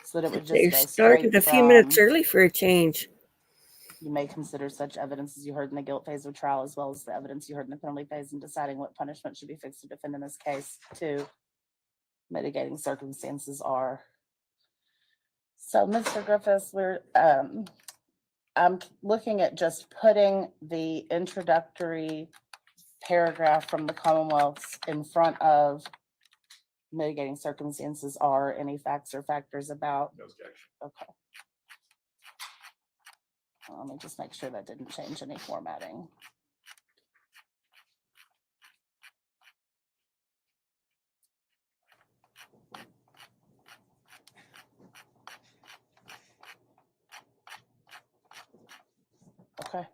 so that it would just They go started straight a few minutes from, early for a change. you may consider such evidence as you heard in the guilt phase of trial, as well as the evidence you heard in the penalty phase, in deciding what punishment should be fixed to defend in this case. 2, mitigating circumstances are. So, Mr. Griffiths, I'm looking at just putting the introductory paragraph from the Commonwealth in front of mitigating circumstances are any facts or factors about. No objection. Okay. Let me just make sure that didn't change any formatting. Okay.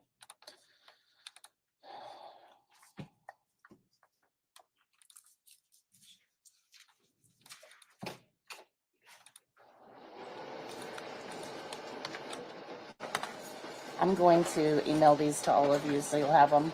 I'm going to email these to all of you so you'll have them.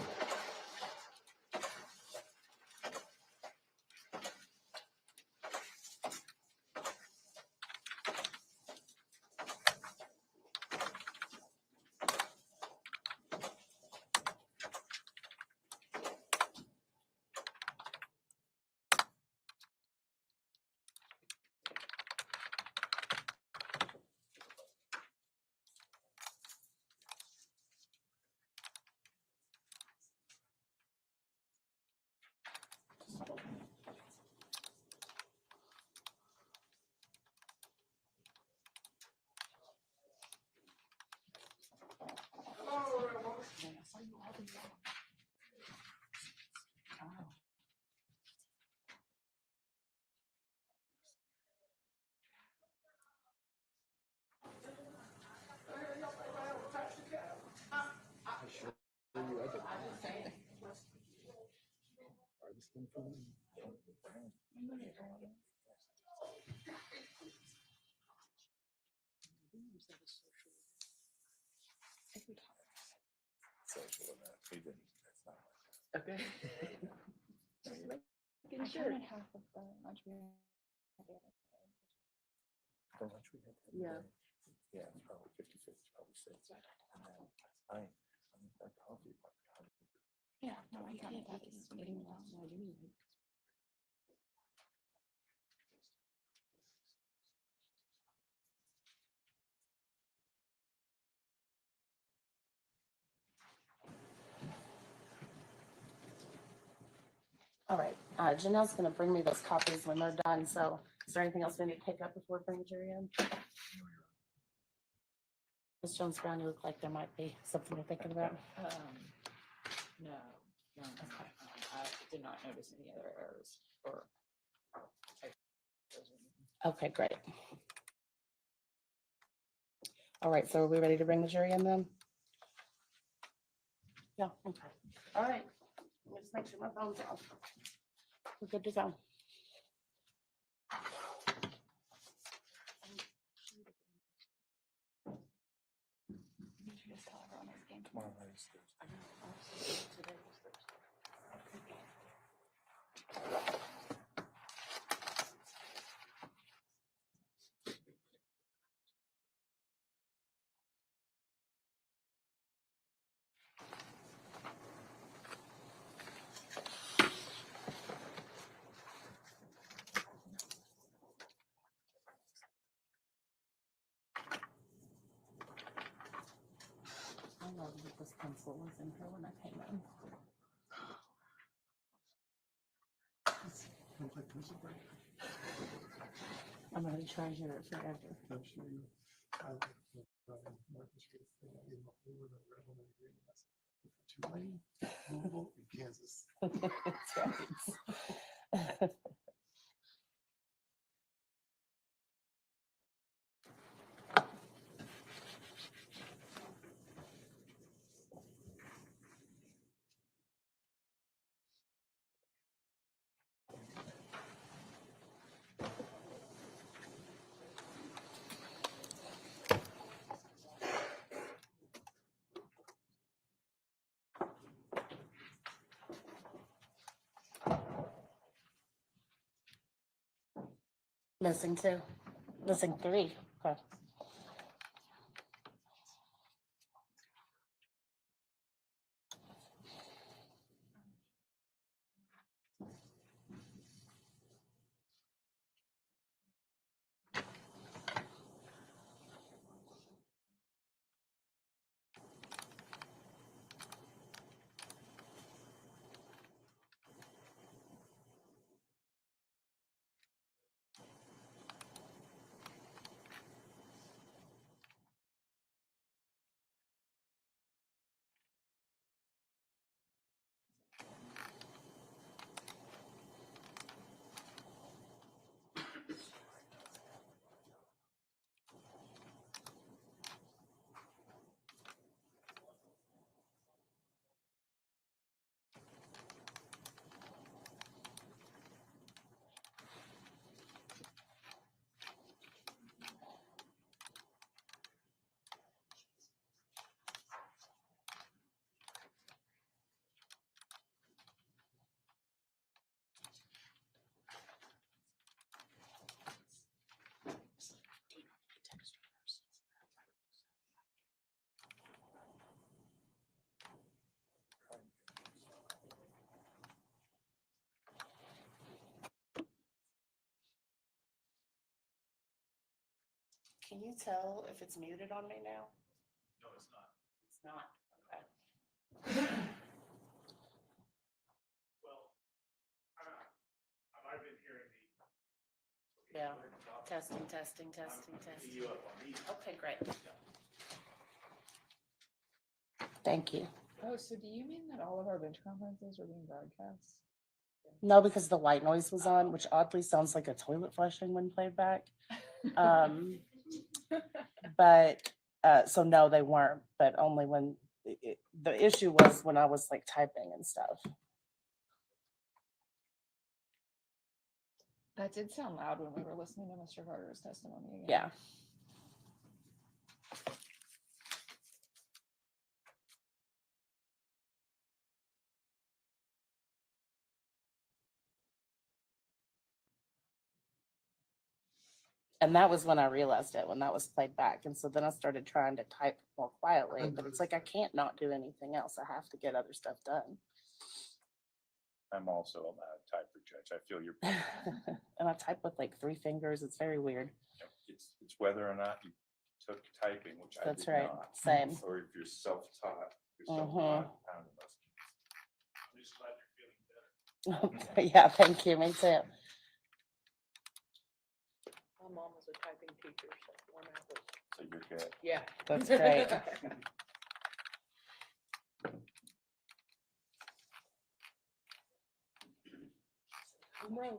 Okay. I counted half of the lunch we had the other day. For lunch we had. Yeah. Yeah, it's probably 50-50, probably 6. And then I mean, that coffee. Yeah, no, I counted that as eating well. No, I didn't even. All right. Janelle's going to bring me those copies when they're done. So is there anything else we need to pick up before we bring the jury in? Ms. Jones-Brown, you look like there might be something you're thinking about. No, Okay. I did not notice any other errors or. Okay, great. All right, so are we ready to bring the jury in then? Yeah, okay. All right. Let me just make sure my phone's off. We're good to go. You should just tell everyone this game. Tomorrow night is Thursday. Today was Thursday. I love that this pencil was in here when I came in. I'm going to treasure it forever. I'm sure you. Tulane, Louisville, and Kansas. That's right. Missing 2. Missing 3. Okay. Can you tell if it's muted on me now? No, it's not. It's not. Okay. Well, I've been hearing the. Yeah. Testing, testing, testing, testing. You up on these. Okay, great. Thank you. Oh, so do you mean that all of our bench conferences are being broadcast? No, because the white noise was on, which oddly sounds like a toilet flushing when played back. But, so no, they weren't, but only when, the issue was when I was like typing and stuff. That did sound loud when we were listening to Mr. Carter's testimony again. Yeah. And that was when I realized it, when that was played back. And so then I started trying to type more quietly, but it's like, I can't not do anything else. I have to get other stuff done. I'm also a typer judge. I feel your pain. And I type with like 3 fingers. It's very weird. It's whether or not you took typing, which I That's did right. not. Same. Or if you're self-taught, you're Mhm. self-taught. I'm just glad you're feeling better. Yeah, thank you. Me too. My mom was a typing teacher, so one of those. So you're good. Yeah. That's great. Home road.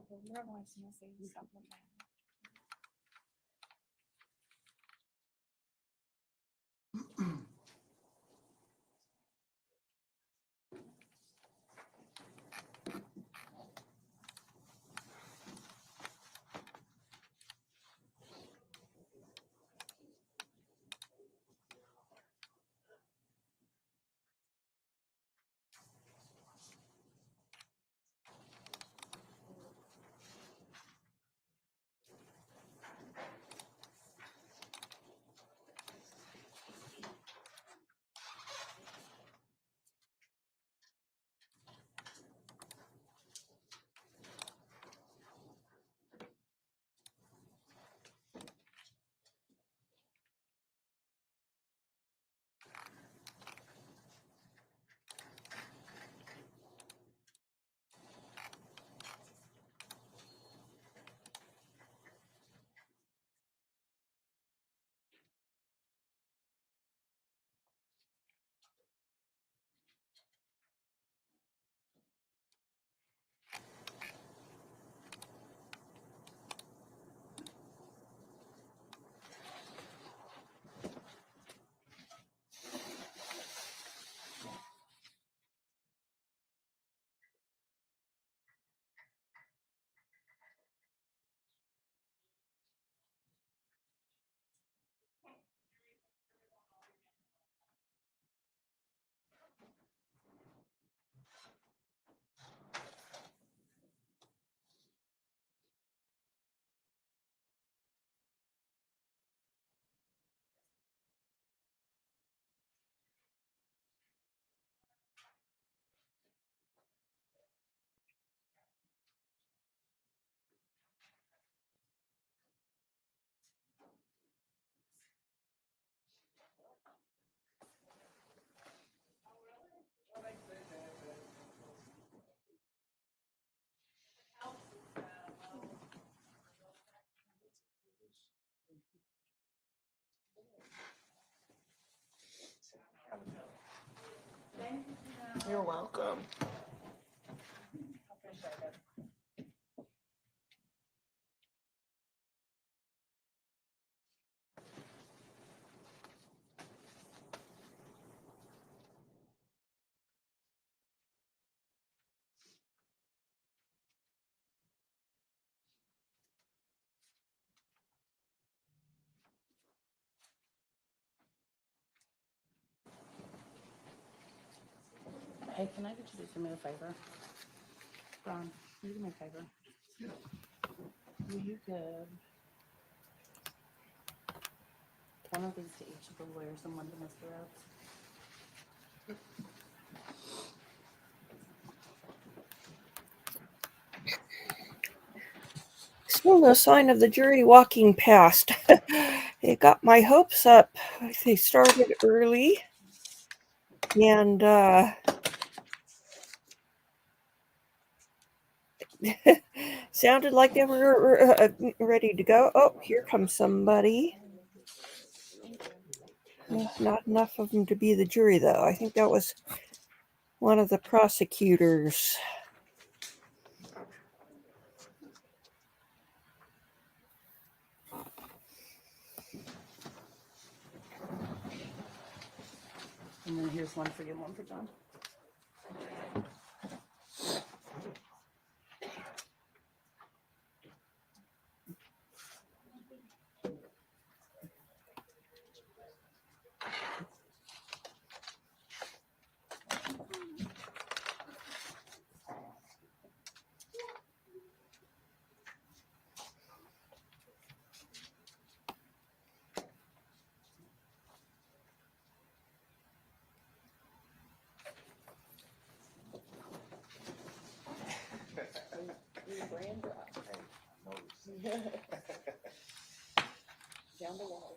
You're welcome. Hey, can I get you to do me a favor? Ron, can you do me a favor? Will you give one of these to each of the lawyers and one to Mr. Rhodes? Still no sign of the jury walking past. It got my hopes up. They started early and sounded like they were ready to go. Oh, here comes somebody. Not enough of them to be the jury, though. I think that was one of the prosecutors. And then here's one for you, one for John. Down the water.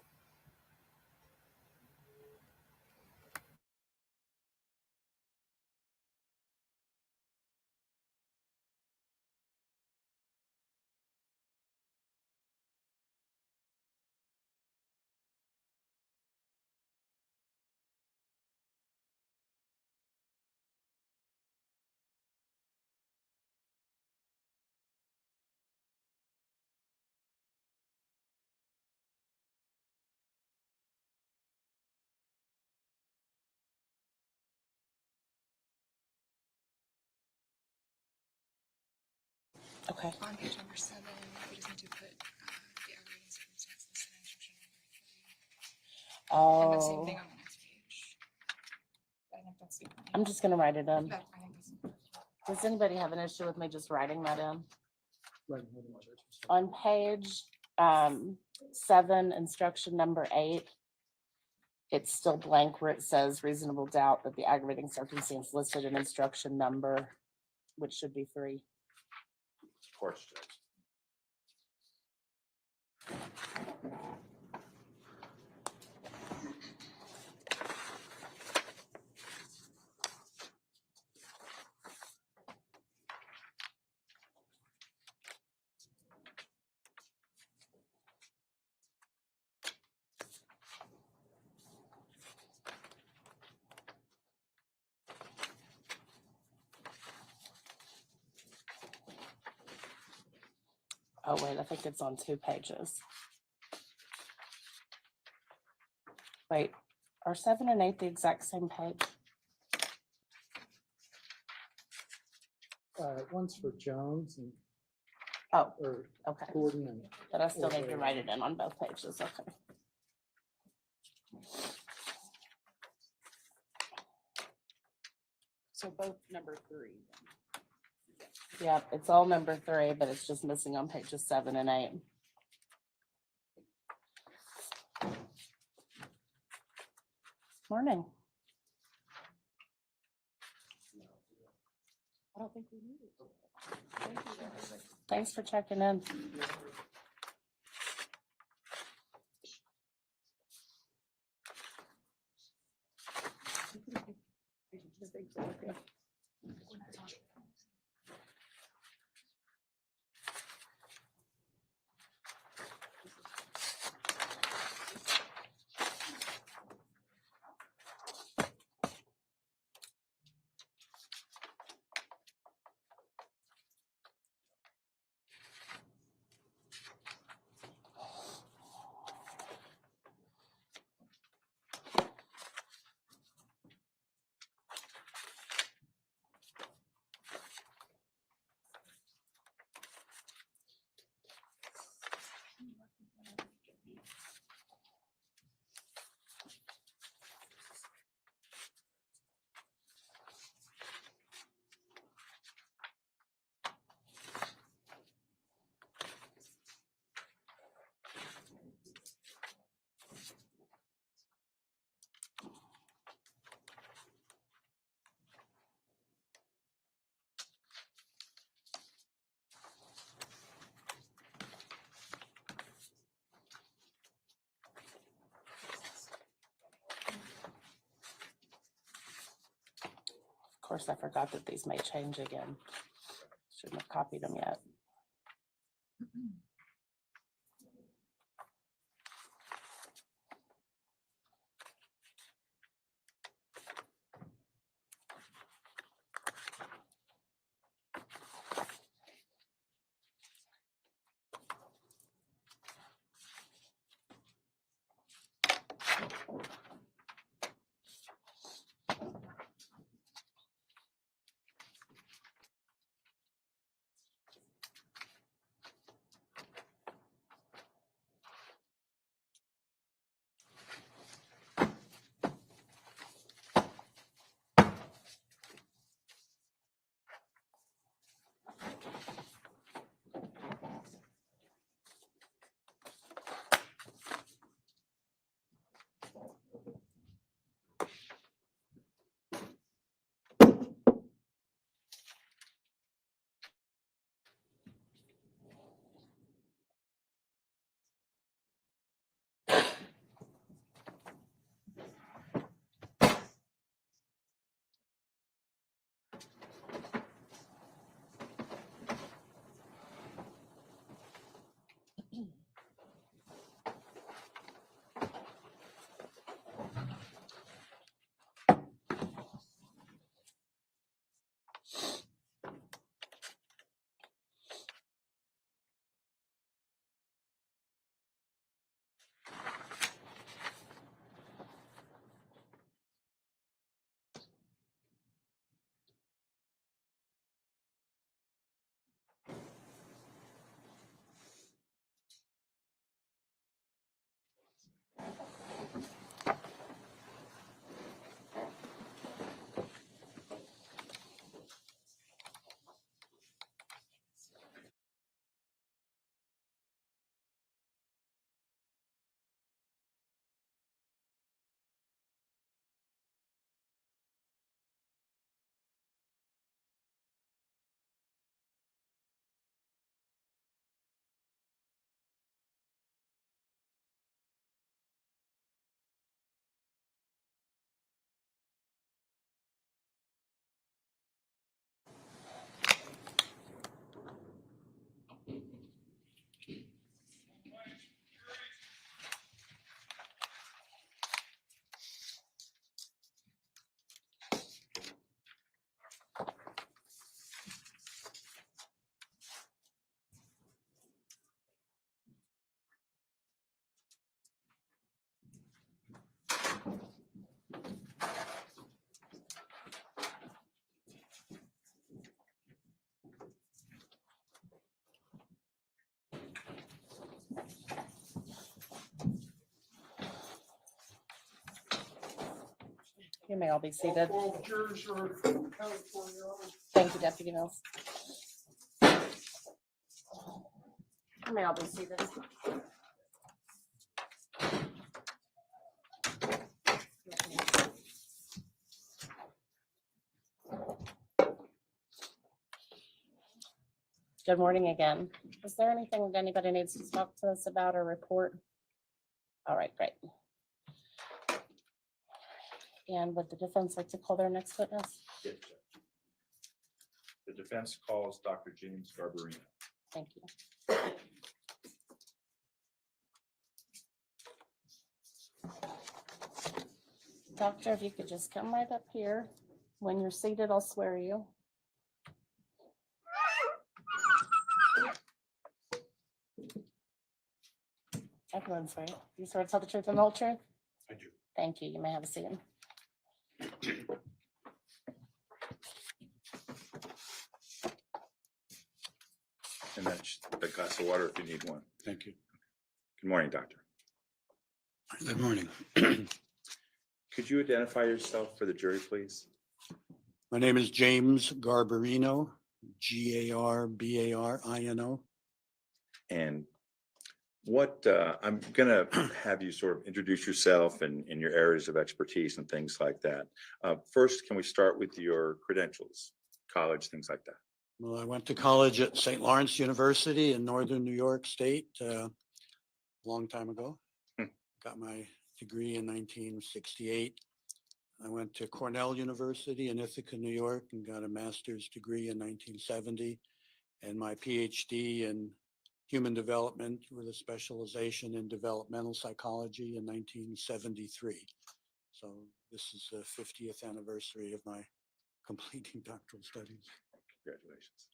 Okay. On page number 7, we just need to put the aggravating circumstances in instruction number 3. And the same Oh, thing on the next page. I think that's the only. I'm just gonna write it in. That, I think that's. Does anybody have an issue with me just writing that in? Right, On page 7, instruction number 8, it's still blank where it says reasonable doubt that the aggravating circumstance listed in instruction number, which should be 3. Of course, Judge. Oh, wait, I think it's on 2 pages. Wait, are 7 and 8 the exact same page? One's for Jones and, Oh, or okay. Gordon and. But I still need to write it in on both pages, okay. So both number 3. Yeah, it's all number 3, but it's just missing on pages 7 and 8. Morning. I don't think we need it. Thank you, guys. Thanks for checking in. course, I forgot that these may change again. Shouldn't have copied them yet. You may all be seated. Thank you, Deputy Mills. You may all be seated. Good morning again. Is there anything that anybody needs to talk to us about or report? All right, great. And would the defense like to call their next witness? Yes, Judge. The defense calls Dr. James Garbarino. Thank you. Doctor, if you could just come right up here. When you're seated, I'll swear you. Everyone swear. You swear to tell the truth and the whole truth? I do. Thank you. You may have a seat. And that's a glass of water if you need one. Thank you. Good morning, doctor. Good morning. Could you identify yourself for the jury, please? My name is James Garbarino, Garbarino. And what, I'm gonna have you sort of introduce yourself and your areas of expertise and things like that. First, can we start with your credentials, college, things like that? Well, I went to college at St. Lawrence University in Northern New York State a long time ago. Hmm. Got my degree in 1968. I went to Cornell University in Ithaca, New York, and got a master's degree in 1970, and my PhD in human development with a specialization in developmental psychology in 1973. So this is the 50th anniversary of my completing doctoral studies. Congratulations.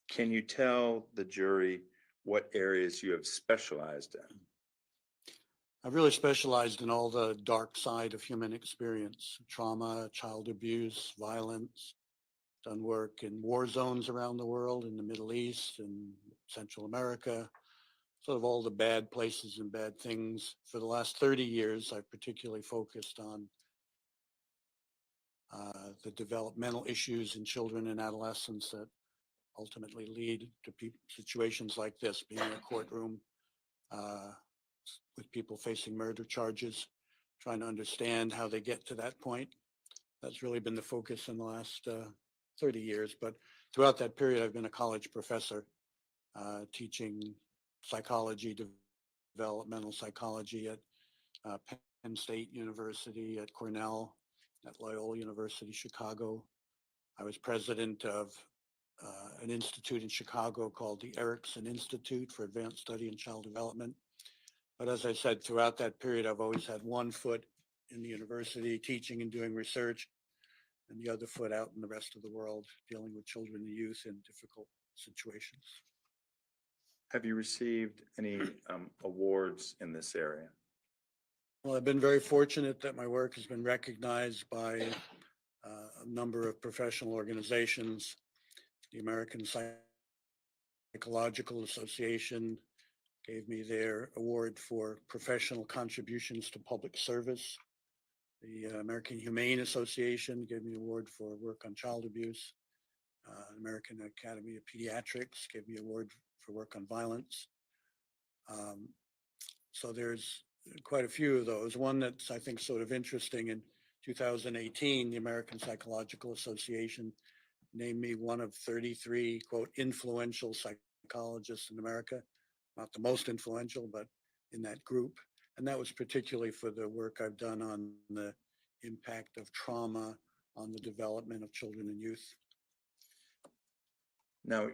Can you tell the jury what areas you have specialized in? I've really specialized in all the dark side of human experience: trauma, child abuse, violence. Done work in war zones around the world, in the Middle East and Central America, sort of all the bad places and bad things. For the last 30 years, I've particularly focused on the developmental issues in children and adolescents that ultimately lead to situations like this, being in a courtroom uh, with people facing murder charges, trying to understand how they get to that point. That's really been the focus in the last 30 years. But throughout that period, I've been a college professor teaching psychology, developmental psychology at Penn State University, at Cornell, at Loyola University, Chicago. I was president of an institute in Chicago called the Erickson Institute for Advanced Study in Child Development. But as I said, throughout that period, I've always had one foot in the university teaching and doing research, and the other foot out in the rest of the world dealing with children and youth in difficult situations. Have you received any awards in this area? Well, I've been very fortunate that my work has been recognized by a number of professional organizations. The American Psychological Association gave me their award for professional contributions to public service. The American Humane Association gave me an award for work on child abuse. American Academy of Pediatrics gave me an award for work on violence. So there's quite a few of those. One that's, I think, sort of interesting: in 2018, the American Psychological Association named me one of 33, quote, influential psychologists in America. Not the most influential, but in that group. And that was particularly for the work I've done on the impact of trauma on the development of children and youth. Now,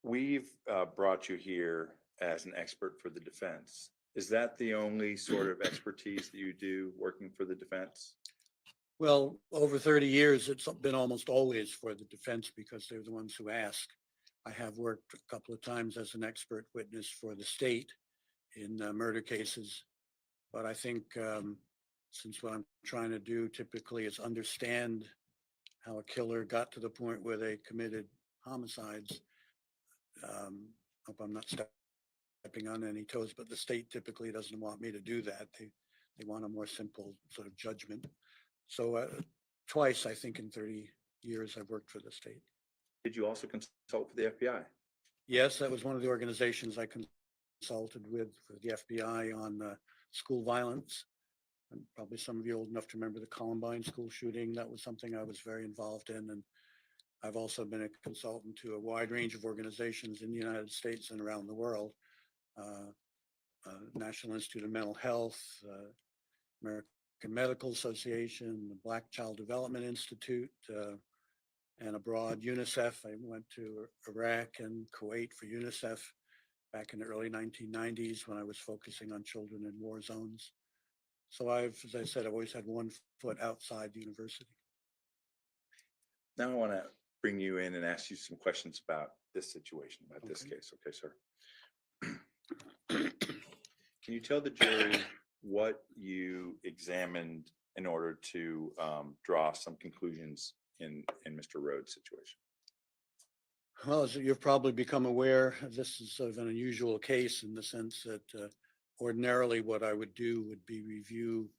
we've brought you here as an expert for the defense. Is that the only sort of expertise that you do working for the defense? Well, over 30 years, it's been almost always for the defense because they're the ones who ask. I have worked a couple of times as an expert witness for the state in murder cases, but I think since what I'm trying to do typically is understand how a killer got to the point where they committed homicides. Hope I'm not stepping on any toes, but the state typically doesn't want me to do that. They want a more simple sort of judgment. So twice, I think, in 30 years, I've worked for the state. Did you also consult for the FBI? Yes, that was one of the organizations I consulted with for the FBI on school violence. And probably some of you old enough to remember the Columbine school shooting. That was something I was very involved in. And I've also been a consultant to a wide range of organizations in the United States and around the world. National Institute of Mental Health, American Medical Association, the Black Child Development Institute, and abroad, UNICEF. I went to Iraq and Kuwait for UNICEF back in the early 1990s when I was focusing on children in war zones. So as I said, I've always had one foot outside the university. Now I want to bring you in and ask you some questions about this situation, about this case. Okay, sir. Can you tell the jury what you examined in order to draw some conclusions in Mr. Rhodes' situation? Well, as you've probably become aware, this is sort of an unusual case in the sense that ordinarily what I would do would be review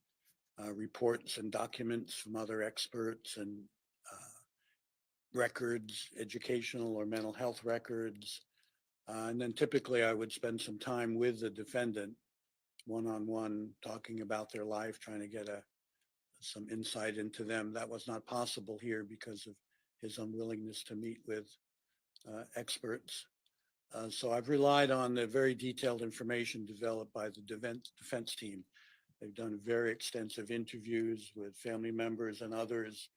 reports and documents from other experts and records, educational or mental health records. And then typically I would spend some time with the defendant one-on-one, talking about their life, trying to get some insight into them. That was not possible here because of his unwillingness to meet with experts. So I've relied on the very detailed information developed by the defense team. They've done very extensive interviews with family members and others.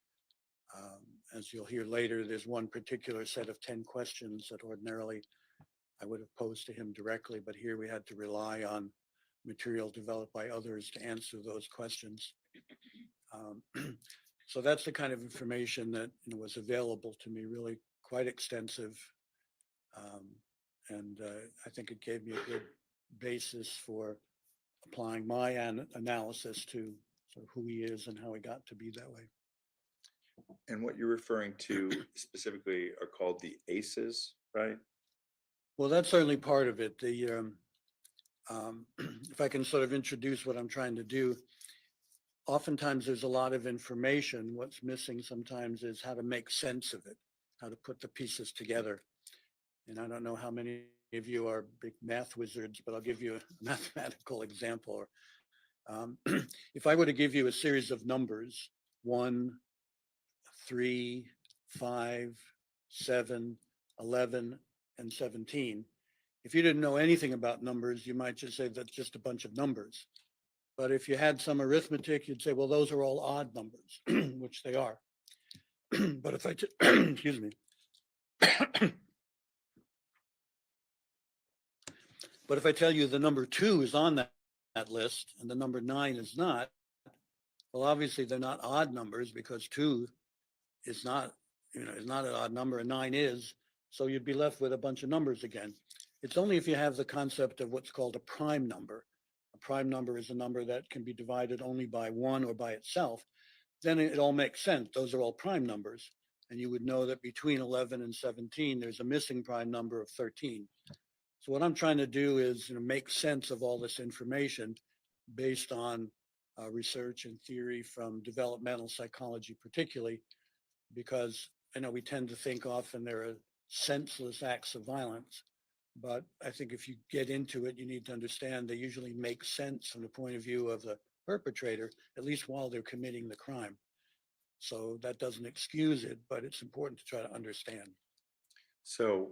As you'll hear later, there's one particular set of 10 questions that ordinarily I would have posed to him directly, but here we had to rely on material developed by others to answer those questions. So that's the kind of information that was available to me, really quite extensive. And I think it gave me a good basis for applying my analysis to sort of who he is and how he got to be that way. And what you're referring to specifically are called the ACEs, right? Well, that's certainly part of it. If I can sort of introduce what I'm trying to do, oftentimes there's a lot of information. What's missing sometimes is how to make sense of it, how to put the pieces together. And I don't know how many of you are big math wizards, but I'll give you a mathematical example. If I were to give you a series of numbers, 1, 3, 5, 7, 11, and 17, if you didn't know anything about numbers, you might just say that's just a bunch of numbers. But if you had some arithmetic, you'd say, well, those are all odd numbers, which they are. But if I, excuse me. But if I tell you the number 2 is on that list and the number 9 is not, well, obviously they're not odd numbers because 2 is not, is not an odd number and 9 is. So you'd be left with a bunch of numbers again. It's only if you have the concept of what's called a prime number. A prime number is a number that can be divided only by 1 or by itself. Then it all makes sense. Those are all prime numbers. And you would know that between 11 and 17, there's a missing prime number of 13. So what I'm trying to do is make sense of all this information based on research and theory from developmental psychology, particularly because I know we tend to think often there are senseless acts of violence, but I think if you get into it, you need to understand they usually make sense from the point of view of the perpetrator, at least while they're committing the crime. So that doesn't excuse it, but it's important to try to understand. So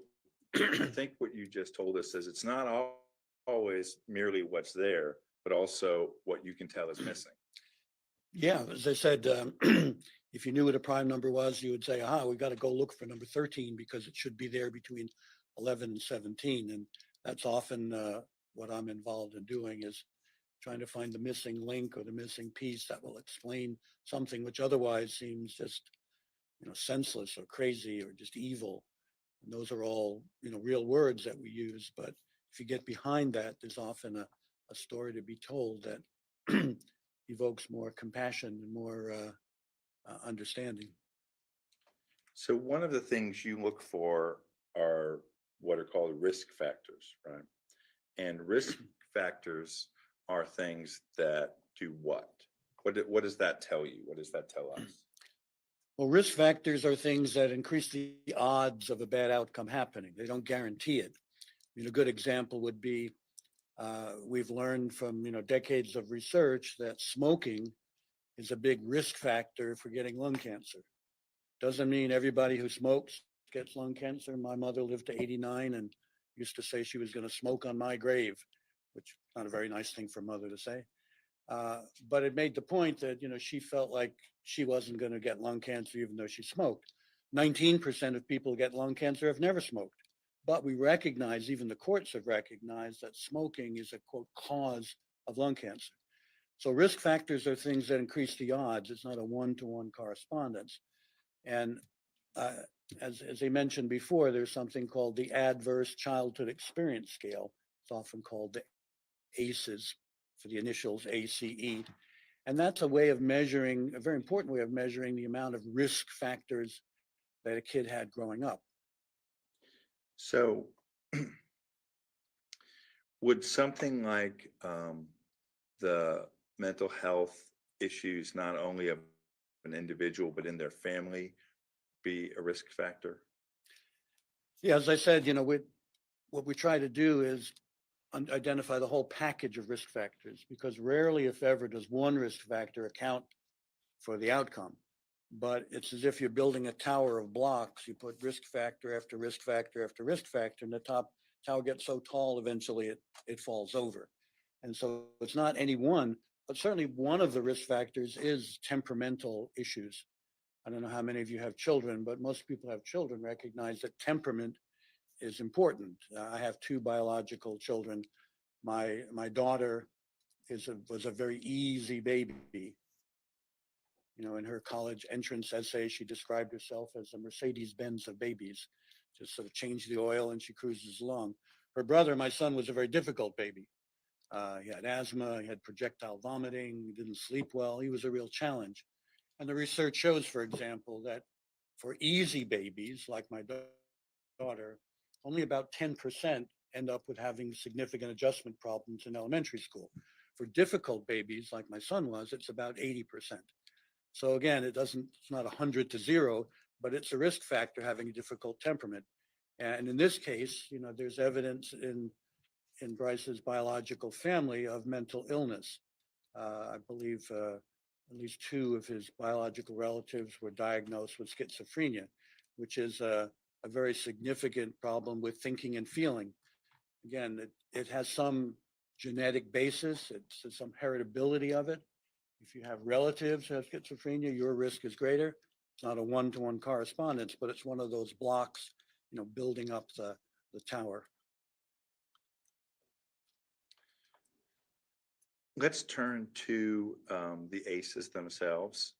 I think what you just told us is it's not always merely what's there, but also what you can tell is missing. Yeah, as I said, if you knew what a prime number was, you would say, aha, we've got to go look for number 13 because it should be there between 11 and 17. And that's often what I'm involved in doing is trying to find the missing link or the missing piece that will explain something which otherwise seems just, senseless or crazy or just evil. And those are all, real words that we use. But if you get behind that, there's often a story to be told that evokes more compassion and more understanding. So one of the things you look for are what are called risk factors, right? And risk factors are things that do what? What does that tell you? What does that tell us? Well, risk factors are things that increase the odds of a bad outcome happening. They don't guarantee it. A good example would be we've learned from decades of research that smoking is a big risk factor for getting lung cancer. Doesn't mean everybody who smokes gets lung cancer. My mother lived to 89 and used to say she was going to smoke on my grave, which is not a very nice thing for a mother to say. But it made the point that, she felt like she wasn't going to get lung cancer even though she smoked. 19% of people who get lung cancer have never smoked. But we recognize, even the courts have recognized that smoking is a, quote, cause of lung cancer. So risk factors are things that increase the odds. It's not a one-to-one correspondence. And as I mentioned before, there's something called the Adverse Childhood Experience Scale. It's often called the ACEs for the initials ACE. And that's a way of measuring, a very important way of measuring the amount of risk factors that a kid had growing up. So would something like the mental health issues, not only of an individual, but in their family, be a risk factor? Yeah, as I said, what we try to do is identify the whole package of risk factors, because rarely, if ever, does one risk factor account for the outcome. But it's as if you're building a tower of blocks. You put risk factor after risk factor after risk factor, and the top tower gets so tall, eventually it falls over. And so it's not any one, But certainly one of the risk factors is temperamental issues. I don't know how many of you have children, but most people who have children recognize that temperament is important. I have two biological children. My daughter was a very easy baby. You know, in her college entrance essay, she described herself as a Mercedes-Benz of babies. Just sort of change the oil and she cruises along. Her brother, my son, was a very difficult baby. He had asthma, he had projectile vomiting, he didn't sleep well. He was a real challenge. And the research shows, for example, that for easy babies like my daughter, only about 10% end up with having significant adjustment problems in elementary school. For difficult babies like my son was, it's about 80%. So again, it's not 100 to 0, but it's a risk factor having a difficult temperament. And in this case, you know, there's evidence in Brice's biological family of mental illness. I believe at least 2 of his biological relatives were diagnosed with schizophrenia, which is a very significant problem with thinking and feeling. Again, it has some genetic basis, it's some heritability of it. If you have relatives who have schizophrenia, your risk is greater. It's not a one-to-one correspondence, but it's one of those blocks, you know, building up the tower. Let's turn to the ACEs themselves.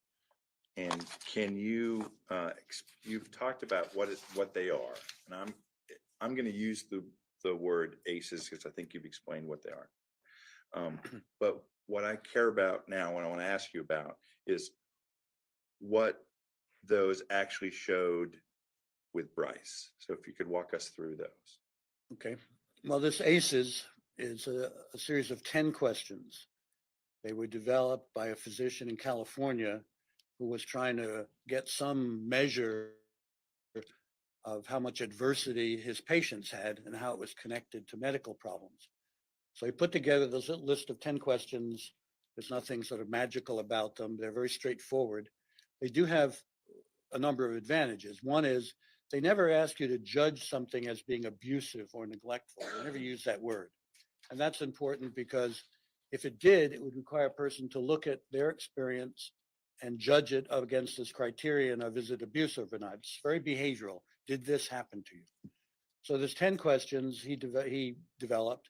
And can you, you've talked about what they are, and I'm going to use the word ACEs because I think you've explained what they are. But what I care about now, what I want to ask you about is what those actually showed with Brice. So if you could walk us through those. Okay. Well, this ACEs is a series of 10 questions. They were developed by a physician in California who was trying to get some measure of how much adversity his patients had and how it was connected to medical problems. So he put together this list of 10 questions. There's nothing sort of magical about them. They're very straightforward. They do have a number of advantages. One is they never ask you to judge something as being abusive or neglectful. They never use that word. And that's important because if it did, it would require a person to look at their experience and judge it against this criterion of is it abusive or not. It's very behavioral. Did this happen to you? So there's 10 questions he developed.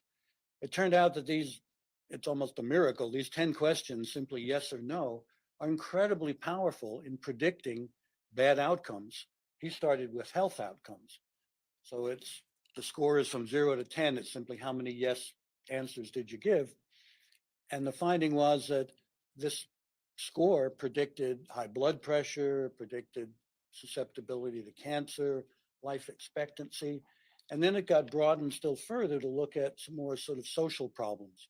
It turned out that it's almost a miracle. These 10 questions, simply yes or no, are incredibly powerful in predicting bad outcomes. He started with health outcomes. So the score is from 0 to 10. It's simply how many yes answers did you give? And the finding was that this score predicted high blood pressure, predicted susceptibility to cancer, life expectancy. And then it got broadened still further to look at some more sort of social problems,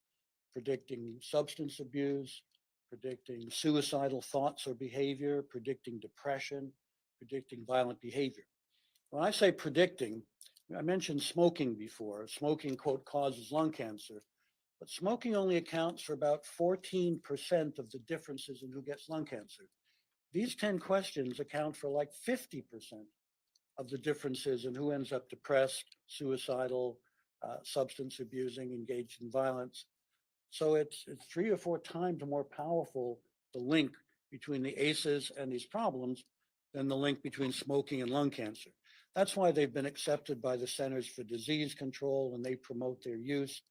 predicting substance abuse, predicting suicidal thoughts or behavior, predicting depression, predicting violent behavior. When I say predicting, I mentioned smoking before. Smoking, quote, causes lung cancer, but smoking only accounts for about 14% of the differences in who gets lung cancer. These 10 questions account for like 50% of the differences in who ends up depressed, suicidal, substance abusing, engaged in violence. So it's 3 or 4 times more powerful, the link between the ACEs and these problems, than the link between smoking and lung cancer. That's why they've been accepted by the Centers for Disease Control and they promote their use.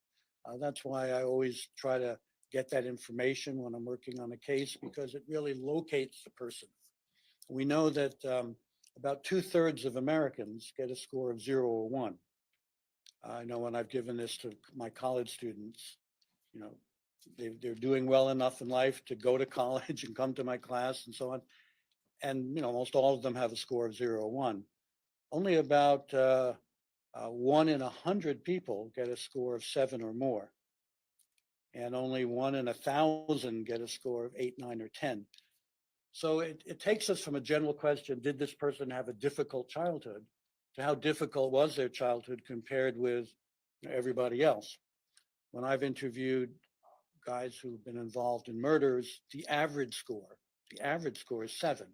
That's why I always try to get that information when I'm working on a case because it really locates the person. We know that about 2/3 of Americans get a score of 0 or 1. I know when I've given this to my college students, you know, they're doing well enough in life to go to college and come to my class and so on. And, you know, almost all of them have a score of 0 or 1. Only about 1 in 100 people get a score of 7 or more. And only 1 in 1,000 get a score of 8, 9, or 10. So it takes us from a general question, did this person have a difficult childhood, to how difficult was their childhood compared with everybody else. When I've interviewed guys who've been involved in murders, the average score is 7,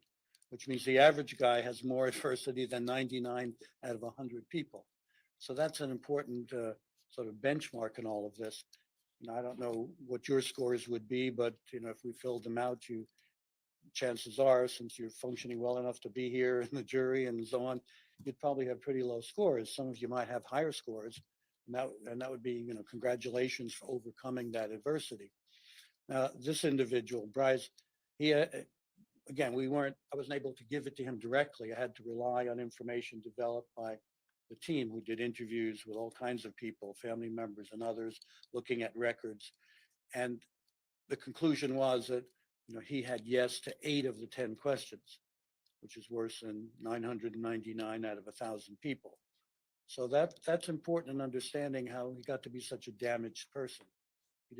which means the average guy has more adversity than 99 out of 100 people. So that's an important sort of benchmark in all of this. And I don't know what your scores would be, but if we filled them out, chances are, since you're functioning well enough to be here in the jury and so on, you'd probably have pretty low scores. Some of you might have higher scores, and that would be, congratulations for overcoming that adversity. Now, this individual, Brice, he, again, I wasn't able to give it to him directly. I had to rely on information developed by the team who did interviews with all kinds of people, family members and others, looking at records. And the conclusion was that, he had yes to 8 of the 10 questions, which is worse than 999 out of 1,000 people. So that's important in understanding how he got to be such a damaged person. He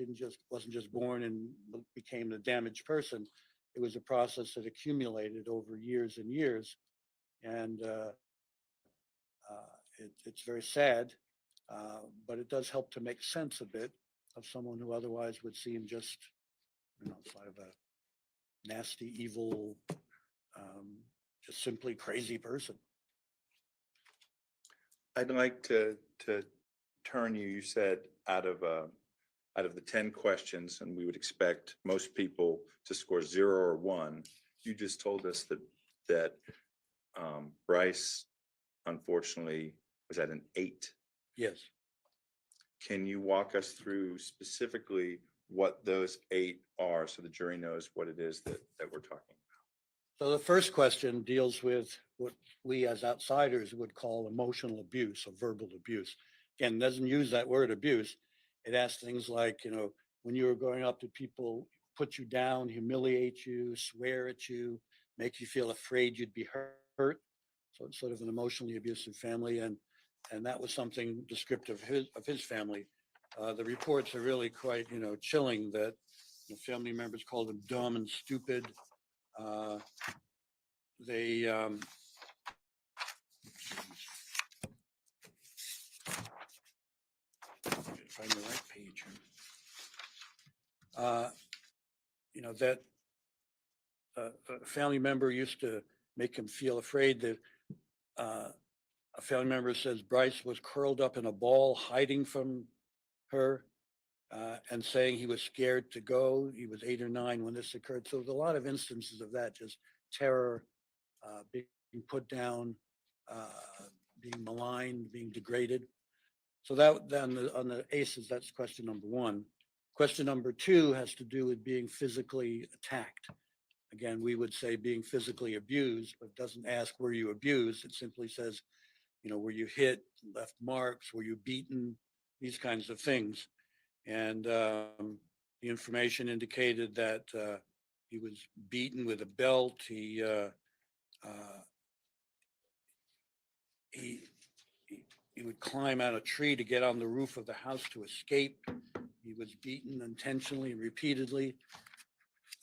wasn't just born and became a damaged person. It was a process that accumulated over years and years. And it's very sad, but it does help to make sense a bit of someone who otherwise would seem just, sort of a nasty, evil, just simply crazy person. I'd like to turn you said out of the 10 questions, and we would expect most people to score 0 or 1. You just told us that Brice unfortunately was at an 8. Yes. Can you walk us through specifically what those 8 are so the jury knows what it is that we're talking about? So the first question deals with what we as outsiders would call emotional abuse or verbal abuse. Again, doesn't use that word abuse. It asks things like, when you were growing up, did people put you down, humiliate you, swear at you, make you feel afraid you'd be hurt? So it's sort of an emotionally abusive family. And that was something descriptive of his family. The reports are really quite, chilling that the family members called him dumb and stupid. They find the right page. That a family member used to make him feel afraid that a family member says Brice was curled up in a ball hiding from her and saying he was scared to go. He was 8 or 9 when this occurred. So there's a lot of instances of that, just terror, being put down, being maligned, being degraded. So that then on the ACEs, that's question number 1. Question number 2 has to do with being physically attacked. Again, we would say being physically abused, but doesn't ask were you abused. It simply says, were you hit, left marks, were you beaten, these kinds of things. And the information indicated that he was beaten with a belt. He would climb out a tree to get on the roof of the house to escape. He was beaten intentionally and repeatedly.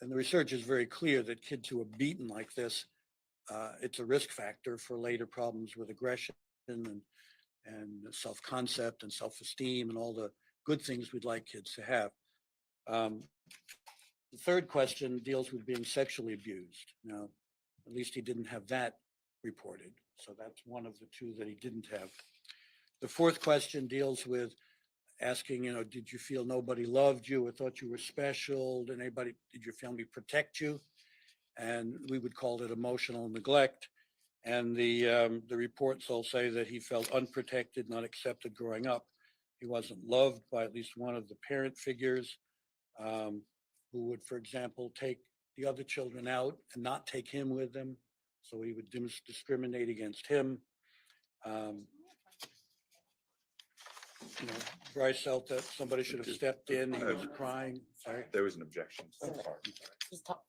And the research is very clear that kids who are beaten like this, it's a risk factor for later problems with aggression and self-concept and self-esteem and all the good things we'd like kids to have. The third question deals with being sexually abused. Now, at least he didn't have that reported. So that's one of the 2 that he didn't have. The fourth question deals with asking, did you feel nobody loved you or thought you were special? Did your family protect you? And we would call it emotional neglect. And the reports all say that he felt unprotected, not accepted growing up. He wasn't loved by at least one of the parent figures who would, for example, take the other children out and not take him with them. So he would discriminate against him. Brice felt that somebody should have stepped in. He was crying. Sorry. There was an objection. Just talk.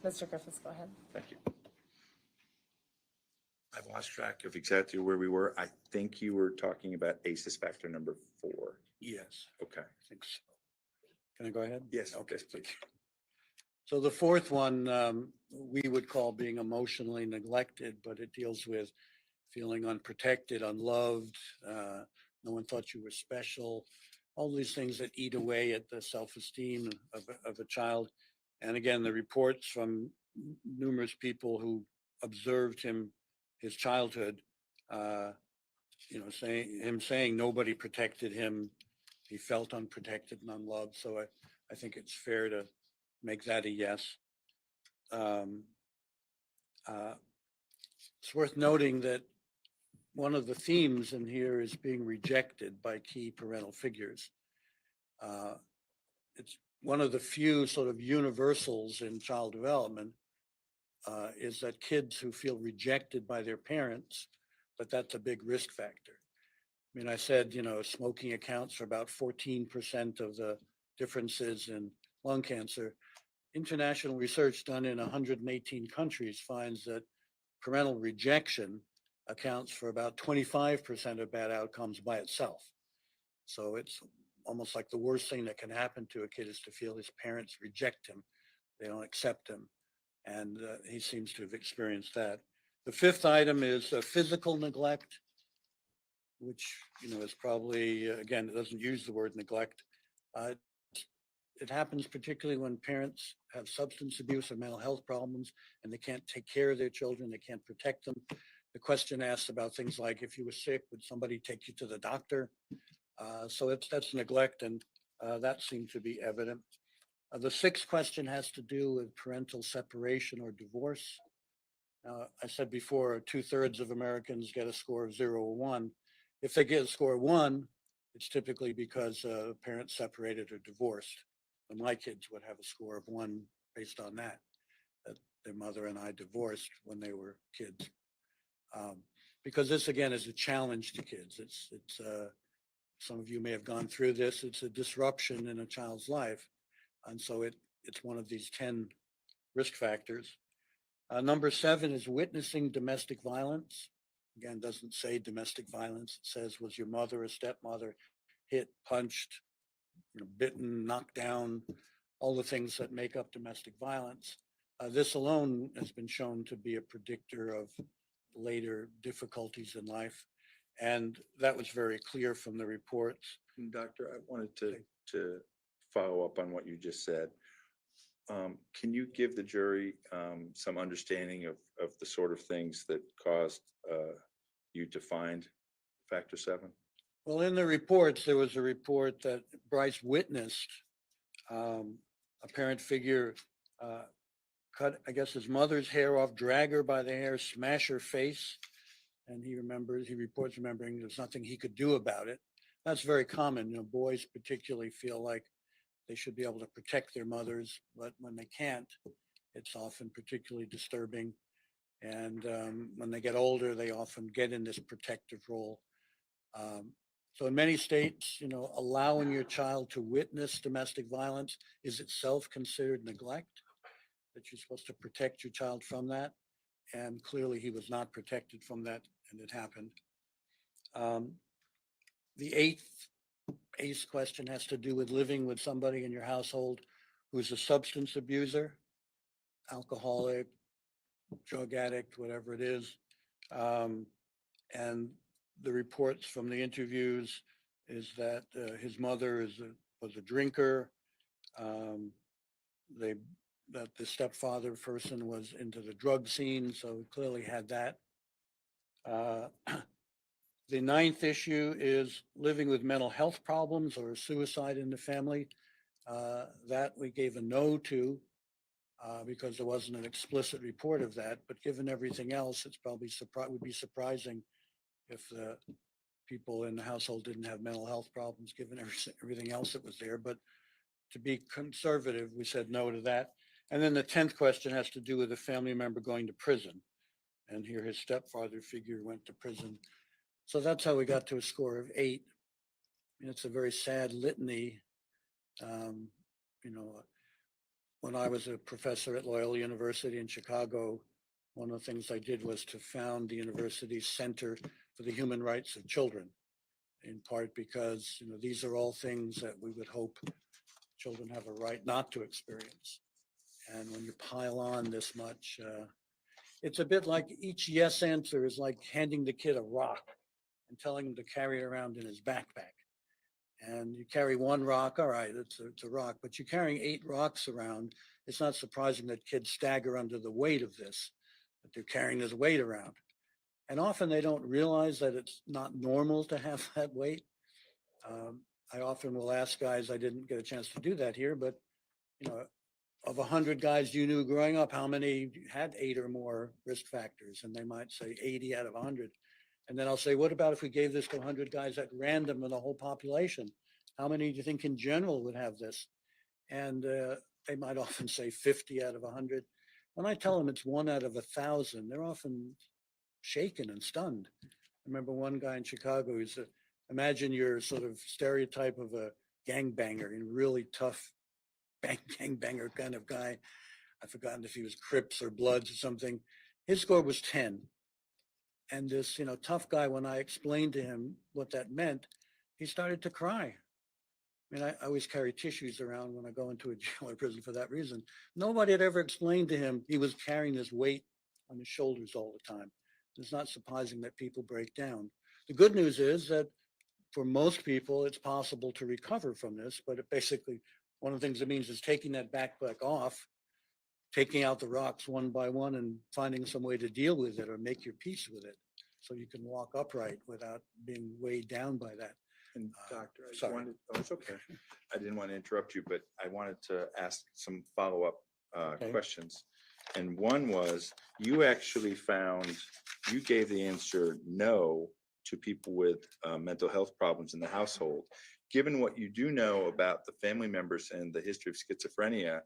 Mr. Griffiths, go ahead. Thank you. I've lost track of exactly where we were. I think you were talking about ACEs factor number 4. Yes, Okay. I think so. Can I go ahead? Yes. Okay, Yes, please. So the fourth one, we would call being emotionally neglected, but it deals with feeling unprotected, unloved. No one thought you were special. All these things that eat away at the self-esteem of a child. And again, the reports from numerous people who observed his childhood, saying nobody protected him. He felt unprotected and unloved. So I think it's fair to make that a yes. It's worth noting that one of the themes in here is being rejected by key parental figures. It's one of the few sort of universals in child development is that kids who feel rejected by their parents, that that's a big risk factor. I mean, I said, smoking accounts for about 14% of the differences in lung cancer. International research done in 118 countries finds that parental rejection accounts for about 25% of bad outcomes by itself. So it's almost like the worst thing that can happen to a kid is to feel his parents reject him. They don't accept him. And he seems to have experienced that. The fifth item is physical neglect, which, is probably, again, it doesn't use the word neglect. It happens particularly when parents have substance abuse or mental health problems and they can't take care of their children, they can't protect them. The question asks about things like, if you were sick, would somebody take you to the doctor? So that's neglect, and that seemed to be evident. The sixth question has to do with parental separation or divorce. I said before, 2/3 of Americans get a score of 0 or 1. If they get a score of 1, it's typically because parents separated or divorced. And my kids would have a score of 1 based on that their mother and I divorced when they were kids. Because this, again, is a challenge to kids. It's some of you may have gone through this. It's a disruption in a child's life. And so it's one of these 10 risk factors. Number 7 is witnessing domestic violence. Again, doesn't say domestic violence. It says, was your mother or stepmother hit, punched, bitten, knocked down, all the things that make up domestic violence. This alone has been shown to be a predictor of later difficulties in life. And that was very clear from the reports. Doctor, I wanted to follow up on what you just said. Can you give the jury some understanding of the sort of things that caused you to find factor 7? Well, in the reports, there was a report that Brice witnessed a parent figure cut, I guess, his mother's hair off, drag her by the hair, smash her face. And he reports remembering there's nothing he could do about it. That's very common. Boys particularly feel like they should be able to protect their mothers, but when they can't, it's often particularly disturbing. And when they get older, they often get in this protective role. So in many states, allowing your child to witness domestic violence is itself considered neglect, that you're supposed to protect your child from that. And clearly he was not protected from that, and it happened. The eighth ACE question has to do with living with somebody in your household who's a substance abuser, alcoholic, drug addict, whatever it is. And the reports from the interviews is that his mother was a drinker. That the stepfather person was into the drug scene, so clearly had that. The ninth issue is living with mental health problems or suicide in the family. That we gave a no to because there wasn't an explicit report of that. But given everything else, it's probably would be surprising if the people in the household didn't have mental health problems, given everything else that was there. But to be conservative, we said no to that. And then the 10th question has to do with a family member going to prison. And here his stepfather figure went to prison. So that's how we got to a score of 8. And it's a very sad litany. when I was a professor at Loyola University in Chicago, one of the things I did was to found the university's Center for the Human Rights of Children, in part because, these are all things that we would hope children have a right not to experience. And when you pile on this much, it's a bit like each yes answer is like handing the kid a rock and telling him to carry it around in his backpack. And you carry one rock, all right, it's a rock, but you're carrying 8 rocks around. It's not surprising that kids stagger under the weight of this, that they're carrying this weight around. And often they don't realize that it's not normal to have that weight. I often will ask guys, I didn't get a chance to do that here, but of 100 guys you knew growing up, how many had 8 or more risk factors? And they might say 80 out of 100. And then I'll say, what about if we gave this to 100 guys at random in the whole population? How many do you think in general would have this? And they might often say 50 out of 100. When I tell them it's 1 out of 1,000, they're often shaken and stunned. I remember one guy in Chicago, he said, imagine your sort of stereotype of a gangbanger, a really tough gangbanger kind of guy. I've forgotten if he was Crips or Bloods or something. His score was 10. And this, tough guy, when I explained to him what that meant, he started to cry. I mean, I always carry tissues around when I go into a jail or prison for that reason. Nobody had ever explained to him he was carrying this weight on his shoulders all the time. It's not surprising that people break down. The good news is that for most people, it's possible to recover from this, but it basically, one of the things it means is taking that backpack off, taking out the rocks one by one and finding some way to deal with it or make your peace with it so you can walk upright without being weighed down by that. And Doctor, I sorry. wanted, oh, it's okay. I didn't want to interrupt you, but I wanted to ask some follow-up Okay. questions. And one was, you actually found, you gave the answer no to people with mental health problems in the household. Given what you do know about the family members and the history of schizophrenia,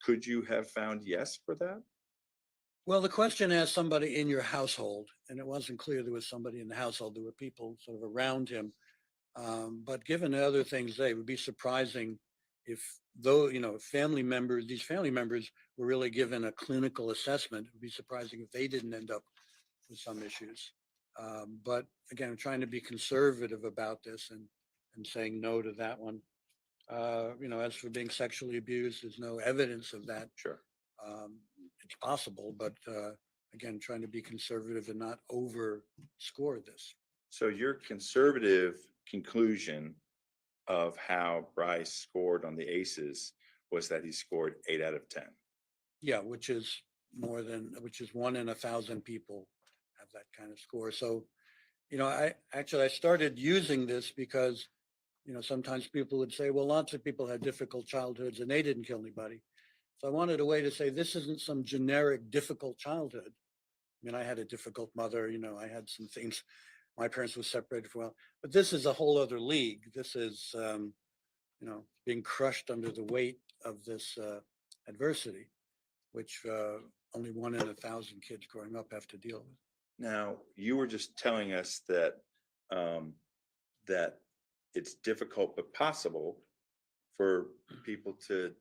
could you have found yes for that? Well, the question asked somebody in your household, and it wasn't clear there was somebody in the household. There were people sort of around him. But given the other things, it would be surprising if family members, these family members were really given a clinical assessment. It would be surprising if they didn't end up with some issues. But again, I'm trying to be conservative about this and saying no to that one. As for being sexually abused, there's no evidence of that. Sure. It's possible, but again, trying to be conservative and not overscore this. So your conservative conclusion of how Brice scored on the ACEs was that he scored 8 out of 10. Yeah, which is 1 in 1,000 people have that kind of score. So, I started using this because, sometimes people would say, well, lots of people had difficult childhoods and they didn't kill anybody. So I wanted a way to say, this isn't some generic difficult childhood. I mean, I had a difficult mother, I had some things. My parents were separated for a while, but this is a whole other league. This is, being crushed under the weight of this adversity, which only 1 in 1,000 kids growing up have to deal with. Now, you were just telling us that that it's difficult but possible for people to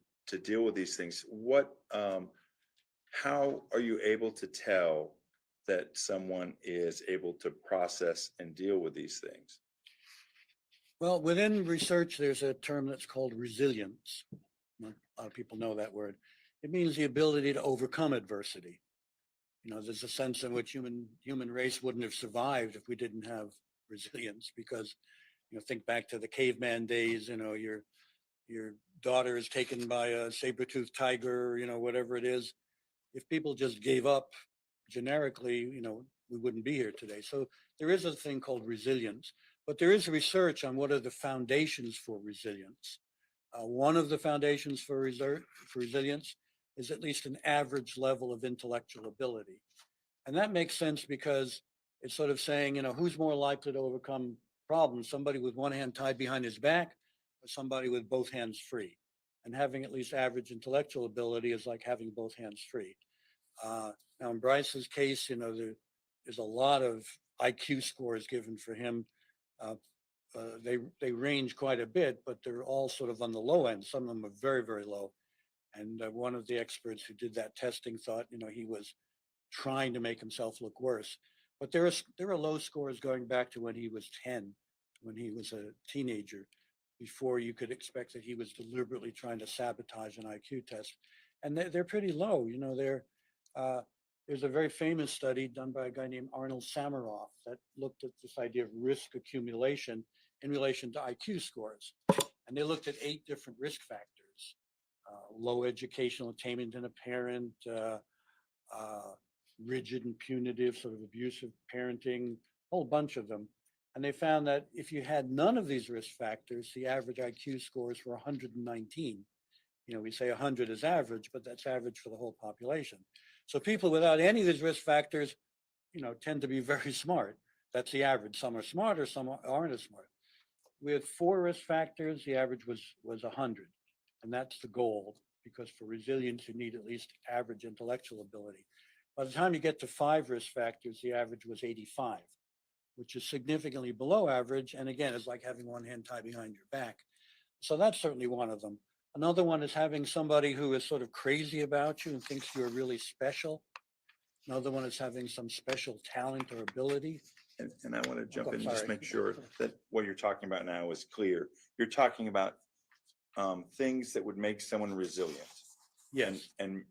deal with these things. How are you able to tell that someone is able to process and deal with these things? Well, within research, there's a term that's called resilience. Not a lot of people know that word. It means the ability to overcome adversity. There's a sense in which human race wouldn't have survived if we didn't have resilience, because, think back to the caveman days, your daughter is taken by a saber-toothed tiger, whatever it is. If people just gave up generically, we wouldn't be here today. So there is a thing called resilience, but there is research on what are the foundations for resilience. One of the foundations for resilience is at least an average level of intellectual ability. And that makes sense because it's sort of saying, who's more likely to overcome problems, somebody with one hand tied behind his back or somebody with both hands free? And having at least average intellectual ability is like having both hands free. Now, in Brice's case, there's a lot of IQ scores given for him. They range quite a bit, but they're all sort of on the low end. Some of them are very, very low. And one of the experts who did that testing thought, he was trying to make himself look worse. But there are low scores going back to when he was 10, when he was a teenager, before you could expect that he was deliberately trying to sabotage an IQ test. And they're pretty low. There's a very famous study done by a guy named Arnold Samaroff that looked at this idea of risk accumulation in relation to IQ scores. And they looked at 8 different risk factors: low educational attainment in a parent, rigid and punitive, sort of abusive parenting, a whole bunch of them. And they found that if you had none of these risk factors, the average IQ scores were 119. We say 100 is average, but that's average for the whole population. So people without any of these risk factors, tend to be very smart. That's the average. Some are smarter, some aren't as smart. With 4 risk factors, the average was 100. And that's the goal, because for resilience, you need at least average intellectual ability. By the time you get to 5 risk factors, the average was 85, which is significantly below average. And again, it's like having one hand tied behind your back. So that's certainly one of them. Another one is having somebody who is sort of crazy about you and thinks you're really special. Another one is having some special talent or ability. And I want to jump I'm in and just sorry. make sure that what you're talking about now is clear. You're talking about things that would make someone resilient. Yes. And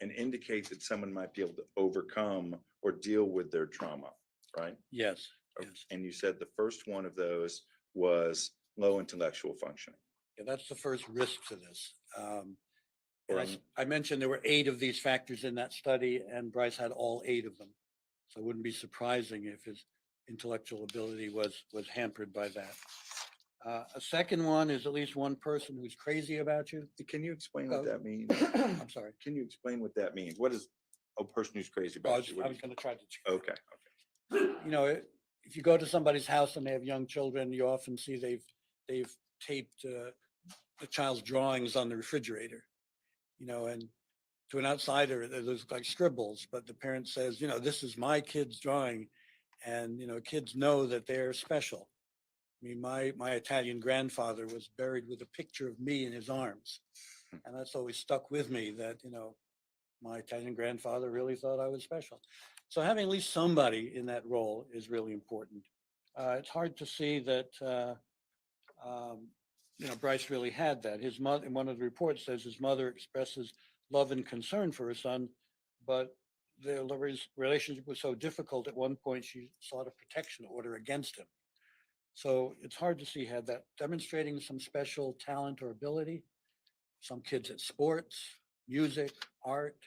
indicate that someone might be able to overcome or deal with their trauma, right? Yes. Okay. Yes. And you said the first one of those was low intellectual functioning. Yeah, that's the first risk to this. Or And I mentioned there were 8 of these factors in that study, and Brice had all 8 of them. So it wouldn't be surprising if his intellectual ability was hampered by that. A second one is at least one person who's crazy about you. Can you explain what that means? I'm sorry. Can you explain what that means? What is a person who's crazy I about was you? What going is- to try to. Okay, If you go to somebody's house and they have young children, you often see they've taped the child's drawings on the refrigerator, and to an outsider, they look like scribbles, but the parent says, this is my kid's drawing. And, kids know that they're special. I mean, my Italian grandfather was buried with a picture of me in his arms. And that's always stuck with me that, my Italian grandfather really thought I was special. So having at least somebody in that role is really important. It's hard to see that, Brice really had that. His mother, in one of the reports, says his mother expresses love and concern for her son, but their relationship was so difficult at one point she sought a protection order against him. So it's hard to see had that demonstrating some special talent or ability. Some kids at sports, music, art.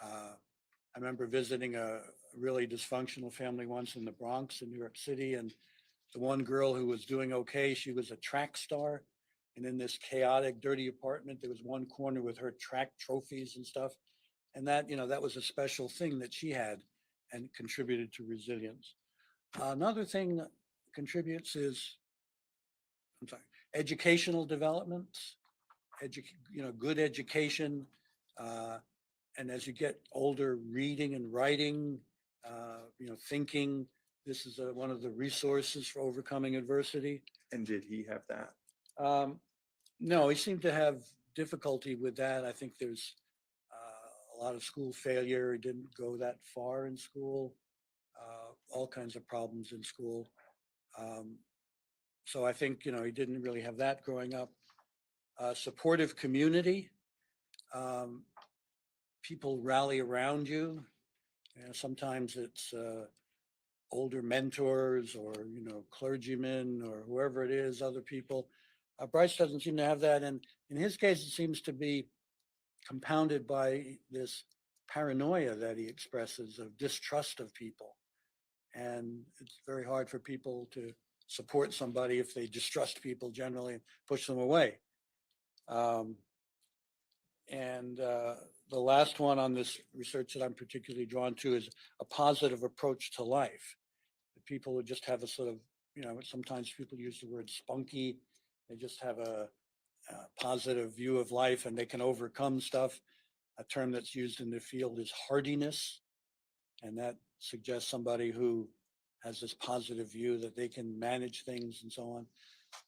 I remember visiting a really dysfunctional family once in the Bronx in New York City, and the one girl who was doing okay, she was a track star. And in this chaotic, dirty apartment, there was one corner with her track trophies and stuff. And that, that was a special thing that she had and contributed to resilience. Another thing that contributes is, educational developments, good education. And as you get older, reading and writing, thinking, this is one of the resources for overcoming adversity. and did he have that? No, he seemed to have difficulty with that. I think there's a lot of school failure. He didn't go that far in school, all kinds of problems in school. So I think, he didn't really have that growing up. Supportive community. People rally around you. Sometimes it's older mentors or, clergymen or whoever it is, other people. Brice doesn't seem to have that. And in his case, it seems to be compounded by this paranoia that he expresses of distrust of people. And it's very hard for people to support somebody if they distrust people generally and push them away. The last one on this research that I'm particularly drawn to is a positive approach to life. The people who just have a sort of, sometimes people use the word spunky. They just have a positive view of life and they can overcome stuff. A term that's used in the field is hardiness. And that suggests somebody who has this positive view that they can manage things and so on.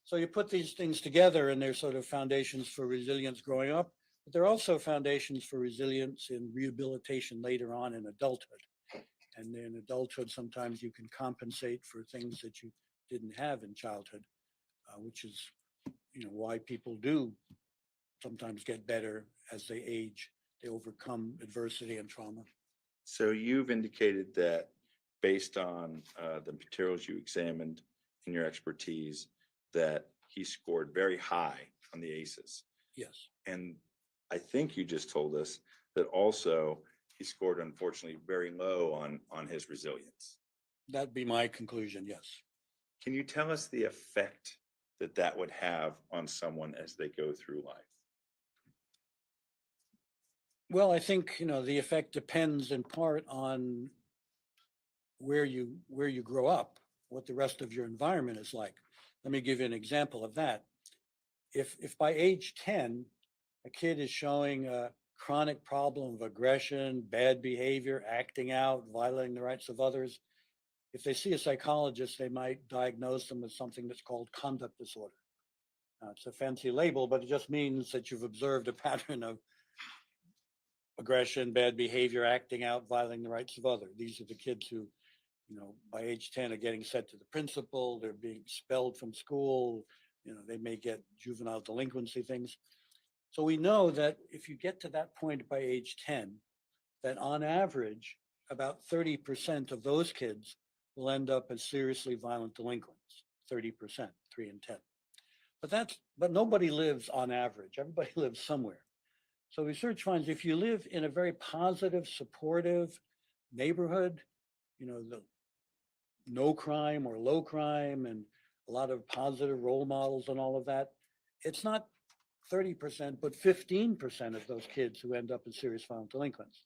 So you put these things together and they're sort of foundations for resilience growing up, but they're also foundations for resilience in rehabilitation later on in adulthood. And in adulthood, sometimes you can compensate for things that you didn't have in childhood, which is, why people do sometimes get better as they age. They overcome adversity and trauma. So you've indicated that based on the materials you examined and your expertise, that he scored very high on the ACEs. Yes. And I think you just told us that also he scored unfortunately very low on his resilience. That'd be my conclusion, yes. Can you tell us the effect that that would have on someone as they go through life? Well, I think, the effect depends in part on where you grow up, what the rest of your environment is like. Let me give you an example of that. If by age 10, a kid is showing a chronic problem of aggression, bad behavior, acting out, violating the rights of others, if they see a psychologist, they might diagnose them with something that's called conduct disorder. It's a fancy label, but it just means that you've observed a pattern of aggression, bad behavior, acting out, violating the rights of others. These are the kids who, by age 10 are getting sent to the principal, they're being expelled from school, they may get juvenile delinquency things. So we know that if you get to that point by age 10, that on average, about 30% of those kids will end up as seriously violent delinquents, 30%, 3 in 10. But nobody lives on average. Everybody lives somewhere. So research finds if you live in a very positive, supportive neighborhood, the no crime or low crime and a lot of positive role models and all of that, it's not 30%, but 15% of those kids who end up as serious violent delinquents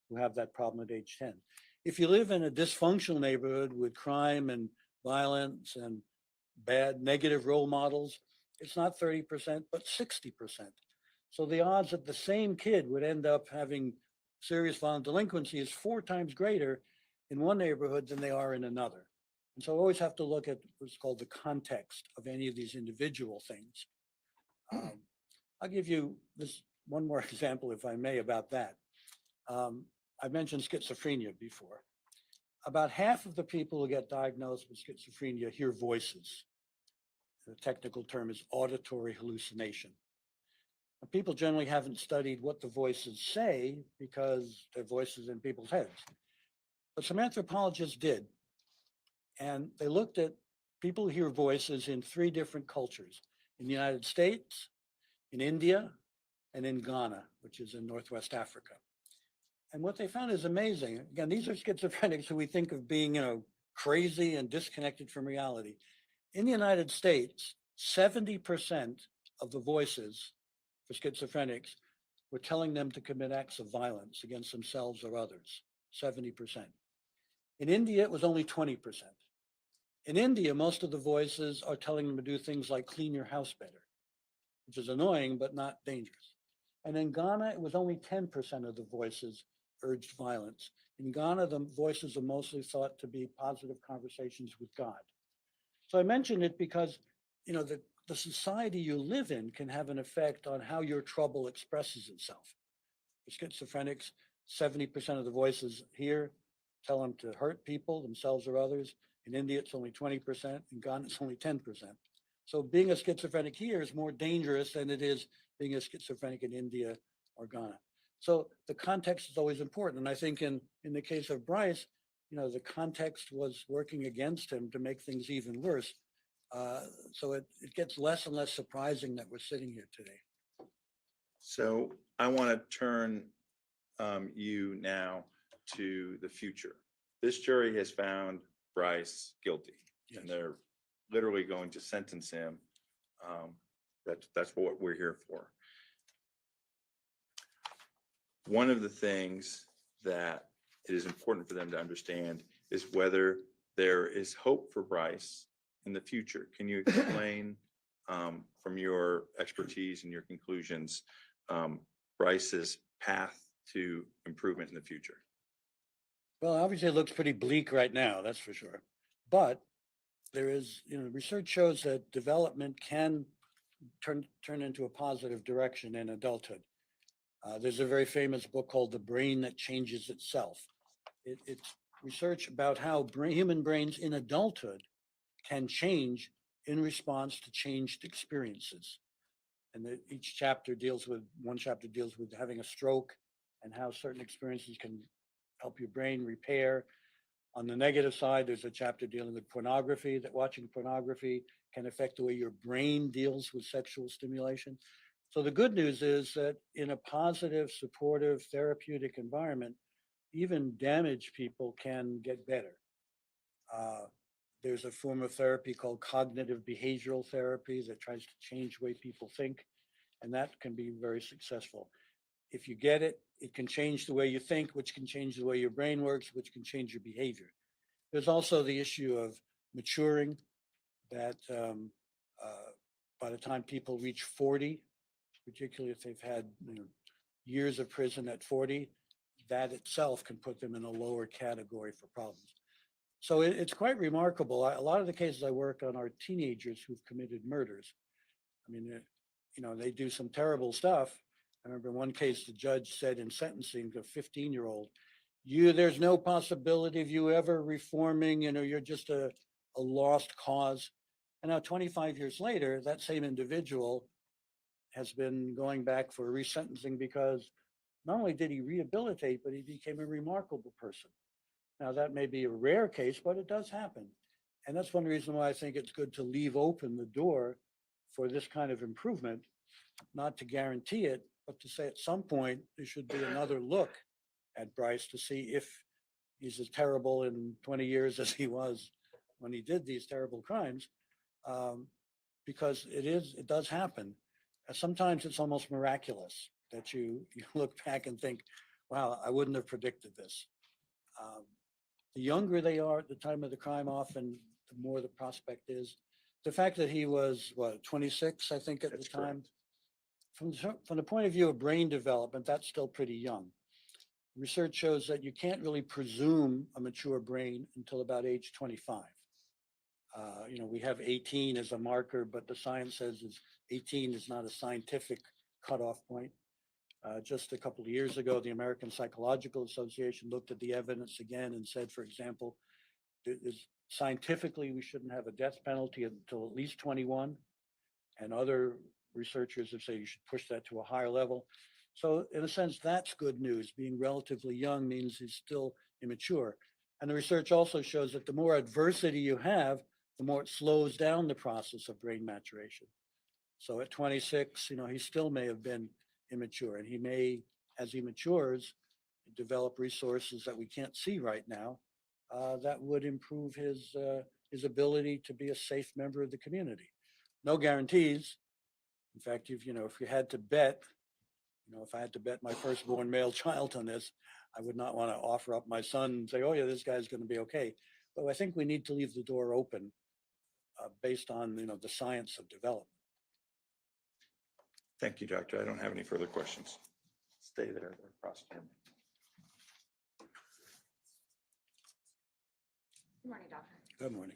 who have that problem at age 10. If you live in a dysfunctional neighborhood with crime and violence and bad negative role models, it's not 30%, but 60%. So the odds that the same kid would end up having serious violent delinquency is 4 times greater in one neighborhood than they are in another. And so I always have to look at what's called the context of any of these individual things. I'll give you this one more example, if I may, about that. I mentioned schizophrenia before. About half of the people who get diagnosed with schizophrenia hear voices. The technical term is auditory hallucination. And people generally haven't studied what the voices say because they're voices in people's heads. But some anthropologists did. And they looked at people who hear voices in 3 different cultures, in the United States, in India, and in Ghana, which is in Northwest Africa. And what they found is amazing. Again, these are schizophrenics who we think of being, crazy and disconnected from reality. In the United States, 70% of the voices for schizophrenics were telling them to commit acts of violence against themselves or others, 70%. In India, it was only 20%. In India, most of the voices are telling them to do things like clean your house better, which is annoying, but not dangerous. And in Ghana, it was only 10% of the voices urged violence. In Ghana, the voices are mostly thought to be positive conversations with God. So I mention it because, the society you live in can have an effect on how your trouble expresses itself. For schizophrenics, 70% of the voices here tell them to hurt people, themselves or others. In India, it's only 20%. In Ghana, it's only 10%. So being a schizophrenic here is more dangerous than it is being a schizophrenic in India or Ghana. So the context is always important. And I think in the case of Brice, the context was working against him to make things even worse. So it gets less and less surprising that we're sitting here today. So I want to turn you now to the future. This jury has found Brice guilty, Yes. and they're literally going to sentence him. That's what we're here for. One of the things that it is important for them to understand is whether there is hope for Brice in the future. Can you explain from your expertise and your conclusions, Brice's path to improvement in the future? Well, obviously it looks pretty bleak right now, that's for sure. But there is, research shows that development can turn into a positive direction in adulthood. There's a very famous book called The Brain That Changes Itself. It's research about how human brains in adulthood can change in response to changed experiences. And one chapter deals with having a stroke and how certain experiences can help your brain repair. On the negative side, there's a chapter dealing with pornography, that watching pornography can affect the way your brain deals with sexual stimulation. So the good news is that in a positive, supportive, therapeutic environment, even damaged people can get better. There's a form of therapy called cognitive behavioral therapy that tries to change the way people think, and that can be very successful. If you get it, it can change the way you think, which can change the way your brain works, which can change your behavior. There's also the issue of maturing, that by the time people reach 40, particularly if they've had years of prison at 40, that itself can put them in a lower category for problems. So it's quite remarkable. A lot of the cases I work on are teenagers who've committed murders. I mean, they do some terrible stuff. I remember one case the judge said in sentencing a 15-year-old, there's no possibility of you ever reforming, you're just a lost cause. And now 25 years later, that same individual has been going back for resentencing because not only did he rehabilitate, but he became a remarkable person. Now, that may be a rare case, but it does happen. And that's one reason why I think it's good to leave open the door for this kind of improvement, not to guarantee it, but to say at some point there should be another look at Brice to see if he's as terrible in 20 years as he was when he did these terrible crimes, because it does happen. Sometimes it's almost miraculous that you look back and think, wow, I wouldn't have predicted this. The younger they are at the time of the crime, often the more the prospect is. The fact that he was, 26, I think, at the That's time. correct. From the point of view of brain development, that's still pretty young. Research shows that you can't really presume a mature brain until about age 25. We have 18 as a marker, but the science says 18 is not a scientific cutoff point. Just a couple of years ago, the American Psychological Association looked at the evidence again and said, for example, scientifically, we shouldn't have a death penalty until at least 21. And other researchers have said you should push that to a higher level. So in a sense, that's good news. Being relatively young means he's still immature. And the research also shows that the more adversity you have, the more it slows down the process of brain maturation. So at 26, he still may have been immature, and he may, as he matures, develop resources that we can't see right now that would improve his ability to be a safe member of the community. No guarantees. In fact, if you had to bet, if I had to bet my firstborn male child on this, I would not want to offer up my son and say, oh yeah, this guy's going to be okay. But I think we need to leave the door open based on, the science of development. Thank you, Doctor. I don't have any further questions. Stay there, prosecutor. Good morning, Doctor. Good morning.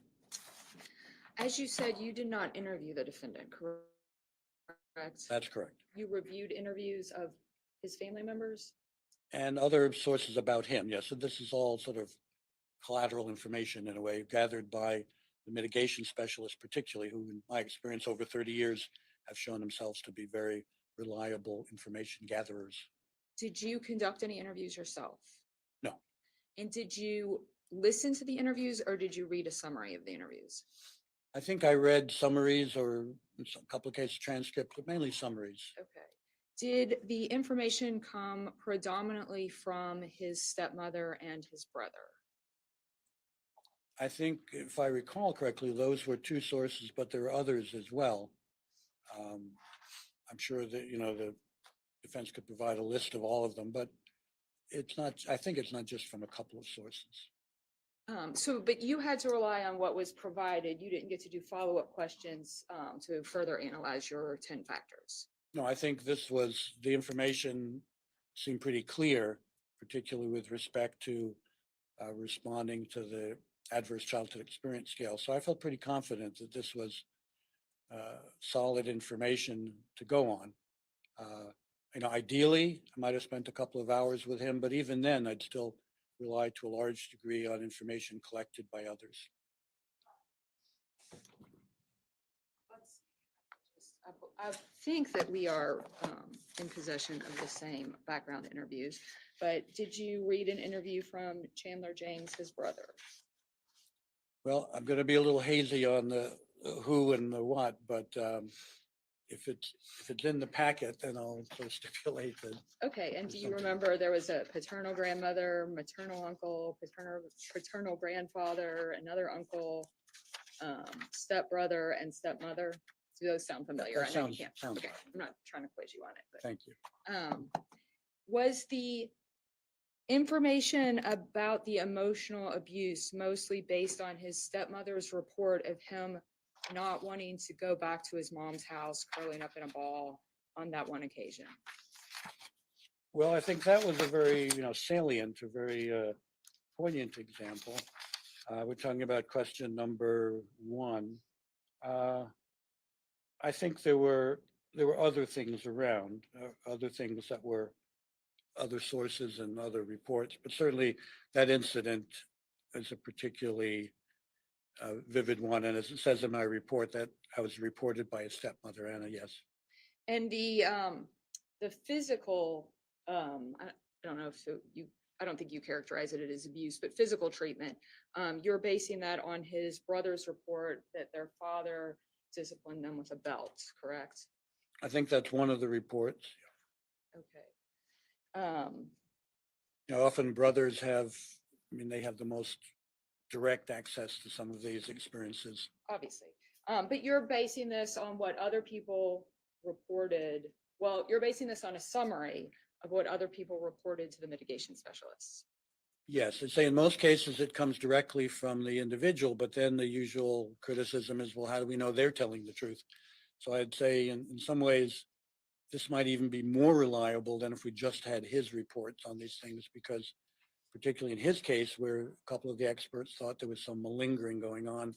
As you said, you did not interview the defendant, correct? That's correct. You reviewed interviews of his family members? And other sources about him. Yes. So this is all sort of collateral information in a way gathered by the mitigation specialists, particularly, who in my experience over 30 years have shown themselves to be very reliable information gatherers. Did you conduct any interviews yourself? No. And did you listen to the interviews or did you read a summary of the interviews? I think I read summaries or in a couple of cases transcripts, but mainly summaries. Okay. Did the information come predominantly from his stepmother and his brother? I think, if I recall correctly, those were two sources, but there are others as well. I'm sure that, the defense could provide a list of all of them, but I think it's not just from a couple of sources. But you had to rely on what was provided. You didn't get to do follow-up questions to further analyze your 10 factors. No, I think the information seemed pretty clear, particularly with respect to responding to the adverse childhood experience scale. So I felt pretty confident that this was solid information to go on. Ideally, I might have spent a couple of hours with him, but even then, I'd still rely to a large degree on information collected by others. I think that we are in possession of the same background interviews, but did you read an interview from Chandler James, his brother? Well, I'm going to be a little hazy on the who and the what, but if it's in the packet, then I'll sort of stipulate that. Okay, and do you Something. remember there was a paternal grandmother, maternal uncle, paternal grandfather, another uncle, stepbrother and stepmother? Do those sound familiar? That I know you sounds- can't. sounds Okay, right. I'm not trying to quiz you on it, but. Thank you. Was the information about the emotional abuse mostly based on his stepmother's report of him not wanting to go back to his mom's house, curling up in a ball on that one occasion? Well, I think that was a very, salient, a very poignant example. We're talking about question number 1. I think there were other things around, other things that were other sources and other reports, but certainly that incident is a particularly vivid one. And as it says in my report, that I was reported by his stepmother, Anna, yes. And the physical, I don't know if I don't think you characterize it as abuse, but physical treatment, you're basing that on his brother's report that their father disciplined them with a belt, correct? I think that's one of the reports. Okay. Often brothers they have the most direct access to some of these experiences. Obviously. But you're basing this on what other people reported. Well, you're basing this on a summary of what other people reported to the mitigation specialists. Yes, I'd say in most cases it comes directly from the individual, but then the usual criticism is, well, how do we know they're telling the truth? So I'd say in some ways, this might even be more reliable than if we just had his reports on these things, because particularly in his case, where a couple of the experts thought there was some malingering going on,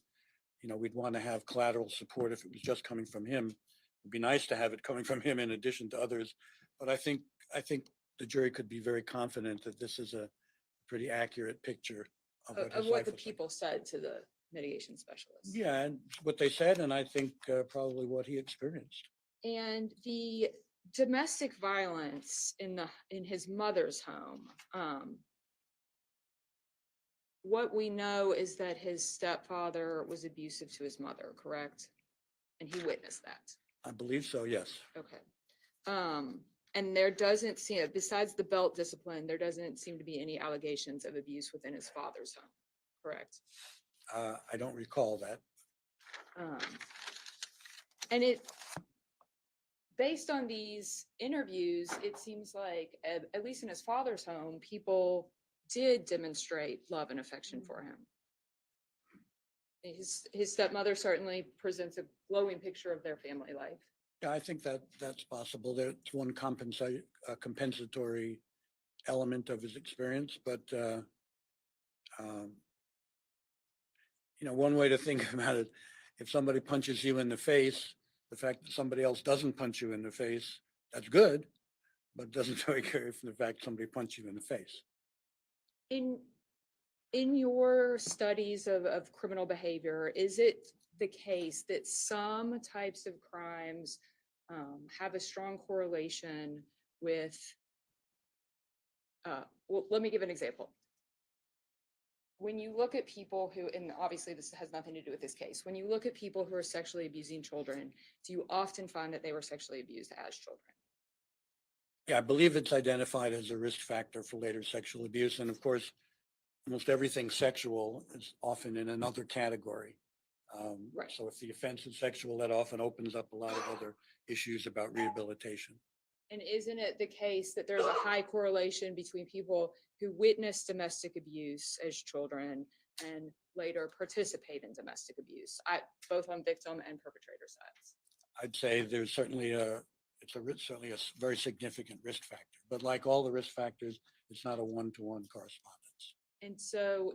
we'd want to have collateral support if it was just coming from him. It'd be nice to have it coming from him in addition to others. But I think the jury could be very confident that this is a pretty accurate picture of what his Of what life the was like. people said to the mitigation specialists. Yeah, and what they said, and I think probably what he experienced. And the domestic violence in his mother's home, what we know is that his stepfather was abusive to his mother, correct? And he witnessed that. I believe so, yes. Okay. And there doesn't seem, besides the belt discipline, there doesn't seem to be any allegations of abuse within his father's home, correct? I don't recall that. And based on these interviews, it seems like, at least in his father's home, people did demonstrate love and affection for him. His stepmother certainly presents a glowing picture of their family life. Yeah, I think that's possible. There's one compensatory element of his experience, but one way to think about it, if somebody punches you in the face, the fact that somebody else doesn't punch you in the face, that's good, but doesn't really care if the fact somebody punched you in the face. In your studies of criminal behavior, is it the case that some types of crimes have a strong correlation with, well, let me give an example. When you look at people who, and obviously this has nothing to do with this case, when you look at people who are sexually abusing children, do you often find that they were sexually abused as children? Yeah, I believe it's identified as a risk factor for later sexual abuse. And of course, almost everything sexual is often in another category. Right. So if the offense is sexual, that often opens up a lot of other issues about rehabilitation. And isn't it the case that there's a high correlation between people who witness domestic abuse as children and later participate in domestic abuse, both on victim and perpetrator sides? I'd say there's certainly certainly a very significant risk factor, but like all the risk factors, it's not a one-to-one correspondence. And so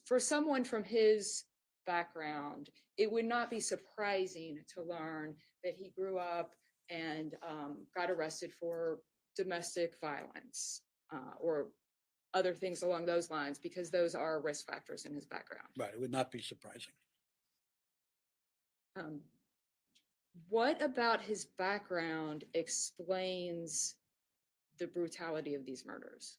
for someone from his background, it would not be surprising to learn that he grew up and got arrested for domestic violence or other things along those lines, because those are risk factors in his background. Right, it would not be surprising. What about his background explains the brutality of these murders?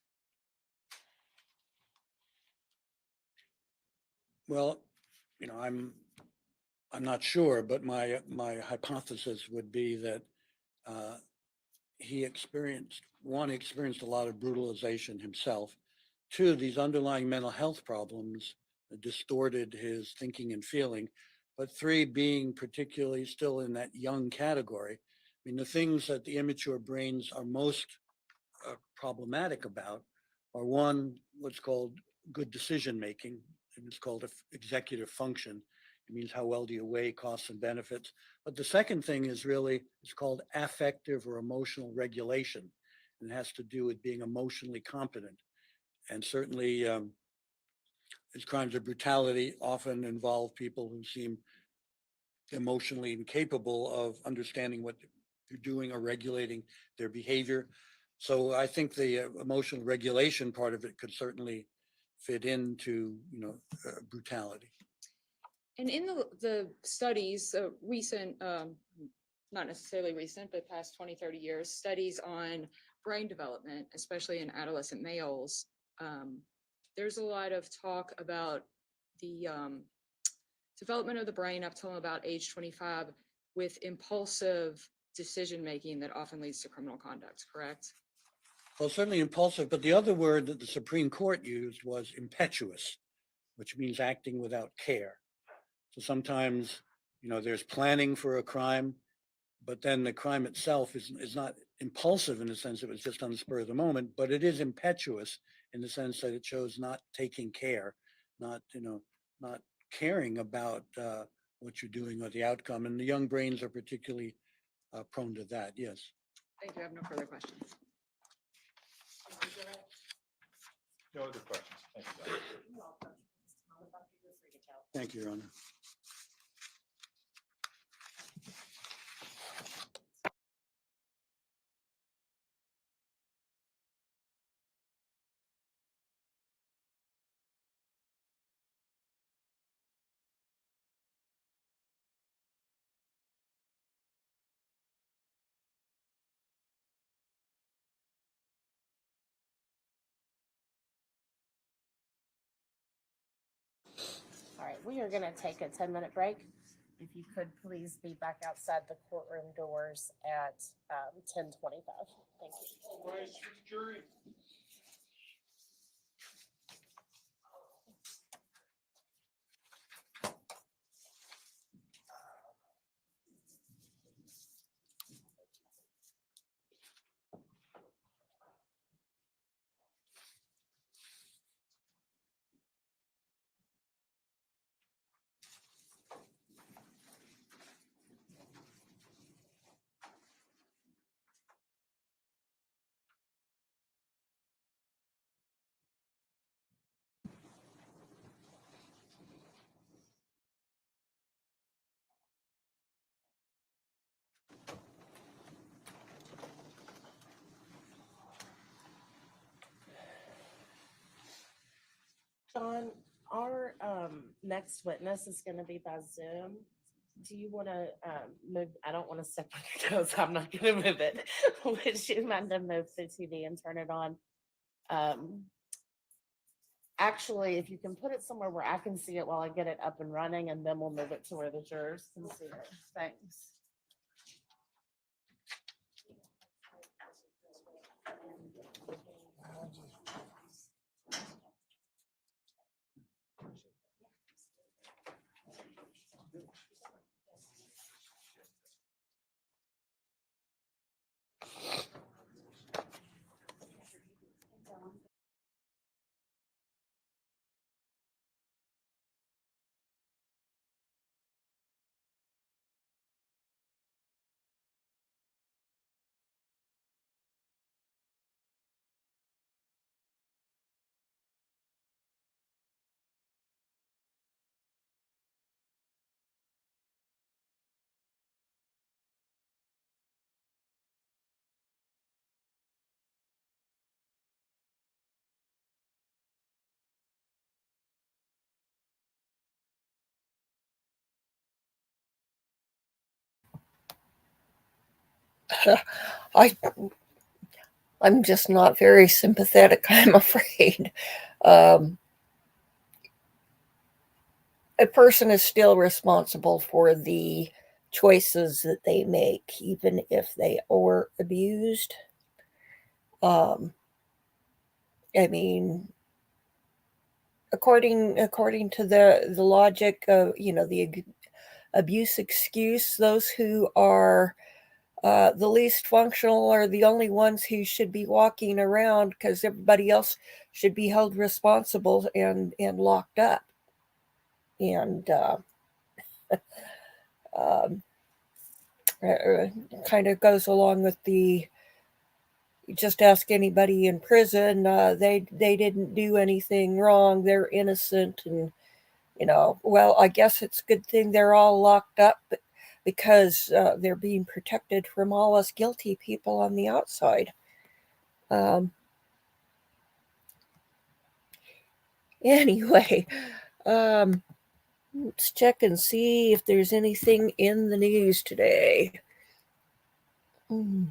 Well, I'm not sure, but my hypothesis would be that he experienced a lot of brutalization himself. Two, these underlying mental health problems distorted his thinking and feeling. But three, being particularly still in that young category, I mean, the things that the immature brains are most problematic about are one, what's called good decision making, and it's called executive function. It means how well do you weigh costs and benefits. But the second thing is really, it's called affective or emotional regulation. And it has to do with being emotionally competent. And certainly his crimes of brutality often involve people who seem emotionally incapable of understanding what they're doing or regulating their behavior. So I think the emotional regulation part of it could certainly fit into, brutality. And in the studies, recent, not necessarily recent, but past 20, 30 years, studies on brain development, especially in adolescent males, there's a lot of talk about the development of the brain up till about age 25 with impulsive decision-making that often leads to criminal conduct, correct? Well, certainly impulsive, but the other word that the Supreme Court used was impetuous, which means acting without care. So sometimes, there's planning for a crime, but then the crime itself is not impulsive in the sense it was just on the spur of the moment, but it is impetuous in the sense that it shows not taking care, not caring about what you're doing or the outcome. And the young brains are particularly prone to that, yes. Thank you. I have no further questions. No other questions. Thank you, Dr. Thank you, Your Honor. All right, we are gonna take a 10-minute break. If you could please be back outside the courtroom doors at 10:25. Thank you. John, our next witness is going to be by Zoom. Do you want to move? I don't want to step on your toes. I'm not going to move it. Would you mind to move the TV and turn it on? Actually, if you can put it somewhere where I can see it while I get it up and running, and then we'll move it to where the jurors can see it. Thanks. I I'm just not very sympathetic, I'm afraid. Um, a person is still responsible for the choices that they make, even if they are abused. Um, I mean, according to the logic of the abuse excuse, those who are the least functional are the only ones who should be walking around because everybody else should be held responsible and locked up. And um, kind of goes along with the just ask anybody in prison. They didn't do anything wrong. They're innocent, and well, I guess it's a good thing they're all locked up because they're being protected from all us guilty people on the outside. Um, anyway, um, let's check and see if there's anything in the news today. Hmm.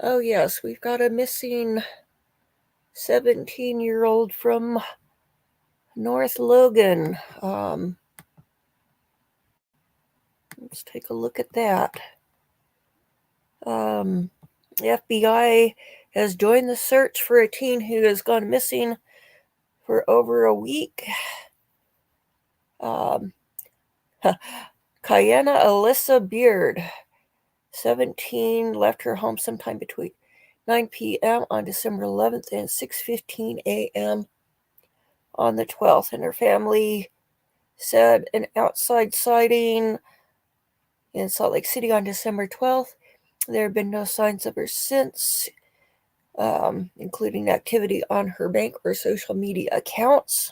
Oh, yes, we've got a missing 17-year-old from North Logan. Let's take a look at that. The FBI has joined the search for a teen who has gone missing for over a week. Um, Kiana Alyssa Beard, 17, left her home sometime between 9 p.m. on December 11th and 6:15 a.m. on the 12th, and her family said an outside sighting in Salt Lake City on December 12th. There have been no signs of her since, including activity on her bank or social media accounts.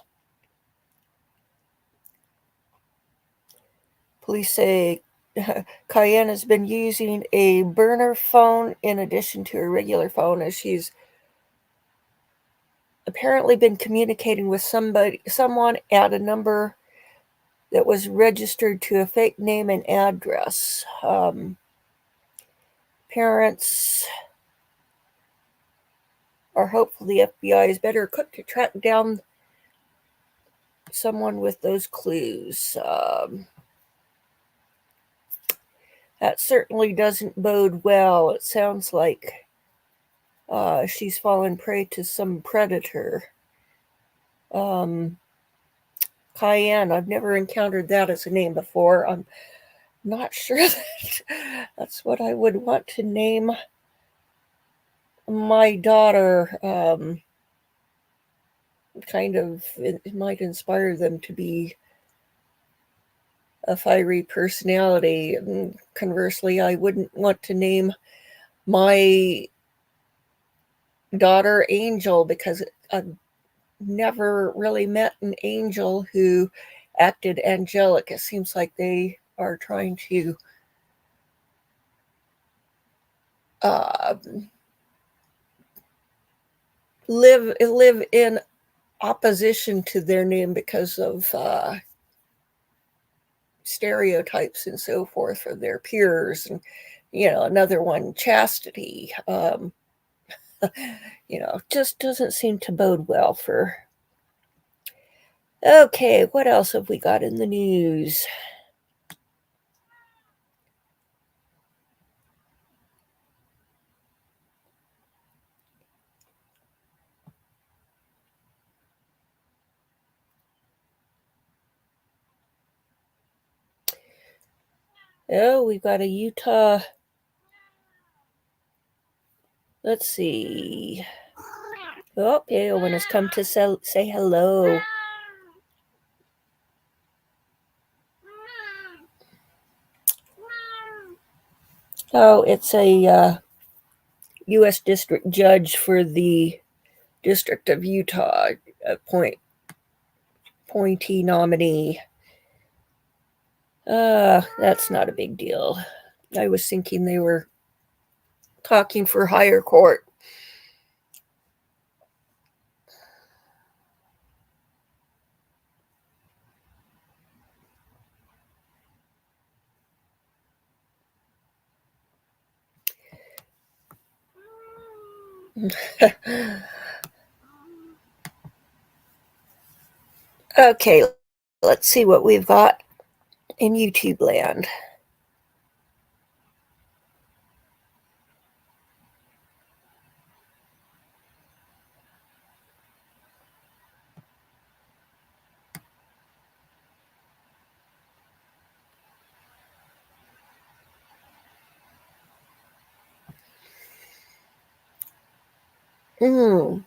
Police say Cayenne has been using a burner phone in addition to her regular phone, as she's apparently been communicating with someone at a number that was registered to a fake name and address. Parents are hopeful the FBI is better equipped to track down someone with those clues. That certainly doesn't bode well. It sounds like she's fallen prey to some predator. Cayenne, I've never encountered that as a name before. I'm not sure that's what I would want to name my daughter. It might inspire them to be a fiery personality. And conversely, I wouldn't want to name my daughter Angel because I've never really met an angel who acted angelic. It seems like they are trying to live in opposition to their name because of stereotypes and so forth for their peers. And another one, chastity, just doesn't seem to bode well for. Okay, what else have we got in the news? Oh, we've got a Utah. Let's see. Oh, Eowyn has come to say hello. Oh, it's a U.S. district judge for the District of Utah, appointee nominee. That's not a big deal. I was thinking they were talking for higher court. Okay, let's see what we've got in YouTube land. Hmm.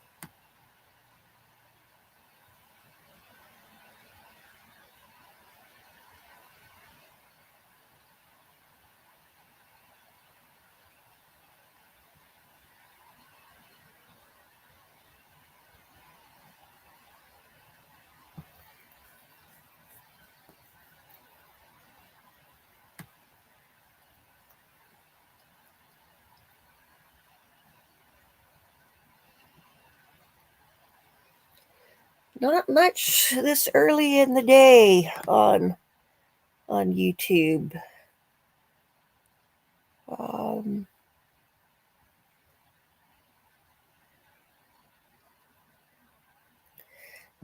Not much this early in the day on YouTube.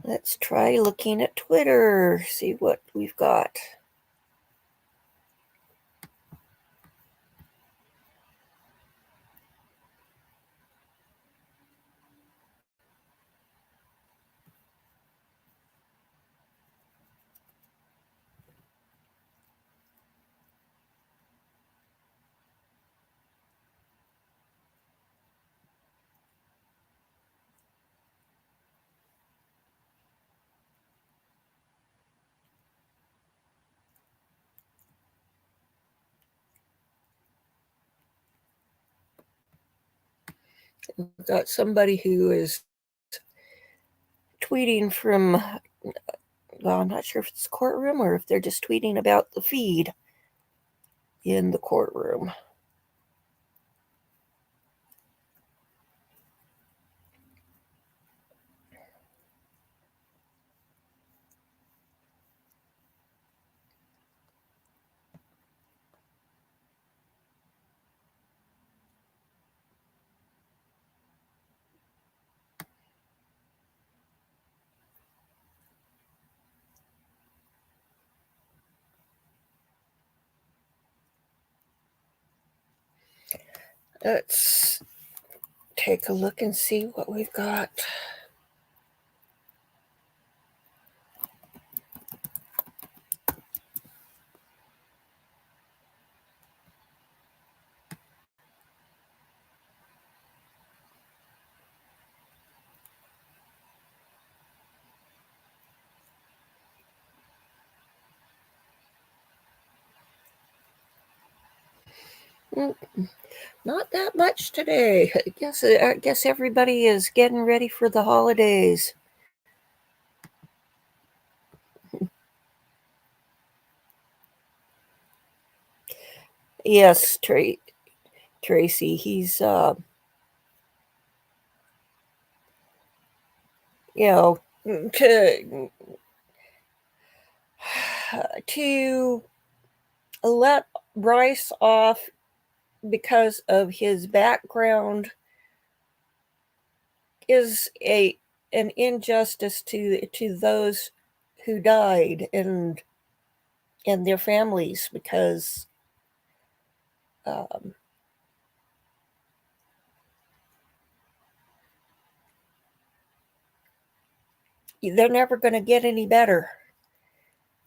Let's try looking at Twitter, see what we've got. We've got somebody who is tweeting from, well, I'm not sure if it's the courtroom or if they're just tweeting about the feed in the courtroom. Let's take a look and see what we've got. Not that much today. I guess everybody is getting ready for the holidays. Yes, Tracy. He's you know, to let Brice off because of his background is an injustice to those who died and their families, because they're never going to get any better.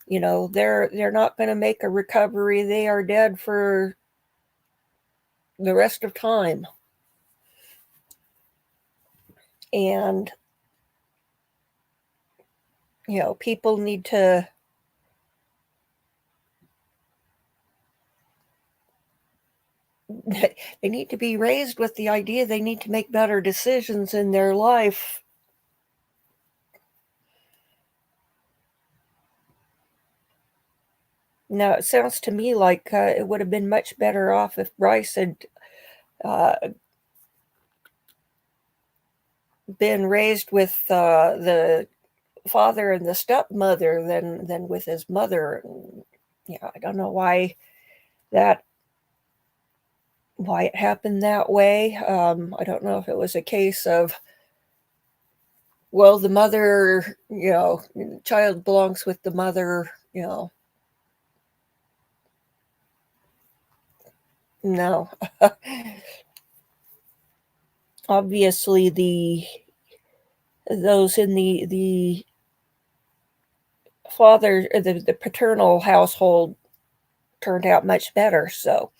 They're not going to make a recovery. They are dead for the rest of time. And people need to they need to be raised with the idea they need to make better decisions in their life. Now, it sounds to me like it would have been much better off if Brice had uh, been raised with the father and the stepmother than with his mother. Yeah, I don't know that why it happened that way. I don't know if it was a case of, well, the mother, child belongs with the mother, no. Obviously, those in the father, the paternal household turned out much better. So,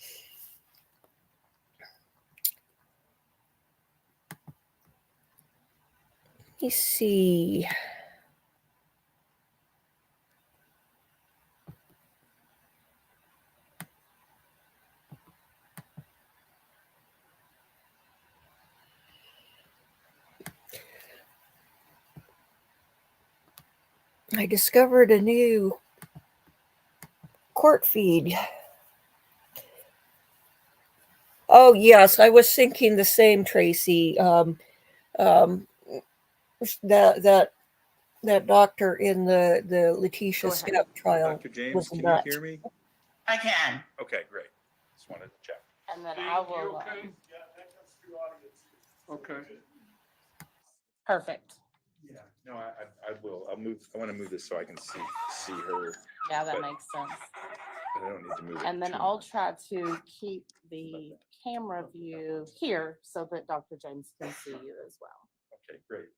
let me see. I discovered a new court feed. Oh yes, I was thinking the same, Tracy. Um, that doctor in the Letitia Go ahead. Step trial Dr. James, was can you nuts. hear me? I can. Okay, great. Just wanted to check. And then I will, Okay. perfect. Yeah, no, I will. I want to move this so I can see her. Yeah, that But- makes sense. But I don't need to move it. And then too I'll much. try to keep the camera view here so that Dr. James can see you as well. Okay, great.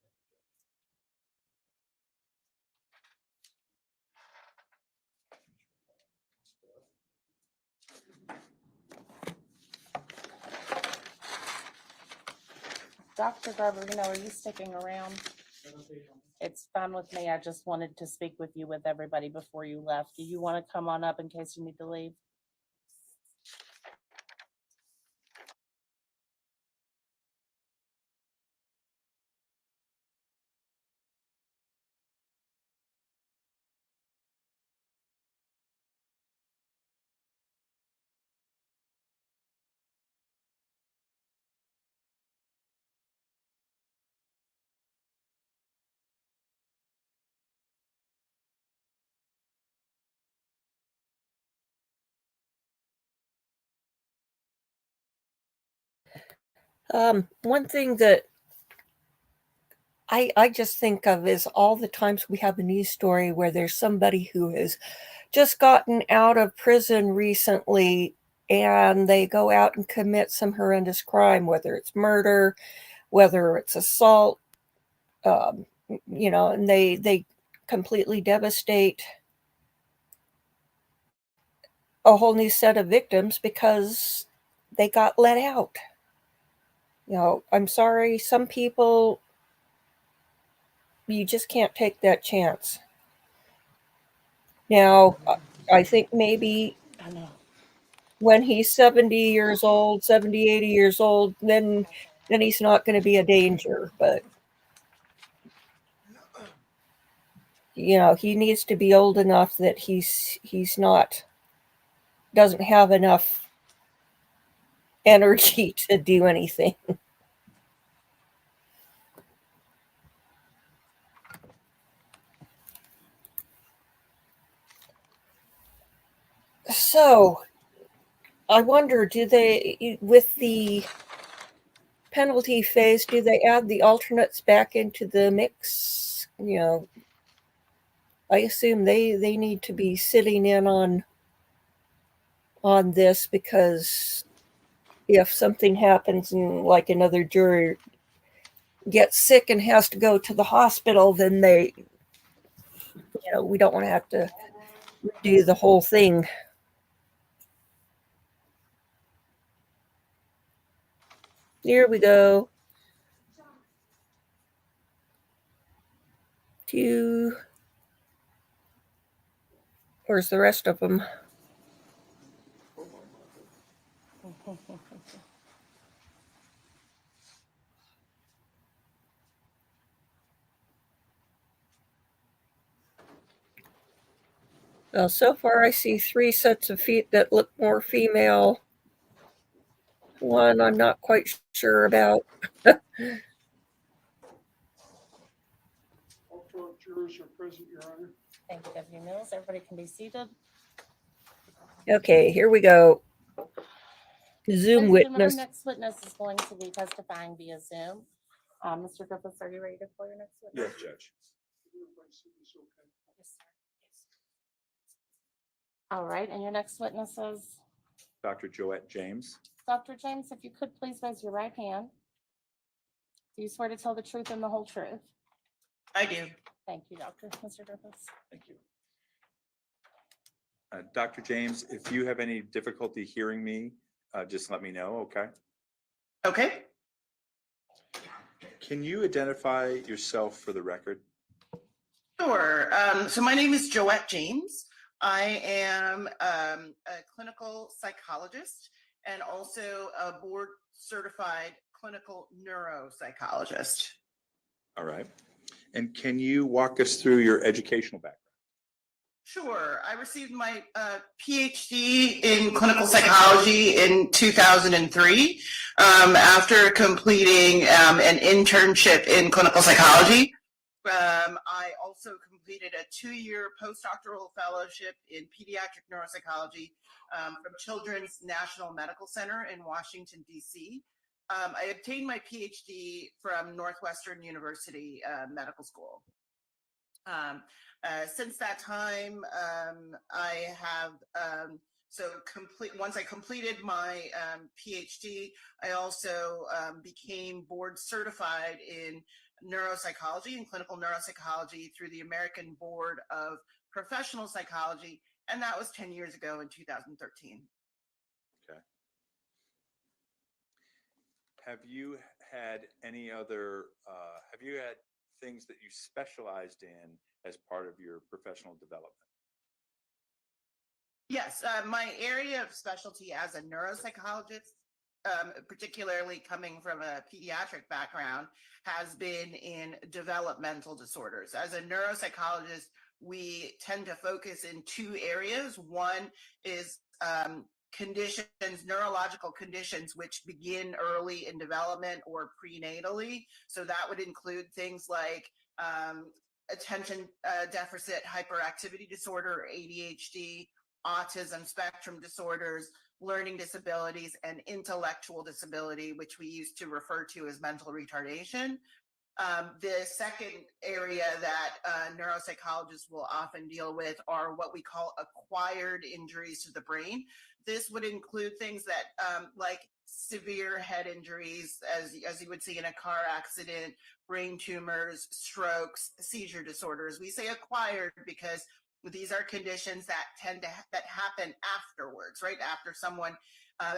Dr. Garber, are you sticking around? It's fine with me. I just wanted to speak with you with everybody before you left. Do you want to come on up in case you need to leave? One thing that I just think of is all the times we have a news story where there's somebody who has just gotten out of prison recently and they go out and commit some horrendous crime, whether it's murder, whether it's assault, and they completely devastate a whole new set of victims because they got let out. I'm sorry, some people, you just can't take that chance. Now, I think maybe I know. when he's 70 years old, 70, 80 years old, then he's not going to be a danger. But, he needs to be old enough that he's not, doesn't have enough energy to do anything. So, I wonder, do they, with the penalty phase, do they add the alternates back into the mix? I assume they need to be sitting in on this, because if something happens and like another juror gets sick and has to go to the hospital, then we don't want to have to do the whole thing. Here we go. Where's the rest of them? Well, so far I see 3 sets of feet that look more female. One I'm not quite sure about. All 12 jurors are present, Your Honor. Thank you, Deputy Mills. Everybody can be seated. Okay, here we go. Zoom Ladies and gentlemen, our witness. next witness is going to be testifying via Zoom. Mr. Griffiths, are you ready to call your next witness? Yes, Judge. Everybody see this okay? Yes, sir. All right, and your next witness is Dr. Joette James. Dr. James. If you could please raise your right hand. Do you swear to tell the truth and the whole truth? I do. Thank you, Doctor. Mr. Griffiths. Thank you. Dr. James, if you have any difficulty hearing me, just let me know, okay? Okay. Can you identify yourself for the record? Sure. So my name is Joette James. I am a clinical psychologist and also a board certified clinical neuropsychologist. All right. And can you walk us through your educational background? Sure. I received my PhD in clinical psychology in 2003 after completing an internship in clinical psychology. I also completed a 2-year postdoctoral fellowship in pediatric neuropsychology from Children's National Medical Center in Washington, D.C. I obtained my PhD from Northwestern University Medical School. Since that time, I have once I completed my PhD, I also became board certified in neuropsychology and clinical neuropsychology through the American Board of Professional Psychology, and that was 10 years ago in 2013. Okay. Have you had any other, have you had things that you specialized in as part of your professional development? Yes, my area of specialty as a neuropsychologist, particularly coming from a pediatric background, has been in developmental disorders. As a neuropsychologist, we tend to focus in 2 areas. One is neurological conditions, which begin early in development or prenatally. So that would include things like attention deficit hyperactivity disorder, ADHD, autism spectrum disorders, learning disabilities, and intellectual disability, which we used to refer to as mental retardation. The second area that neuropsychologists will often deal with are what we call acquired injuries to the brain. This would include things that like severe head injuries, as you would see in a car accident, brain tumors, strokes, seizure disorders. We say acquired because these are conditions that that happen afterwards, right after someone,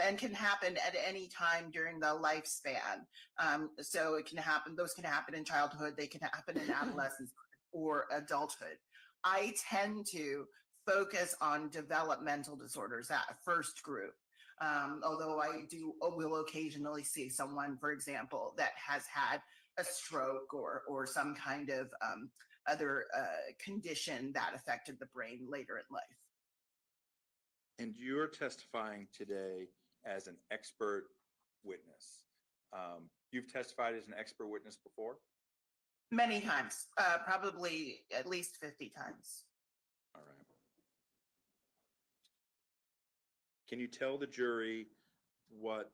and can happen at any time during the lifespan. So it can happen; those can happen in childhood, they can happen in adolescence or adulthood. I tend to focus on developmental disorders, that first group. Although I will occasionally see someone, for example, that has had a stroke or some kind of other condition that affected the brain later in life. And you're testifying today as an expert witness. You've testified as an expert witness before? Many times, probably at least 50 times. All right. Can you tell the jury what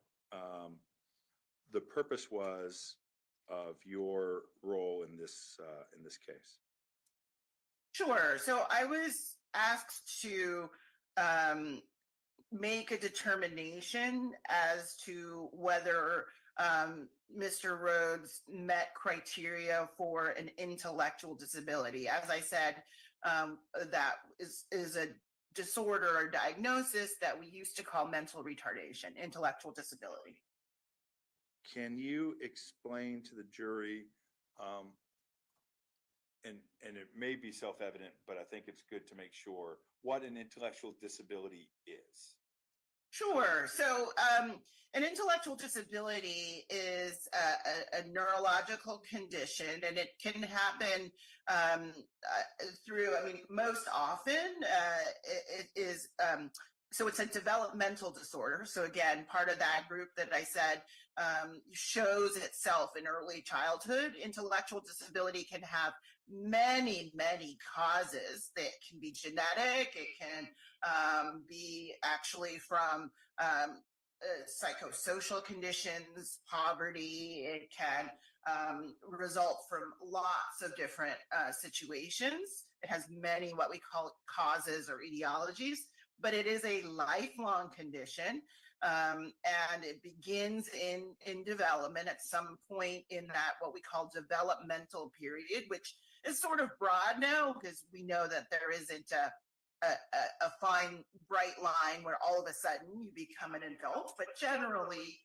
the purpose was of your role in this case? Sure. So I was asked to make a determination as to whether Mr. Rhodes met criteria for an intellectual disability. As I said, that is a disorder or diagnosis that we used to call mental retardation, intellectual disability. Can you explain to the jury, and it may be self-evident, but I think it's good to make sure, what an intellectual disability is? Sure. So, an intellectual disability is a neurological condition, and it can happen through, I mean, most often it is, so it's a developmental disorder. So again, part of that group that I said shows itself in early childhood. Intellectual disability can have many, many causes. That can be genetic. It can be actually from psychosocial conditions, poverty. It can result from lots of different situations. It has many what we call causes or etiologies, but it is a lifelong condition. And it begins in development at some point in that what we call developmental period, which is sort of broad now because we know that there isn't a fine, bright line where all of a sudden you become an adult, but generally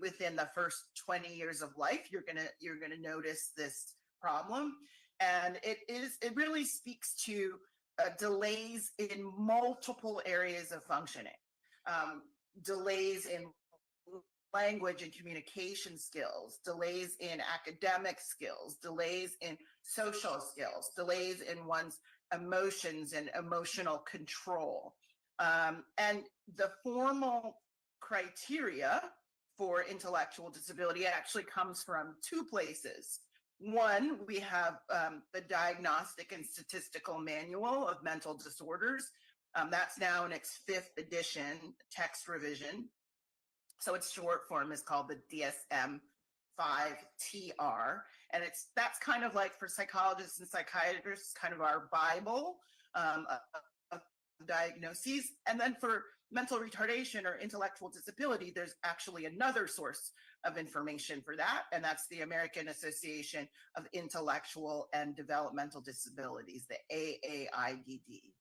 within the first 20 years of life, you're gonna notice this problem, and it really speaks to delays in multiple areas of functioning, delays in language and communication skills, delays in academic skills, delays in social skills, delays in one's emotions and emotional control. And the formal criteria for intellectual disability actually comes from two places. One, we have the Diagnostic and Statistical Manual of Mental Disorders. That's now in its 5th edition, text revision. So its short form is called the DSM-5-TR, and that's kind of like for psychologists and psychiatrists, kind of our Bible of diagnoses. And then for mental retardation or intellectual disability, there's actually another source of information for that, and that's the American Association of Intellectual and Developmental Disabilities, the AAIDD.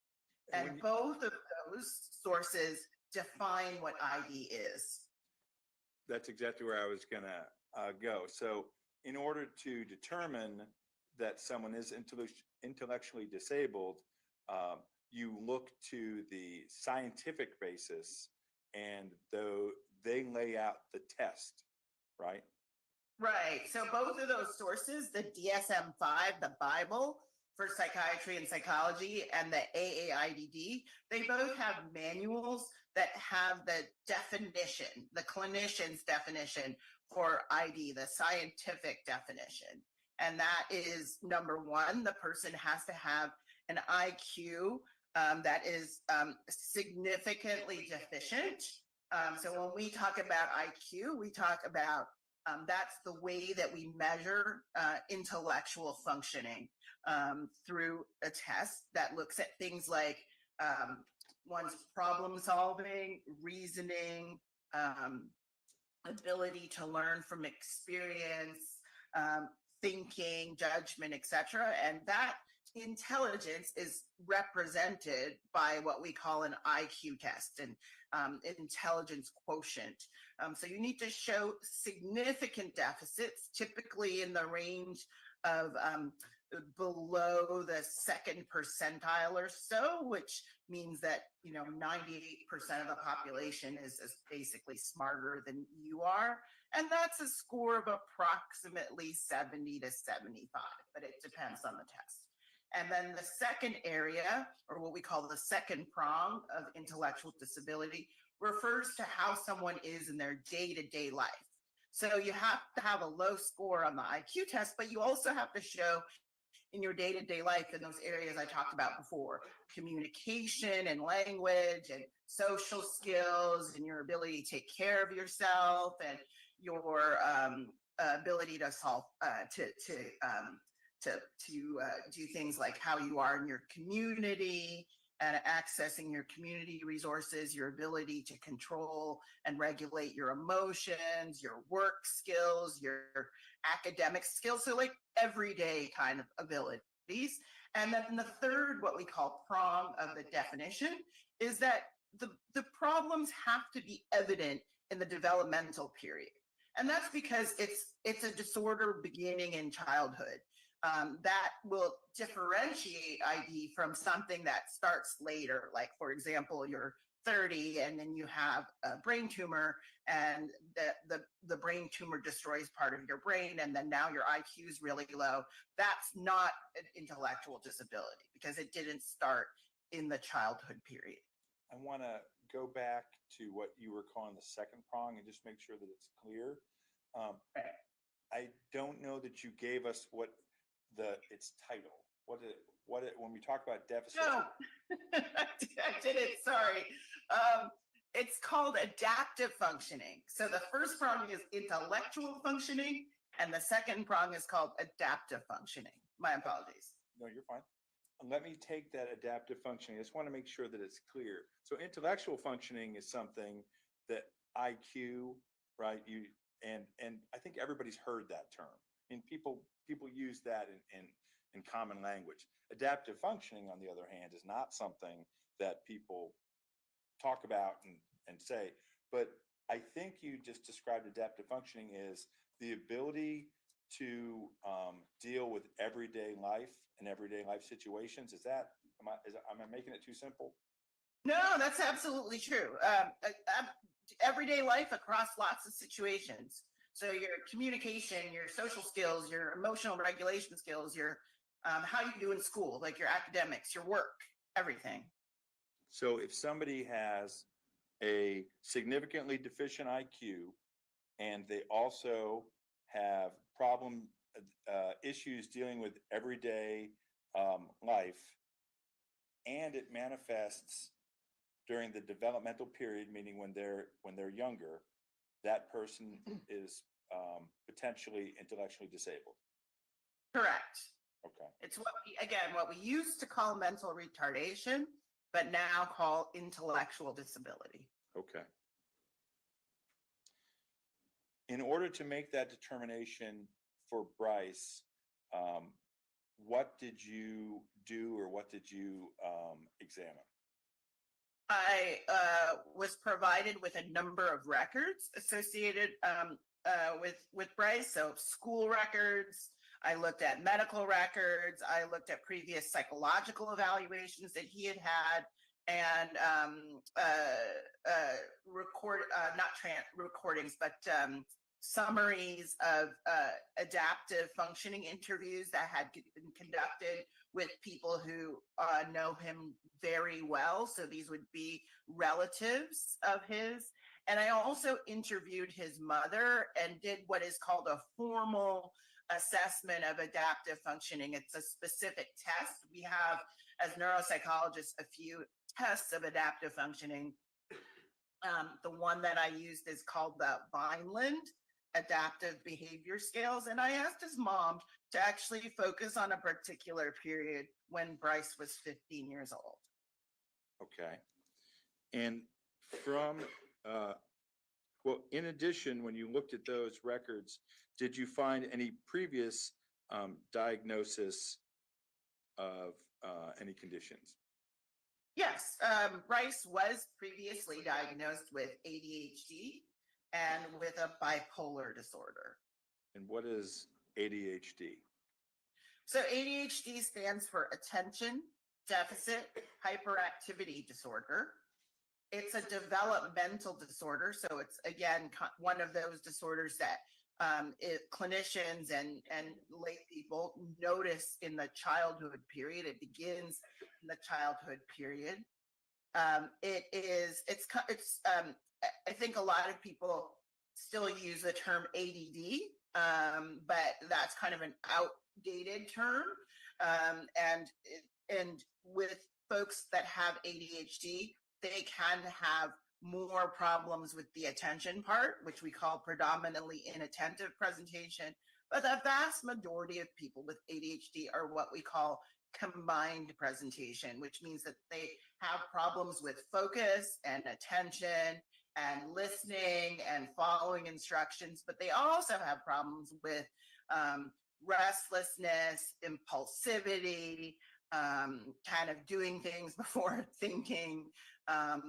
And both of those sources define what ID is. That's exactly where I was gonna go. So in order to determine that someone is intellectually disabled, you look to the scientific basis, and though they lay out the test, right? Right. So both of those sources, the DSM-5, the Bible for psychiatry and psychology, and the AAIDD, they both have manuals that have the definition, the clinician's definition for ID, the scientific definition. And that is number one, the person has to have an IQ that is significantly deficient. So when we talk about IQ, we talk about that's the way that we measure intellectual functioning through a test that looks at things like one's problem solving, reasoning, ability to learn from experience, thinking, judgment, etc. And that intelligence is represented by what we call an IQ test, and intelligence quotient. So you need to show significant deficits, typically in the range of below the 2nd percentile or so, which means that 98% of the population is basically smarter than you are, and that's a score of approximately 70 to 75, but it depends on the test. And then the second area, or what we call the second prong of intellectual disability, refers to how someone is in their day-to-day life. So you have to have a low score on the IQ test, but you also have to show in your day-to-day life in those areas I talked about before, communication and language and social skills and your ability to take care of yourself and your ability to solve, to do things like how you are in your community and accessing your community resources, your ability to control and regulate your emotions, your work skills, your academic skills. So like everyday kind of abilities. And then the third, what we call prong of the definition, is that the problems have to be evident in the developmental period. And that's because it's a disorder beginning in childhood. That will differentiate ID from something that starts later, like, for example, your 30, and then you have a brain tumor, and the brain tumor destroys part of your brain, and then now your IQ is really low. That's not an intellectual disability because it didn't start in the childhood period. I want to go back to what you were calling the second prong and just make sure that it's clear. Right. I don't know that you gave us what its title. When we talk about deficit. No, I did it. Sorry. It's called adaptive functioning. So the first prong is intellectual functioning, and the second prong is called adaptive functioning. My apologies. No, you're fine. Let me take that adaptive functioning. I just want to make sure that it's clear. So intellectual functioning is something that IQ, right? And I think everybody's heard that term. And people use that in common language. Adaptive functioning, on the other hand, is not something that people talk about and say. But I think you just described adaptive functioning as the ability to deal with everyday life and everyday life situations. Am I making it too simple? No, that's absolutely true. Everyday life across lots of situations. So your communication, your social skills, your emotional regulation skills, your how you do in school, like your academics, your work, everything. So if somebody has a significantly deficient IQ and they also have issues dealing with everyday life, and it manifests during the developmental period, meaning when they're younger, that person is potentially intellectually disabled. Correct. Okay. It's what we used to call mental retardation, but now call intellectual disability. Okay. In order to make that determination for Brice, what did you do or what did you examine? I was provided with a number of records associated with Brice. So school records, I looked at medical records, I looked at previous psychological evaluations that he had and summaries of adaptive functioning interviews that had been conducted with people who know him very well. So these would be relatives of his. And I also interviewed his mother and did what is called a formal assessment of adaptive functioning. It's a specific test. We have, as neuropsychologists, a few tests of adaptive functioning. The one that I used is called the Vineland Adaptive Behavior Scales. And I asked his mom to actually focus on a particular period when Brice was 15 years old. Okay. And from, in addition, when you looked at those records, did you find any previous diagnosis of any conditions? Yes, Brice was previously diagnosed with ADHD and with a bipolar disorder. And what is ADHD? So ADHD stands for Attention Deficit Hyperactivity Disorder. It's a developmental disorder. So it's, again, one of those disorders that clinicians and lay people notice in the childhood period. It begins in the childhood period. I think a lot of people still use the term ADD, but that's kind of an outdated term. And with folks that have ADHD, they can have more problems with the attention part, which we call predominantly inattentive presentation. But the vast majority of people with ADHD are what we call combined presentation, which means that they have problems with focus and attention and listening and following instructions, but they also have problems with restlessness, impulsivity, kind of doing things before thinking.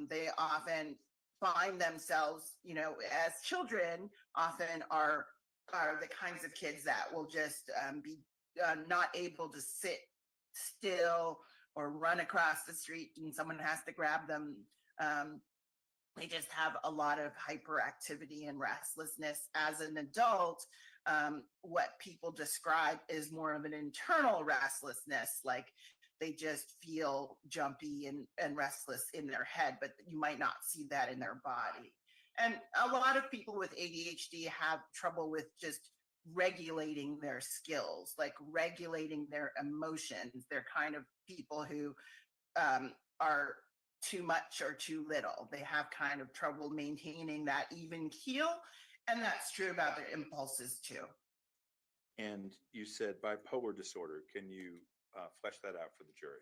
They often find themselves, as children, often are the kinds of kids that will just be not able to sit still or run across the street and someone has to grab them They just have a lot of hyperactivity and restlessness. As an adult, what people describe is more of an internal restlessness, like they just feel jumpy and restless in their head, but you might not see that in their body. And a lot of people with ADHD have trouble with just regulating their skills, like regulating their emotions. They're kind of people who are too much or too little. They have kind of trouble maintaining that even keel. And that's true about their impulses too. And you said bipolar disorder. Can you flesh that out for the jury?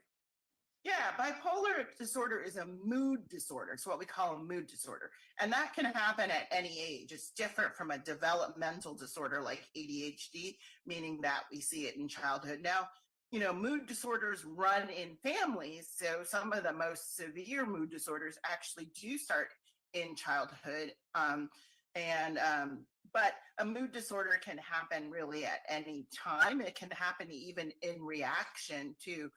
Yeah, bipolar disorder is a mood disorder. It's what we call a mood disorder. And that can happen at any age. It's different from a developmental disorder like ADHD, meaning that we see it in childhood. Now, mood disorders run in families. So some of the most severe mood disorders actually do start in childhood. But a mood disorder can happen really at any time. It can happen even in reaction to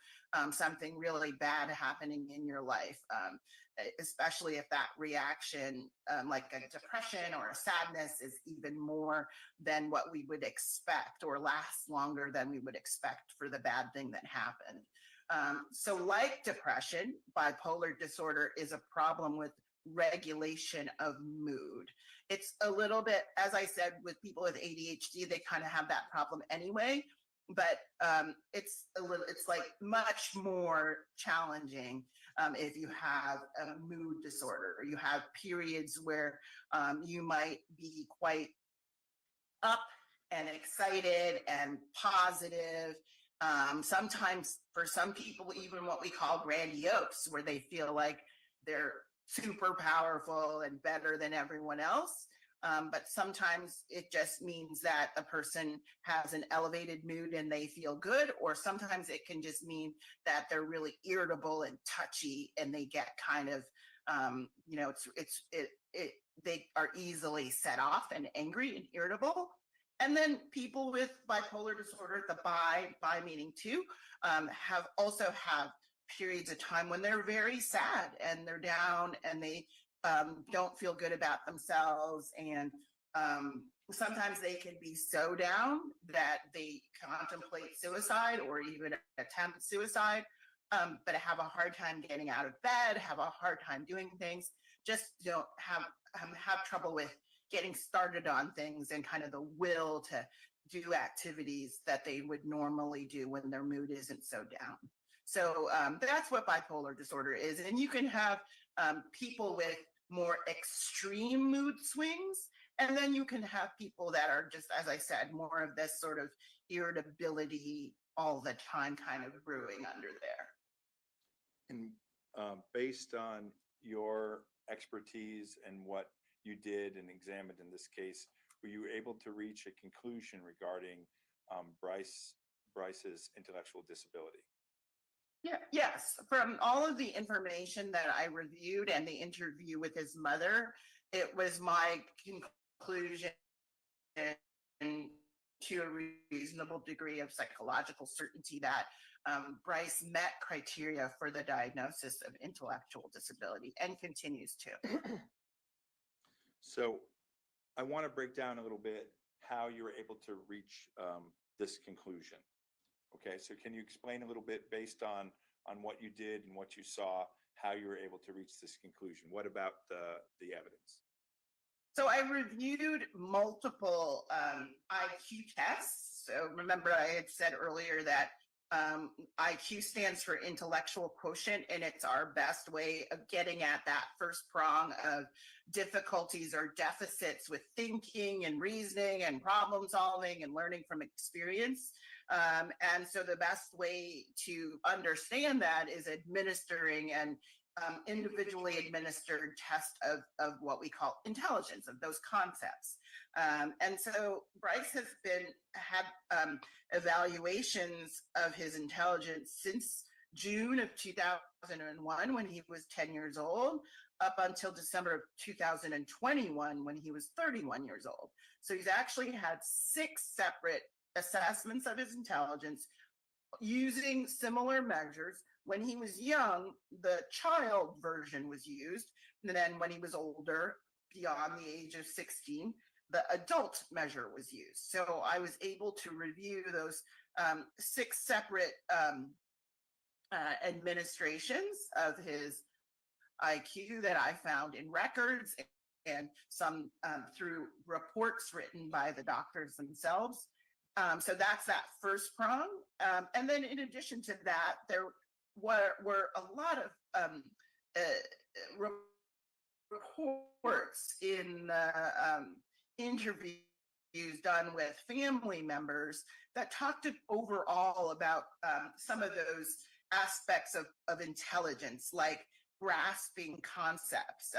something really bad happening in your life, especially if that reaction, like a depression or a sadness, is even more than what we would expect or lasts longer than we would expect for the bad thing that happened. So like depression, bipolar disorder is a problem with regulation of mood. It's a little bit, as I said, with people with ADHD, they kind of have that problem anyway, but it's like much more challenging if you have a mood disorder. You have periods where you might be quite up and excited and positive. Sometimes for some people, even what we call grandiose, where they feel like they're super powerful and better than everyone else. But sometimes it just means that a person has an elevated mood and they feel good, or sometimes it can just mean that they're really irritable and touchy and they get kind of, they are easily set off and angry and irritable. And then people with bipolar disorder, the bi meaning two, have periods of time when they're very sad and they're down and they don't feel good about themselves. And sometimes they can be so down that they contemplate suicide or even attempt suicide, but have a hard time getting out of bed, have a hard time doing things, just don't have trouble with getting started on things and kind of the will to do activities that they would normally do when their mood isn't so down. So that's what bipolar disorder is. And you can have people with more extreme mood swings. And then you can have people that are just, as I said, more of this sort of irritability all the time kind of brewing under there. And based on your expertise and what you did and examined in this case, were you able to reach a conclusion regarding Brice's intellectual disability? Yeah, yes. From all of the information that I reviewed and the interview with his mother, it was my conclusion to a reasonable degree of psychological certainty that Brice met criteria for the diagnosis of intellectual disability and continues to. So I want to break down a little bit how you were able to reach this conclusion. Okay, so can you explain a little bit based on what you did and what you saw, how you were able to reach this conclusion? What about the evidence? So I reviewed multiple IQ tests. So remember I had said earlier that IQ stands for intellectual quotient, and it's our best way of getting at that first prong of difficulties or deficits with thinking and reasoning and problem solving and learning from experience. And so the best way to understand that is administering an individually administered test of what we call intelligence, of those concepts. And so Brice has had evaluations of his intelligence since June of 2001 when he was 10 years old, up until December of 2021 when he was 31 years old. So he's actually had 6 separate assessments of his intelligence using similar measures, When he was young, the child version was used. And then when he was older, beyond the age of 16, the adult measure was used. So I was able to review those 6 separate administrations of his IQ that I found in records and some through reports written by the doctors themselves. So that's that first prong. And then in addition to that, there were a lot of reports in interviews done with family members that talked overall about some of those aspects of intelligence, like grasping concepts,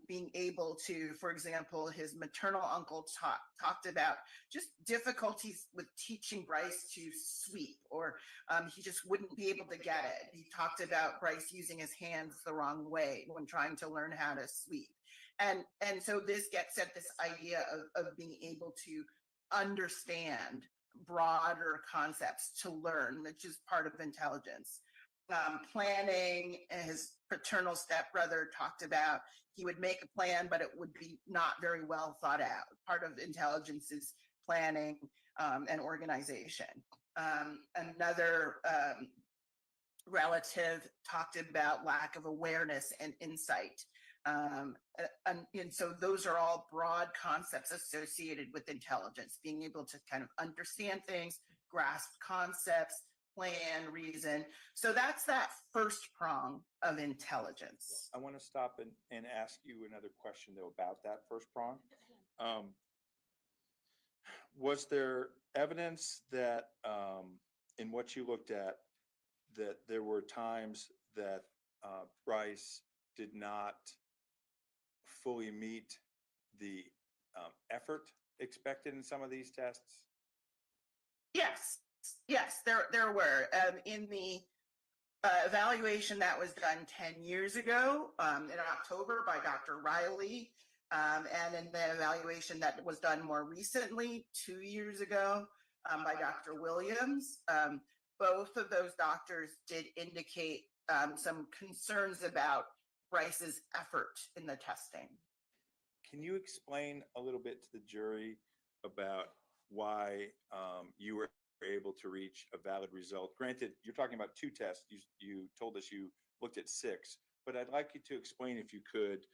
being able to, for example, his maternal uncle talked about just difficulties with teaching Brice to sweep, or he just wouldn't be able to get it. He talked about Brice using his hands the wrong way when trying to learn how to sweep. And so this gets at this idea of being able to understand broader concepts to learn, which is part of intelligence. Planning, his paternal stepbrother talked about, he would make a plan, but it would be not very well thought out. Part of intelligence is planning and organization. Another relative talked about lack of awareness and insight. And so those are all broad concepts associated with intelligence, being able to kind of understand things, grasp concepts, plan, reason. So that's that first prong of intelligence. I want to stop and ask you another question though about that first prong. Was there evidence that in what you looked at that there were times that Brice did not fully meet the effort expected in some of these tests? Yes, there were. In the evaluation that was done 10 years ago in October by Dr. Riley, and in the evaluation that was done more recently, 2 years ago, by Dr. Williams, both of those doctors did indicate some concerns about Brice's effort in the testing. Can you explain a little bit to the jury about why you were able to reach a valid result? Granted, you're talking about 2 tests. You told us you looked at 6, but I'd like you to explain, if you could,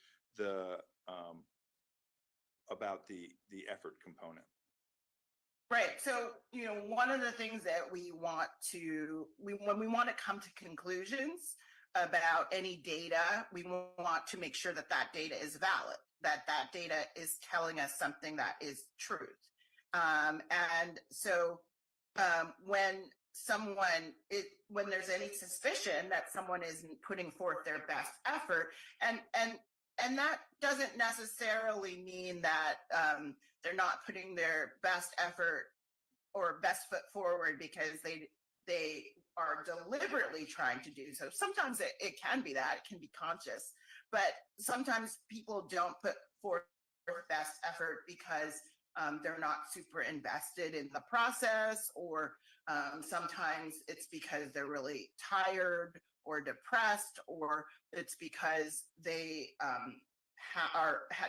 about the effort component. Right. So, one of the things that we want to, when we want to come to conclusions about any data, we want to make sure that that data is valid, that that data is telling us something that is truth. And so when there's any suspicion that someone isn't putting forth their best effort, and that doesn't necessarily mean that they're not putting their best effort or best foot forward because they are deliberately trying to do so. Sometimes it can be that, it can be conscious, but sometimes people don't put forth best effort because they're not super invested in the process, or sometimes it's because they're really tired or depressed, or it's because they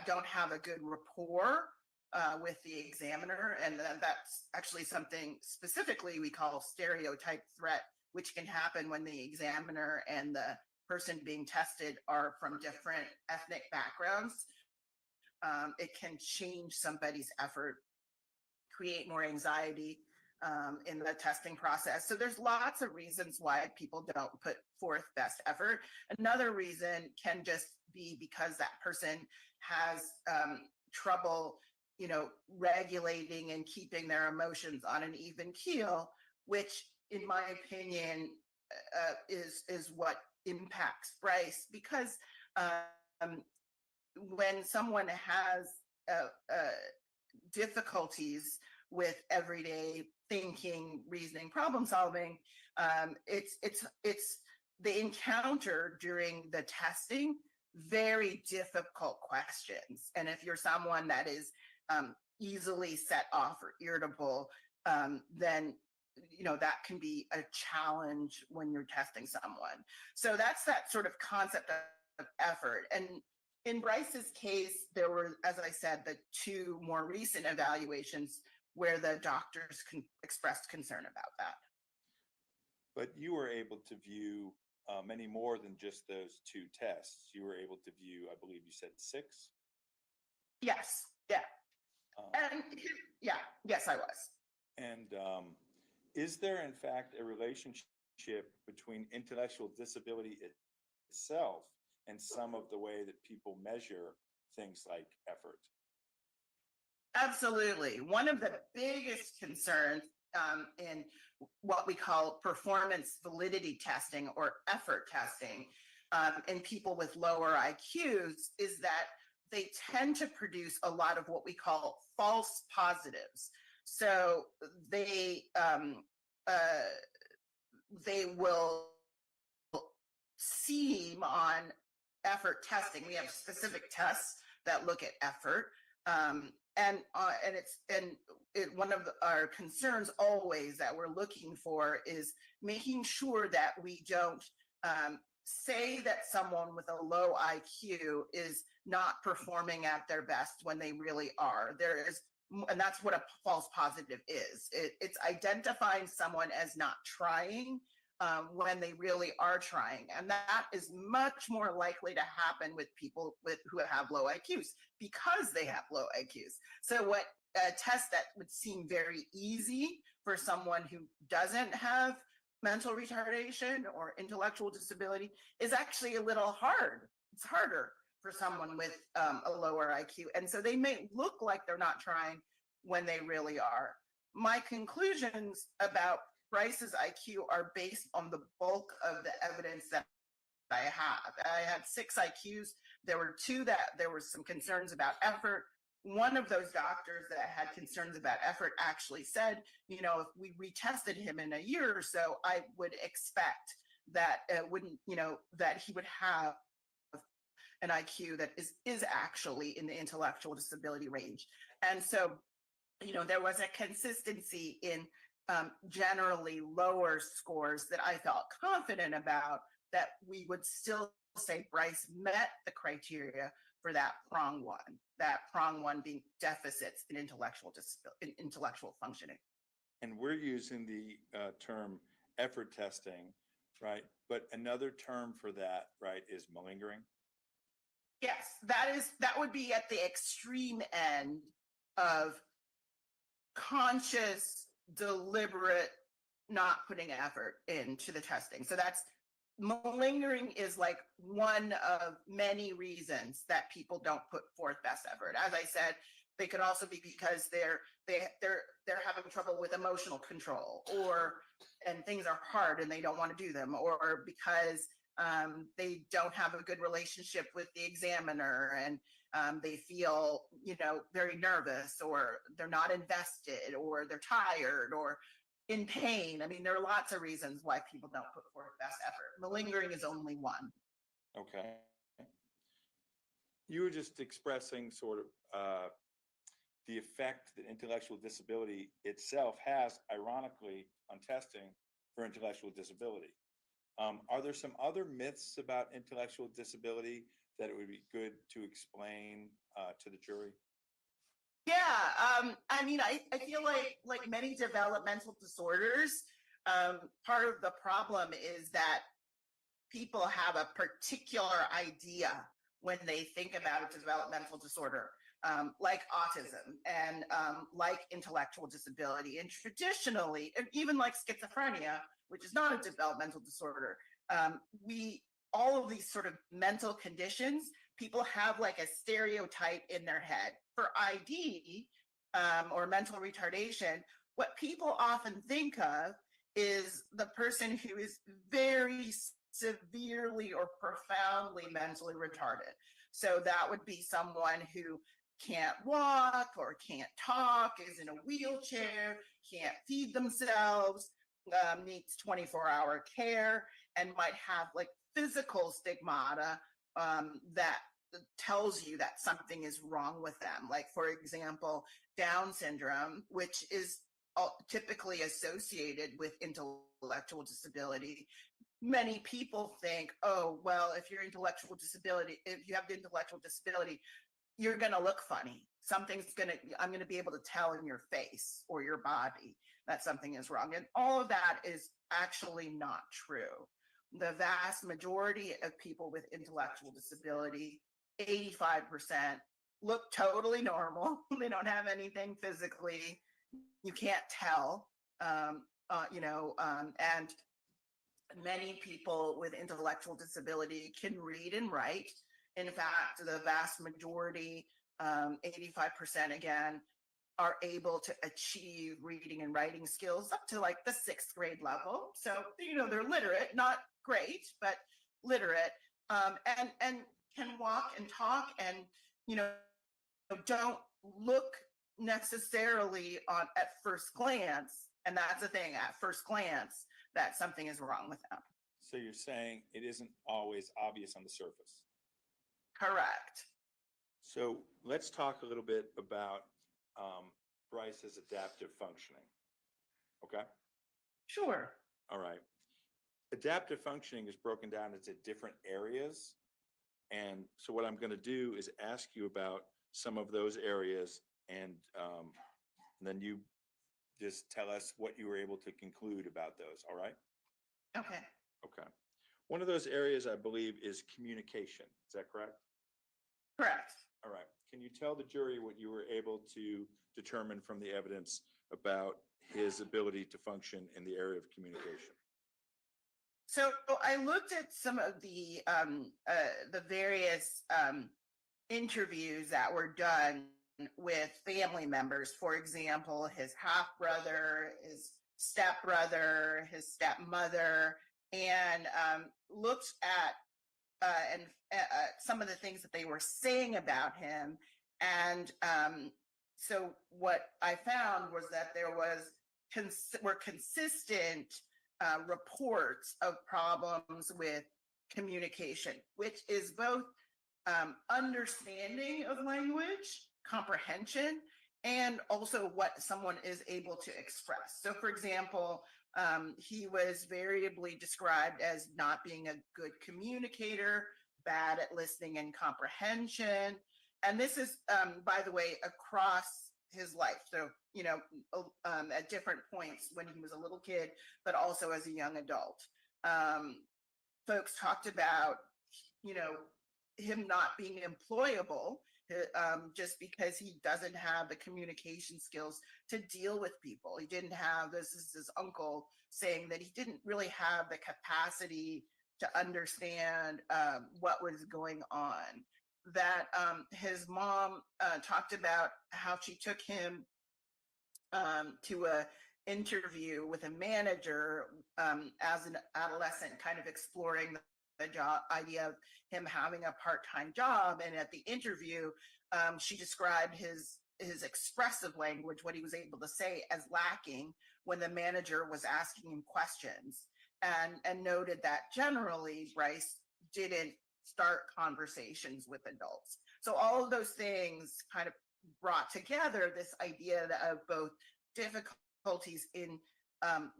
don't have a good rapport with the examiner. And that's actually something specifically we call stereotype threat, which can happen when the examiner and the person being tested are from different ethnic backgrounds. It can change somebody's effort, create more anxiety in the testing process. So there's lots of reasons why people don't put forth best effort. Another reason can just be because that person has trouble, regulating and keeping their emotions on an even keel, which in my opinion is what impacts Brice, because when someone has difficulties with everyday thinking, reasoning, problem solving, it's they encounter during the testing very difficult questions. And if you're someone that is easily set off or irritable, then that can be a challenge when you're testing someone. So that's that sort of concept of effort. And in Brice's case, there were, as I said, the two more recent evaluations where the doctors expressed concern about that. But you were able to view many more than just those two tests. You were able to view, I believe you said 6. Yes. Yeah. And yes, I was. And is there, in fact, a relationship between intellectual disability itself and some of the way that people measure things like effort? Absolutely. One of the biggest concerns in what we call performance validity testing or effort testing in people with lower IQs is that they tend to produce a lot of what we call false positives. So they will seem on effort testing. We have specific tests that look at effort. One of our concerns always that we're looking for is making sure that we don't say that someone with a low IQ is not performing at their best when they really are. And that's what a false positive is. It's identifying someone as not trying when they really are trying. And that is much more likely to happen with people who have low IQs because they have low IQs. So what a test that would seem very easy for someone who doesn't have mental retardation or intellectual disability is actually a little hard. It's harder for someone with a lower IQ. And so they may look like they're not trying when they really are. My conclusions about Brice's IQ are based on the bulk of the evidence that I have. I had 6 IQs. There were 2 that there were some concerns about effort. One of those doctors that had concerns about effort actually said, if we retested him in a year or so, I would expect that that he would have an IQ that is actually in the intellectual disability range. And so, there was a consistency in generally lower scores that I felt confident about that we would still say Brice met the criteria for that prong one being deficits in intellectual functioning. And we're using the term effort testing, right? But another term for that, right, is malingering. Yes, that would be at the extreme end of conscious, deliberate, not putting effort into the testing. So that's malingering is like one of many reasons that people don't put forth best effort. As I said, they could also be because they're having trouble with emotional control, and things are hard and they don't want to do them, or because they don't have a good relationship with the examiner and they feel very nervous, or they're not invested, or they're tired, or in pain. I mean, there are lots of reasons why people don't put forth best effort. Malingering is only one. Okay. You were just expressing sort of the effect that intellectual disability itself has, ironically, on testing for intellectual disability. Are there some other myths about intellectual disability that it would be good to explain to the jury? Yeah, I mean, I feel like many developmental disorders, part of the problem is that people have a particular idea when they think about a developmental disorder, like autism and like intellectual disability, and traditionally, and even like schizophrenia, which is not a developmental disorder, all of these sort of mental conditions, people have like a stereotype in their head. For ID or mental retardation, what people often think of is the person who is very severely or profoundly mentally retarded. So that would be someone who can't walk or can't talk, is in a wheelchair, can't feed themselves, needs 24-hour care, and might have like physical stigmata that tells you that something is wrong with them. Like, for example, Down syndrome, which is typically associated with intellectual disability. Many people think, oh, well, if you have the intellectual disability, you're going to look funny. I'm going to be able to tell in your face or your body that something is wrong. And all of that is actually not true. The vast majority of people with intellectual disability, 85%, look totally normal. They don't have anything physically. You can't tell, and many people with intellectual disability can read and write. In fact, the vast majority, 85% again, are able to achieve reading and writing skills up to like the 6th grade level. So, they're literate, not great, but literate, and can walk and talk and, don't look necessarily at first glance. And that's the thing, at first glance, that something is wrong with them. So you're saying it isn't always obvious on the surface. Correct. So let's talk a little bit about Brice's adaptive functioning. Okay? Sure. All right. Adaptive functioning is broken down into different areas. And so what I'm going to do is ask you about some of those areas, and then you just tell us what you were able to conclude about those. All right? Okay. Okay. One of those areas, I believe, is communication. Is that correct? Correct. All right. Can you tell the jury what you were able to determine from the evidence about his ability to function in the area of communication? So I looked at some of the various interviews that were done with family members. For example, his half brother, his stepbrother, his stepmother, and looked at some of the things that they were saying about him. And so what I found was that there were consistent reports of problems with communication, which is both understanding of language, comprehension, and also what someone is able to express. So, for example, he was variably described as not being a good communicator, bad at listening and comprehension. And this is, by the way, across his life. So, at different points when he was a little kid, but also as a young adult. Folks talked about, him not being employable just because he doesn't have the communication skills to deal with people. He didn't have, this is his uncle saying that he didn't really have the capacity to understand what was going on. That his mom talked about how she took him to a interview with a manager as an adolescent, kind of exploring the job idea of him having a part-time job. And at the interview, she described his expressive language, what he was able to say, as lacking when the manager was asking him questions, and noted that generally Brice didn't start conversations with adults. So all of those things kind of brought together this idea of both difficulties in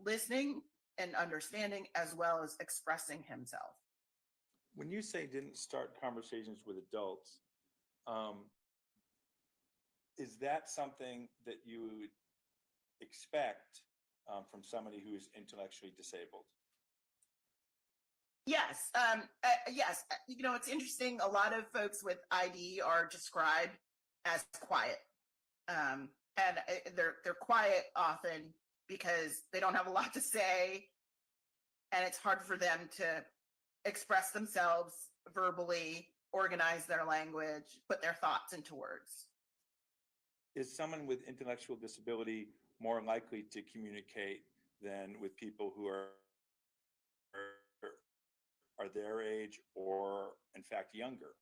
listening and understanding, as well as expressing himself. When you say didn't start conversations with adults, is that something that you would expect from somebody who is intellectually disabled? Yes. Yes. It's interesting. A lot of folks with ID are described as quiet. And they're quiet often because they don't have a lot to say. And it's hard for them to express themselves verbally, organize their language, put their thoughts into words. Is someone with intellectual disability more likely to communicate than with people who are their age or, in fact, younger?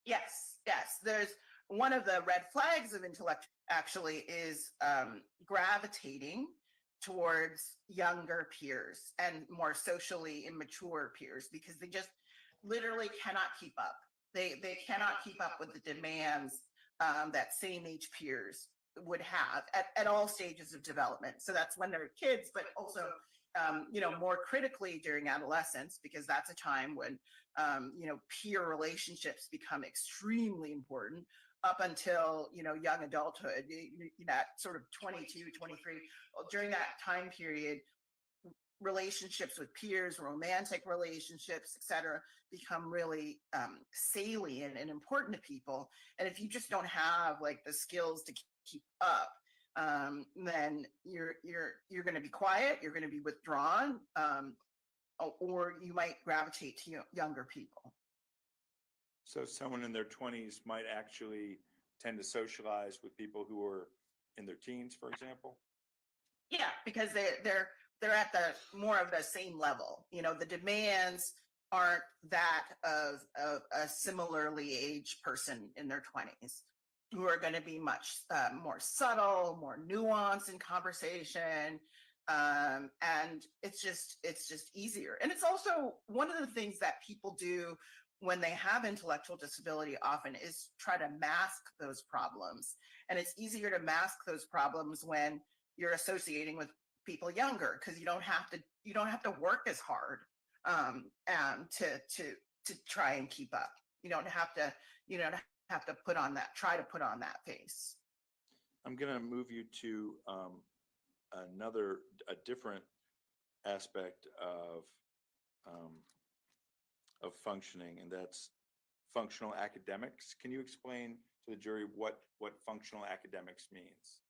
Yes. There's one of the red flags of intellect actually is gravitating towards younger peers and more socially immature peers, because they just literally cannot keep up. They cannot keep up with the demands that same age peers would have at all stages of development. So that's when they're kids, but also, more critically during adolescence, because that's a time when, peer relationships become extremely important up until, young adulthood, that sort of 22, 23. During that time period, relationships with peers, romantic relationships, etc., become really salient and important to people. And if you just don't have like the skills to keep up, then you're going to be quiet, you're going to be withdrawn, or you might gravitate to younger people. So someone in their 20s might actually tend to socialize with people who are in their teens, for example? Yeah, because they're at the more of the same level. The demands aren't that of a similarly aged person in their 20s, who are going to be much more subtle, more nuanced in conversation. And it's just easier. And it's also one of the things that people do when they have intellectual disability often is try to mask those problems. And it's easier to mask those problems when you're associating with people younger, because you don't have to work as hard to try and keep up. You don't have to try to put on that face. I'm going to move you to a different aspect of functioning, and that's functional academics. Can you explain to the jury what functional academics means?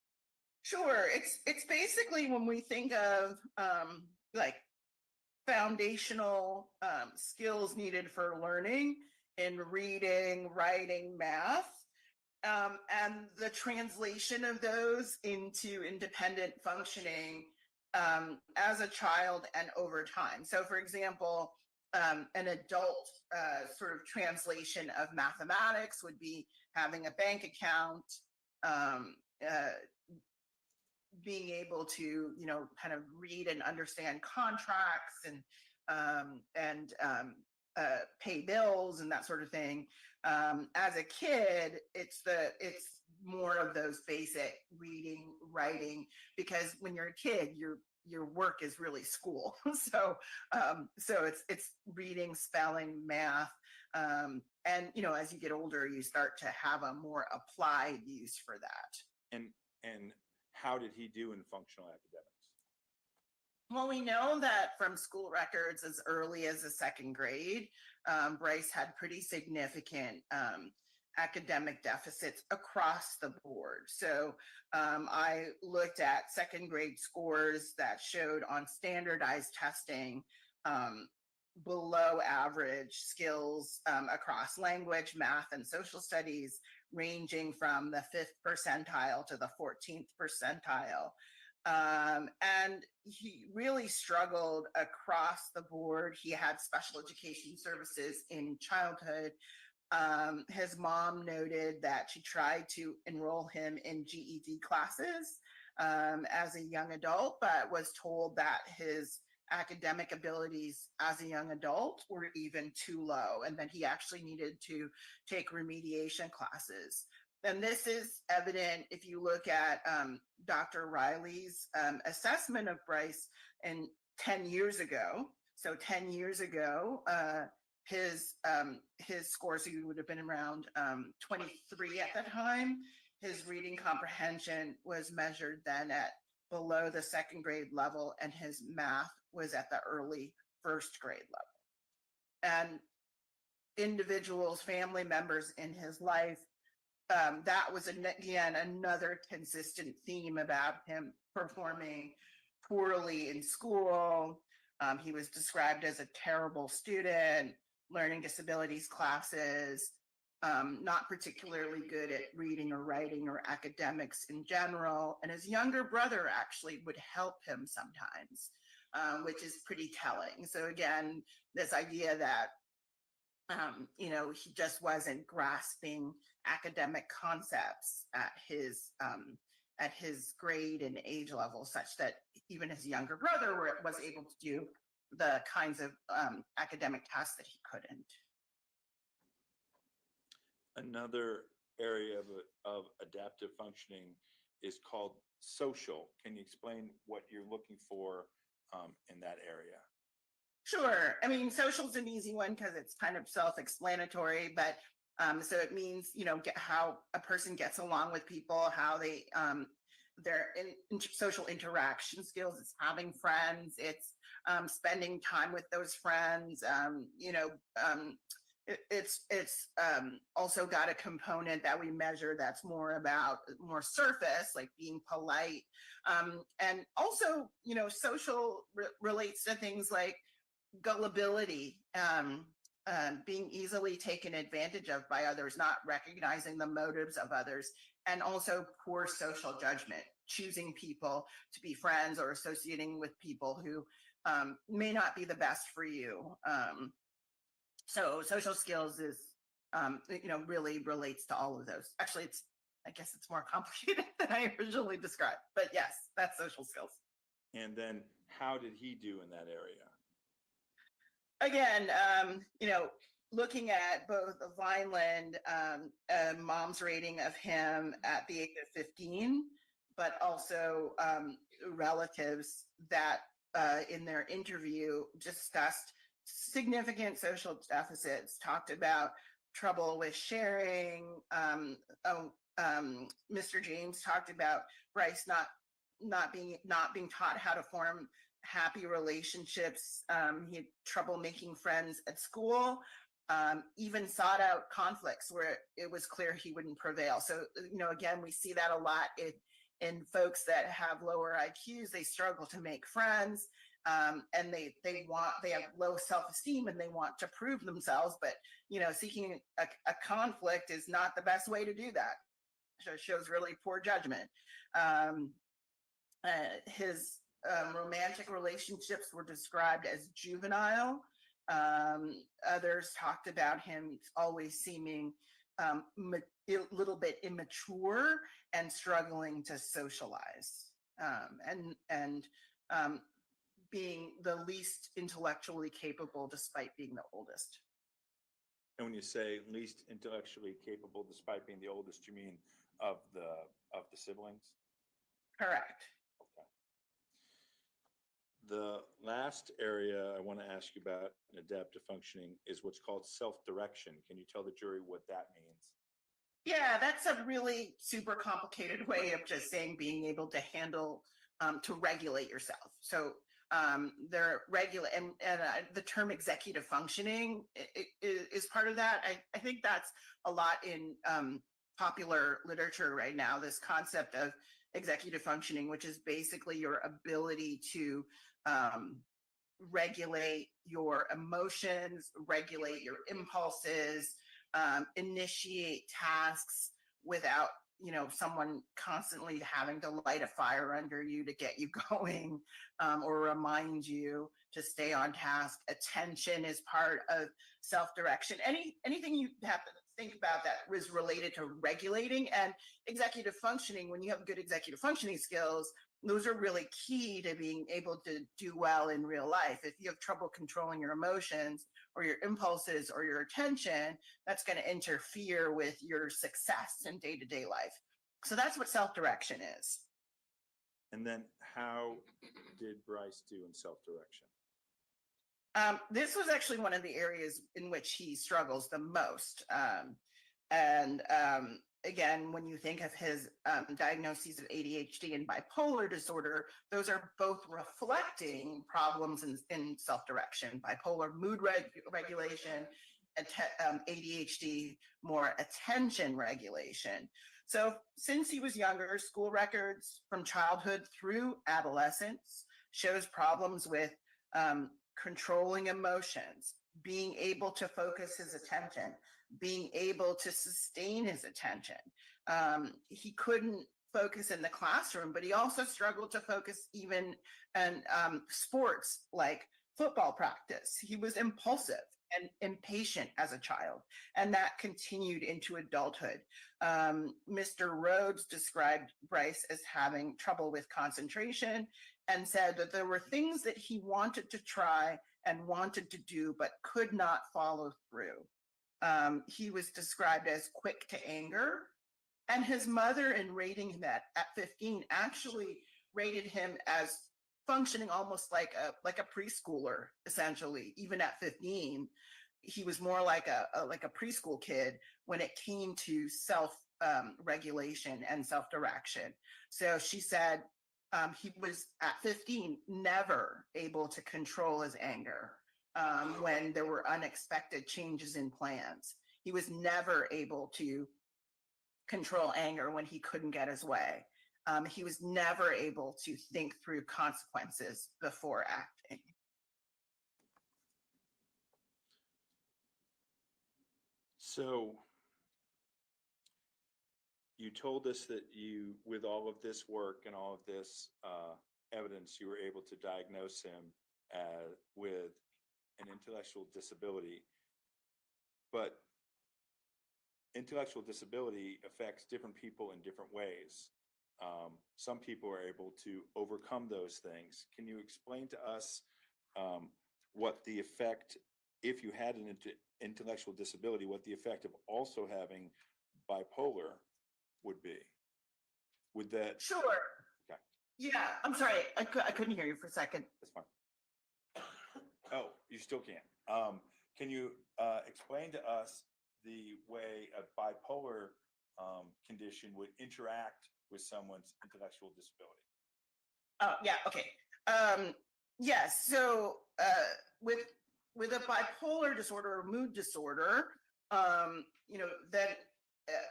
Sure. It's basically when we think of like foundational skills needed for learning in reading, writing, math, and the translation of those into independent functioning as a child and over time. So, for example, an adult sort of translation of mathematics would be having a bank account, being able to, kind of read and understand contracts and pay bills and that sort of thing. As a kid, it's more of those basic reading, writing, because when you're a kid, your work is really school. So it's reading, spelling, math. And, as you get older, you start to have a more applied use for that. And how did he do in functional academics? Well, we know that from school records as early as the second grade, Brice had pretty significant academic deficits across the board. So I looked at second grade scores that showed on standardized testing below average skills across language, math, and social studies, ranging from the 5th percentile to the 14th percentile. And he really struggled across the board. He had special education services in childhood. His mom noted that she tried to enroll him in GED classes as a young adult, but was told that his academic abilities as a young adult were even too low, and that he actually needed to take remediation classes. And this is evident if you look at Dr. Riley's assessment of Brice in 10 years ago. So 10 years ago, his scores, he would have been around 23 at the time. His reading comprehension was measured then at below the second grade level, and his math was at the early first grade level. And individuals, family members in his life, that was again another consistent theme about him performing poorly in school. He was described as a terrible student, learning disabilities classes, not particularly good at reading or writing or academics in general. And his younger brother actually would help him sometimes, which is pretty telling. So again, this idea that he just wasn't grasping academic concepts at his grade and age level, such that even his younger brother was able to do the kinds of academic tasks that he couldn't. Another area of adaptive functioning is called social. Can you explain what you're looking for in that area? Sure. I mean, social's an easy one because it's kind of self-explanatory, but so it means, how a person gets along with people, how they their social interaction skills. It's having friends. It's spending time with those friends. It's also got a component that we measure that's more surface, like being polite, and also, social relates to things like gullibility, being easily taken advantage of by others, not recognizing the motives of others, and also poor social judgment, choosing people to be friends or associating with people who may not be the best for you. So social skills is, really relates to all of those. Actually, I guess it's more complicated than I originally described, but yes, that's social skills. And then how did he do in that area? Again, looking at both Vineland, mom's rating of him at the age of 15, but also relatives that in their interview discussed significant social deficits, talked about trouble with sharing. Mr. James talked about Brice not being taught how to form happy relationships. He had trouble making friends at school, even sought out conflicts where it was clear he wouldn't prevail. So, again, we see that a lot in folks that have lower IQs. They struggle to make friends, and they have low self-esteem and they want to prove themselves. But, seeking a conflict is not the best way to do that. So it shows really poor judgment. His romantic relationships were described as juvenile. Others talked about him always seeming a little bit immature and struggling to socialize, and being the least intellectually capable despite being the oldest. And when you say least intellectually capable despite being the oldest, you mean of the siblings? Correct. The last area I want to ask you about in adaptive functioning is what's called self-direction. Can you tell the jury what that means? Yeah, that's a really super complicated way of just saying being able to handle, to regulate yourself. So they're regulate, and the term executive functioning is part of that. I think that's a lot in popular literature right now, this concept of executive functioning, which is basically your ability to regulate your emotions, regulate your impulses, initiate tasks without, someone constantly having to light a fire under you to get you going, or remind you to stay on task. Attention is part of self-direction. Anything you have to think about that was related to regulating and executive functioning. When you have good executive functioning skills, those are really key to being able to do well in real life. If you have trouble controlling your emotions or your impulses or your attention, that's going to interfere with your success in day-to-day life. So that's what self-direction is. And then how did Brice do in self-direction? This was actually one of the areas in which he struggles the most. Again, when you think of his diagnoses of ADHD and bipolar disorder, those are both reflecting problems in self-direction. Bipolar mood regulation, ADHD more attention regulation. So since he was younger, school records from childhood through adolescence shows problems with controlling emotions, being able to focus his attention, being able to sustain his attention. He couldn't focus in the classroom, but he also struggled to focus even in sports like football practice. He was impulsive and impatient as a child, and that continued into adulthood. Mr. Rhodes described Brice as having trouble with concentration and said that there were things that he wanted to try and wanted to do, but could not follow through. He was described as quick to anger And his mother, in rating him at 15, actually rated him as functioning almost like a preschooler, essentially. Even at 15, he was more like a preschool kid when it came to self regulation and self direction. So she said he was at 15 never able to control his anger when there were unexpected changes in plans. He was never able to control anger when he couldn't get his way. He was never able to think through consequences before acting. So you told us that you, with all of this work and all of this evidence, you were able to diagnose him with an intellectual disability. But intellectual disability affects different people in different ways. Some people are able to overcome those things. Can you explain to us what the effect, if you had an intellectual disability, what the effect of also having bipolar would be? Would that? Sure. Okay. Yeah, I'm sorry. I couldn't hear you for a second. That's fine. Oh, you still can't. Can you explain to us the way a bipolar condition would interact with someone's intellectual disability? Oh, yeah, okay. Yes, so with a bipolar disorder or mood disorder, then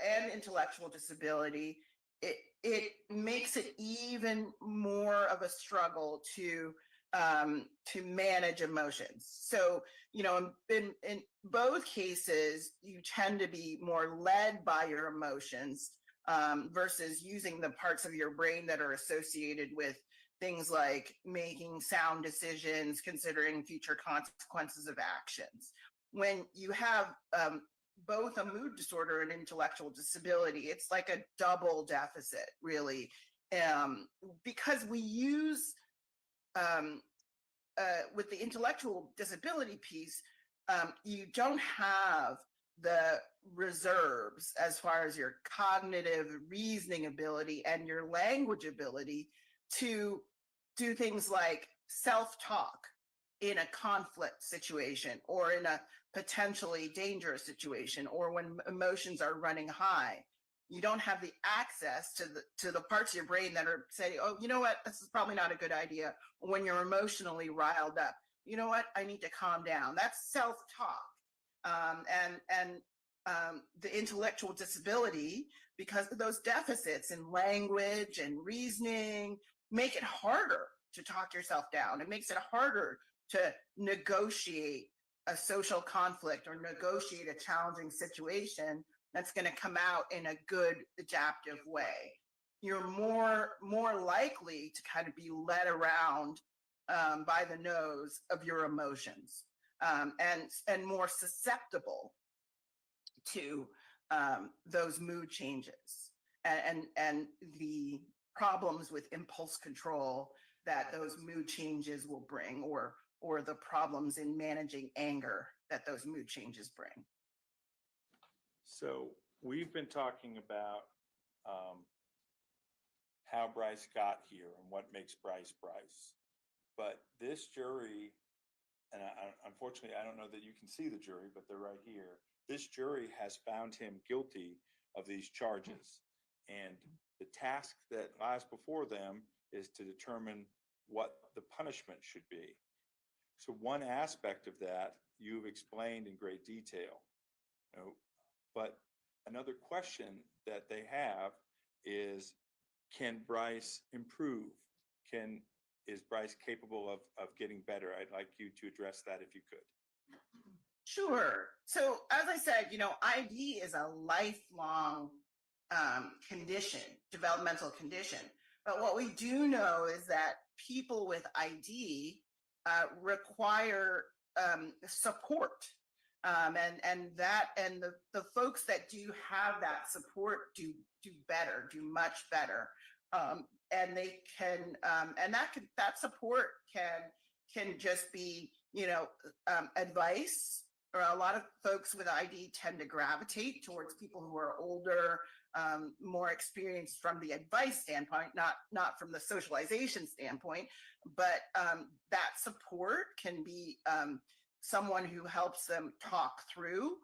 and intellectual disability, it makes it even more of a struggle to manage emotions. So, in both cases, you tend to be more led by your emotions versus using the parts of your brain that are associated with things like making sound decisions, considering future consequences of actions. When you have both a mood disorder and intellectual disability, it's like a double deficit, really, because we use with the intellectual disability piece, you don't have the reserves as far as your cognitive reasoning ability and your language ability to do things like self-talk in a conflict situation or in a potentially dangerous situation or when emotions are running high. You don't have the access to the parts of your brain that are saying, oh, you know what, this is probably not a good idea. When you're emotionally riled up, you know what, I need to calm down. That's self-talk. The intellectual disability, because of those deficits in language and reasoning, make it harder to talk yourself down. It makes it harder to negotiate a social conflict or negotiate a challenging situation that's going to come out in a good adaptive way. You're more likely to kind of be led around by the nose of your emotions and more susceptible to those mood changes and the problems with impulse control that those mood changes will bring, or the problems in managing anger that those mood changes bring. So we've been talking about how Brice got here and what makes Brice Brice. But this jury, and unfortunately, I don't know that you can see the jury, but they're right here. This jury has found him guilty of these charges. And the task that lies before them is to determine what the punishment should be. So one aspect of that you've explained in great detail. But another question that they have is, can Brice improve? Is Brice capable of getting better? I'd like you to address that if you could. Sure. So as I said, ID is a lifelong condition, developmental condition. But what we do know is that people with ID require support. And the folks that do have that support do better, do much better. And they can, and that support can just be, advice. Or a lot of folks with ID tend to gravitate towards people who are older, more experienced from the advice standpoint, not from the socialization standpoint, but that support can be someone who helps them talk through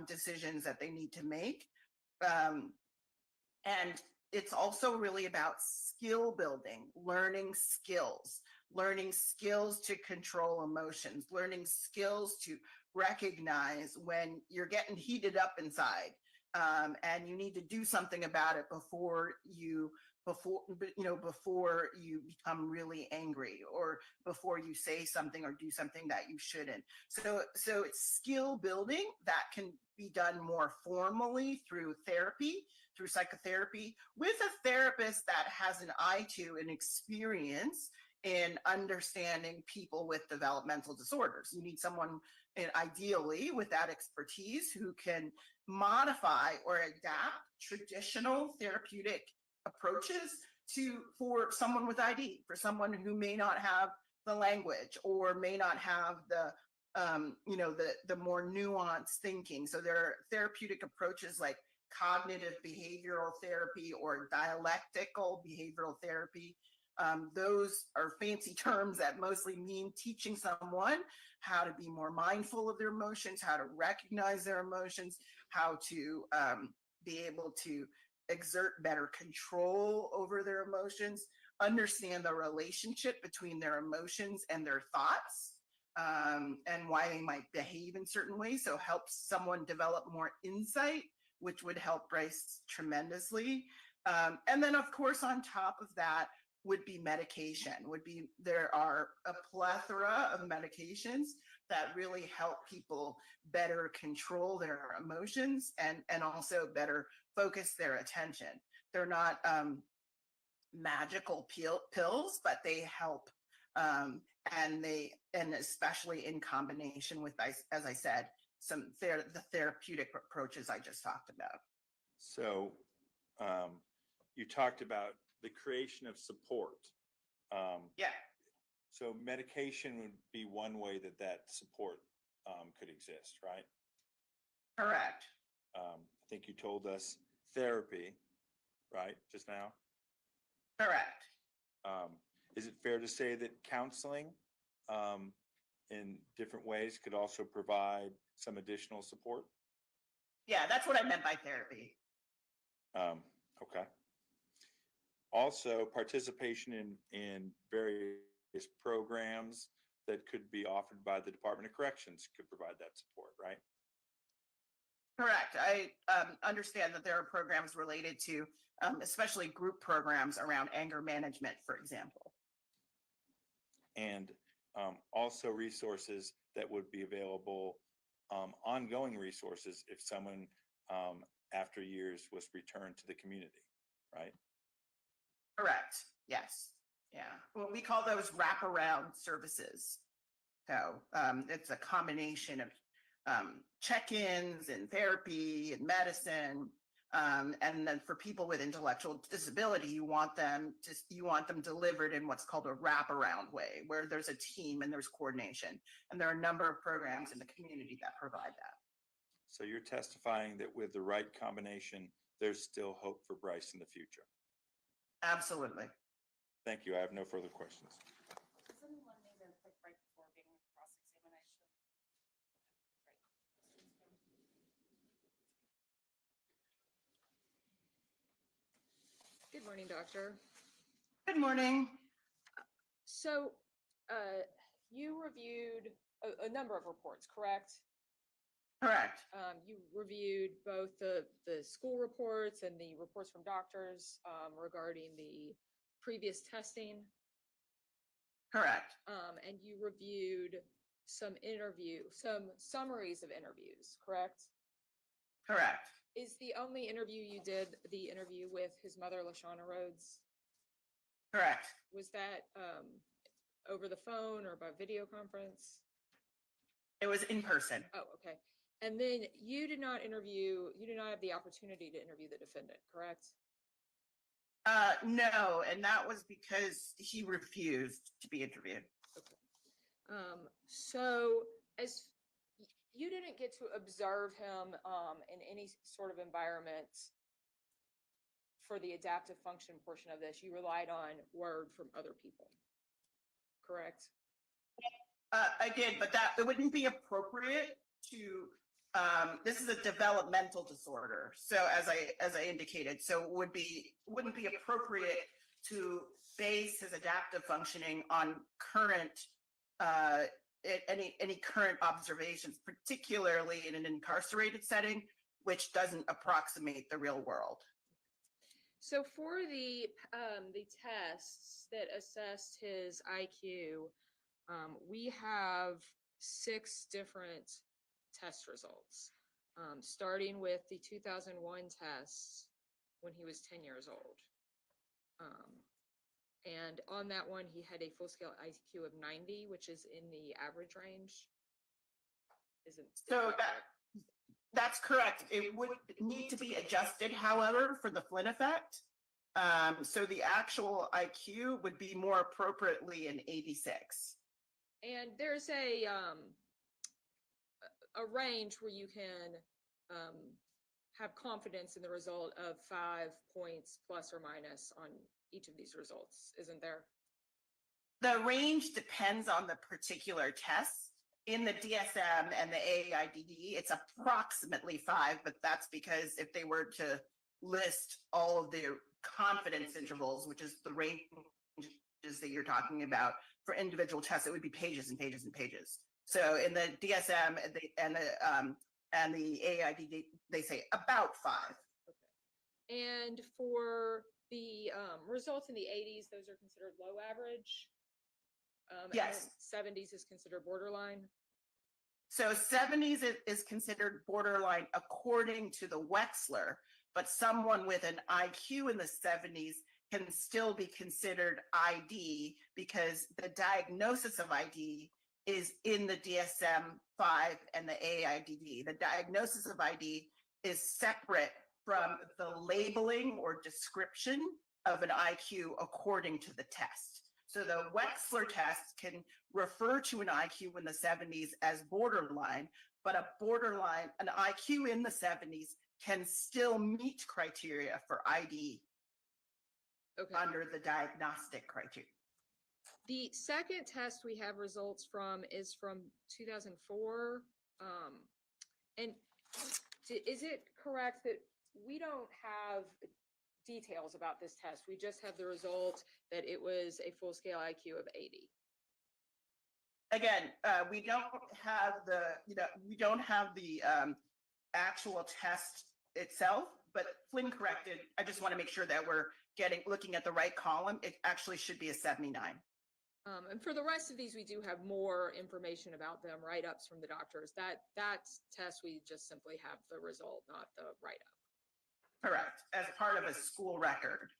decisions that they need to make. And it's also really about skill building, learning skills to control emotions, learning skills to recognize when you're getting heated up inside, and you need to do something about it before you become really angry, or before you say something or do something that you shouldn't. So it's skill building that can be done more formally through therapy, through psychotherapy, with a therapist that has an eye to and experience in understanding people with developmental disorders. You need someone, and ideally with that expertise, who can modify or adapt traditional therapeutic approaches for someone with ID, for someone who may not have the language or may not have the more nuanced thinking. So there are therapeutic approaches like cognitive behavioral therapy or dialectical behavioral therapy. Those are fancy terms that mostly mean teaching someone how to be more mindful of their emotions, how to recognize their emotions, how to be able to exert better control over their emotions, understand the relationship between their emotions and their thoughts, and why they might behave in certain ways. So helps someone develop more insight, which would help Brice tremendously. And then of course, on top of that would be medication, there are a plethora of medications that really help people better control their emotions and also better focus their attention. They're not magical pills, but they help. And especially in combination with, as I said, the therapeutic approaches I just talked about. So you talked about the creation of support. Yeah. So medication would be one way that support could exist, right? Correct. I think you told us therapy, right, just now? Correct. Is it fair to say that counseling in different ways could also provide some additional support? Yeah, that's what I meant by therapy. Okay. Also, participation in various programs that could be offered by the Department of Corrections could provide that support, right? Correct. I understand that there are programs related to, especially group programs around anger management, for example. And also resources that would be available, ongoing resources if someone after years was returned to the community, right? Correct. Yes. Yeah. Well, we call those wraparound services. So it's a combination of check-ins and therapy and medicine. And then for people with intellectual disability, you want them delivered in what's called a wraparound way, where there's a team and there's coordination. And there are a number of programs in the community that provide that. So you're testifying that with the right combination, there's still hope for Brice in the future. Absolutely. Thank you. I have no further questions. Does anyone need a quick break before being cross-examination? Good morning, doctor. Good morning. So you reviewed a number of reports, correct? Correct. You reviewed both the school reports and the reports from doctors regarding the previous testing. Correct. And you reviewed some summaries of interviews, correct? Correct. Is the only interview you did the interview with his mother, LaShawna Rhodes? Correct. Was that over the phone or by video conference? It was in person. Oh, okay. And then you did not have the opportunity to interview the defendant, correct? No, and that was because he refused to be interviewed. Okay. So as you didn't get to observe him in any sort of environment for the adaptive function portion of this, you relied on word from other people, correct? I did, but that, it wouldn't be appropriate to, this is a developmental disorder. So as I indicated, so it wouldn't be appropriate to base his adaptive functioning on current, any current observations, particularly in an incarcerated setting, which doesn't approximate the real world. So for the tests that assessed his IQ, we have 6 different test results, starting with the 2001 test when he was 10 years old. And on that one, he had a full scale IQ of 90, which is in the average range. So that's correct. It would need to be adjusted, however, for the Flynn effect. So the actual IQ would be more appropriately an 86. And there's a range where you can have confidence in the result of 5 points plus or minus on each of these results, isn't there? The range depends on the particular tests. In the DSM and the AAIDD, it's approximately 5, but that's because if they were to list all of the confidence intervals, which is the ranges that you're talking about for individual tests, it would be pages and pages and pages. So in the DSM and the AAIDD, they say about 5. Okay. And for the results in the 80s, those are considered low average. Yes. And 70s is considered borderline. So 70s is considered borderline according to the Wechsler, but someone with an IQ in the 70s can still be considered ID because the diagnosis of ID is in the DSM-5 and the AIDD. The diagnosis of ID is separate from the labeling or description of an IQ according to the test. So the Wechsler test can refer to an IQ in the 70s as borderline, but an IQ in the 70s can still meet criteria for ID under the diagnostic criteria. The second test we have results from is from 2004. And is it correct that we don't have details about this test? We just have the result that it was a full scale IQ of 80. Again, we don't have the actual test itself, but Flynn corrected. I just want to make sure that we're looking at the right column. It actually should be a 79. And for the rest of these, we do have more information about them, write-ups from the doctors. That test, we just simply have the result, not the write-up. Correct, as part of a school record.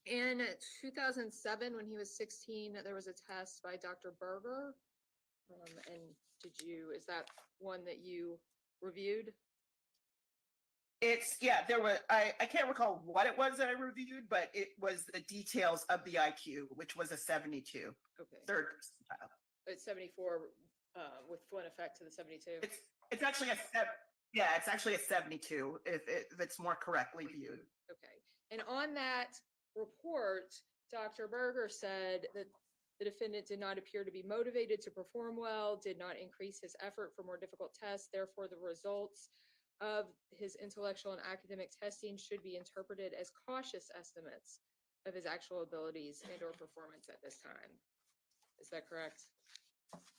In 2007, when he was 16, there was a test by Dr. Berger. And is that one that you reviewed? There were, I can't recall what it was that I reviewed, but it was the details of the IQ, which was a 72. Okay. Third percentile. It's 74 with Flynn effect to the 72. It's actually it's actually a 72 if it's more correctly viewed. Okay. And on that report, Dr. Berger said that the defendant did not appear to be motivated to perform well, did not increase his effort for more difficult tests. Therefore, the results of his intellectual and academic testing should be interpreted as cautious estimates of his actual abilities and or performance at this time. Is that correct?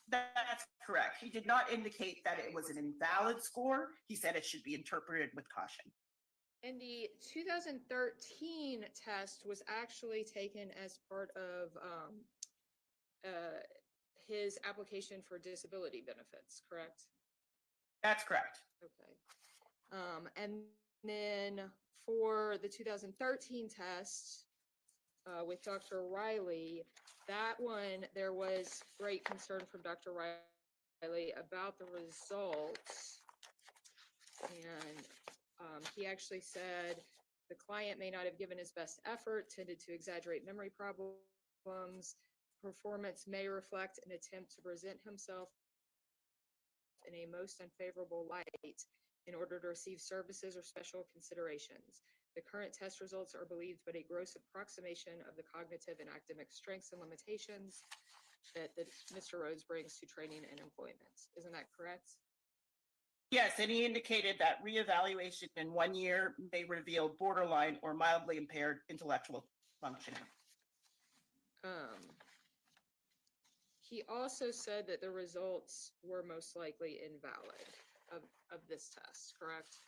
That's correct. He did not indicate that it was an invalid score. He said it should be interpreted with caution. And the 2013 test was actually taken as part of his application for disability benefits, correct? That's correct. Okay. And then for the 2013 test with Dr. Riley, that one, there was great concern from Dr. Riley about the results. And he actually said the client may not have given his best effort, tended to exaggerate memory problems. Performance may reflect an attempt to present himself in a most unfavorable light in order to receive services or special considerations. The current test results are believed but a gross approximation of the cognitive and academic strengths and limitations that Mr. Rhodes brings to training and employment. Isn't that correct? Yes, and he indicated that reevaluation in 1 year may reveal borderline or mildly impaired intellectual functioning. He also said that the results were most likely invalid of this test, correct?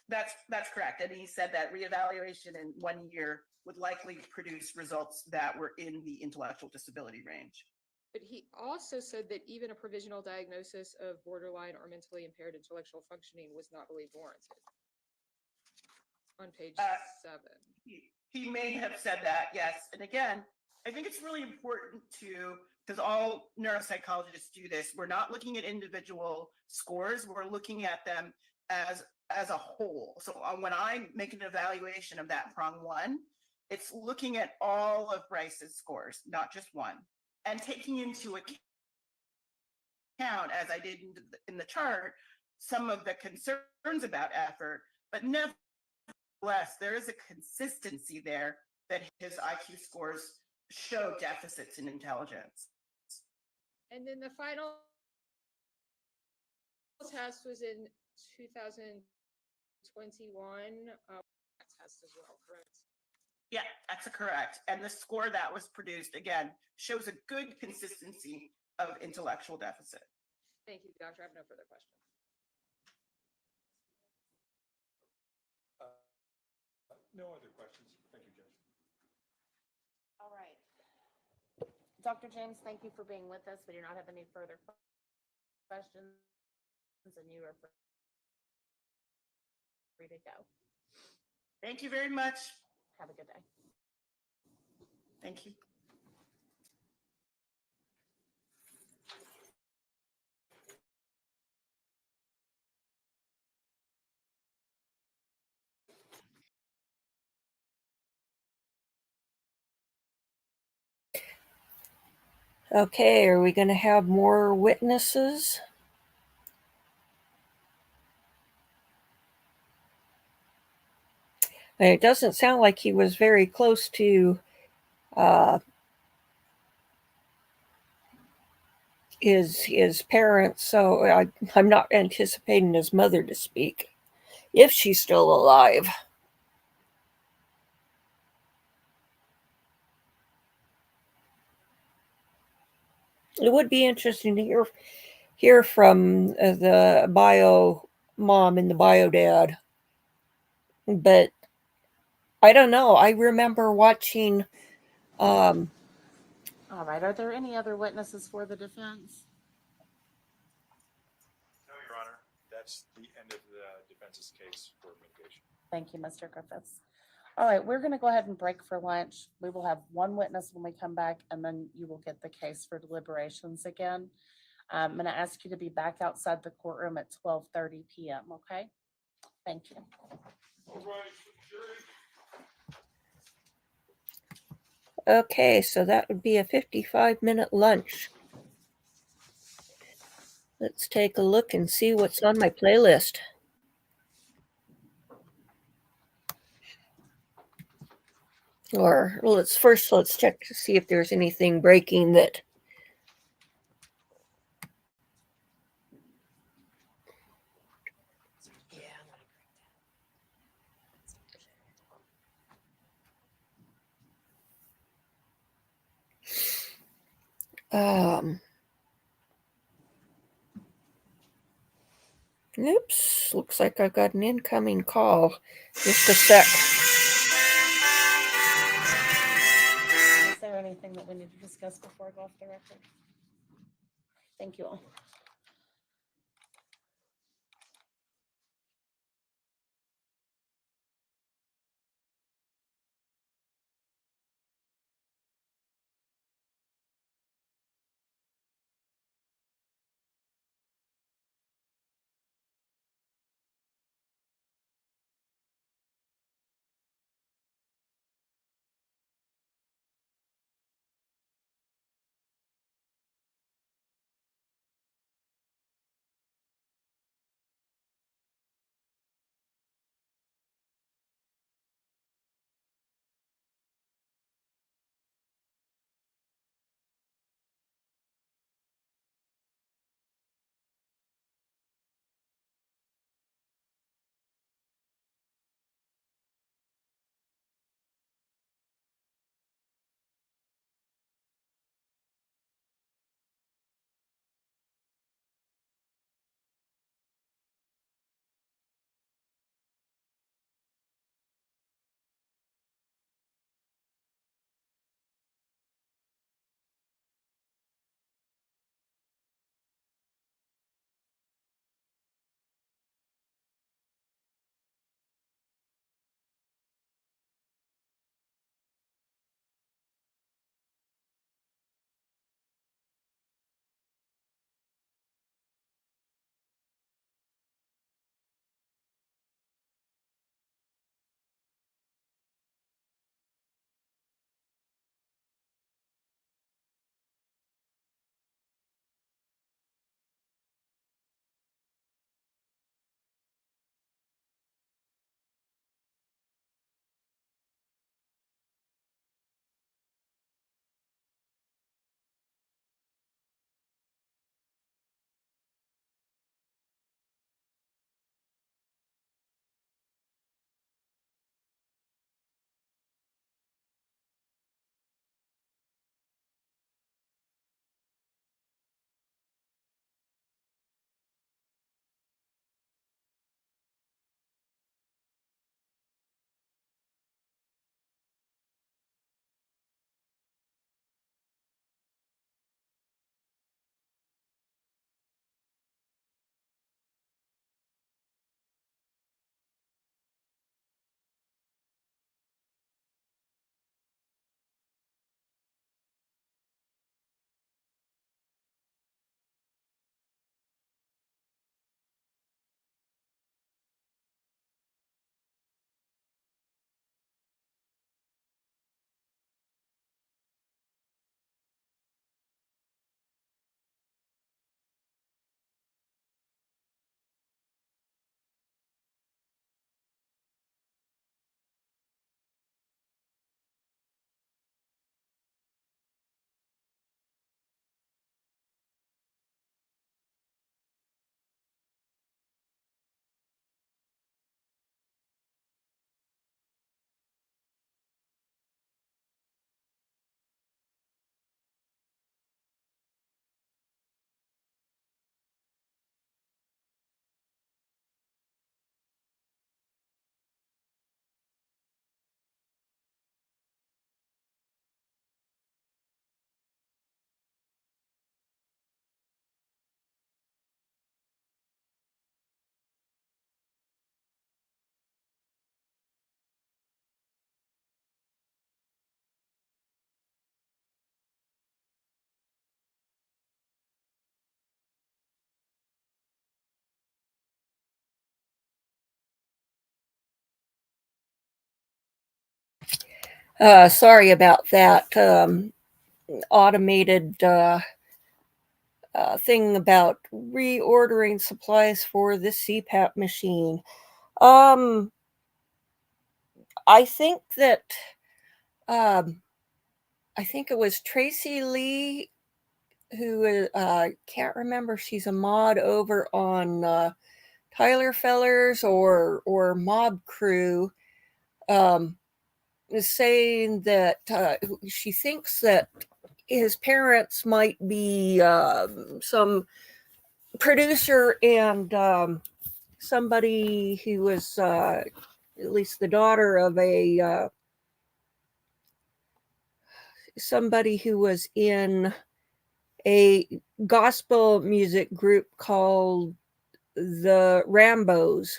That's correct. And he said that reevaluation in 1 year would likely produce results that were in the intellectual disability range. But he also said that even a provisional diagnosis of borderline or mentally impaired intellectual functioning was not believed warranted. On page 7. He may have said that, yes. And again, I think it's really important because all neuropsychologists do this. We're not looking at individual scores. We're looking at them as a whole. So when I make an evaluation of that prong 1, it's looking at all of Brice's scores, not just one, and taking into account, as I did in the chart, some of the concerns about effort, but nevertheless, there is a consistency there that his IQ scores show deficits in intelligence. And then the final test was in 2021. That test as well, correct? Yeah, that's correct. And the score that was produced, again, shows a good consistency of intellectual deficit. Thank you, doctor. I have no further questions. No other questions. Thank you, Judge. All right. Dr. James, thank you for being with us. We do not have any further questions, and you are free to go. Thank you very much. Have a good day. Thank you. Okay, are we going to have more witnesses? And it doesn't sound like he was very close to his parents, so I'm not anticipating his mother to speak, if she's still alive. It would be interesting to hear from the bio mom and the bio dad, but I don't know. I remember watching. All right. Are there any other witnesses for the defense? No, Your Honor. That's the end of the defense's case for mitigation. Thank you, Mr. Griffiths. All right, we're going to go ahead and break for lunch. We will have one witness when we come back, and then you will get the case for deliberations again. I'm going to ask you to be back outside the courtroom at 12:30 p.m., okay? Thank you. All right, jury. Okay, so that would be a 55-minute lunch. Let's take a look and see what's on my playlist. Or let's check to see if there's anything breaking that oops, looks like I've got an incoming call. Just a sec. Is there anything that we need to discuss before I go off the record? Thank you all. Sorry about that. Automated thing about reordering supplies for the CPAP machine. I think that I think it was Tracy Lee who can't remember. She's a mod over on Tyler Fellers or Mob Crew. Is saying that she thinks that his parents might be some producer and somebody who was at least the daughter of a somebody who was in a gospel music group called the Rambos,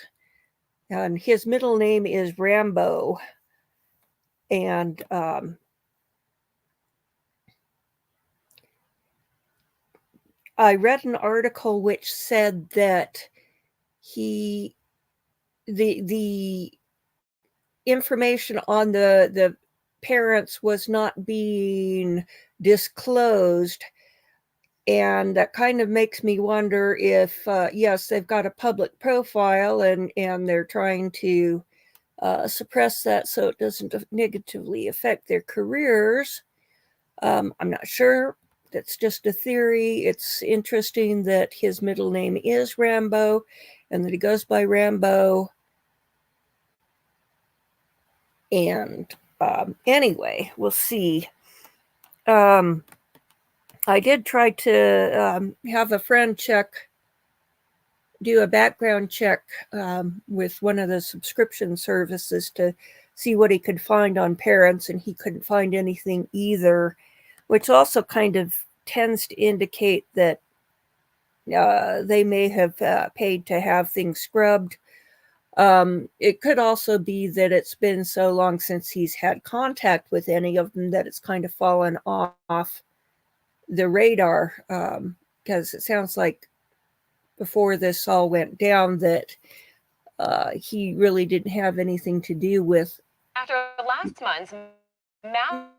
and his middle name is Rambo. And I read an article which said that the information on the parents was not being disclosed, and that kind of makes me wonder if yes, they've got a public profile and they're trying to suppress that so it doesn't negatively affect their careers. I'm not sure. That's just a theory. It's interesting that his middle name is Rambo and that he goes by Rambo. And anyway, we'll see. I did try to have a friend do a background check with one of the subscription services to see what he could find on parents, and he couldn't find anything either, which also kind of tends to indicate that they may have paid to have things scrubbed. It could also be that it's been so long since he's had contact with any of them that it's kind of fallen off the radar, because it sounds like before this all went down that he really didn't have anything to do with. After last month's massive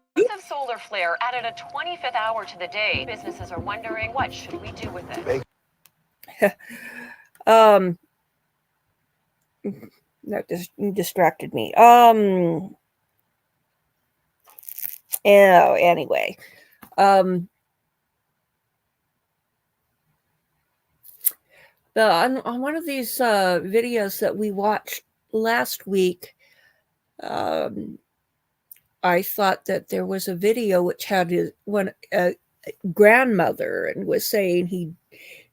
solar flare added a 25th hour to the day, businesses are wondering, what should we do with it? That just distracted me. Anyway. On one of these videos that we watched last week, I thought that there was a video which had a grandmother and was saying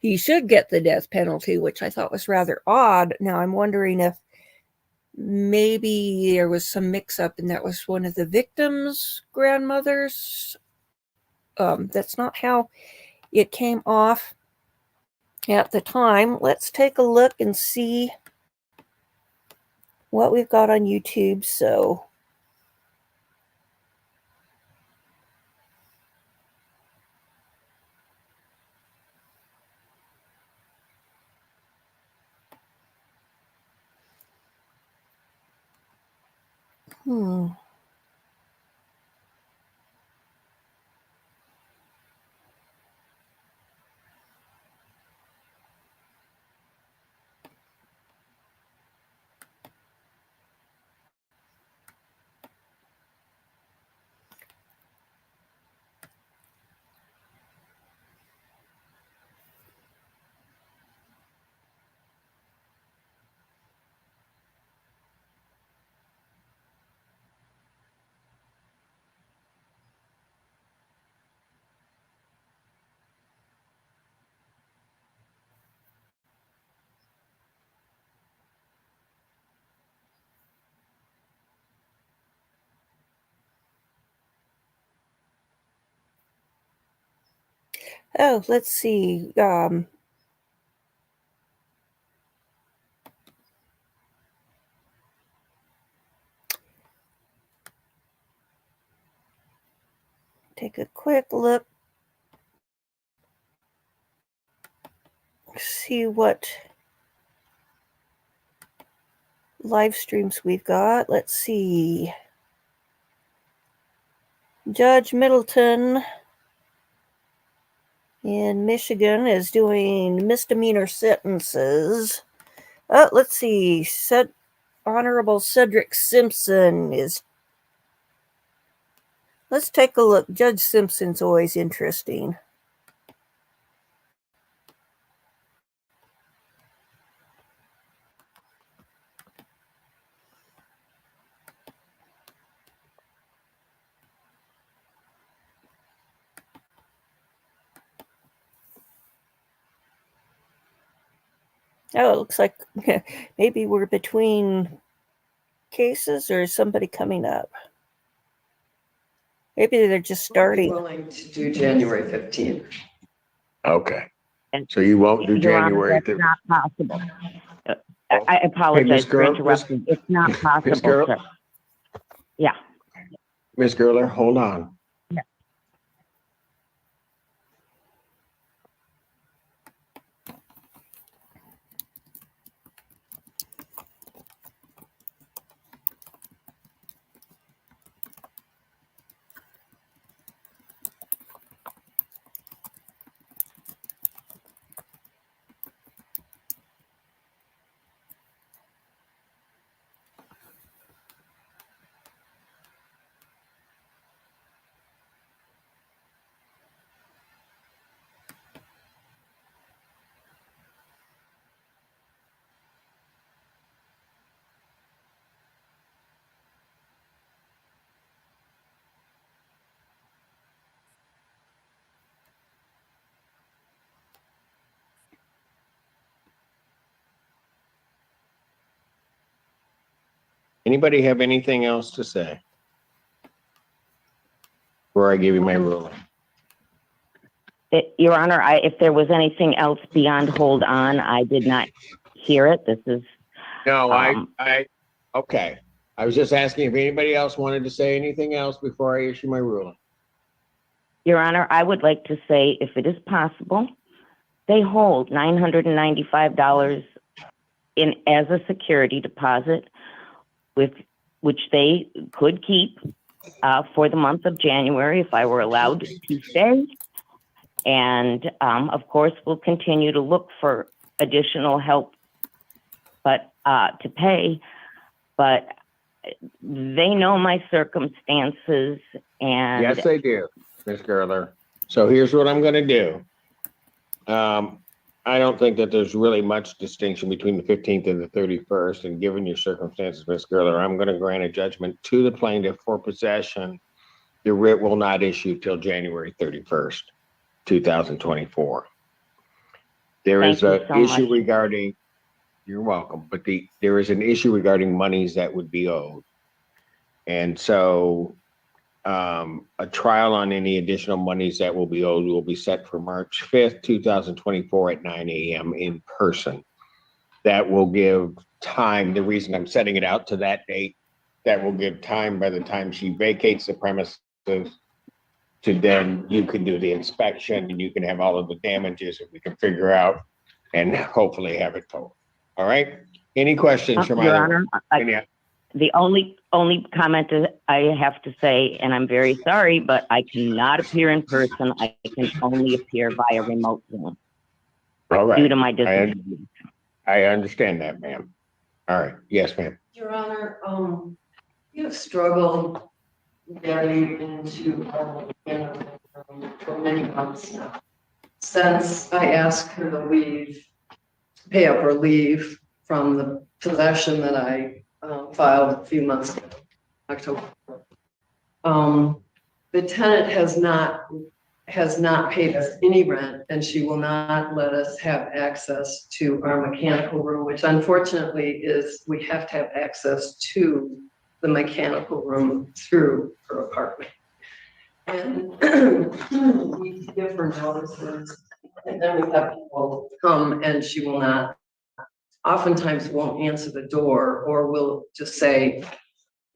he should get the death penalty, which I thought was rather odd. Now I'm wondering if maybe there was some mix-up and that was one of the victims' grandmothers. That's not how it came off at the time. Let's take a look and see what we've got on YouTube. So let's see. Take a quick look. See what live streams we've got. Let's see. Judge Middleton in Michigan is doing misdemeanor sentences. Let's see. Honorable Cedric Simpson is. Let's take a look. Judge Simpson's always interesting. Oh, it looks like maybe we're between cases, or is somebody coming up? Maybe they're just starting. Willing to do January 15th. Okay. So you won't do Your Honor, January. that's not possible. I Miss apologize for Girl- interrupting. It's not possible, Girl- sir. Yeah. Miss Gerler, hold on. Yeah. Anybody have anything else to say? Before I give you my ruling. Your Honor, if there was anything else beyond hold on, I did not hear it. This is. No, okay. I was just asking if anybody else wanted to say anything else before I issue my ruling. Your Honor, I would like to say, if it is possible, they hold $995 as a security deposit, which they could keep for the month of January if I were allowed to stay. And of course, we'll continue to look for additional help, but to pay. But they know my circumstances, and Yes, they do, Ms. Gerler. So here's what I'm going to do. I don't think that there's really much distinction between the 15th and the 31st. And given your circumstances, Ms. Gerler, I'm going to grant a judgment to the plaintiff for possession. The writ will not issue till January 31st, 2024. There is an issue regarding, you're welcome, but there is an issue regarding monies that would be owed. And so a trial on any additional monies that will be owed will be set for March 5th, 2024 at 9 a.m. in person. That will give time. The reason I'm setting it out to that date, that will give time by the time she vacates the premises to then you can do the inspection and you can have all of the damages that we can figure out and hopefully have it told. All right. Any questions from Your either? Honor, the only comment I have to say, and I'm very sorry, but I cannot appear in person. I can only appear via remote Zoom. All right. Due to my disability. I understand that, ma'am. All right. Yes, ma'am. Your Honor, you have struggled getting into for many months now. Since I asked her to leave, pay up or leave from the possession that I filed a few months ago, October. The tenant has not paid us any rent, and she will not let us have access to our mechanical room, which unfortunately is, we have to have access to the mechanical room through her apartment. And we give her notices, and then we have people come and she will not, oftentimes won't answer the door, or will just say,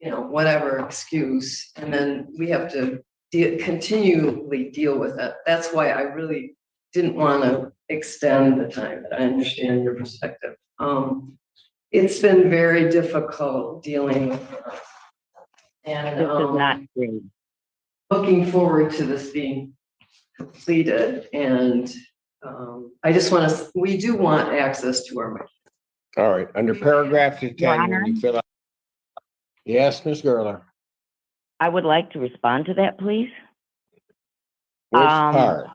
you know, whatever excuse, and then we have to continually deal with it. That's why I really didn't want to extend the time, but I understand your perspective. It's been very difficult dealing with her. And This is not true. looking forward to this being completed, and I just want to, we do want access to our. All right, under paragraph Your 10, Honor? when you fill out. Yes, Ms. Gerler. I would like to respond to that, please. Which Um, part?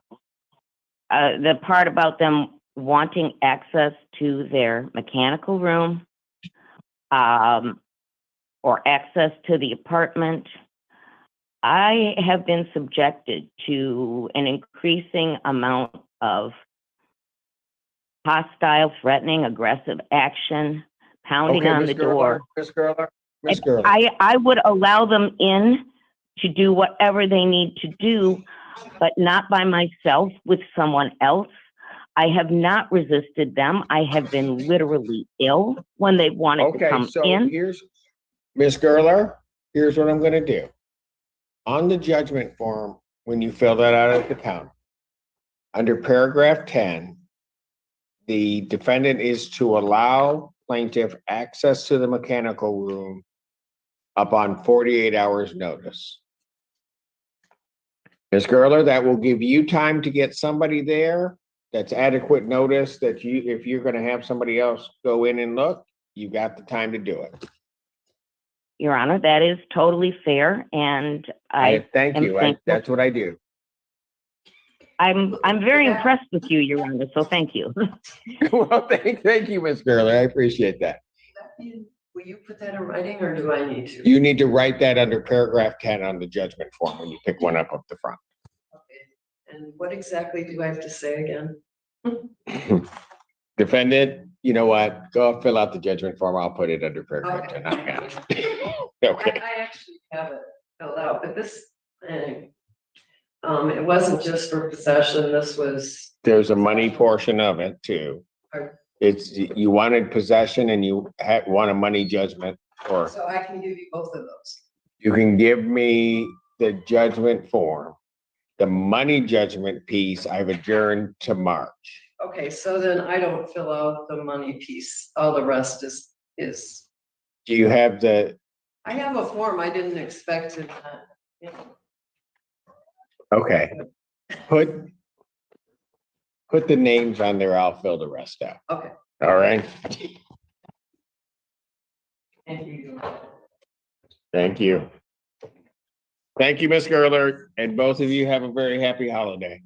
The part about them wanting access to their mechanical room, or access to the apartment. I have been subjected to an increasing amount of hostile, threatening, aggressive action, pounding Okay, on Ms. the Gerler, door. Ms. Gerler, Ms. And Gerler. I would allow them in to do whatever they need to do, but not by myself, with someone else. I have not resisted them. I have been literally ill when they wanted to Okay, come so in. here's, Ms. Gerler, here's what I'm gonna do. On the judgment form, when you fill that out at the counter, under paragraph 10, the defendant is to allow plaintiff access to the mechanical room upon 48 hours notice. Ms. Gerler, that will give you time to get somebody there. That's adequate notice that you, if you're gonna have somebody else go in and look, you got the time to do it. Your Honor, that is totally fair, and I Thank am you. thankful. That's what I do. I'm very impressed with you, Your Honor, so thank you. Well, thank you, Ms. Gerler. I appreciate that. Will you put that in writing, or do I need to? You need to write that under paragraph 10 on the judgment form when you pick one up the front. Okay. And what exactly do I have to say again? Defendant, you know what? Go fill out the judgment form. I'll put it under paragraph 10. I got it. Okay. I actually have it filled out, but this thing, it wasn't just for possession. This was. There's a money portion of it too. Pardon? It's, you wanted possession and you want a money judgment, or So I can give you both of those. you can give me the judgment form. The money judgment piece I've adjourned to March. Okay, so then I don't fill out the money piece. All the rest is. Do you have the, I have a form. I didn't expect it. okay, put the names on there. I'll fill the rest out. Okay. All right. Thank you. Thank you. Thank you, Ms. Gerler, and both of you have a very happy holiday.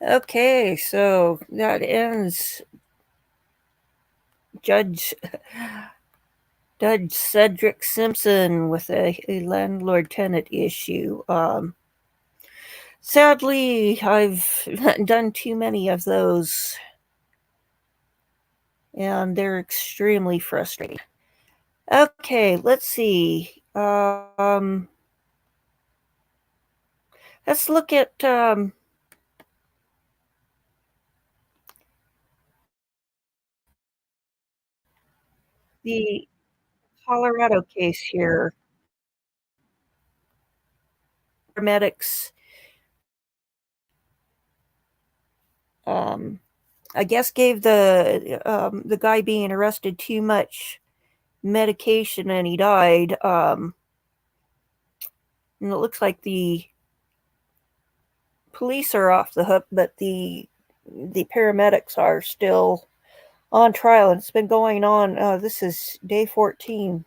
Okay, so that ends Judge Cedric Simpson with a landlord-tenant issue. Sadly, I've done too many of those, and they're extremely frustrating. Okay, let's see. Let's look at the Colorado case here. Paramedics, I guess, gave the guy being arrested too much medication and he died. And it looks like the police are off the hook, but the paramedics are still on trial, and it's been going on. This is day 14,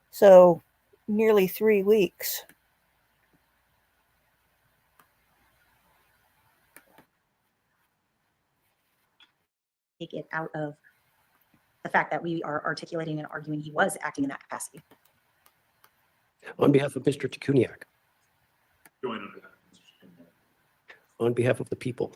so nearly 3 weeks. Take it out of the fact that we are articulating and arguing he was acting in that capacity. On behalf of Mr. Takuniak, on behalf of the people.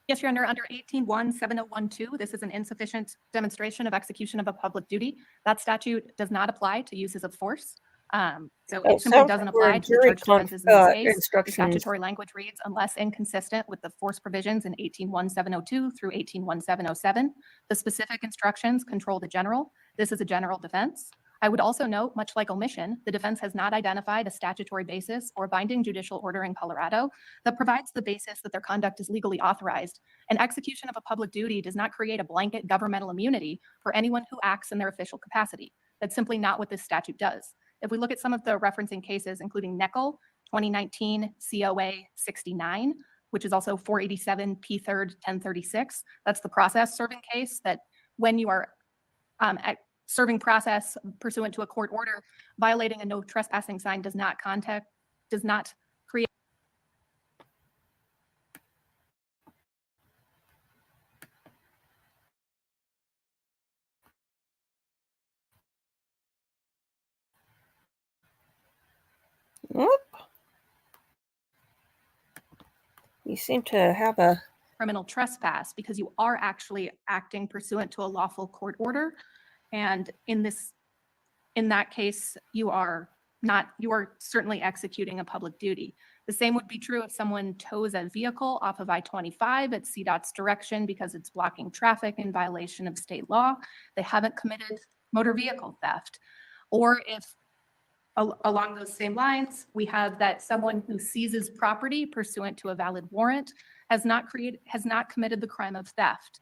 Yes, Your Honor, under 18-1-7012, this is an insufficient demonstration of execution of a public duty. That statute does not apply to uses of force. So it simply doesn't apply to the charge offenses in this case. The statutory language reads, unless inconsistent with the force provisions in 18-1-702 through 18-1-707. The specific instructions control the general. This is a general defense. I would also note, much like omission, the defense has not identified a statutory basis or binding judicial order in Colorado that provides the basis that their conduct is legally authorized. And execution of a public duty does not create a blanket governmental immunity for anyone who acts in their official capacity. That's simply not what this statute does. If we look at some of the referencing cases, including Neckel, 2019 COA 69, which is also 487 P3rd 1036, that's the process serving case that when you are serving process pursuant to a court order, violating a no trespassing sign does not create. Whoop. You seem to have a Criminal trespass because you are actually acting pursuant to a lawful court order. And in that case, you are certainly executing a public duty. The same would be true if someone tows a vehicle off of I-25 at CDOT's direction because it's blocking traffic in violation of state law. They haven't committed motor vehicle theft. Or if along those same lines, we have that someone who seizes property pursuant to a valid warrant has not committed the crime of theft.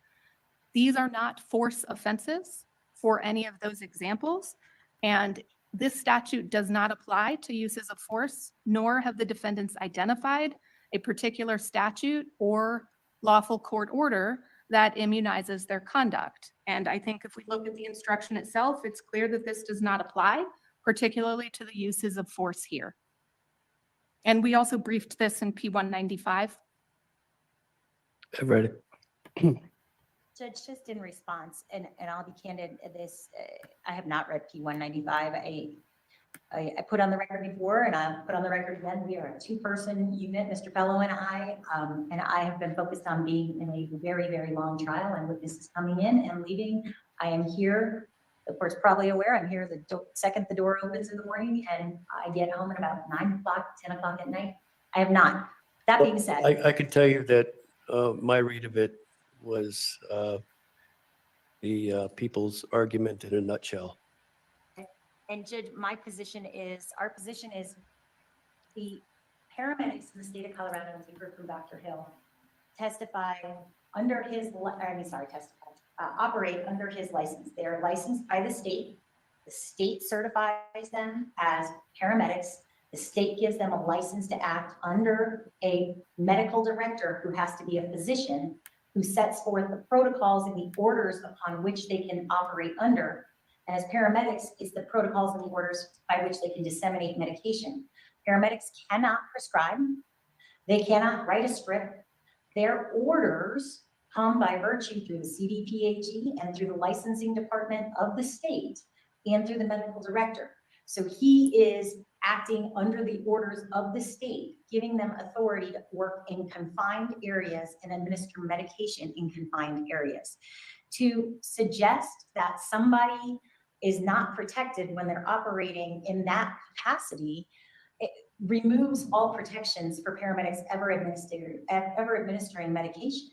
These are not force offenses for any of those examples. And this statute does not apply to uses of force, nor have the defendants identified a particular statute or lawful court order that immunizes their conduct. And I think if we look at the instruction itself, it's clear that this does not apply, particularly to the uses of force here. And we also briefed this in P195. I've read it. Judge, just in response, and I'll be candid, I have not read P195. I put on the record before, and I'll put on the record again, we are a two-person unit, Mr. Fellow and I have been focused on being in a very, very long trial, and witnesses coming in and leaving. I am here, the court's probably aware, I'm here the second the door opens in the morning, and I get home at about 9 o'clock, 10 o'clock at night. I have not. That being said. I can tell you that my read of it was the people's argument in a nutshell. And Judge, our position is the paramedics in the state of Colorado, as you heard from Dr. Hill, operate under his license. They are licensed by the state. The state certifies them as paramedics. The state gives them a license to act under a medical director who has to be a physician, who sets forth the protocols and the orders upon which they can operate under. And as paramedics, it's the protocols and the orders by which they can disseminate medication. Paramedics cannot prescribe. They cannot write a script. Their orders come by virtue through the CDPHE and through the licensing department of the state and through the medical director. So he is acting under the orders of the state, giving them authority to work in confined areas and administer medication in confined areas. To suggest that somebody is not protected when they're operating in that capacity, it removes all protections for paramedics ever administering medication.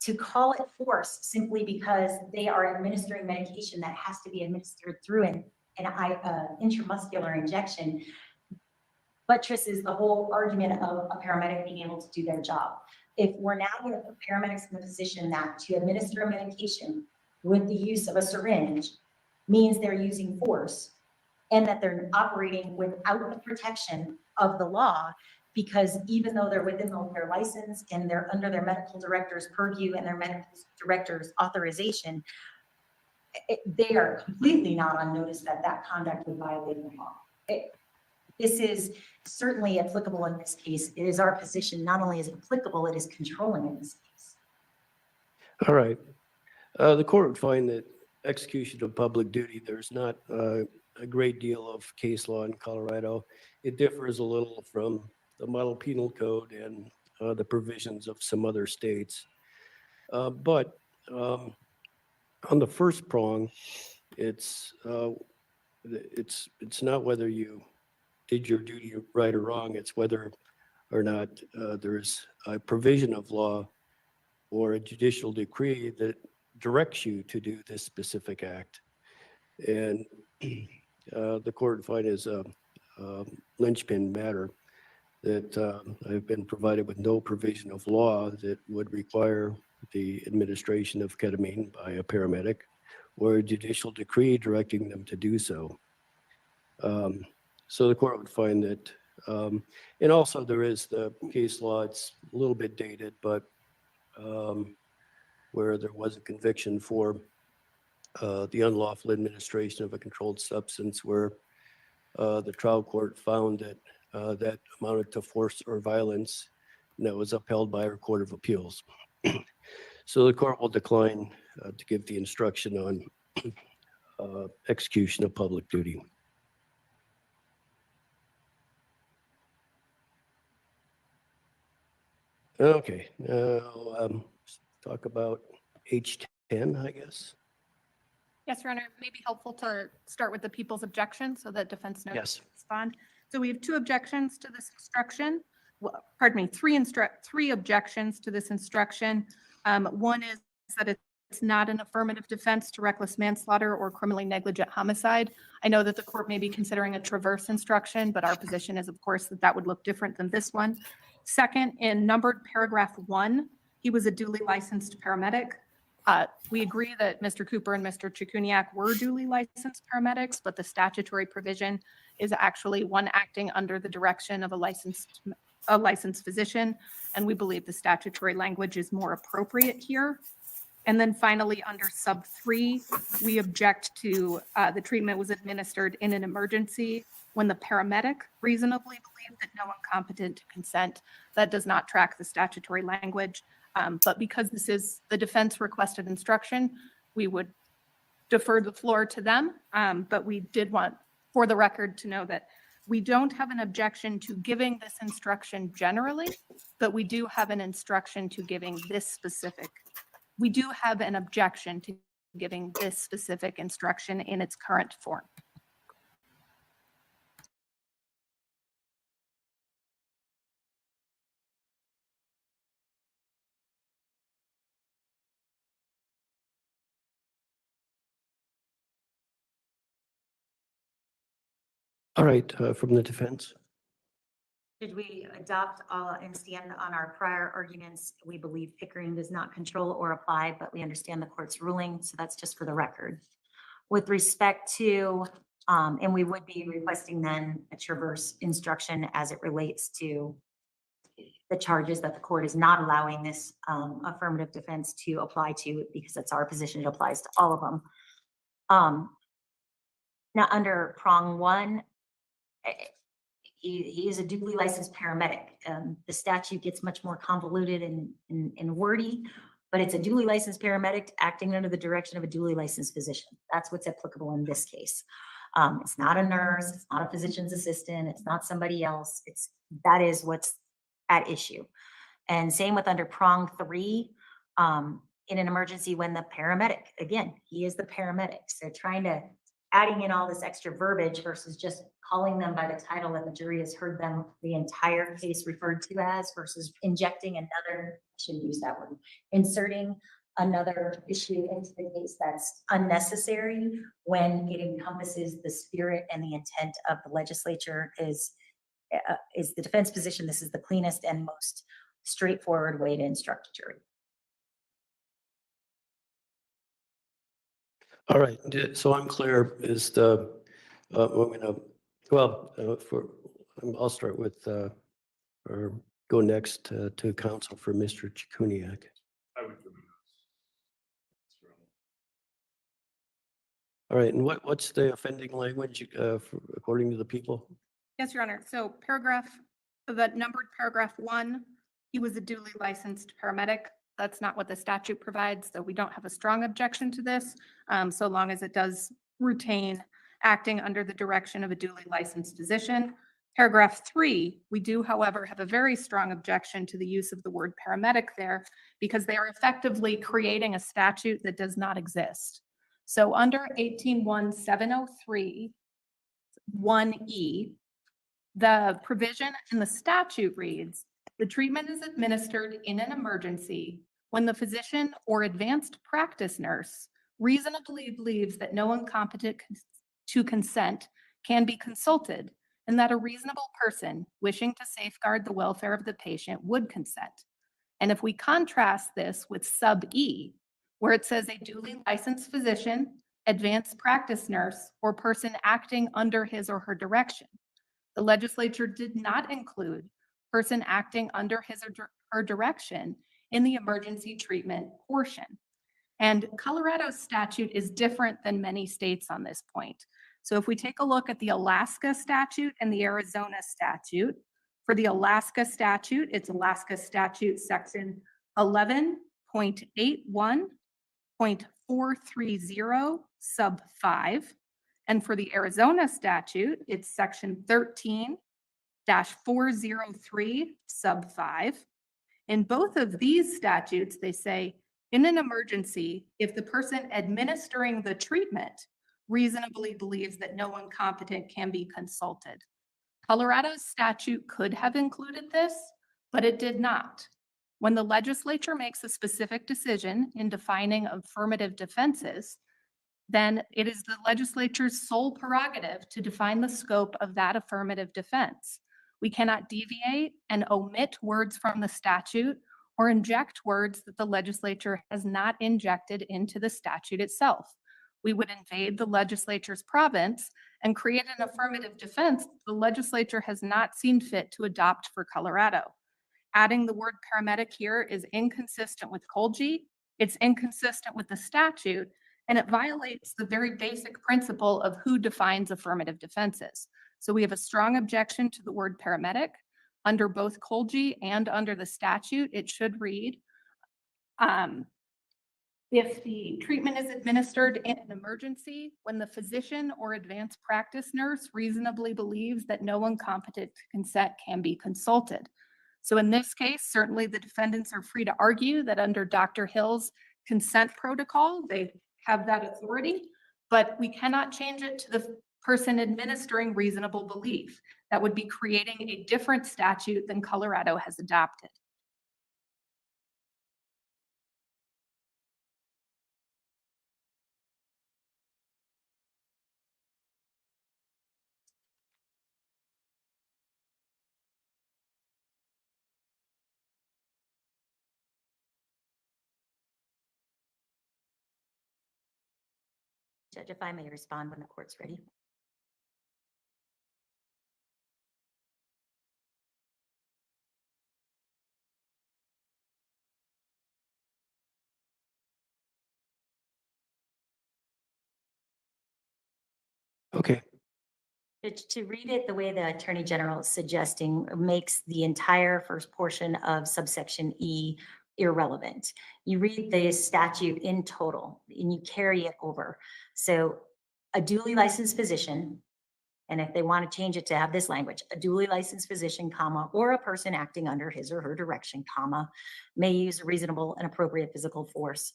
To call it force simply because they are administering medication that has to be administered through an intramuscular injection buttresses the whole argument of a paramedic being able to do their job. If we're now going to put paramedics in the position that to administer a medication with the use of a syringe means they're using force and that they're operating without the protection of the law, because even though they're within their license and they're under their medical director's purview and their medical director's authorization, they are completely not on notice that that conduct would violate the law. This is certainly applicable in this case. It is our position, not only is it applicable, it is controlling in this case. All right. The court would find that execution of public duty, there's not a great deal of case law in Colorado. It differs a little from the model penal code and the provisions of some other states. But on the first prong, it's not whether you did your duty right or wrong. It's whether or not there's a provision of law or a judicial decree that directs you to do this specific act. And the court find is a linchpin matter that I've been provided with no provision of law that would require the administration of ketamine by a paramedic or a judicial decree directing them to do so. So the court would find that, and also there is the case law, it's a little bit dated, but where there was a conviction for the unlawful administration of a controlled substance where the trial court found that that amounted to force or violence, and that was upheld by our Court of Appeals. So the court will decline to give the instruction on execution of public duty. Okay, now talk about H10, I guess. Yes, Your Honor, it may be helpful to start with the people's objection so that defense knows Yes. to respond. So we have two objections to this instruction. Well, pardon me, three objections to this instruction. One is that it's not an affirmative defense to reckless manslaughter or criminally negligent homicide. I know that the court may be considering a traverse instruction, but our position is, of course, that that would look different than this one. Second, in numbered paragraph 1, he was a duly licensed paramedic. We agree that Mr. Cooper and Mr. Chikuniak were duly licensed paramedics, but the statutory provision is actually one acting under the direction of a licensed physician, and we believe the statutory language is more appropriate here. And then finally, under sub 3, we object to the treatment was administered in an emergency when the paramedic reasonably believed that no one competent to consent. That does not track the statutory language. But because this is the defense requested instruction, we would defer the floor to them. But we did want, for the record, to know that we don't have an objection to giving this instruction generally, but we do have an instruction to giving this specific. We do have an objection to giving this specific instruction in its current form. All right, from the defense. Should we adopt and stand on our prior arguments? We believe Pickering does not control or apply, but we understand the court's ruling, so that's just for the record. With respect to, and we would be requesting then a traverse instruction as it relates to the charges that the court is not allowing this affirmative defense to apply to, because that's our position, it applies to all of them. Now, under prong 1, he is a duly licensed paramedic. The statute gets much more convoluted and wordy, but it's a duly licensed paramedic acting under the direction of a duly licensed physician. That's what's applicable in this case. It's not a nurse, it's not a physician's assistant, it's not somebody else. That is what's at issue. And same with under prong 3, in an emergency when the paramedic, again, he is the paramedic. So trying to adding in all this extra verbiage versus just calling them by the title that the jury has heard them the entire case referred to as, versus injecting another, I shouldn't use that word, inserting another issue into the case that's unnecessary when it encompasses the spirit and the intent of the legislature is the defense position. This is the cleanest and most straightforward way to instruct a jury. All right, so I'm clear is the, I'll start with, or go next to counsel for Mr. Chikuniak. I would do All right, and what's the offending language according to the people? Yes, Your Honor. So numbered paragraph 1, he was a duly licensed paramedic. That's not what the statute provides, so we don't have a strong objection to this, so long as it does retain acting under the direction of a duly licensed physician. Paragraph 3, we do, however, have a very strong objection to the use of the word paramedic there, because they are effectively creating a statute that does not exist. So under 18-1703, 1E, the provision in the statute reads, the treatment is administered in an emergency when the physician or advanced practice nurse reasonably believes that no one competent to consent can be consulted, and that a reasonable person wishing to safeguard the welfare of the patient would consent. And if we contrast this with sub E, where it says a duly licensed physician, advanced practice nurse, or person acting under his or her direction, the legislature did not include person acting under his or her direction in the emergency treatment portion. And Colorado's statute is different than many states on this point. So if we take a look at the Alaska statute and the Arizona statute, for the Alaska statute, it's Alaska statute section 11.81.430 sub 5. And for the Arizona statute, it's section 13-403 sub 5. In both of these statutes, they say, in an emergency, if the person administering the treatment reasonably believes that no one competent can be consulted. Colorado's statute could have included this, but it did not. When the legislature makes a specific decision in defining affirmative defenses, then it is the legislature's sole prerogative to define the scope of that affirmative defense. We cannot deviate and omit words from the statute or inject words that the legislature has not injected into the statute itself. We would invade the legislature's province and create an affirmative defense the legislature has not seen fit to adopt for Colorado. Adding the word paramedic here is inconsistent with Colgi, it's inconsistent with the statute, and it violates the very basic principle of who defines affirmative defenses. So we have a strong objection to the word paramedic. Under both Colgi and under the statute, it should read, if the treatment is administered in an emergency, when the physician or advanced practice nurse reasonably believes that no one competent to consent can be consulted. So in this case, certainly the defendants are free to argue that under Dr. Hill's consent protocol, they have that authority, but we cannot change it to the person administering reasonable belief. That would be creating a different statute than Colorado has adopted. Judge, if I may respond when the court's ready. Okay. To read it the way the Attorney General is suggesting makes the entire first portion of subsection E irrelevant. You read the statute in total and you carry it over. So a duly licensed physician, and if they want to change it to have this language, a duly licensed physician, comma, or a person acting under his or her direction, comma, may use a reasonable and appropriate physical force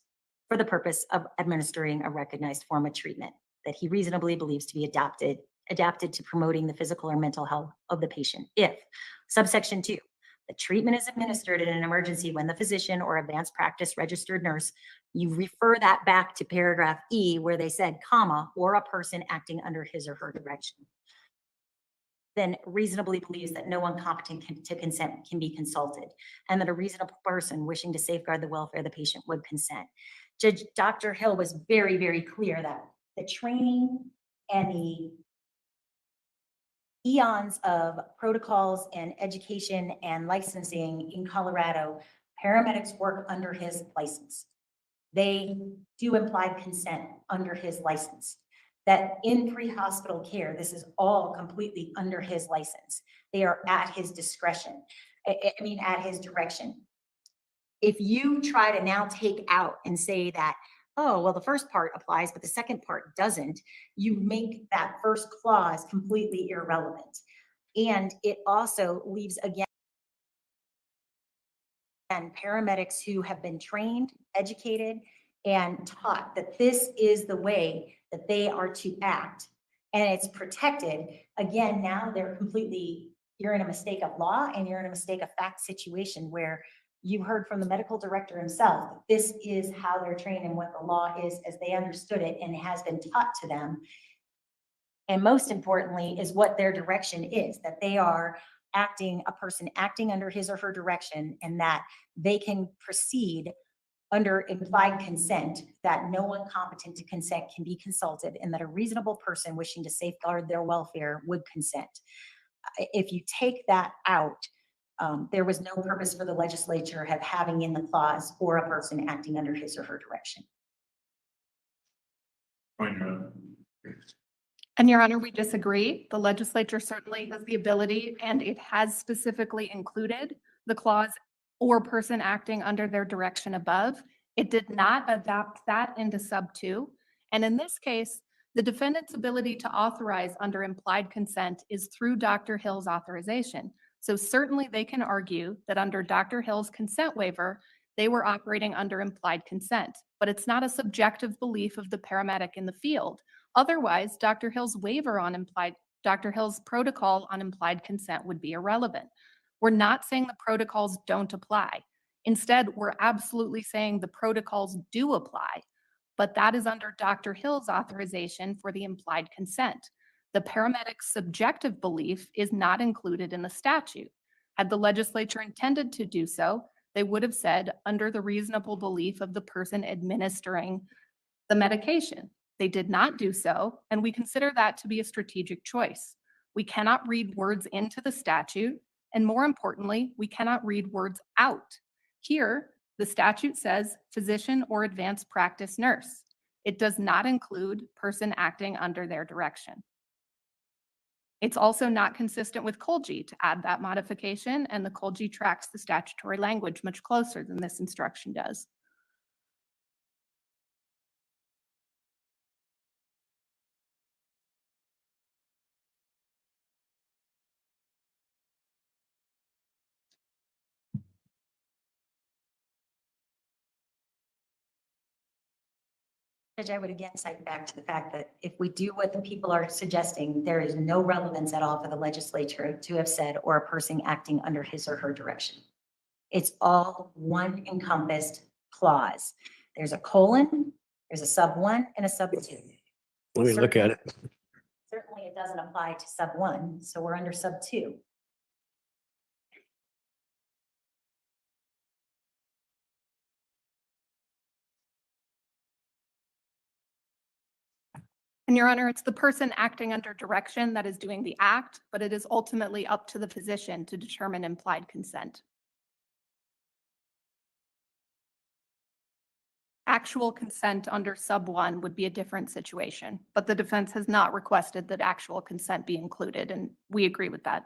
for the purpose of administering a recognized form of treatment that he reasonably believes to be adapted to promoting the physical or mental health of the patient. If, subsection 2, the treatment is administered in an emergency when the physician or advanced practice registered nurse, you refer that back to paragraph E where they said, comma, or a person acting under his or her direction, then reasonably believes that no one competent to consent can be consulted, and that a reasonable person wishing to safeguard the welfare of the patient would consent. Judge Dr. Hill was very, very clear that the training and the eons of protocols and education and licensing in Colorado, paramedics work under his license. They do implied consent under his license. That in pre-hospital care, this is all completely under his license. They are at his discretion. At his direction. If you try to now take out and say that, oh, well, the first part applies, but the second part doesn't, you make that first clause completely irrelevant. And it also leaves, again, paramedics who have been trained, educated, and taught that this is the way that they are to act, and it's protected. Again, now you're in a mistake of law and you're in a mistake of fact situation where You heard from the medical director himself, that this is how they're trained and what the law is as they understood it and has been taught to them. And most importantly is what their direction is, that they are a person acting under his or her direction, and that they can proceed under implied consent, that no one competent to consent can be consulted, and that a reasonable person wishing to safeguard their welfare would consent. If you take that out, there was no purpose for the legislature of having in the clause or a person acting under his or her direction. And Your Honor, we disagree. The legislature certainly has the ability, and it has specifically included the clause or person acting under their direction above. It did not adopt that into sub 2. And in this case, the defendant's ability to authorize under implied consent is through Dr. Hill's authorization. So certainly they can argue that under Dr. Hill's consent waiver, they were operating under implied consent, but it's not a subjective belief of the paramedic in the field. Otherwise, Dr. Hill's protocol on implied consent would be irrelevant. We're not saying the protocols don't apply. Instead, we're absolutely saying the protocols do apply, but that is under Dr. Hill's authorization for the implied consent. The paramedic's subjective belief is not included in the statute. Had the legislature intended to do so, they would have said under the reasonable belief of the person administering the medication. They did not do so, and we consider that to be a strategic choice. We cannot read words into the statute, and more importantly, we cannot read words out. Here, the statute says physician or advanced practice nurse. It does not include person acting under their direction. It's also not consistent with Colgi to add that modification, and the Colgi tracks the statutory language much closer than this instruction does. Judge, I would again cite back to the fact that if we do what the people are suggesting, there is no relevance at all for the legislature to have said, or a person acting under his or her direction. It's all one encompassed clause. There's a colon, there's a sub 1 and a sub 2. Let me look at it. Certainly it doesn't apply to sub 1, so we're under sub 2. And Your Honor, it's the person acting under direction that is doing the act, but it is ultimately up to the physician to determine implied consent. Actual consent under sub 1 would be a different situation, but the defense has not requested that actual consent be included, and we agree with that.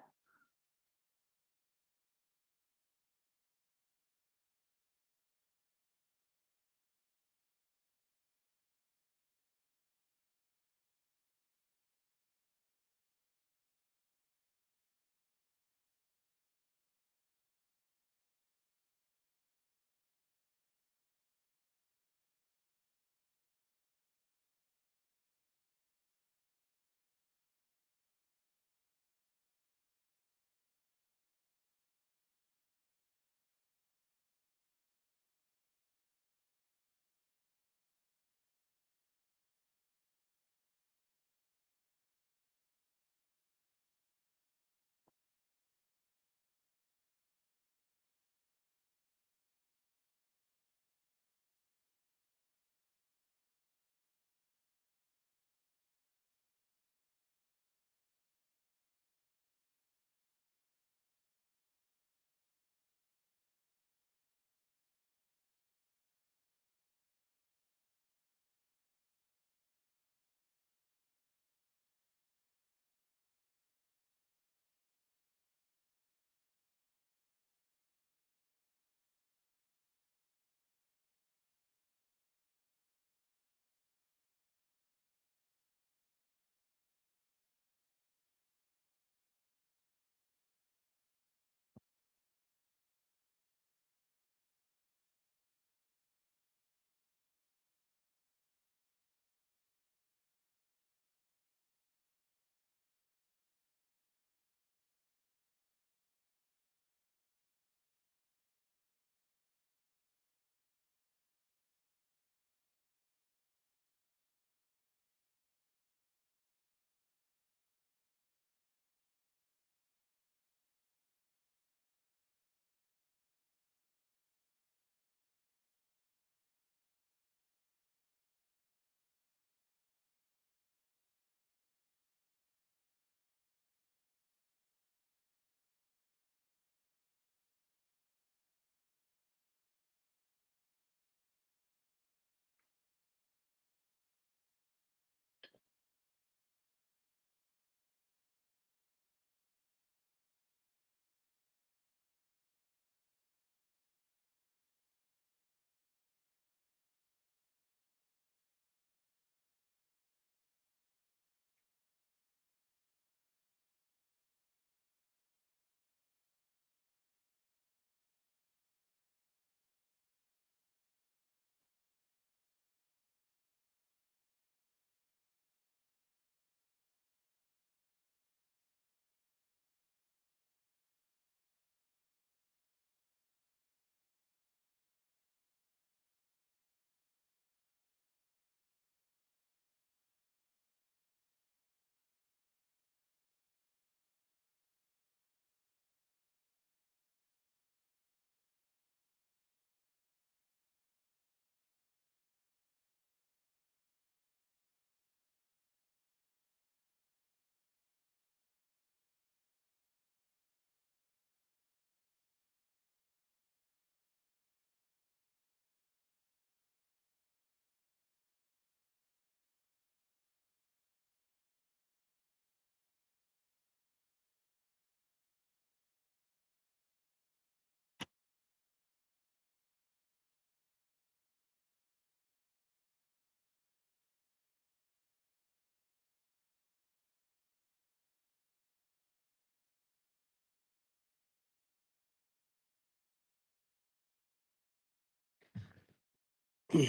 All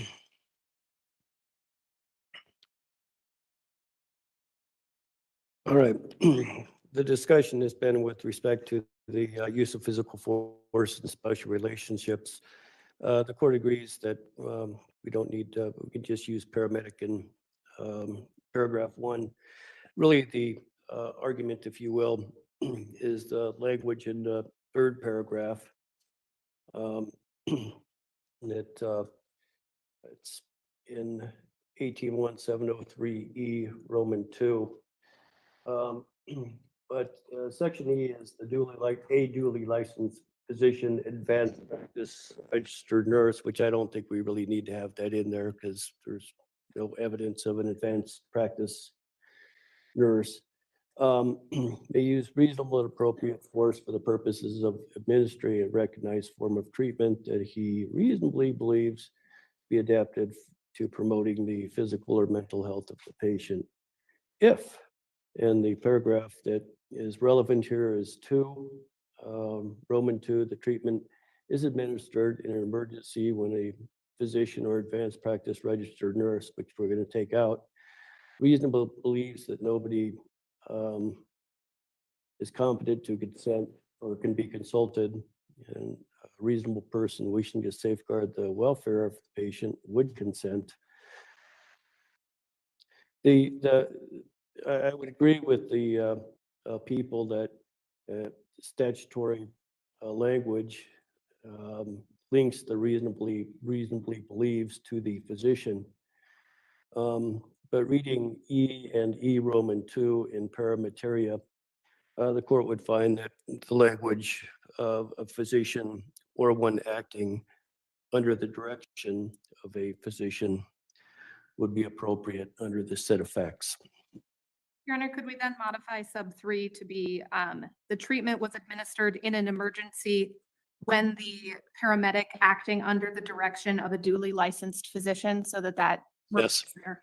right. The discussion has been with respect to the use of physical force in special relationships. The court agrees that we don't need, we can just use paramedic in paragraph 1. Really, the argument, if you will, is the language in the 3rd paragraph. That it's in 181703E Roman 2. But section E is the duly licensed physician, advanced practice registered nurse, which I don't think we really need to have that in there because there's no evidence of an advanced practice nurse. They use reasonable and appropriate force for the purposes of administering a recognized form of treatment that he reasonably believes be adapted to promoting the physical or mental health of the patient. If, and the paragraph that is relevant here is 2, Roman 2, the treatment is administered in an emergency when a physician or advanced practice registered nurse, which we're going to take out, reasonably believes that nobody is competent to consent or can be consulted, and a reasonable person wishing to safeguard the welfare of the patient would consent. I would agree with the people that statutory language links the reasonably believes to the physician. But reading E and E Roman 2 in paramateria, the court would find that the language of a physician or one acting under the direction of a physician would be appropriate under this set of facts. Your Honor, could we then modify sub 3 to be the treatment was administered in an emergency when the paramedic acting under the direction of a duly licensed physician, so that Yes. there.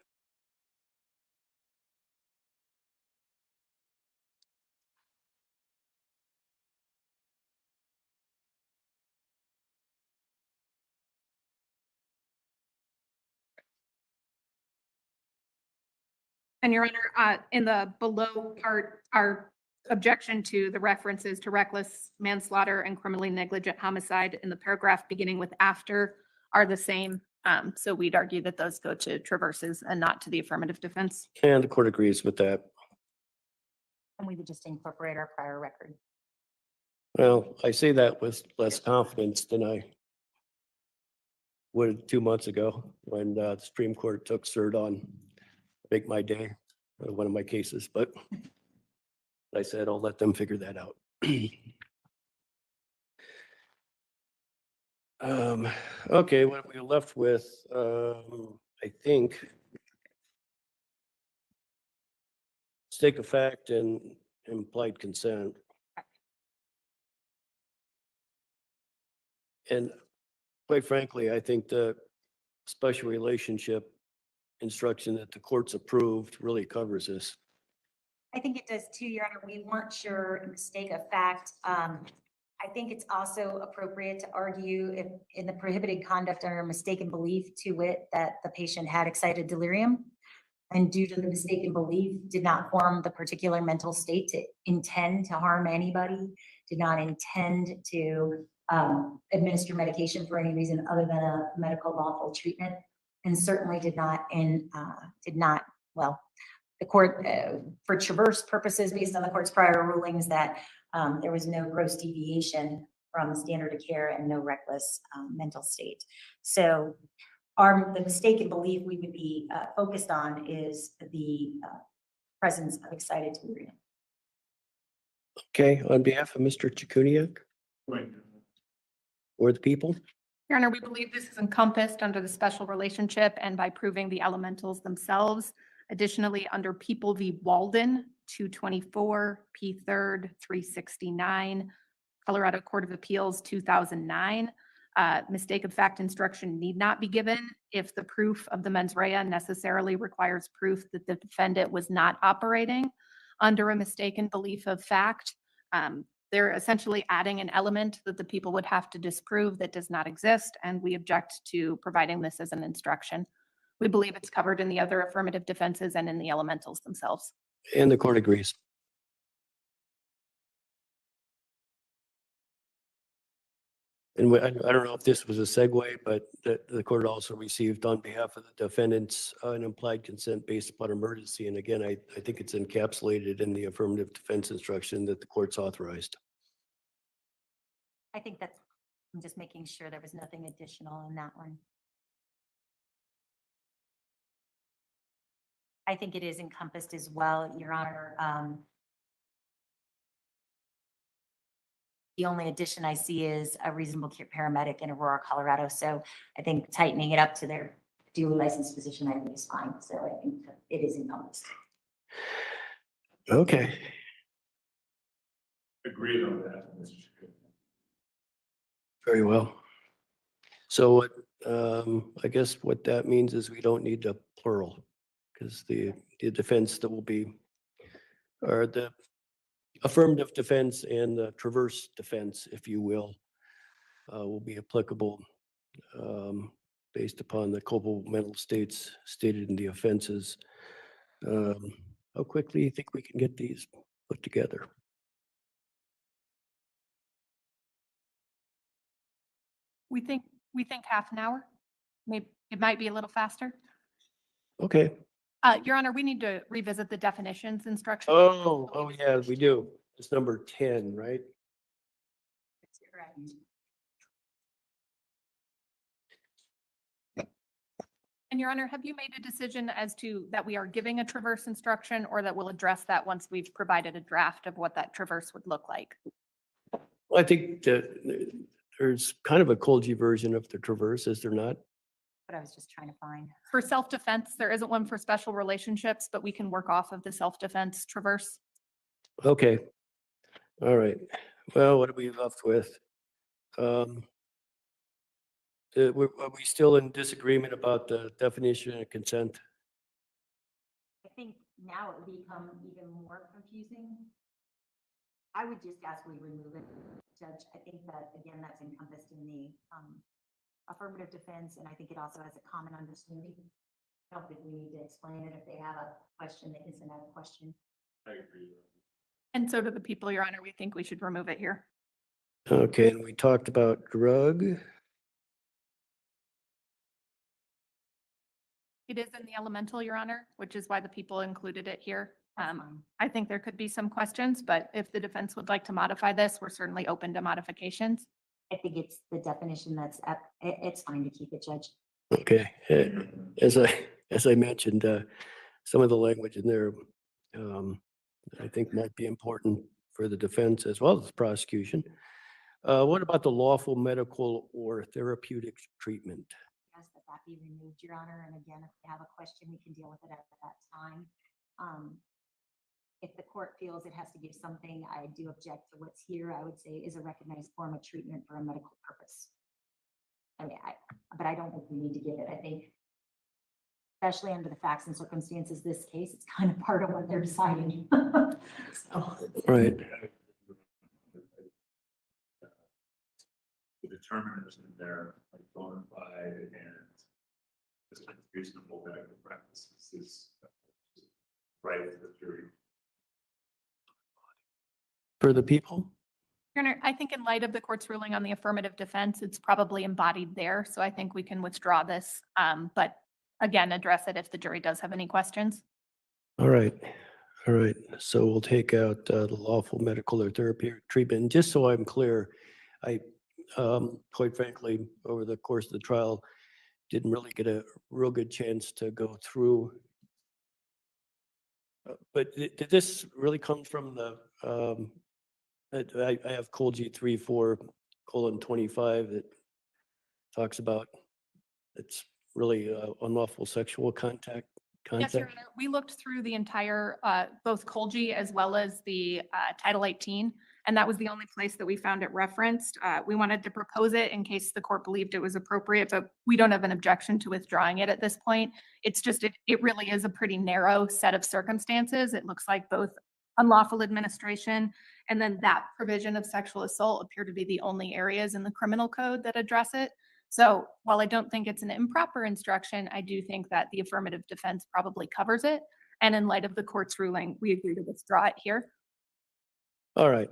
And Your Honor, in the below part, our objection to the references to reckless manslaughter and criminally negligent homicide in the paragraph beginning with after are the same. So we'd argue that those go to traverses and not to the affirmative defense. And the court agrees with that. And we would just incorporate our prior record. Well, I say that with less confidence than I would 2 months ago when the Supreme Court took cert on Make My Day, one of my cases, but I said I'll let them figure that out. Okay, what we're left with, I think, stake of fact and implied consent. And quite frankly, I think the special relationship instruction that the courts approved really covers this. I think it does too, Your Honor. We weren't sure mistake of fact. I think it's also appropriate to argue if in the prohibited conduct under mistaken belief to wit that the patient had excited delirium and due to the mistaken belief did not form the particular mental state to intend to harm anybody, did not intend to administer medication for any reason other than a medical lawful treatment, and certainly did not, well, the court, for traverse purposes, based on the court's prior rulings, that there was no gross deviation from standard of care and no reckless mental state. So the mistaken belief we would be focused on is the presence of excited delirium. Okay, on behalf of Mr. Chikuniak or the people? Your Honor, we believe this is encompassed under the special relationship and by proving the elementals themselves. Additionally, under People v. Walden, 224, P3rd, 369, Colorado Court of Appeals, 2009, mistake of fact instruction need not be given if the proof of the mens rea necessarily requires proof that the defendant was not operating under a mistaken belief of fact. They're essentially adding an element that the people would have to disprove that does not exist, and we object to providing this as an instruction. We believe it's covered in the other affirmative defenses and in the elementals themselves. And the court agrees. And I don't know if this was a segue, but the court also received on behalf of the defendants an implied consent based upon emergency. And again, I think it's encapsulated in the affirmative defense instruction that the court's authorized. I think that's, I'm just making sure there was nothing additional in that one. I think it is encompassed as well, Your Honor. The only addition I see is a reasonable paramedic in Aurora, Colorado. So I think tightening it up to their duly licensed physician, I think is fine. So I think it is encompassed. Okay. Agreed on that, Mr. Chair. Very well. So what, I guess what that means is we don't need a plural because the defense that will be, or the affirmative defense and the traverse defense, if you will be applicable based upon the culpable mental states stated in the offenses. How quickly do you think we can get these put together? We think half an hour. Maybe it might be a little faster. Okay. Your Honor, we need to revisit the definitions instruction. Oh yeah, we do. It's number 10, right? That's correct. And Your Honor, have you made a decision as to that we are giving a traverse instruction or that we'll address that once we've provided a draft of what that traverse would look like? Well, I think that there's kind of a Colgi version of the traverse, is there not? But I was just trying to find. For self-defense, there isn't one for special relationships, but we can work off of the self-defense traverse. Okay. All right. Well, what are we left with? Are we still in disagreement about the definition of consent? I think now it would become even more confusing. I would just ask we remove it, Judge. I think that, again, that's encompassed in the affirmative defense, and I think it also has a common understanding. I don't think we need to explain it. If they have a question, they can send out a question. I agree. And so do the people, Your Honor. We think we should remove it here. Okay, and we talked about drug. It is in the elemental, Your Honor, which is why the people included it here. I think there could be some questions, but if the defense would like to modify this, we're certainly open to modifications. I think it's the definition that's up. It's fine to keep it, Judge. Okay, as I mentioned, some of the language in there, I think might be important for the defense as well as the prosecution. What about the lawful medical or therapeutic treatment? Ask that that be removed, Your Honor. And again, if they have a question, we can deal with it at that time. If the court feels it has to give something, I do object to what's here. I would say is a recognized form of treatment for a medical purpose. I mean, but I don't think we need to give it. I think, especially under the facts and circumstances, this case, it's kind of part of what they're deciding. So. Right. The determiners in there, like bona fide and just reasonable medical practices is right to the jury. For the people? Your Honor, I think in light of the court's ruling on the affirmative defense, it's probably embodied there. So I think we can withdraw this, but again, address it if the jury does have any questions. All right. All right. So we'll take out the lawful medical or therapeutic treatment. And just so I'm clear, I, quite frankly, over the course of the trial, didn't really get a real good chance to go through. But did this really come from the, I have Colgi 34:25 that talks about it's really unlawful sexual contact. Yes, Your Honor. We looked through the entire, both Colgi as well as the Title 18, and that was the only place that we found it referenced. We wanted to propose it in case the court believed it was appropriate, but we don't have an objection to withdrawing it at this point. It's just, it really is a pretty narrow set of circumstances. It looks like both unlawful administration And then that provision of sexual assault appear to be the only areas in the criminal code that address it. So while I don't think it's an improper instruction, I do think that the affirmative defense probably covers it. And in light of the court's ruling, we agree to withdraw it here. All right.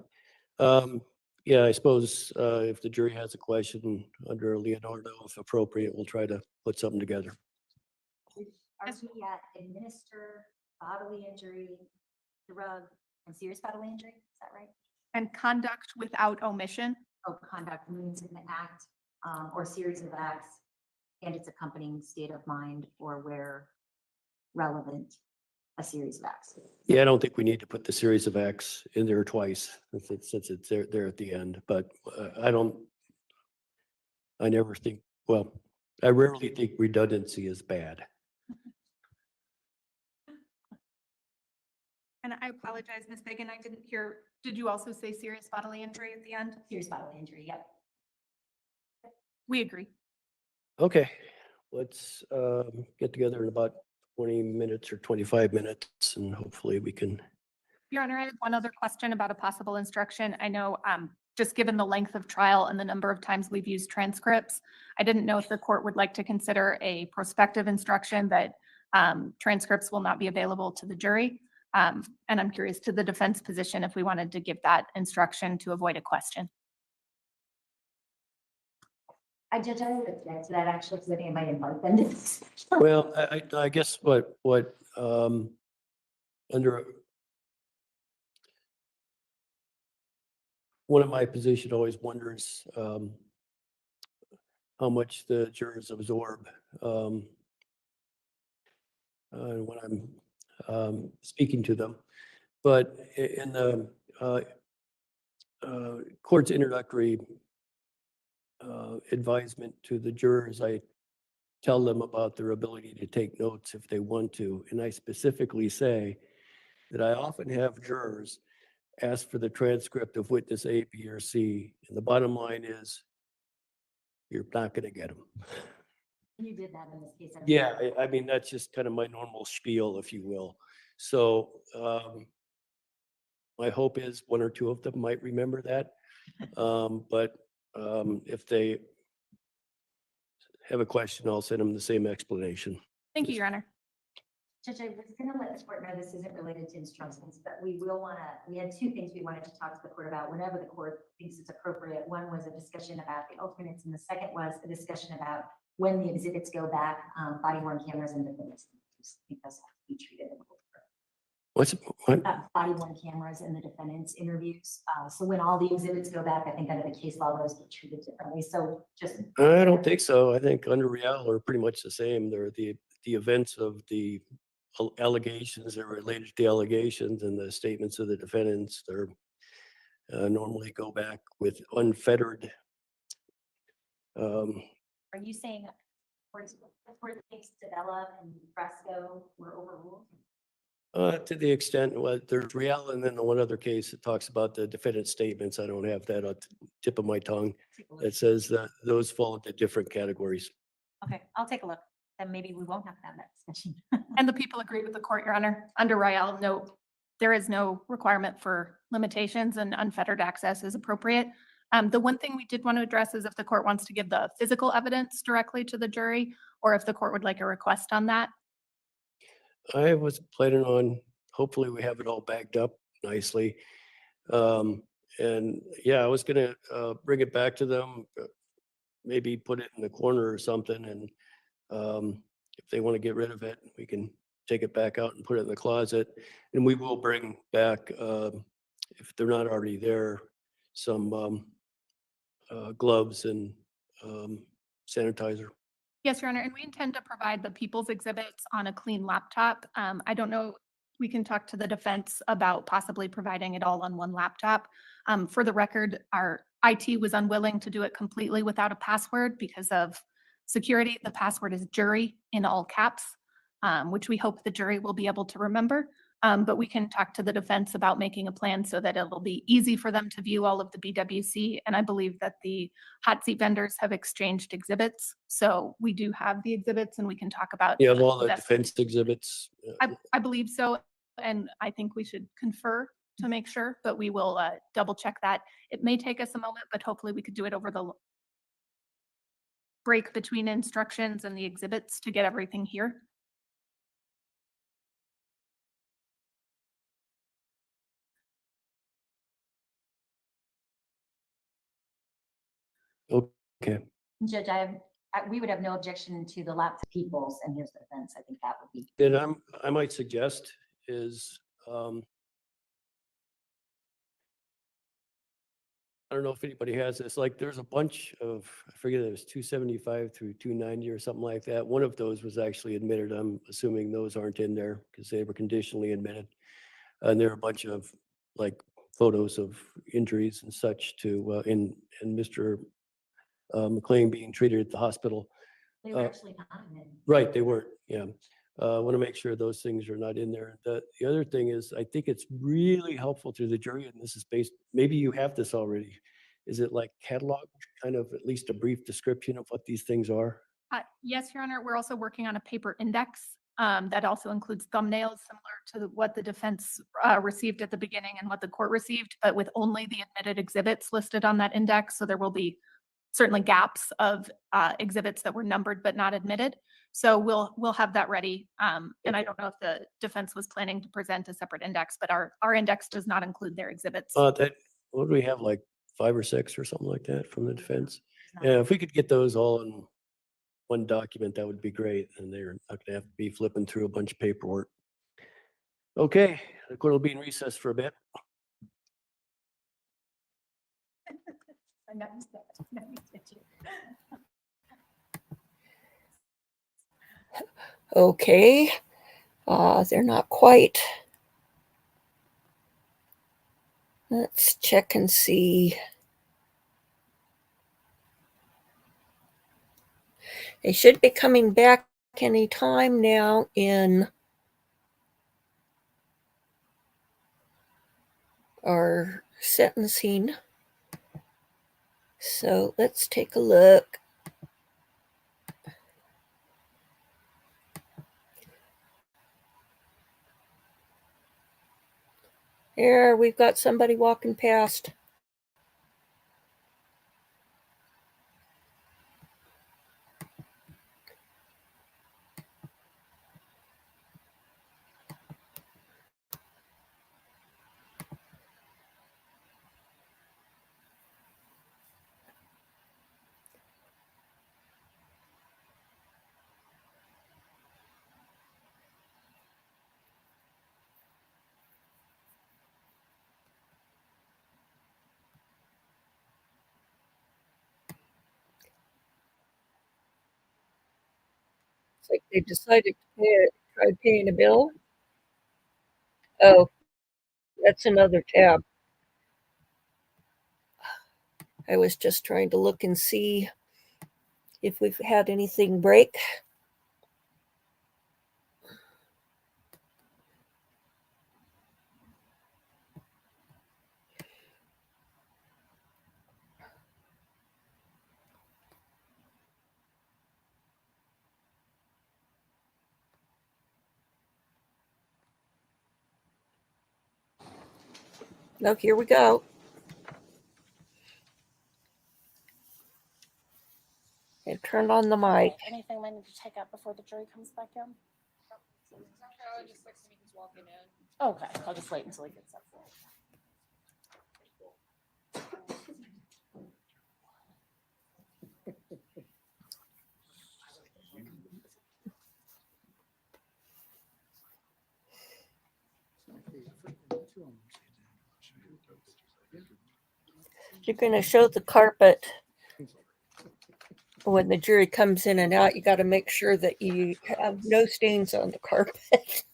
Yeah, I suppose if the jury has a question under Leonardo, if appropriate, we'll try to put something together. Are we at administer, bodily injury, drug, and serious bodily injury? Is that right? And conduct without omission. Oh, conduct means an act or series of acts and its accompanying state of mind, or where relevant, a series of acts. Yeah, I don't think we need to put the series of acts in there twice since it's there at the end, but I never think, well, I rarely think redundancy is bad. And I apologize, Ms. Fagan, I didn't hear, did you also say serious bodily injury at the end? Serious bodily injury, yep. We agree. Okay, let's get together in about 20 minutes or 25 minutes and hopefully we can. Your Honor, I have one other question about a possible instruction. I know just given the length of trial and the number of times we've used transcripts, I didn't know if the court would like to consider a prospective instruction that transcripts will not be available to the jury. And I'm curious to the defense position if we wanted to give that instruction to avoid a question. I would object to that actually, because I think it might invite them to this. Well, I guess what under one of my position always wonders how much the jurors absorb when I'm speaking to them. But in the court's introductory advisement to the jurors, I tell them about their ability to take notes if they want to. And I specifically say that I often have jurors ask for the transcript of witness A, B, or C. And the bottom line is, you're not going to get them. You did that in this case. Yeah, I mean, that's just kind of my normal spiel, if you will. So my hope is one or two of them might remember that. But if they have a question, I'll send them the same explanation. Thank you, Your Honor. Judge, I was going to let the court know this isn't related to instructions, but we had two things we wanted to talk to the court about whenever the court thinks it's appropriate. One was a discussion about the alternates, and the second was a discussion about when the exhibits go back, body worn cameras and defendants. I think those have to be treated. What? Body worn cameras in the defendant's interviews. So when all the exhibits go back, I think under the case law, those get treated differently. So just. I don't think so. I think under Real are pretty much the same. They're the events of the allegations that are related to the allegations and the statements of the defendants. They're normally go back with unfettered. Are you saying court things Della and Fresco were overruled? To the extent, well, there's Real and then the one other case that talks about the defendant's statements. I don't have that on the tip of my tongue. It says that those fall into different categories. Okay, I'll take a look. Then maybe we won't have to have that discussion. And the people agree with the court, Your Honor. Under Royale, no, there is no requirement for limitations and unfettered access is appropriate. The one thing we did want to address is if the court wants to give the physical evidence directly to the jury, or if the court would like a request on that. I was planning on, hopefully we have it all bagged up nicely. And yeah, I was gonna bring it back to them, maybe put it in the corner or something. And if they want to get rid of it, we can take it back out and put it in the closet. And we will bring back, if they're not already there, some gloves and sanitizer. Yes, Your Honor, and we intend to provide the people's exhibits on a clean laptop. I don't know, we can talk to the defense about possibly providing it all on one laptop. For the record, our IT was unwilling to do it completely without a password because of security. The password is jury in all caps, which we hope the jury will be able to remember. But we can talk to the defense about making a plan so that it'll be easy for them to view all of the BWC. And I believe that the hot seat vendors have exchanged exhibits. So we do have the exhibits and we can talk about. You have all the defense exhibits. I believe so. And I think we should confer to make sure, but we will double check that. It may take us a moment, but hopefully we could do it over the break between instructions and the exhibits to get everything here. Okay. Judge, we would have no objection to the laptop peoples and his defense. I think that would be. Then I might suggest is, I don't know if anybody has this, like, there's a bunch of, I forget, it was 275 through 290 or something like that. One of those was actually admitted. I'm assuming those aren't in there because they were conditionally admitted. And there are a bunch of like photos of injuries and such to, and Mr. McLean being treated at the hospital. They were actually not admitted. Right, they weren't, yeah. I want to make sure those things are not in there. The other thing is, I think it's really helpful to the jury, and this is based, maybe you have this already. Is it like catalog, kind of at least a brief description of what these things are? Yes, Your Honor, we're also working on a paper index that also includes thumbnails similar to what the defense received at the beginning and what the court received, but with only the admitted exhibits listed on that index. So there will be certainly gaps of exhibits that were numbered but not admitted. So we'll have that ready. And I don't know if the defense was planning to present a separate index, but our index does not include their exhibits. What do we have, like 5 or 6 or something like that from the defense? Yeah, if we could get those all in one document, that would be great. And they're not gonna have to be flipping through a bunch of paperwork. Okay, the court will be in recess for a bit. Okay, they're not quite. Let's check and see. They should be coming back any time now in our sentencing. So let's take a look. Here, we've got somebody walking past. It's like they decided to try paying a bill. Oh, that's another tab. I was just trying to look and see if we've had anything break. No, here we go. And turn on the mic. Anything we need to take out before the jury comes back in? Okay, I'll just wait until he gets up. You're going to show the carpet when the jury comes in and out. You got to make sure that you have no stains on the carpet.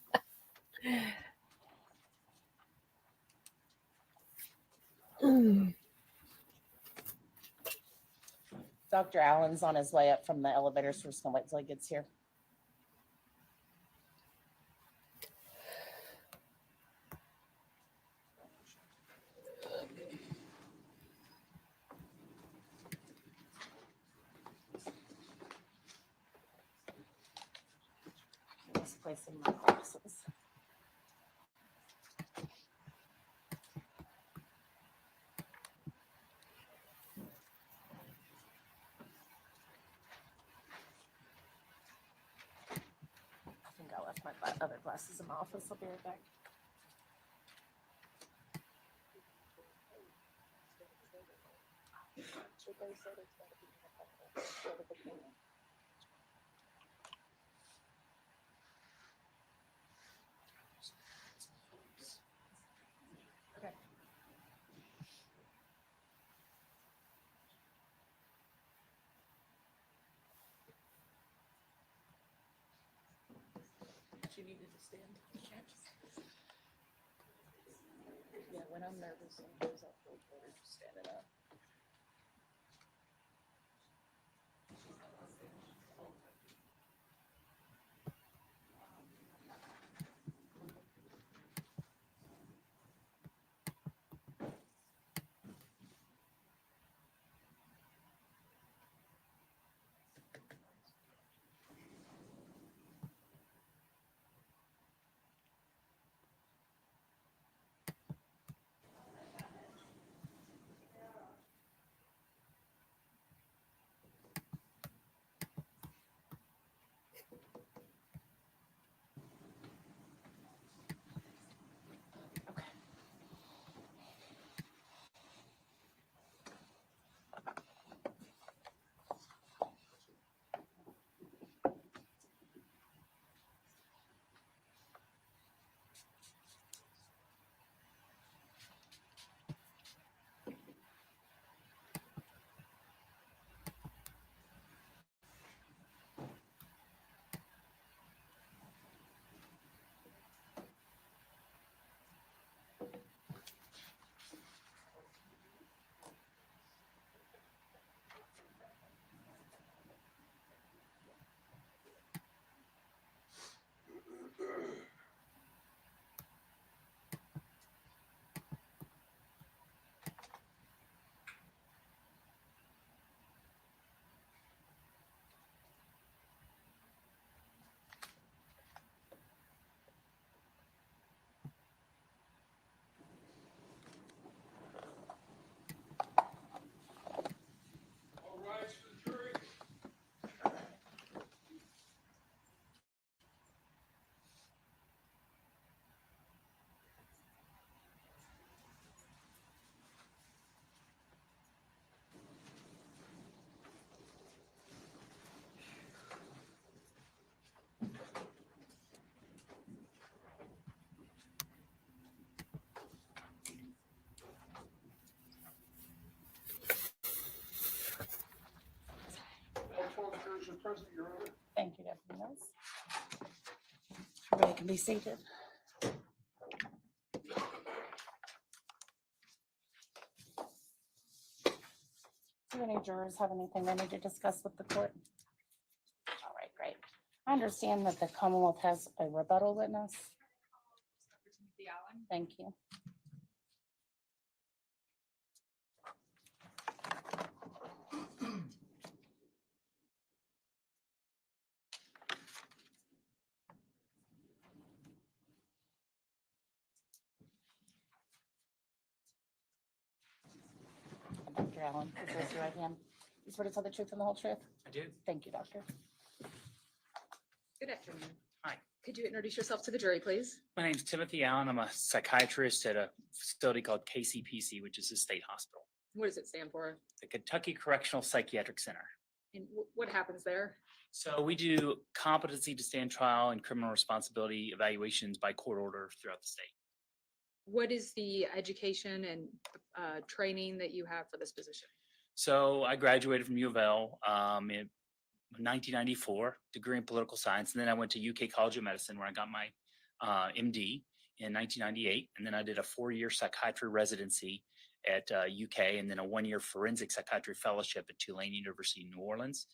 Dr. Allen's on his way up from the elevator, so we're just gonna wait till he gets here. Let's place in my glasses. My other glasses in my office. I'll be right back. Okay. She needed to stand. Yeah, when I'm nervous and it goes up, better just standing up. Thank you, Deputy Mills. Everybody can be seated. Do any jurors have anything they need to discuss with the court? All right, great. I understand that the Commonwealth has a rebuttal witness. Thank you. Dr. Allen, please raise your right hand. You swear to tell the truth and the whole truth? I do. Thank you, doctor. Good afternoon. Hi. Could you introduce yourself to the jury, please? My name's Timothy Allen. I'm a psychiatrist at a facility called KCPC, which is a state hospital, What does it stand for? the Kentucky Correctional Psychiatric Center. And what happens there? So we do competency to stand trial and criminal responsibility evaluations by court order throughout the state. What is the education and training that you have for this position? So I graduated from U of L in 1994, degree in political science, and then I went to UK College of Medicine where I got my MD in 1998, and then I did a 4-year psychiatry residency at UK, and then a 1-year forensic psychiatry fellowship at Tulane University in New Orleans.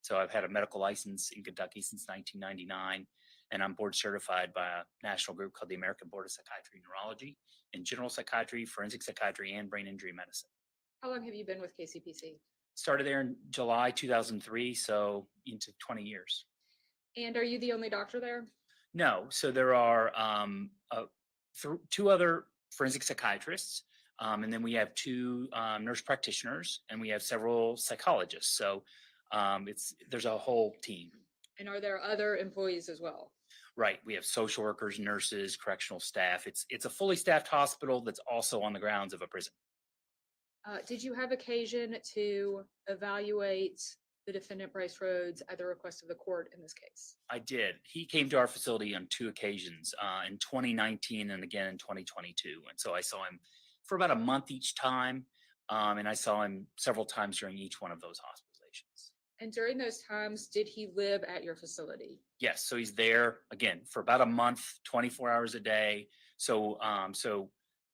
So I've had a medical license in Kentucky since 1999, and I'm board certified by a national group called the American Board of Psychiatry and Neurology in general psychiatry, forensic psychiatry, and brain injury medicine. How long have you been with KCPC? Started there in July 2003, so into 20 years. And are you the only doctor there? No, so there are 2 other forensic psychiatrists, and then we have 2 nurse practitioners, and we have several psychologists. So there's a whole team. And are there other employees as well? Right. We have social workers, nurses, correctional staff. It's a fully staffed hospital that's also on the grounds of a prison. Did you have occasion to evaluate the defendant Brice Rhodes at the request of the court in this case? I did. He came to our facility on 2 occasions, in 2019 and again in 2022. And so I saw him for about a month each time. And I saw him several times during each one of those hospitalizations. And during those times, did he live at your facility? Yes. So he's there again for about a month, 24 hours a day. So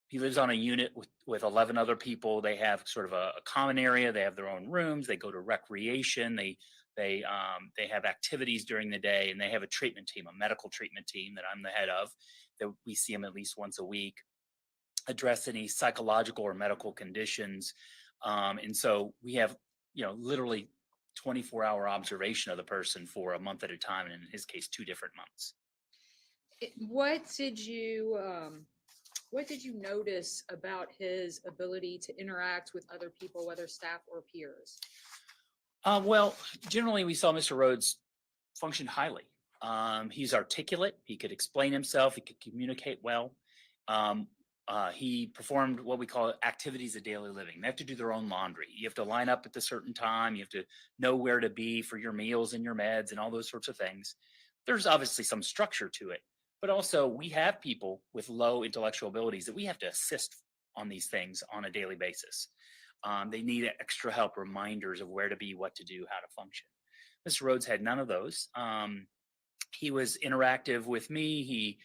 he lives on a unit with 11 other people. They have sort of a common area. They have their own rooms. They go to recreation. They have activities during the day, and they have a treatment team, a medical treatment team that I'm the head of, that we see them at least once a week, address any psychological or medical conditions. And so we have, literally 24-hour observation of the person for a month at a time, and in his case, 2 different months. What did you notice about his ability to interact with other people, whether staff or peers? Well, generally we saw Mr. Rhodes function highly. He's articulate. He could explain himself. He could communicate well. He performed what we call activities of daily living. They have to do their own laundry. You have to line up at a certain time. You have to know where to be for your meals and your meds and all those sorts of things. There's obviously some structure to it, but also we have people with low intellectual abilities that we have to assist on these things on a daily basis. They need extra help, reminders of where to be, what to do, how to function. Mr. Rhodes had none of those. He was interactive with me. He,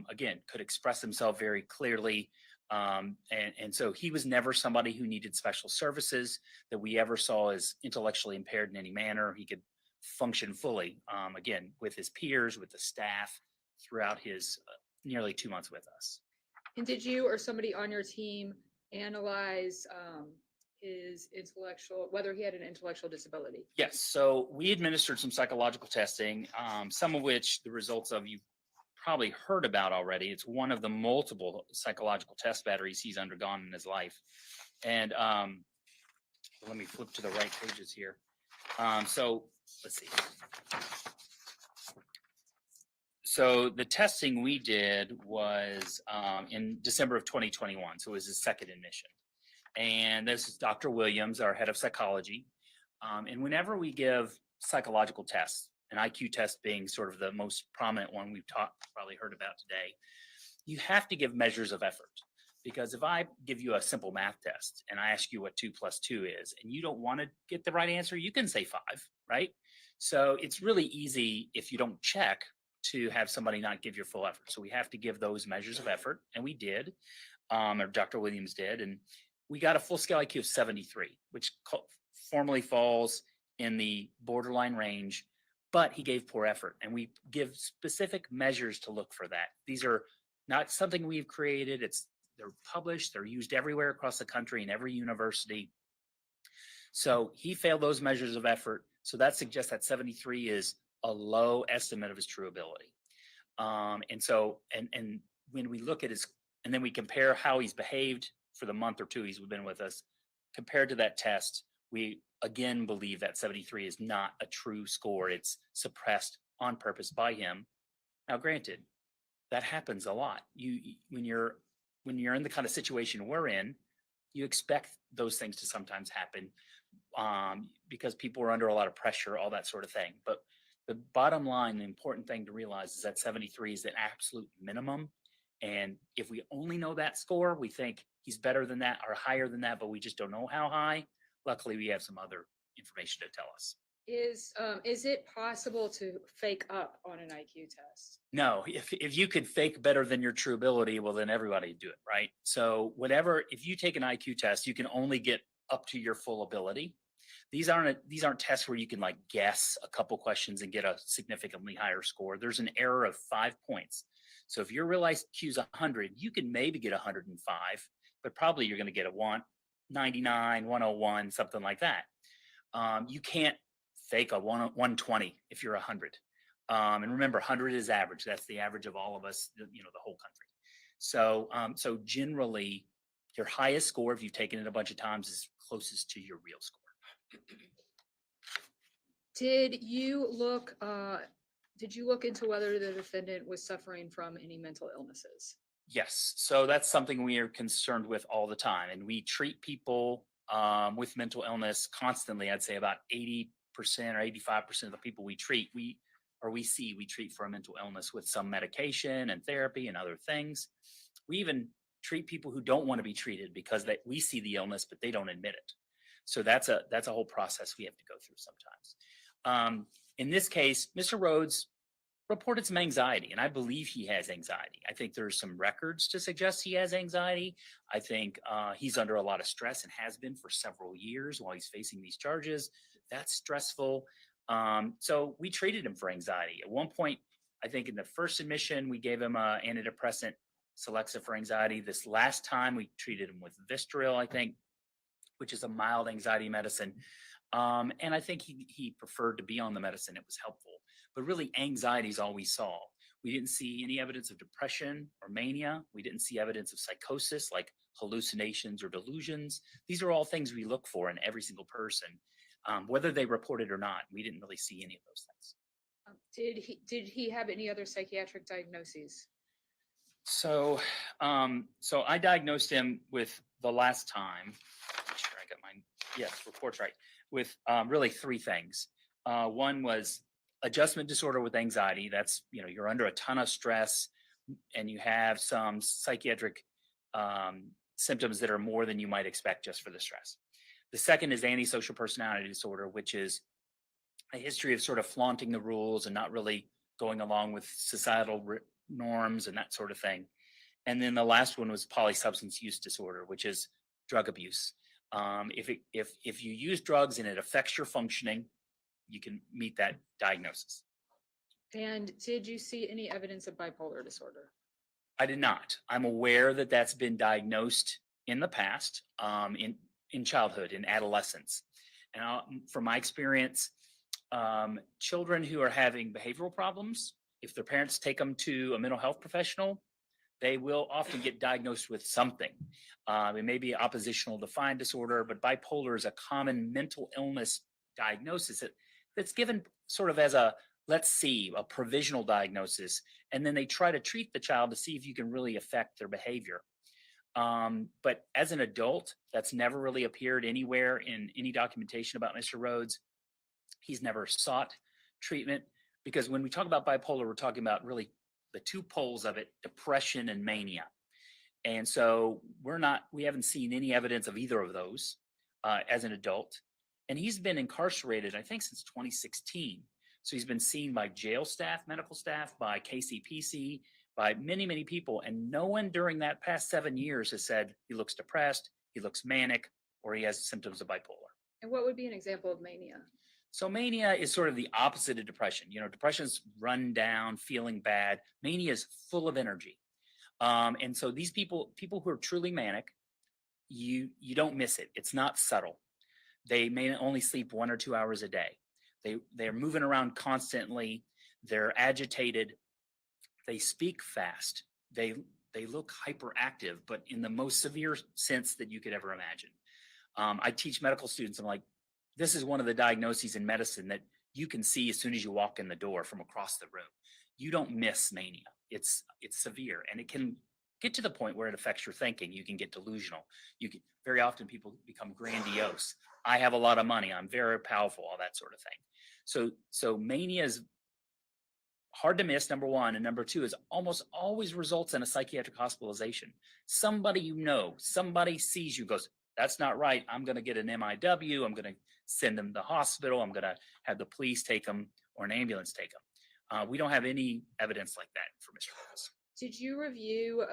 again, could express himself very clearly. And so he was never somebody who needed special services that we ever saw as intellectually impaired in any manner. He could function fully, again, with his peers, with the staff throughout his nearly 2 months with us. And did you or somebody on your team analyze his whether he had an intellectual disability? Yes. So we administered some psychological testing, some of which the results of you've probably heard about already. It's one of the multiple psychological test batteries he's undergone in his life. And let me flip to the right pages here. So let's see. So the testing we did was in December of 2021. So it was his second admission. And this is Dr. Williams, our head of psychology. And whenever we give psychological tests, an IQ test being sort of the most prominent one we've probably heard about today, you have to give measures of effort. Because if I give you a simple math test and I ask you what 2 + 2 is, and you don't want to get the right answer, you can say 5, right? So it's really easy if you don't check to have somebody not give your full effort. So we have to give those measures of effort, and we did, or Dr. Williams did, and we got a full scale IQ of 73, which formally falls in the borderline range, but he gave poor effort, and we give specific measures to look for that. These are not something we've created. They're published, they're used everywhere across the country in every university. So he failed those measures of effort. So that suggests that 73 is a low estimate of his true ability. And so when we look at his, and then we compare how he's behaved for the month or 2 he's been with us, compared to that test, we again believe that 73 is not a true score. It's suppressed on purpose by him. Now, granted, that happens a lot. When you're in the kind of situation we're in, you expect those things to sometimes happen because people are under a lot of pressure, all that sort of thing. But the bottom line, the important thing to realize is that 73 is an absolute minimum. And if we only know that score, we think he's better than that or higher than that, but we just don't know how high. Luckily, we have some other information to tell us. Is it possible to fake up on an IQ test? No, if you could fake better than your true ability, well, then everybody would do it, right? So if you take an IQ test, you can only get up to your full ability. These aren't tests where you can like guess a couple questions and get a significantly higher score. There's an error of 5 points. So if your real IQ is 100, you can maybe get 105, but probably you're going to get a 99, 101, something like that. You can't fake a 120 if you're 100. And remember, 100 is average. That's the average of all of us, the whole country. So generally, your highest score, if you've taken it a bunch of times, is closest to your real score. Did you look Did you look into whether the defendant was suffering from any mental illnesses? Yes, so that's something we are concerned with all the time, and we treat people with mental illness constantly. I'd say about 80% or 85% of the people we treat, we treat for a mental illness with some medication and therapy and other things. We even treat people who don't want to be treated because we see the illness, but they don't admit it. So that's a whole process we have to go through sometimes. In this case, Mr. Rhodes reported some anxiety, and I believe he has anxiety. I think there's some records to suggest he has anxiety. I think he's under a lot of stress and has been for several years while he's facing these charges. That's stressful. So we treated him for anxiety. At one point, I think in the first admission, we gave him an antidepressant, Celexa, for anxiety. This last time, we treated him with Vistaril, I think, which is a mild anxiety medicine. And I think he preferred to be on the medicine. It was helpful. But really, anxiety is all we saw. We didn't see any evidence of depression or mania. We didn't see evidence of psychosis, like hallucinations or delusions. These are all things we look for in every single person, whether they report it or not. We didn't really see any of those things. Did he have any other psychiatric diagnoses? So I diagnosed him with the last time. Make sure I got my reports right. With really three things. One was adjustment disorder with anxiety. That's, you're under a ton of stress and you have some psychiatric symptoms that are more than you might expect just for the stress. The second is antisocial personality disorder, which is a history of sort of flaunting the rules and not really going along with societal norms and that sort of thing. And then the last one was polysubstance use disorder, which is drug abuse. If you use drugs and it affects your functioning, you can meet that diagnosis. And did you see any evidence of bipolar disorder? I did not. I'm aware that that's been diagnosed in the past, in childhood, in adolescence. And from my experience, children who are having behavioral problems, if their parents take them to a mental health professional, they will often get diagnosed with something. It may be oppositional defiant disorder, but bipolar is a common mental illness diagnosis that's given sort of as a provisional diagnosis, and then they try to treat the child to see if you can really affect their behavior. But as an adult, that's never really appeared anywhere in any documentation about Mr. Rhodes. He's never sought treatment, because when we talk about bipolar, we're talking about really the two poles of it, depression and mania. And so we haven't seen any evidence of either of those as an adult. And he's been incarcerated, I think, since 2016. So he's been seen by jail staff, medical staff, by KCPC, by many, many people. And no one during that past 7 years has said he looks depressed, he looks manic, or he has symptoms of bipolar. And what would be an example of mania? So mania is sort of the opposite of depression. Depression's run down, feeling bad. Mania is full of energy. And so these people who are truly manic, you don't miss it. It's not subtle. They may only sleep 1 or 2 hours a day. They're moving around constantly. They're agitated. They speak fast. They look hyperactive, but in the most severe sense that you could ever imagine. I teach medical students. I'm like, this is one of the diagnoses in medicine that you can see as soon as you walk in the door from across the room. You don't miss mania. It's severe, and it can get to the point where it affects your thinking. You can get delusional. Very often people become grandiose. I have a lot of money. I'm very powerful, all that sort of thing. So mania is hard to miss, number one. And number two is almost always results in a psychiatric hospitalization. Somebody somebody sees you, goes, that's not right. I'm going to get an MIW. I'm going to send them to the hospital. I'm going to have the police take them or an ambulance take them. We don't have any evidence like that for Mr. Rhodes. Did you review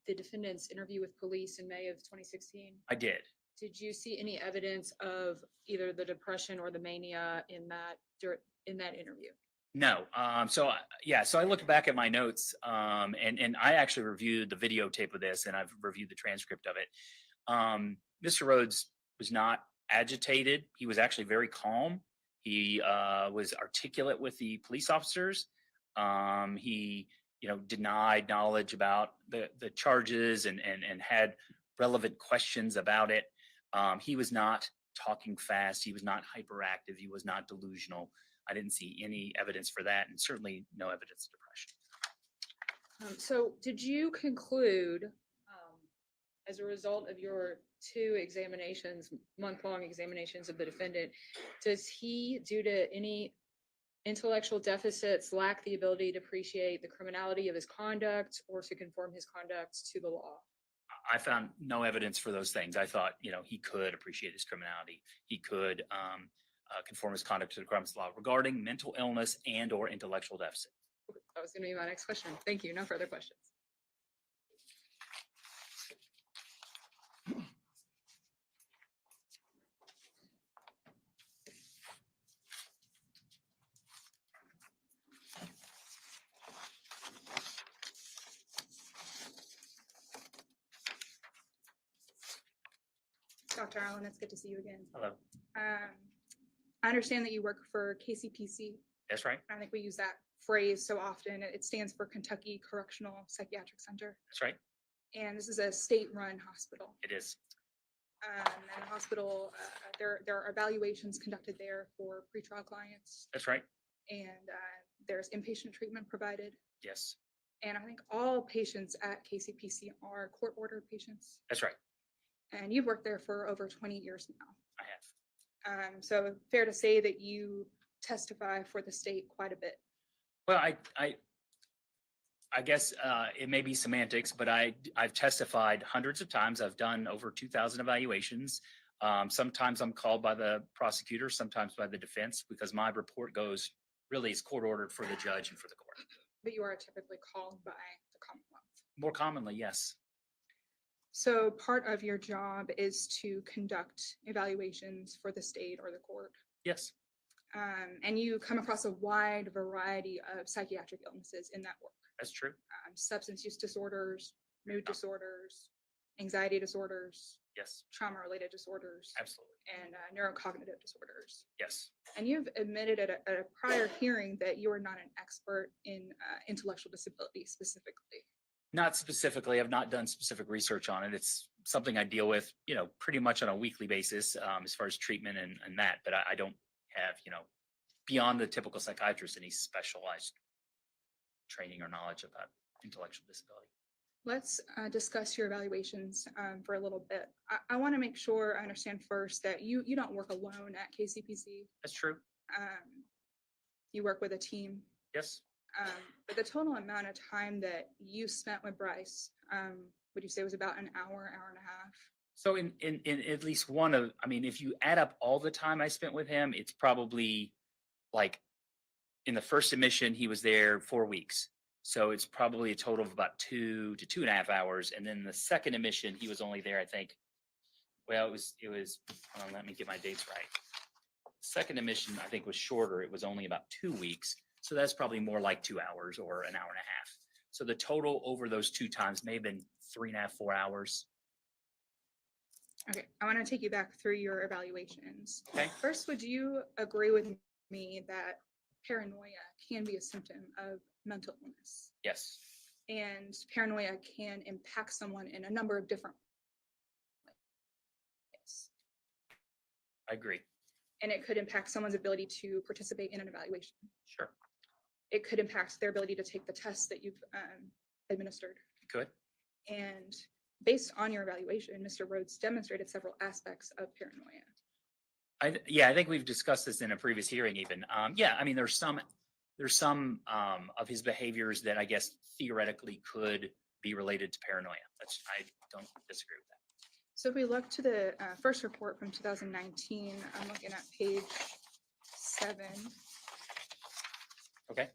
the defendant's interview with police in May of 2016? I did. Did you see any evidence of either the depression or the mania in that interview? No. So I looked back at my notes, and I actually reviewed the videotape of this, and I've reviewed the transcript of it. Mr. Rhodes was not agitated. He was actually very calm. He was articulate with the police officers. He denied knowledge about the charges and had relevant questions about it. He was not talking fast. He was not hyperactive. He was not delusional. I didn't see any evidence for that, and certainly no evidence of depression. So did you conclude, as a result of your 2 examinations, month-long examinations of the defendant, does he, due to any intellectual deficits, lack the ability to appreciate the criminality of his conduct or to conform his conduct to the law? I found no evidence for those things. I thought, he could appreciate his criminality. He could conform his conduct to the crimes law regarding mental illness and or intellectual deficit. That was going to be my next question. Thank you. No further questions. Dr. Allen, it's good to see you again. Hello. I understand that you work for KCPC. That's right. I think we use that phrase so often. It stands for Kentucky Correctional Psychiatric Center. That's right. And this is a state-run hospital. It is. And the hospital, there are evaluations conducted there for pretrial clients. That's right. And there's inpatient treatment provided. Yes. And I think all patients at KCPC are court-ordered patients. That's right. And you've worked there for over 20 years now. I have. So fair to say that you testify for the state quite a bit. Well, I guess it may be semantics, but I've testified hundreds of times. I've done over 2,000 evaluations. Sometimes I'm called by the prosecutor, sometimes by the defense, because my report is court ordered for the judge and for the court. But you are typically called by the Commonwealth. More commonly, yes. So part of your job is to conduct evaluations for the state or the court. Yes. And you come across a wide variety of psychiatric illnesses in that work. That's true. Substance use disorders, mood disorders, anxiety disorders. Yes. Trauma-related disorders. Absolutely. And neurocognitive disorders. Yes. And you've admitted at a prior hearing that you are not an expert in intellectual disability specifically. Not specifically. I've not done specific research on it. It's something I deal with, pretty much on a weekly basis as far as treatment and that. But I don't have, beyond the typical psychiatrist, any specialized training or knowledge about intellectual disability. Let's discuss your evaluations for a little bit. I want to make sure I understand first that you don't work alone at KCPC. That's true. You work with a team. Yes. But the total amount of time that you spent with Brice, would you say was about an hour, hour and a half? So in at least if you add up all the time I spent with him, it's probably like in the first admission, he was there 4 weeks. So it's probably a total of about 2 to 2.5 hours. And then the second admission, he was only there, I think. Well, it was, hold on, let me get my dates right. Second admission, I think, was shorter. It was only about 2 weeks. So that's probably more like 2 hours or an hour and a half. So the total over those 2 times may have been 3.5, 4 hours. Okay, I want to take you back through your evaluations. Okay. First, would you agree with me that paranoia can be a symptom of mental illness? Yes. And paranoia can impact someone in a number of different ways. I agree. And it could impact someone's ability to participate in an evaluation. Sure. It could impact their ability to take the tests that you've administered. It could. And based on your evaluation, Mr. Rhodes demonstrated several aspects of paranoia. I think we've discussed this in a previous hearing even. There's some of his behaviors that I guess theoretically could be related to paranoia. I don't disagree with that. So if we look to the first report from 2019, I'm looking at page 7. Okay.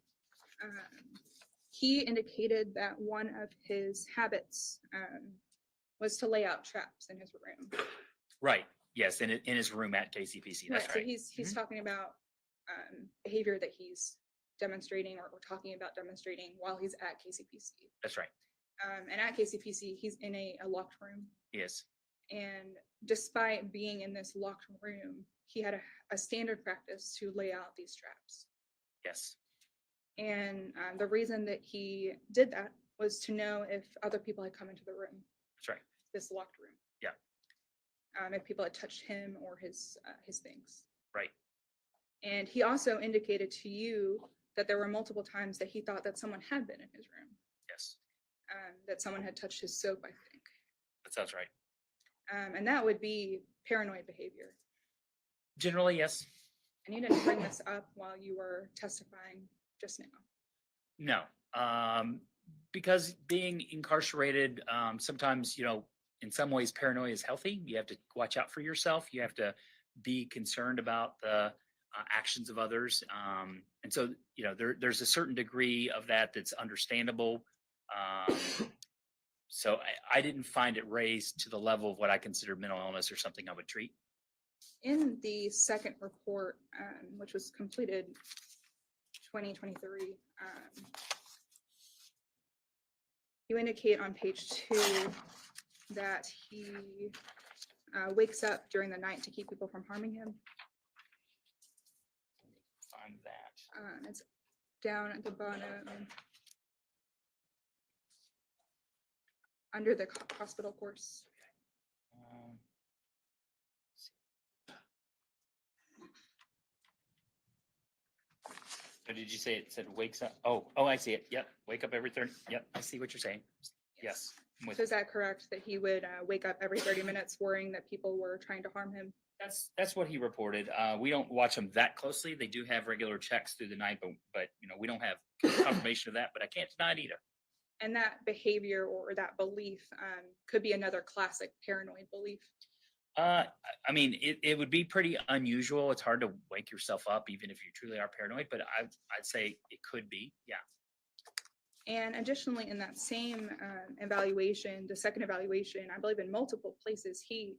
He indicated that one of his habits was to lay out traps in his room. Right. Yes. In his room at KCPC. That's right. So he's talking about behavior that he's demonstrating or talking about demonstrating while he's at KCPC. That's right. And at KCPC, he's in a locked room. Yes. And despite being in this locked room, he had a standard practice to lay out these traps. Yes. And the reason that he did that was to know if other people had come into the room. That's right. This locked room. Yeah. If people had touched him or his things. Right. And he also indicated to you that there were multiple times that he thought that someone had been in his room, Yes, that someone had touched his soap, I think. that sounds right. And that would be paranoid behavior. Generally, yes. And you didn't bring this up while you were testifying just now. No, because being incarcerated, sometimes, in some ways paranoia is healthy. You have to watch out for yourself. You have to be concerned about the actions of others. And so, there's a certain degree of that that's understandable. So I didn't find it raised to the level of what I consider mental illness or something I would treat. In the second report, which was completed 2023, you indicate on page 2 that he wakes up during the night to keep people from harming him. Find that. It's down at the bottom under the hospital course. So did you say it said wakes up? Oh, I see it. Yep. Wake up every 30. Yep. I see what you're saying. Yes. I'm with So is that correct, that he would wake up every 30 minutes worrying that people were trying to harm him? That's what he reported. We don't watch them that closely. They do have regular checks through the night, but we don't have confirmation of that, but I can't deny it either. And that behavior or that belief could be another classic paranoid belief. I mean, it would be pretty unusual. It's hard to wake yourself up, even if you truly are paranoid, but I'd say it could be. Yeah. And additionally, in that same evaluation, the second evaluation, I believe in multiple places, he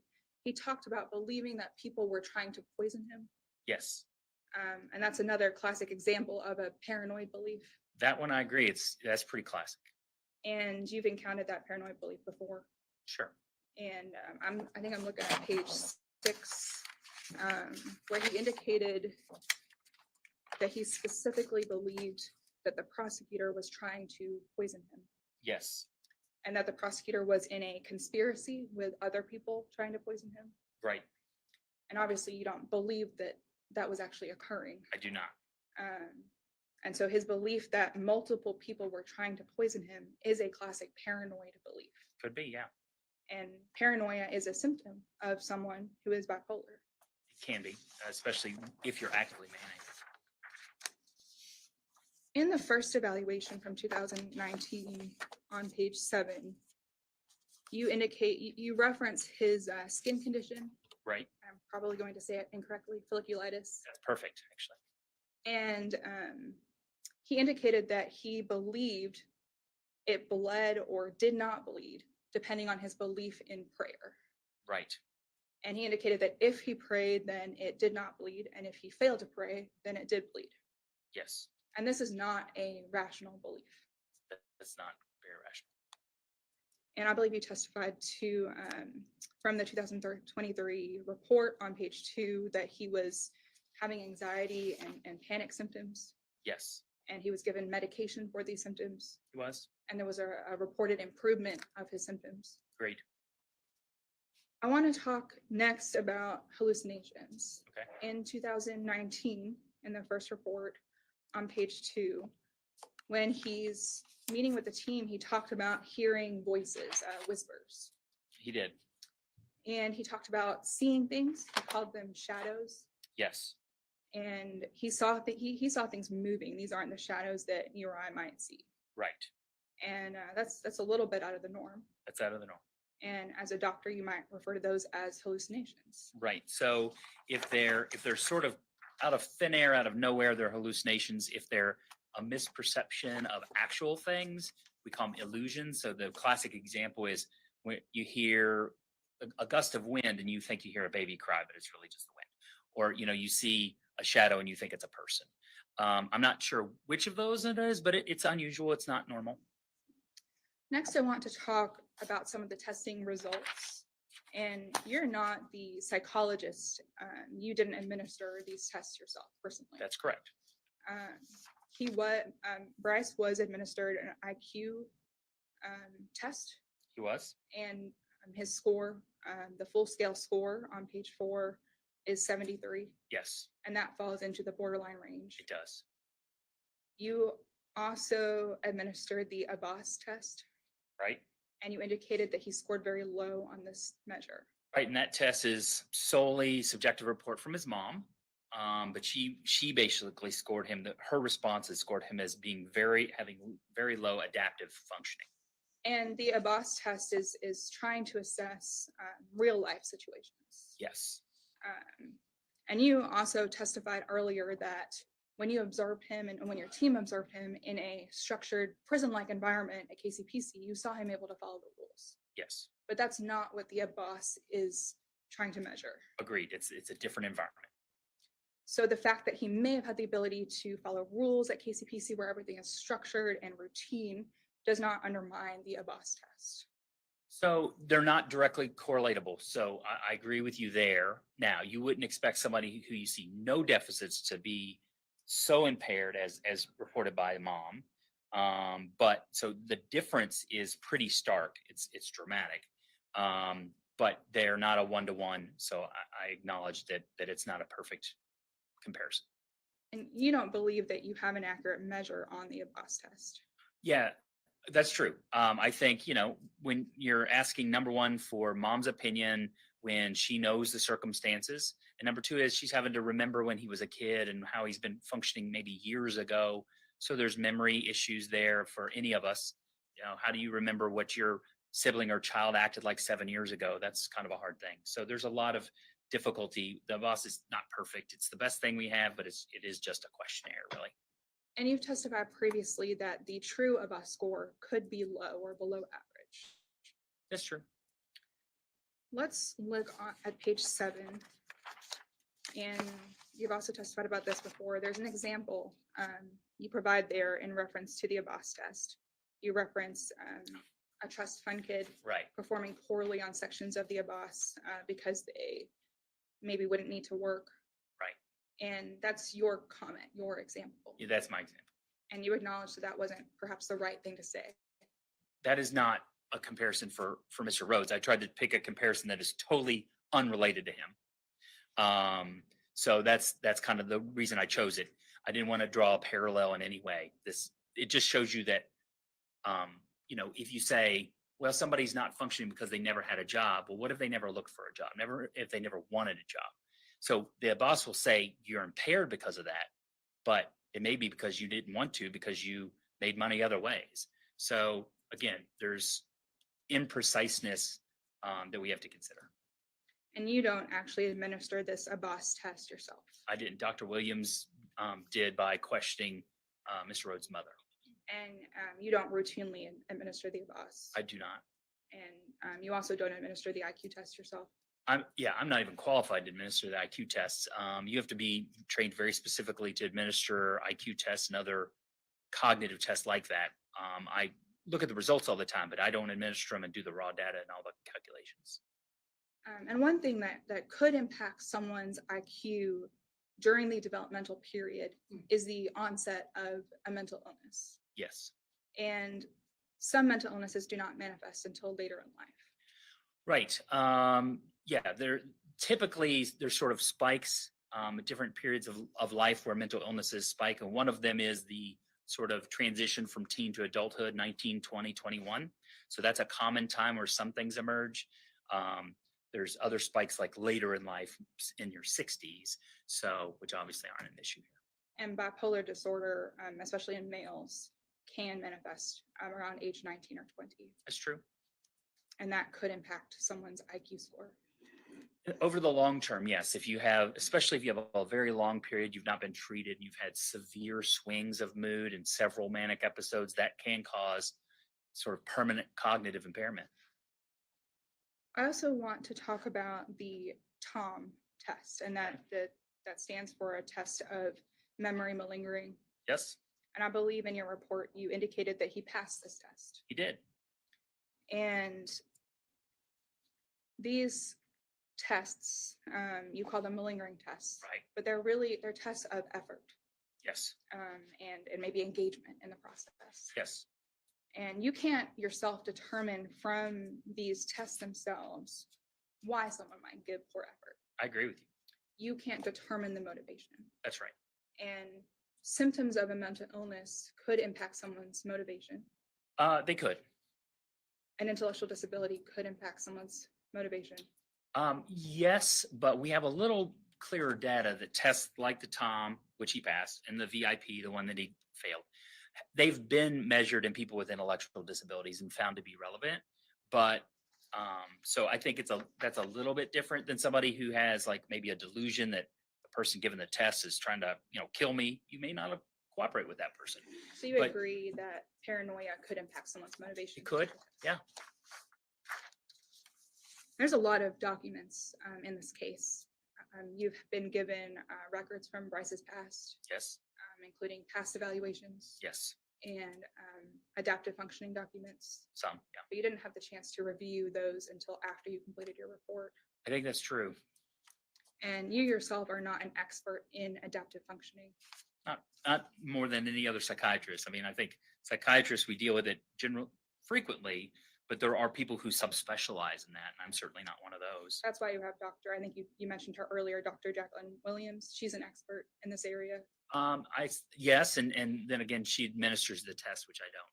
talked about believing that people were trying to poison him. Yes. And that's another classic example of a paranoid belief. That one I agree. That's pretty classic. And you've encountered that paranoid belief before. Sure. And I think I'm looking at page 6, where he indicated that he specifically believed that the prosecutor was trying to poison him. Yes. And that the prosecutor was in a conspiracy with other people trying to poison him. Right. And obviously you don't believe that that was actually occurring. I do not. And so his belief that multiple people were trying to poison him is a classic paranoid belief. Could be, yeah. And paranoia is a symptom of someone who is bipolar. It can be, especially if you're actively manic. In the first evaluation from 2019 on page 7, you indicate, you reference his skin condition. Right. I'm probably going to say it incorrectly, folliculitis. That's perfect, actually. And he indicated that he believed it bled or did not bleed, depending on his belief in prayer. Right. And he indicated that if he prayed, then it did not bleed. And if he failed to pray, then it did bleed. Yes. And this is not a rational belief. That's not very rational. And I believe you testified to, from the 2023 report on page 2, that he was having anxiety and panic symptoms. Yes. And he was given medication for these symptoms. He was. And there was a reported improvement of his symptoms. Great. I want to talk next about hallucinations. Okay. In 2019, in the first report on page 2, when he's meeting with the team, he talked about hearing voices, whispers. He did. And he talked about seeing things. He called them shadows. Yes. And he saw he saw things moving. These aren't the shadows that you or I might see. Right. And that's a little bit out of the norm. That's out of the norm. And as a doctor, you might refer to those as hallucinations. Right. So if they're sort of out of thin air, out of nowhere, they're hallucinations. If they're a misperception of actual things, we call them illusions. So the classic example is when you hear a gust of wind and you think you hear a baby cry, but it's really just the wind. Or, you see a shadow and you think it's a person. I'm not sure which of those it is, but it's unusual. It's not normal. Next, I want to talk about some of the testing results. And you're not the psychologist. You didn't administer these tests yourself personally. That's correct. Brice was administered an IQ test. He was. And his score, the full scale score on page 4, is 73, Yes, and that falls into the borderline range. it does. You also administered the Abbas test, Right. and you indicated that he scored very low on this measure. Right, and that test is solely subjective report from his mom. But she basically scored him, that her responses scored him as being having very low adaptive functioning. And the Abbas test is trying to assess real life situations. Yes. And you also testified earlier that when you observed him and when your team observed him in a structured prison-like environment at KCPC, you saw him able to follow the rules. Yes. But that's not what the Abbas is trying to measure. Agreed. It's a different environment. So the fact that he may have had the ability to follow rules at KCPC where everything is structured and routine does not undermine the Abbas test. So they're not directly correlatable. So I agree with you there. Now, you wouldn't expect somebody who you see no deficits to be so impaired as reported by the mom. But so the difference is pretty stark. It's dramatic. But they're not a one-to-one. So I acknowledge that it's not a perfect comparison. And you don't believe that you have an accurate measure on the Abbas test. Yeah, that's true. I think, when you're asking, number one, for mom's opinion, when she knows the circumstances, and number two is she's having to remember when he was a kid and how he's been functioning maybe years ago. So there's memory issues there for any of us. How do you remember what your sibling or child acted like 7 years ago? That's kind of a hard thing. So there's a lot of difficulty. The Abbas is not perfect. It's the best thing we have, but it is just a questionnaire, really. And you've testified previously that the true Abbas score could be low or below average. That's true. Let's look at page 7. And you've also testified about this before. There's an example you provide there in reference to the Abbas test. You reference a trust fund kid performing poorly on sections of the Abbas because they maybe wouldn't need to work. Right. And that's your comment, your example. Yeah, that's my example. And you acknowledge that wasn't perhaps the right thing to say. That is not a comparison for Mr. Rhodes. I tried to pick a comparison that is totally unrelated to him. So that's kind of the reason I chose it. I didn't want to draw a parallel in any way. It just shows you that, if you say, well, somebody's not functioning because they never had a job. Well, what if they never looked for a job? If they never wanted a job? So the boss will say you're impaired because of that, but it may be because you didn't want to, because you made money other ways. So again, there's impreciseness that we have to consider. And you don't actually administer this Abbas test yourself. I didn't. Dr. Williams did by questioning Mr. Rhodes' mother. And you don't routinely administer the Abbas. I do not. And you also don't administer the IQ test yourself. I'm not even qualified to administer the IQ tests. You have to be trained very specifically to administer IQ tests and other cognitive tests like that. I look at the results all the time, but I don't administer them and do the raw data and all the calculations. And one thing that could impact someone's IQ during the developmental period is the onset of a mental illness. Yes. And some mental illnesses do not manifest until later in life. Right. They're typically, there's sort of spikes at different periods of life where mental illnesses spike. And one of them is the sort of transition from teen to adulthood, 19, 20, 21. So that's a common time where some things emerge. There's other spikes like later in life in your 60s, which obviously aren't an issue here. And bipolar disorder, especially in males, can manifest around age 19 or 20. That's true. And that could impact someone's IQ score. Over the long term, yes. Especially if you have a very long period, you've not been treated, you've had severe swings of mood and several manic episodes, that can cause sort of permanent cognitive impairment. I also want to talk about the TOM test, and that stands for a test of memory malingering. Yes. And I believe in your report, you indicated that he passed this test. He did. And these tests, you call them malingering tests, right? But they're tests of effort. Yes. And maybe engagement in the process. Yes. And you can't yourself determine from these tests themselves why someone might give poor effort. I agree with you. you can't determine the motivation. That's right. And symptoms of a mental illness could impact someone's motivation. They could. An intellectual disability could impact someone's motivation. Yes, but we have a little clearer data that tests like the Tom, which he passed, and the VIP, the one that he failed. They've been measured in people with intellectual disabilities and found to be relevant. But so I think that's a little bit different than somebody who has like maybe a delusion that the person given the test is trying to, kill me. You may not cooperate with that person. So you But- agree that paranoia could impact someone's motivation? It could, yeah. There's a lot of documents in this case. You've been given records from Brice's past, Yes, including past evaluations yes, and adaptive functioning documents. some, yeah. But you didn't have the chance to review those until after you completed your report. I think that's true. And you yourself are not an expert in adaptive functioning. Not more than any other psychiatrist. I mean, I think psychiatrists, we deal with it frequently, but there are people who subspecialize in that, and I'm certainly not one of those. That's why you have I think you mentioned her earlier, Dr. Jacqueline Williams. She's an expert in this area. Yes, and then again, she administers the test, which I don't.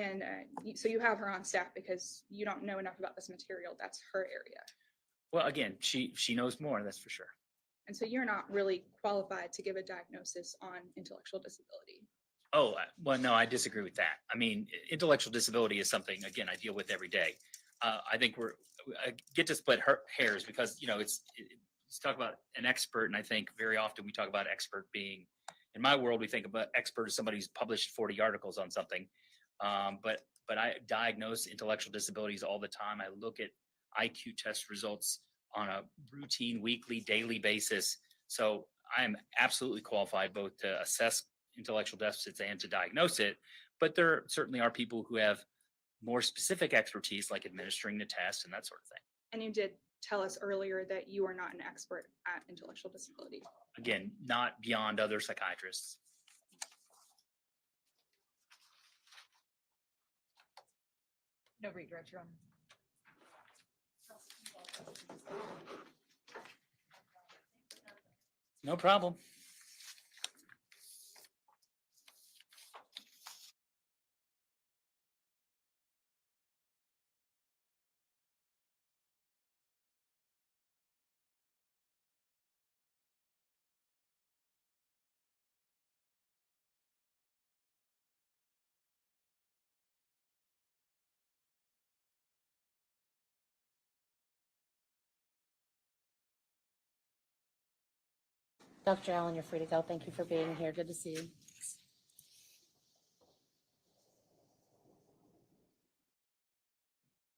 And so you have her on staff because you don't know enough about this material. That's her area. Well, again, she knows more, that's for sure. And so you're not really qualified to give a diagnosis on intellectual disability. Oh, well, no, I disagree with that. I mean, intellectual disability is something, again, I deal with every day. I think I get to split hairs because, let's talk about an expert. And I think very often we talk about expert being, in my world, we think about expert as somebody who's published 40 articles on something. But I diagnose intellectual disabilities all the time. I look at IQ test results on a routine, weekly, daily basis. So I am absolutely qualified both to assess intellectual deficits and to diagnose it. But there certainly are people who have more specific expertise, like administering the test and that sort of thing. And you did tell us earlier that you are not an expert at intellectual disability. Again, not beyond other psychiatrists. No redirect, Your Honor. No problem. Dr. Allen, you're free to go. Thank you for being here. Good to see you.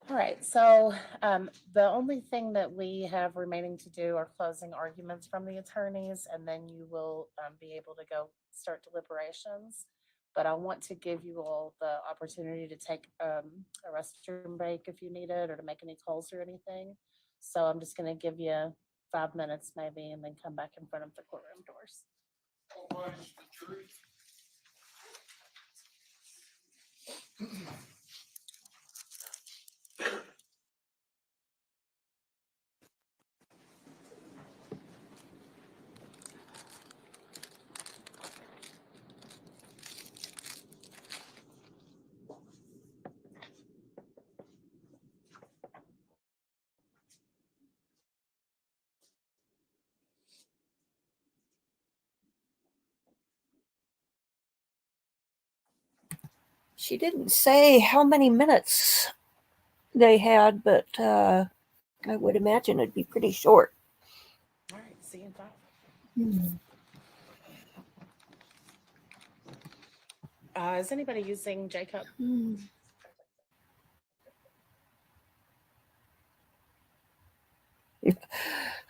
All right, so the only thing that we have remaining to do are closing arguments from the attorneys, and then you will be able to go start deliberations. But I want to give you all the opportunity to take a restroom break if you need it, or to make any calls or anything. So I'm just going to give you 5 minutes maybe, and then come back in front of the courtroom doors. She didn't say how many minutes they had, but I would imagine it'd be pretty short. All right, see you in 5. Is anybody using Jacob?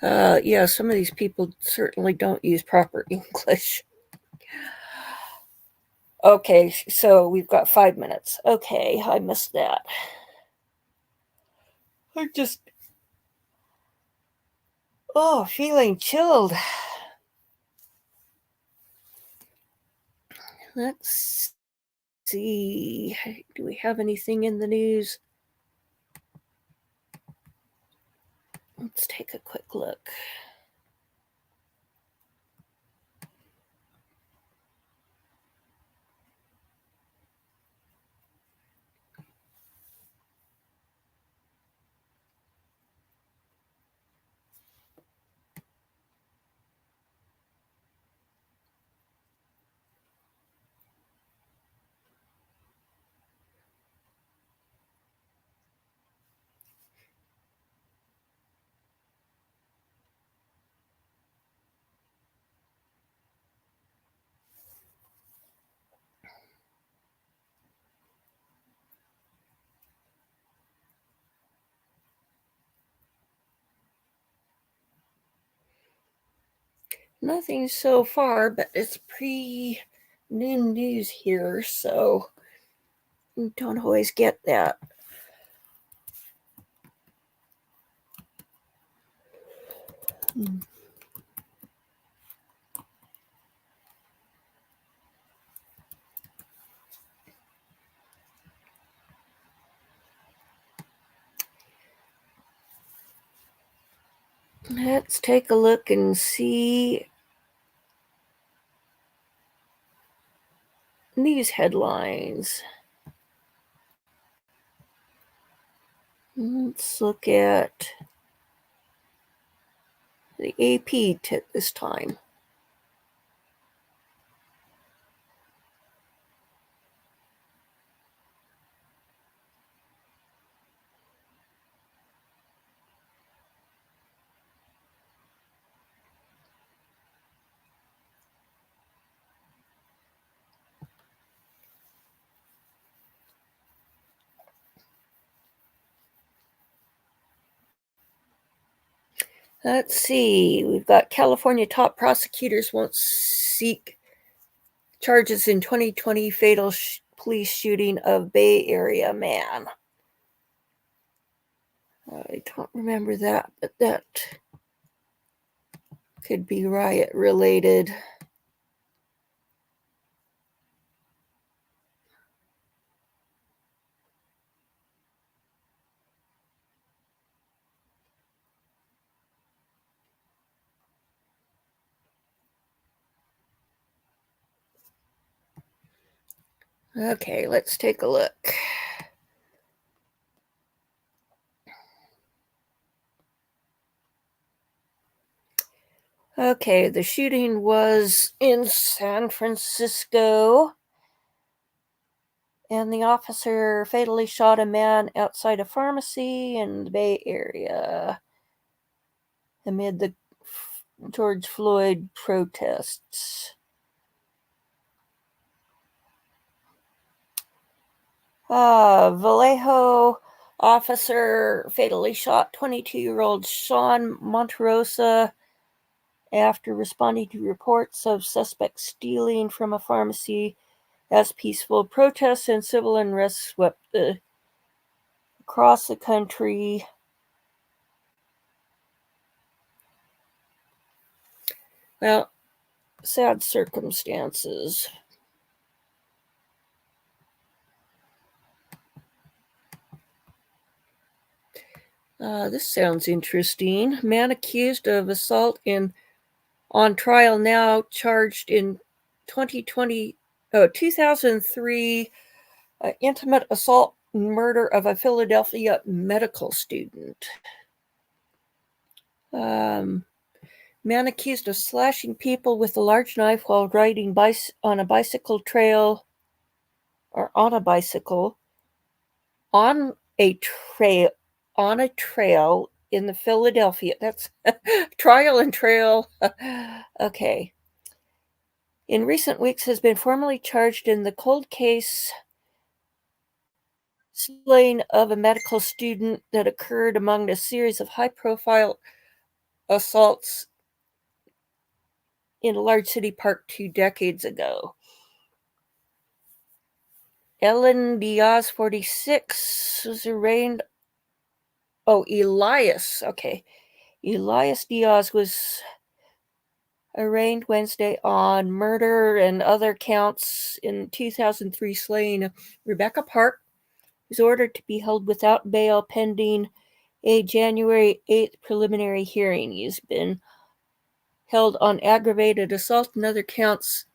Yeah, some of these people certainly don't use proper English. Okay, so we've got 5 minutes. Okay, I missed that. I'm just, feeling chilled. Let's see. Do we have anything in the news? Let's take a quick look. Nothing so far, but it's pre-noon news here, so you don't always get that. Let's take a look and see news headlines. Let's look at the AP this time. Let's see. We've got California top prosecutors won't seek charges in 2020 fatal police shooting of Bay Area man. I don't remember that, but that could be riot related. Okay, let's take a look. Okay, the shooting was in San Francisco, and the officer fatally shot a man outside a pharmacy in the Bay Area amid the George Floyd protests. Vallejo officer fatally shot 22-year-old Sean Monterosa after responding to reports of suspects stealing from a pharmacy as peaceful protests and civil unrest swept across the country. Well, sad circumstances. This sounds interesting. Man accused of assault on trial now, charged in 2003 intimate assault and murder of a Philadelphia medical student. Man accused of slashing people with a large knife while riding on a bicycle trail, or on a bicycle, on a trail in the Philadelphia. That's trial and trail. Okay. In recent weeks has been formally charged in the cold case slaying of a medical student that occurred among a series of high-profile assaults in a large city park 2 decades ago. Ellen Diaz, 46, was arraigned. Elias. Okay. Elias Diaz was arraigned Wednesday on murder and other counts in 2003 slaying of Rebecca Park. He was ordered to be held without bail pending a January 8th preliminary hearing. He's been held on aggravated assault and other counts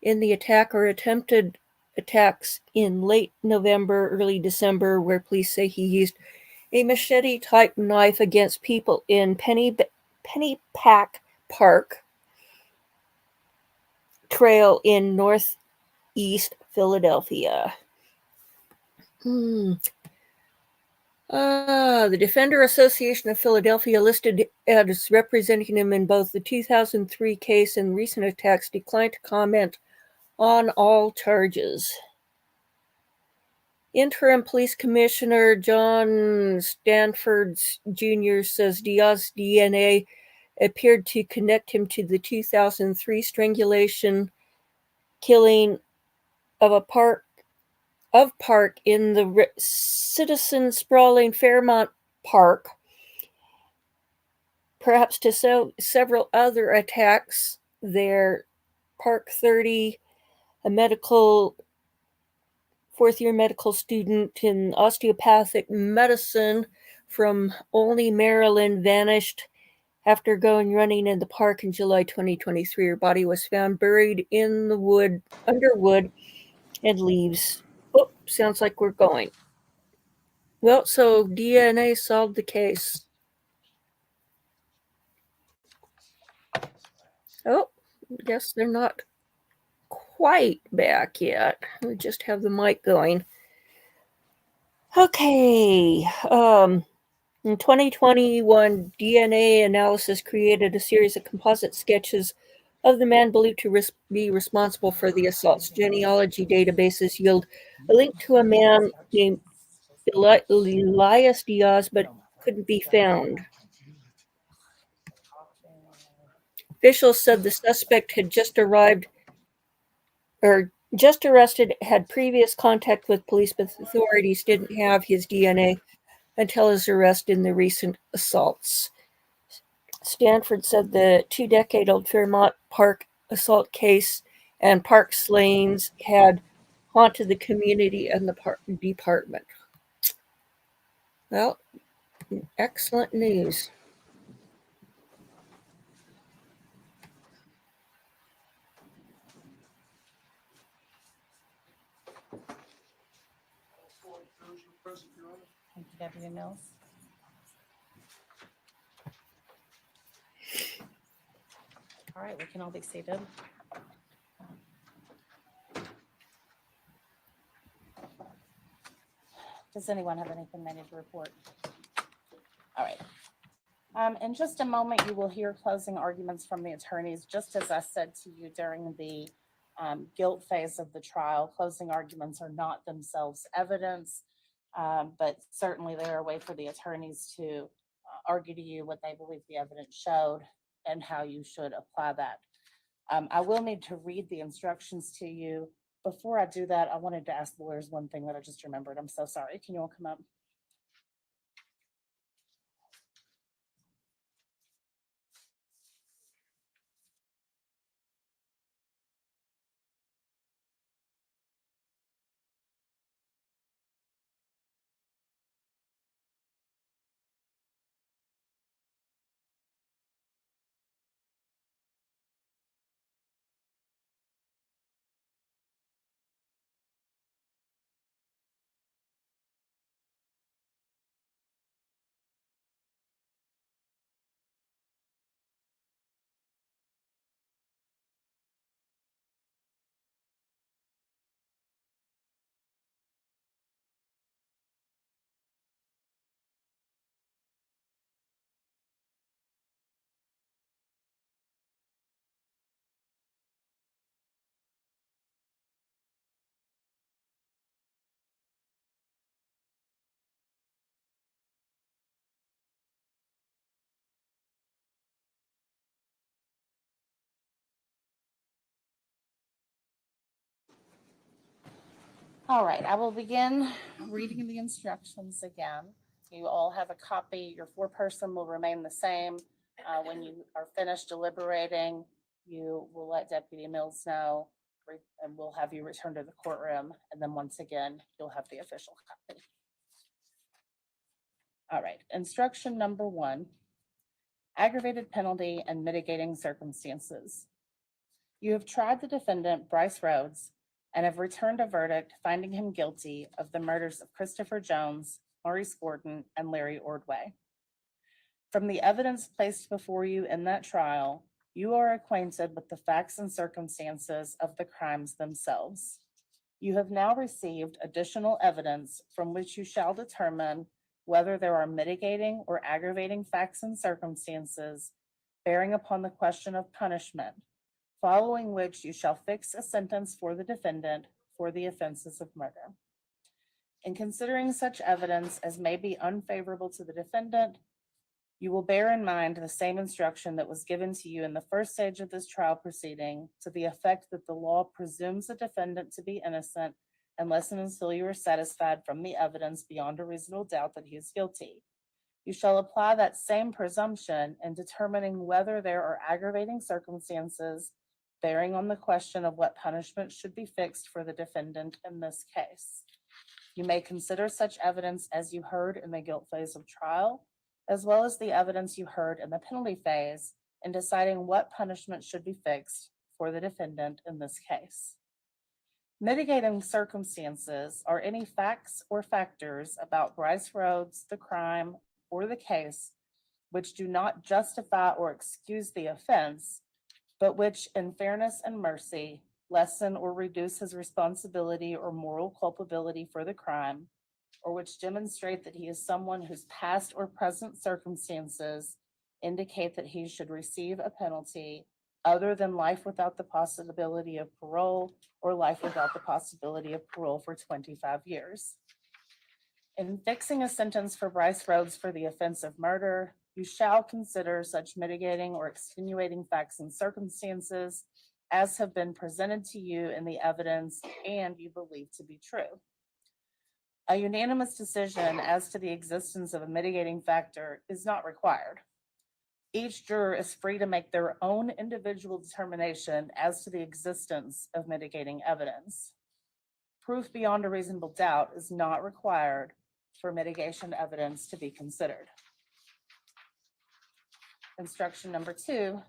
in the attack or attempted attacks in late November, early December, where police say he used a machete-type knife against people in Pennypack Park Trail in northeast Philadelphia. The Defender Association of Philadelphia, listed as representing him in both the 2003 case and recent attacks, declined to comment on all charges. Interim Police Commissioner John Stanford Jr. says Diaz's DNA appeared to connect him to the 2003 strangulation killing of Park in the citizen sprawling Fairmont Park, perhaps to several other attacks there. Park 30, a fourth-year medical student in osteopathic medicine from Olney, Maryland, vanished after going running in the park in July 2023. Her body was found buried in the underwood and leaves. Oh, sounds like we're going. Well, so DNA solved the case. Oh, guess they're not quite back yet. We just have the mic going. Okay. In 2021, DNA analysis created a series of composite sketches of the man believed to be responsible for the assaults. Genealogy databases yield a link to a man named Elias Diaz, but couldn't be found. Officials said the suspect had just arrested, had previous contact with police, but authorities didn't have his DNA until his arrest in the recent assaults. Stanford said the 2-decade-old Fairmont Park assault case and park slayings had haunted the community and the park department. Well, excellent news. Thank you, Deputy Mills. All right, we can all be seated. Does anyone have anything they need to report? All right. In just a moment, you will hear closing arguments from the attorneys. Just as I said to you during the guilt phase of the trial, closing arguments are not themselves evidence, but certainly they're a way for the attorneys to argue to you what they believe the evidence showed and how you should apply that. I will need to read the instructions to you. Before I do that, I wanted to ask lawyers one thing that I just remembered. I'm so sorry. Can you all come up? All right, I will begin reading the instructions again. You all have a copy. Your foreperson will remain the same. When you are finished deliberating, you will let Deputy Mills know, and we'll have you return to the courtroom. And then once again, you'll have the official copy. All right, instruction number 1, aggravated penalty and mitigating circumstances. You have tried the defendant, Brice Rhodes, and have returned a verdict finding him guilty of the murders of Christopher Jones, Maurice Gordon, and Larry Ordway. From the evidence placed before you in that trial, you are acquainted with the facts and circumstances of the crimes themselves. You have now received additional evidence from which you shall determine whether there are mitigating or aggravating facts and circumstances bearing upon the question of punishment, following which you shall fix a sentence for the defendant for the offenses of murder. In considering such evidence as may be unfavorable to the defendant, You will bear in mind the same instruction that was given to you in the first stage of this trial proceeding to the effect that the law presumes the defendant to be innocent unless and until you are satisfied from the evidence beyond a reasonable doubt that he is guilty. You shall apply that same presumption in determining whether there are aggravating circumstances bearing on the question of what punishment should be fixed for the defendant in this case. You may consider such evidence as you heard in the guilt phase of trial, as well as the evidence you heard in the penalty phase in deciding what punishment should be fixed for the defendant in this case. Mitigating circumstances are any facts or factors about Brice Rhodes, the crime, or the case which do not justify or excuse the offense, but which, in fairness and mercy, lessen or reduce his responsibility or moral culpability for the crime, or which demonstrate that he is someone whose past or present circumstances indicate that he should receive a penalty other than life without the possibility of parole or life without the possibility of parole for 25 years. In fixing a sentence for Brice Rhodes for the offense of murder, you shall consider such mitigating or extenuating facts and circumstances as have been presented to you in the evidence and you believe to be true. A unanimous decision as to the existence of a mitigating factor is not required. Each juror is free to make their own individual determination as to the existence of mitigating evidence. Proof beyond a reasonable doubt is not required for mitigation evidence to be considered. Instruction number 2,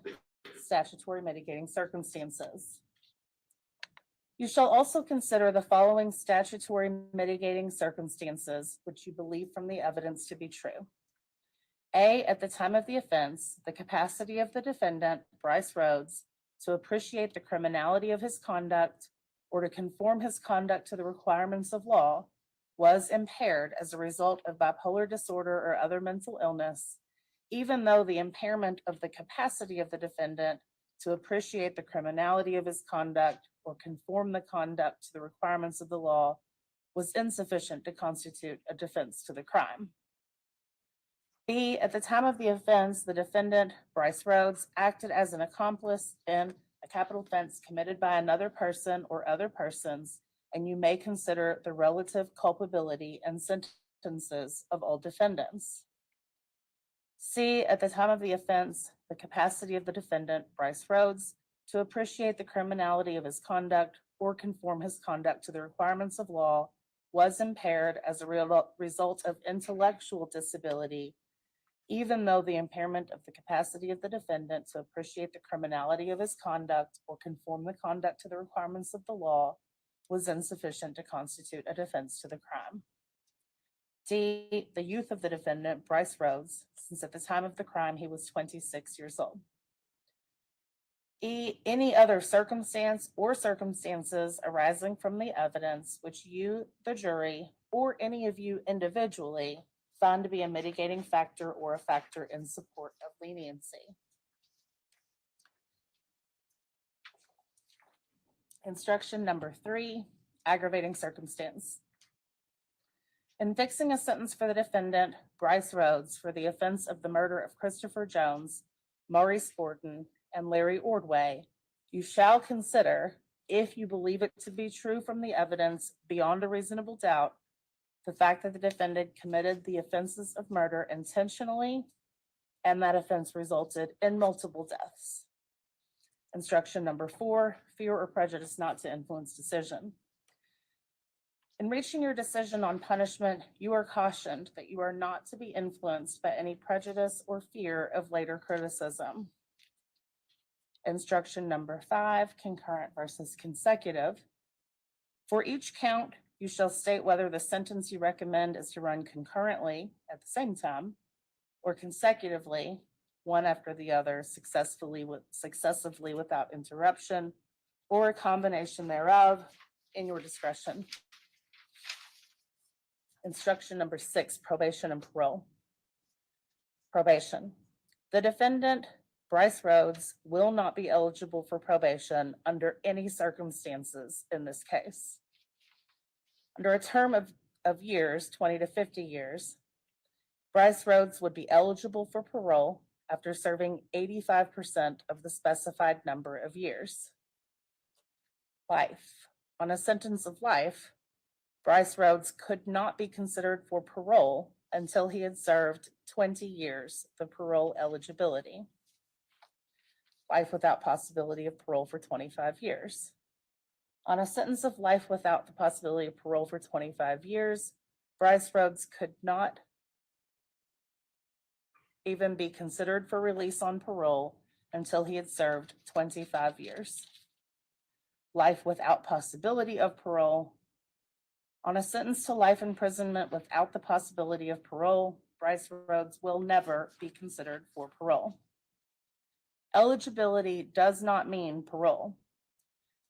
statutory mitigating circumstances. You shall also consider the following statutory mitigating circumstances which you believe from the evidence to be true. A, at the time of the offense, the capacity of the defendant, Brice Rhodes, to appreciate the criminality of his conduct or to conform his conduct to the requirements of law was impaired as a result of bipolar disorder or other mental illness, even though the impairment of the capacity of the defendant to appreciate the criminality of his conduct or conform the conduct to the requirements of the law was insufficient to constitute a defense to the crime. B, at the time of the offense, the defendant, Brice Rhodes, acted as an accomplice in a capital offense committed by another person or other persons, and you may consider the relative culpability and sentences of all defendants. C, at the time of the offense, the capacity of the defendant, Brice Rhodes, to appreciate the criminality of his conduct or conform his conduct to the requirements of law was impaired as a result of intellectual disability, even though the impairment of the capacity of the defendant to appreciate the criminality of his conduct or conform the conduct to the requirements of the law was insufficient to constitute a defense to the crime. D, the youth of the defendant, Brice Rhodes, since at the time of the crime he was 26 years old. E, any other circumstance or circumstances arising from the evidence which you, the jury, or any of you individually found to be a mitigating factor or a factor in support of leniency. Instruction number 3, aggravating circumstance. In fixing a sentence for the defendant, Brice Rhodes, for the offense of the murder of Christopher Jones, Maurice Gordon, and Larry Ordway, you shall consider, if you believe it to be true from the evidence beyond a reasonable doubt, the fact that the defendant committed the offenses of murder intentionally and that offense resulted in multiple deaths. Instruction number 4, fear or prejudice not to influence decision. In reaching your decision on punishment, you are cautioned that you are not to be influenced by any prejudice or fear of later criticism. Instruction number 5, concurrent versus consecutive. For each count, you shall state whether the sentence you recommend is to run concurrently at the same time or consecutively, one after the other, successively without interruption, or a combination thereof in your discretion. Instruction number 6, probation and parole. Probation. The defendant, Brice Rhodes, will not be eligible for probation under any circumstances in this case. Under a term of years, 20 to 50 years, Brice Rhodes would be eligible for parole after serving 85% of the specified number of years. Life. On a sentence of life, Brice Rhodes could not be considered for parole until he had served 20 years of parole eligibility. Life without possibility of parole for 25 years. On a sentence of life without the possibility of parole for 25 years, Brice Rhodes could not even be considered for release on parole until he had served 25 years. Life without possibility of parole. On a sentence to life imprisonment without the possibility of parole, Brice Rhodes will never be considered for parole. Eligibility does not mean parole.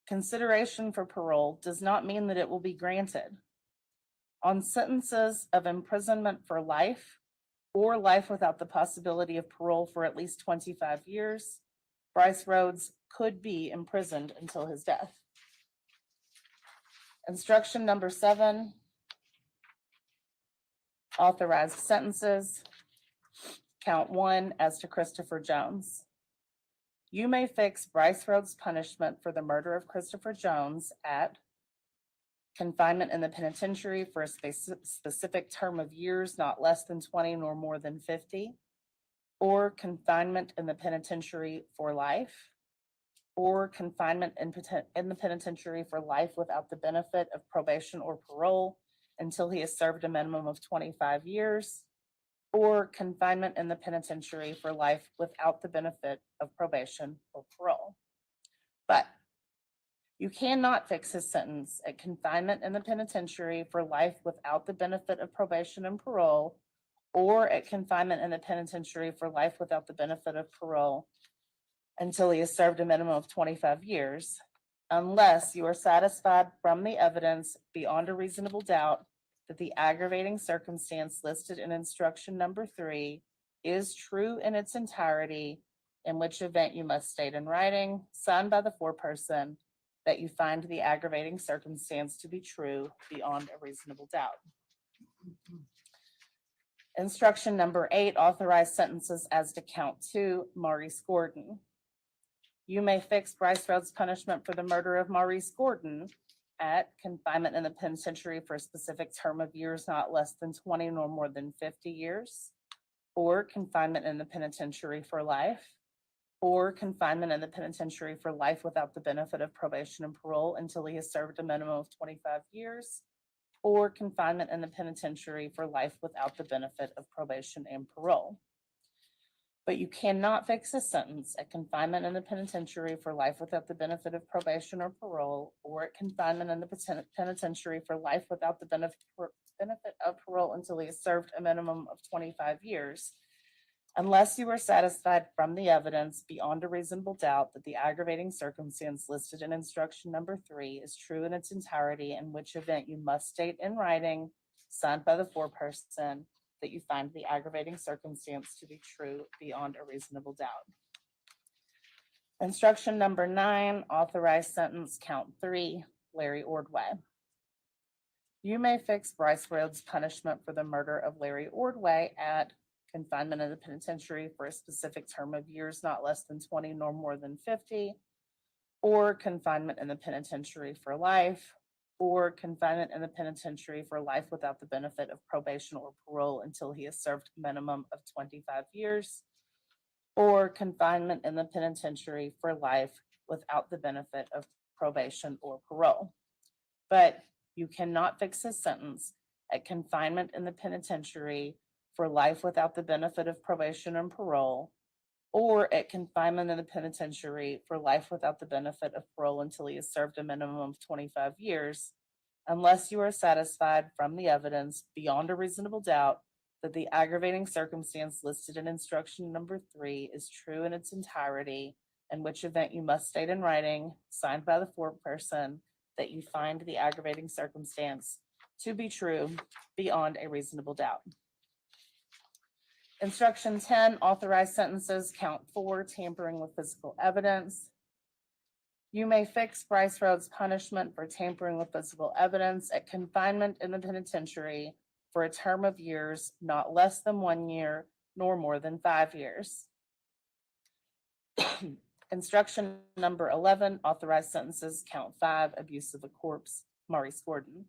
Consideration for parole does not mean that it will be granted. On sentences of imprisonment for life or life without the possibility of parole for at least 25 years, Brice Rhodes could be imprisoned until his death. Instruction number 7, authorized sentences. Count 1 as to Christopher Jones. You may fix Brice Rhodes' punishment for the murder of Christopher Jones at confinement in the penitentiary for a specific term of years not less than 20 nor more than 50, or confinement in the penitentiary for life, or confinement in the penitentiary for life without the benefit of probation or parole until he has served a minimum of 25 years, or confinement in the penitentiary for life without the benefit of probation or parole. But you cannot fix his sentence at confinement in the penitentiary for life without the benefit of probation and parole, or at confinement in the penitentiary for life without the benefit of parole until he has served a minimum of 25 years, unless you are satisfied from the evidence beyond a reasonable doubt that the aggravating circumstance listed in instruction number 3 is true in its entirety, in which event you must state in writing, signed by the foreperson, that you find the aggravating circumstance to be true beyond a reasonable doubt. Instruction number 8, authorized sentences as to count 2, Maurice Gordon. You may fix Brice Rhodes' punishment for the murder of Maurice Gordon at confinement in the penitentiary for a specific term of years not less than 20 nor more than 50 years, or confinement in the penitentiary for life, or confinement in the penitentiary for life without the benefit of probation and parole until he has served a minimum of 25 years, or confinement in the penitentiary for life without the benefit of probation and parole. But you cannot fix a sentence at confinement in the penitentiary for life without the benefit of probation or parole, or at confinement in the penitentiary for life without the benefit of parole until he has served a minimum of 25 years, unless you are satisfied from the evidence beyond a reasonable doubt that the aggravating circumstance listed in instruction number 3 is true in its entirety, in which event you must state in writing, signed by the foreperson, that you find the aggravating circumstance to be true beyond a reasonable doubt. Instruction number 9, authorized sentence count 3, Larry Ordway. You may fix Brice Rhodes' punishment for the murder of Larry Ordway at confinement in the penitentiary for a specific term of years not less than 20 nor more than 50, or confinement in the penitentiary for life, or confinement in the penitentiary for life without the benefit of probation or parole until he has served a minimum of 25 years, or confinement in the penitentiary for life without the benefit of probation or parole. But you cannot fix his sentence at confinement in the penitentiary for life without the benefit of probation and parole, or at confinement in the penitentiary for life without the benefit of parole until he has served a minimum of 25 years, unless you are satisfied from the evidence beyond a reasonable doubt that the aggravating circumstance listed in instruction number 3 is true in its entirety, in which event you must state in writing, signed by the foreperson, that you find the aggravating circumstance to be true beyond a reasonable doubt. Instruction 10, authorized sentences, count 4, tampering with physical evidence. You may fix Brice Rhodes' punishment for tampering with physical evidence at confinement in the penitentiary for a term of years not less than 1 year nor more than 5 years. Instruction number 11, authorized sentences, count 5, abuse of a corpse, Maurice Gordon.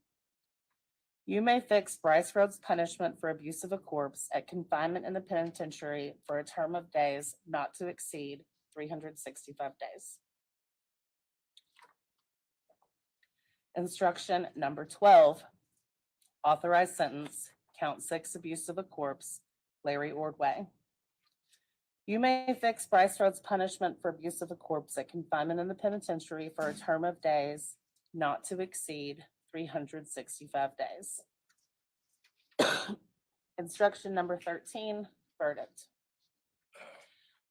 You may fix Brice Rhodes' punishment for abuse of a corpse at confinement in the penitentiary for a term of days not to exceed 365 days. Instruction number 12, authorized sentence, count 6, abuse of a corpse, Larry Ordway. You may fix Brice Rhodes' punishment for abuse of a corpse at confinement in the penitentiary for a term of days not to exceed 365 days. Instruction number 13, verdict.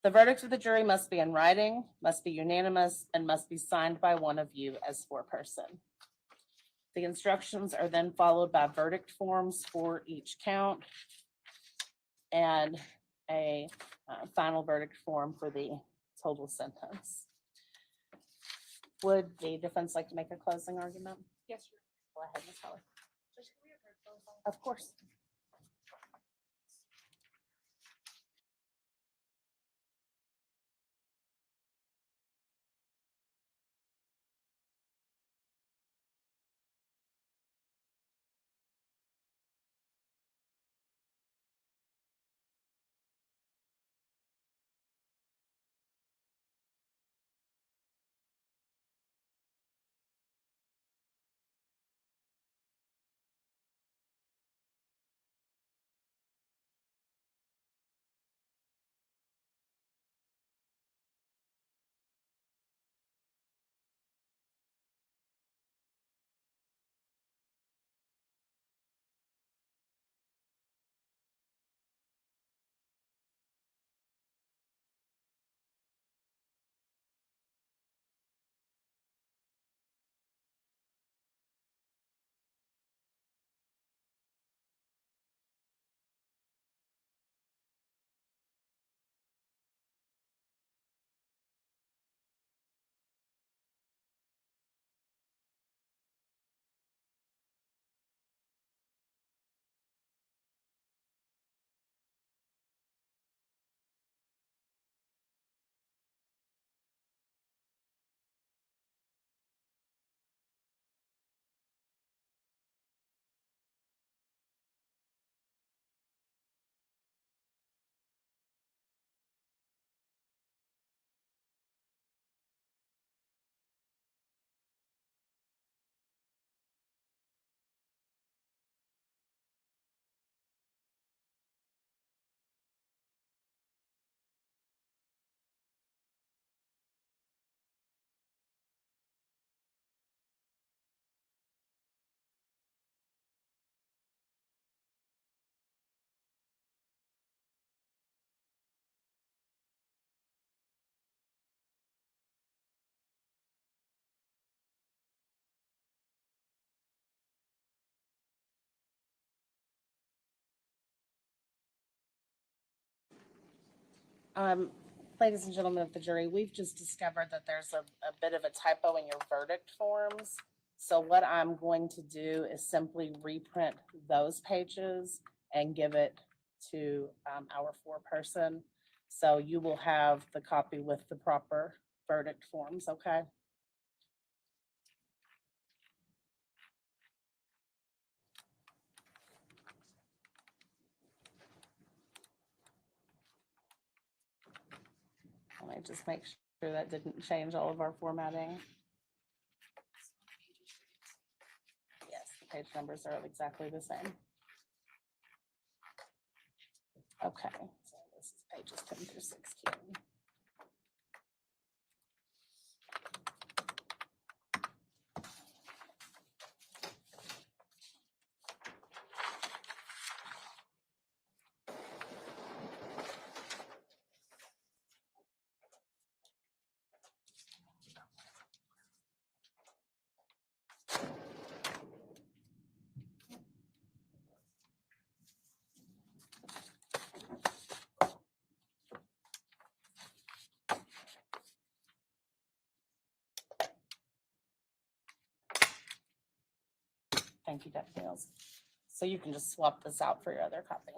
The verdict of the jury must be in writing, must be unanimous, and must be signed by one of you as foreperson. The instructions are then followed by verdict forms for each count and a final verdict form for the total sentence. Would the defense like to make a closing argument? Yes, sir. Go ahead, Ms. Heller. Of course. Ladies and gentlemen of the jury, we've just discovered that there's a bit of a typo in your verdict forms. So what I'm going to do is simply reprint those pages and give it to our foreperson. So you will have the copy with the proper verdict forms, okay? Let me just make sure that didn't change all of our formatting. Yes, the page numbers are exactly the same. Okay, so this is pages 10 through 16. Thank you, Deputy Mills. So you can just swap this out for your other copy.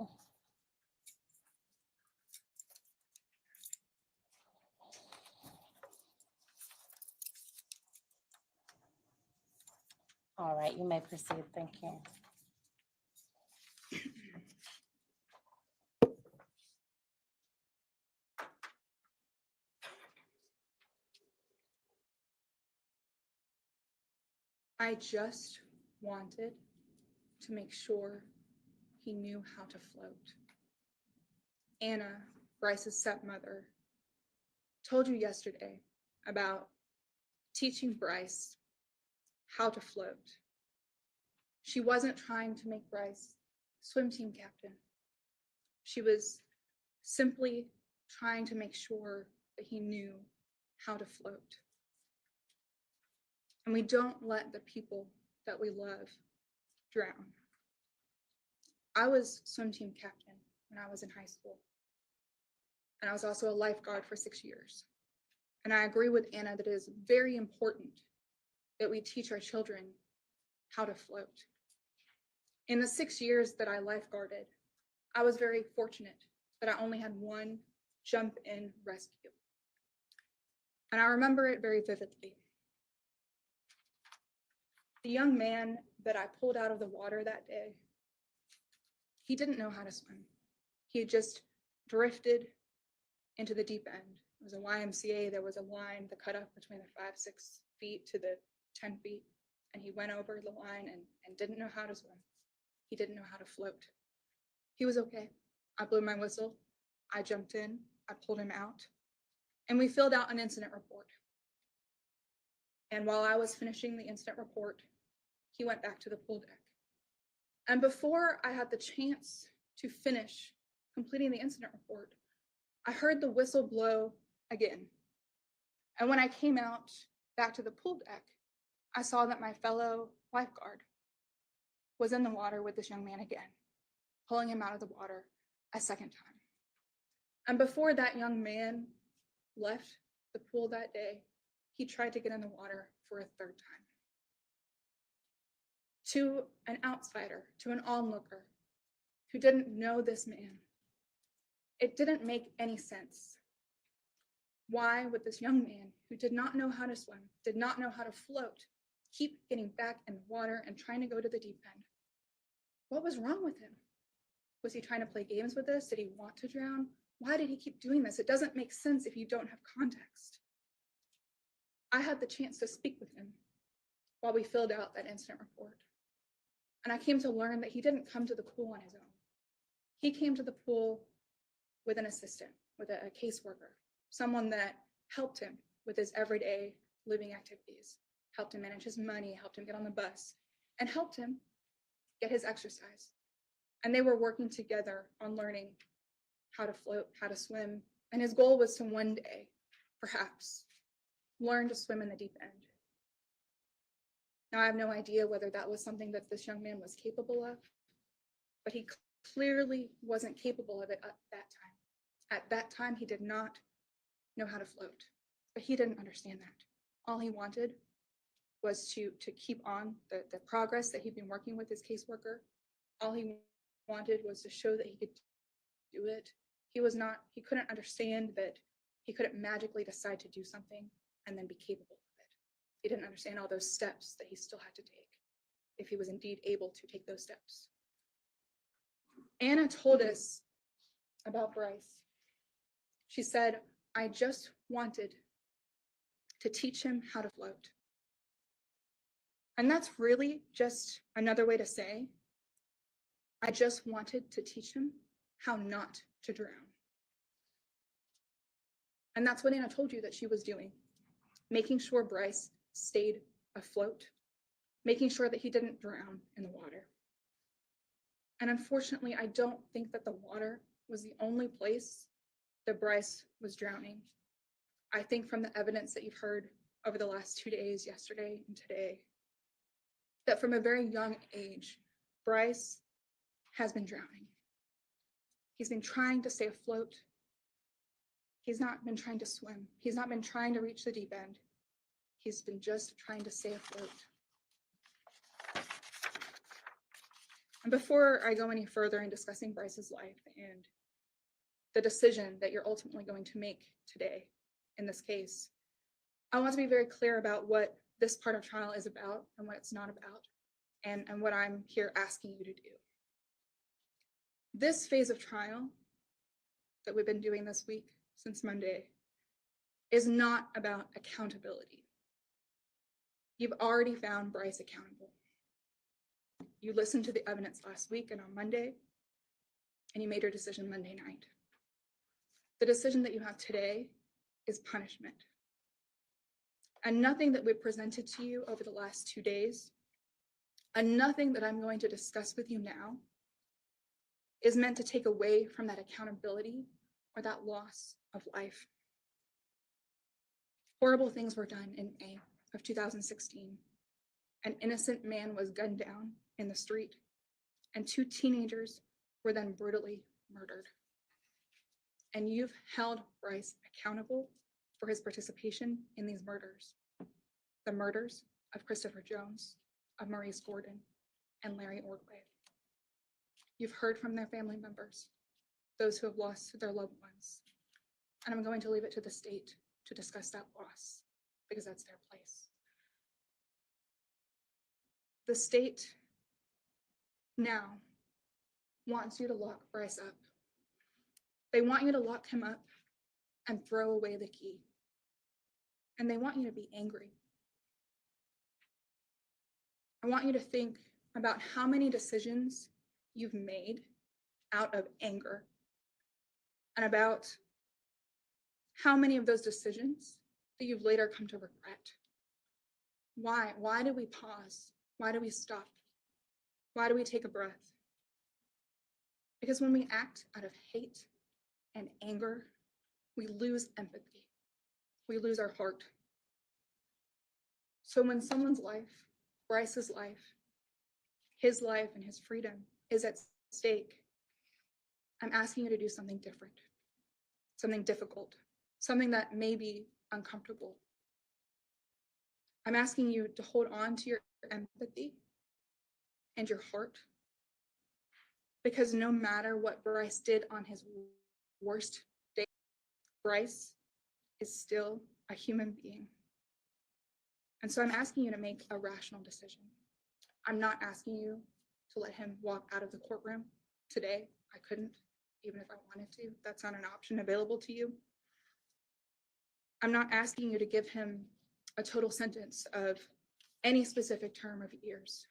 All right, you may proceed. Thank you. I just wanted to make sure he knew how to float. Anna, Brice's stepmother, told you yesterday about teaching Brice how to float. She wasn't trying to make Brice swim team captain. She was simply trying to make sure that he knew how to float. And we don't let the people that we love drown. I was swim team captain when I was in high school. And I was also a lifeguard for 6 years. And I agree with Anna that it is very important that we teach our children how to float. In the 6 years that I lifeguarded, I was very fortunate that I only had one jump in rescue. And I remember it very vividly. The young man that I pulled out of the water that day, he didn't know how to swim. He had just drifted into the deep end. It was a YMCA. There was a line that cut up between the 5-6 feet to the 10 feet. And he went over the line and didn't know how to swim. He didn't know how to float. He was okay. I blew my whistle. I jumped in. I pulled him out. And we filled out an incident report. And while I was finishing the incident report, he went back to the pool deck. And before I had the chance to finish completing the incident report, I heard the whistle blow again. And when I came out back to the pool deck, I saw that my fellow lifeguard was in the water with this young man again, pulling him out of the water a second time. And before that young man left the pool that day, he tried to get in the water for a third time. To an outsider, to an onlooker who didn't know this man, it didn't make any sense. Why would this young man who did not know how to swim, did not know how to float, keep getting back in the water and trying to go to the deep end? What was wrong with him? Was he trying to play games with us? Did he want to drown? Why did he keep doing this? It doesn't make sense if you don't have context. I had the chance to speak with him while we filled out that incident report. And I came to learn that he didn't come to the pool on his own. He came to the pool with an assistant, with a caseworker, someone that helped him with his everyday living activities, helped him manage his money, helped him get on the bus, and helped him get his exercise. And they were working together on learning how to float, how to swim. And his goal was to one day, perhaps, learn to swim in the deep end. Now, I have no idea whether that was something that this young man was capable of, but he clearly wasn't capable of it at that time. At that time, he did not know how to float, but he didn't understand that. All he wanted was to keep on the progress that he'd been working with his caseworker. All he wanted was to show that he could do it. He couldn't understand that he couldn't magically decide to do something and then be capable of it. He didn't understand all those steps that he still had to take if he was indeed able to take those steps. Anna told us about Brice. She said, I just wanted to teach him how to float. And that's really just another way to say, I just wanted to teach him how not to drown. And that's what Anna told you that she was doing, making sure Brice stayed afloat, making sure that he didn't drown in the water. And unfortunately, I don't think that the water was the only place that Brice was drowning. I think from the evidence that you've heard over the last 2 days, yesterday and today, that from a very young age, Brice has been drowning. He's been trying to stay afloat. He's not been trying to swim. He's not been trying to reach the deep end. He's been just trying to stay afloat. And before I go any further in discussing Brice's life and the decision that you're ultimately going to make today in this case, I want to be very clear about what this part of trial is about and what it's not about, and what I'm here asking you to do. This phase of trial that we've been doing this week since Monday is not about accountability. You've already found Brice accountable. You listened to the evidence last week and on Monday, and you made your decision Monday night. The decision that you have today is punishment. And nothing that we've presented to you over the last 2 days, and nothing that I'm going to discuss with you now, is meant to take away from that accountability or that loss of life. Horrible things were done in May of 2016. An innocent man was gunned down in the street, and 2 teenagers were then brutally murdered. And you've held Brice accountable for his participation in these murders. The murders of Christopher Jones, of Maurice Gordon, and Larry Ordway. You've heard from their family members, those who have lost their loved ones. And I'm going to leave it to the state to discuss that loss, because that's their place. The state now wants you to lock Brice up. They want you to lock him up and throw away the key. And they want you to be angry. I want you to think about how many decisions you've made out of anger, and about how many of those decisions that you've later come to regret. Why? Why do we pause? Why do we stop? Why do we take a breath? Because when we act out of hate and anger, we lose empathy. We lose our heart. So when someone's life, Brice's life, his life and his freedom is at stake, I'm asking you to do something different, something difficult, something that may be uncomfortable. I'm asking you to hold on to your empathy and your heart, because no matter what Brice did on his worst day, Brice is still a human being. And so I'm asking you to make a rational decision. I'm not asking you to let him walk out of the courtroom today. I couldn't, even if I wanted to. That's not an option available to you. I'm not asking you to give him a total sentence of any specific term of years.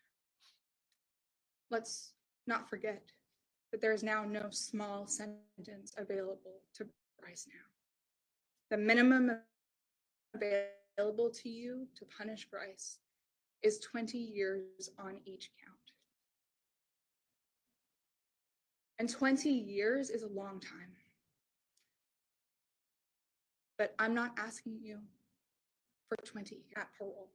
Let's not forget that there is now no small sentence available to Brice now. The minimum available to you to punish Brice is 20 years on each count. And 20 years is a long time. But I'm not asking you for 20 at parole.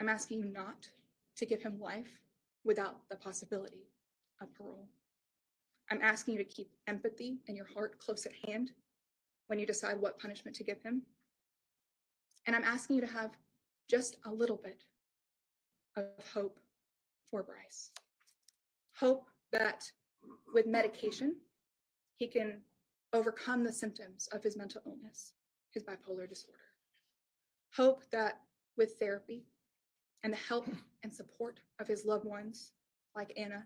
I'm asking you not to give him life without the possibility of parole. I'm asking you to keep empathy and your heart close at hand when you decide what punishment to give him. And I'm asking you to have just a little bit of hope for Brice. Hope that with medication, he can overcome the symptoms of his mental illness, his bipolar disorder. Hope that with therapy and the help and support of his loved ones, like Anna,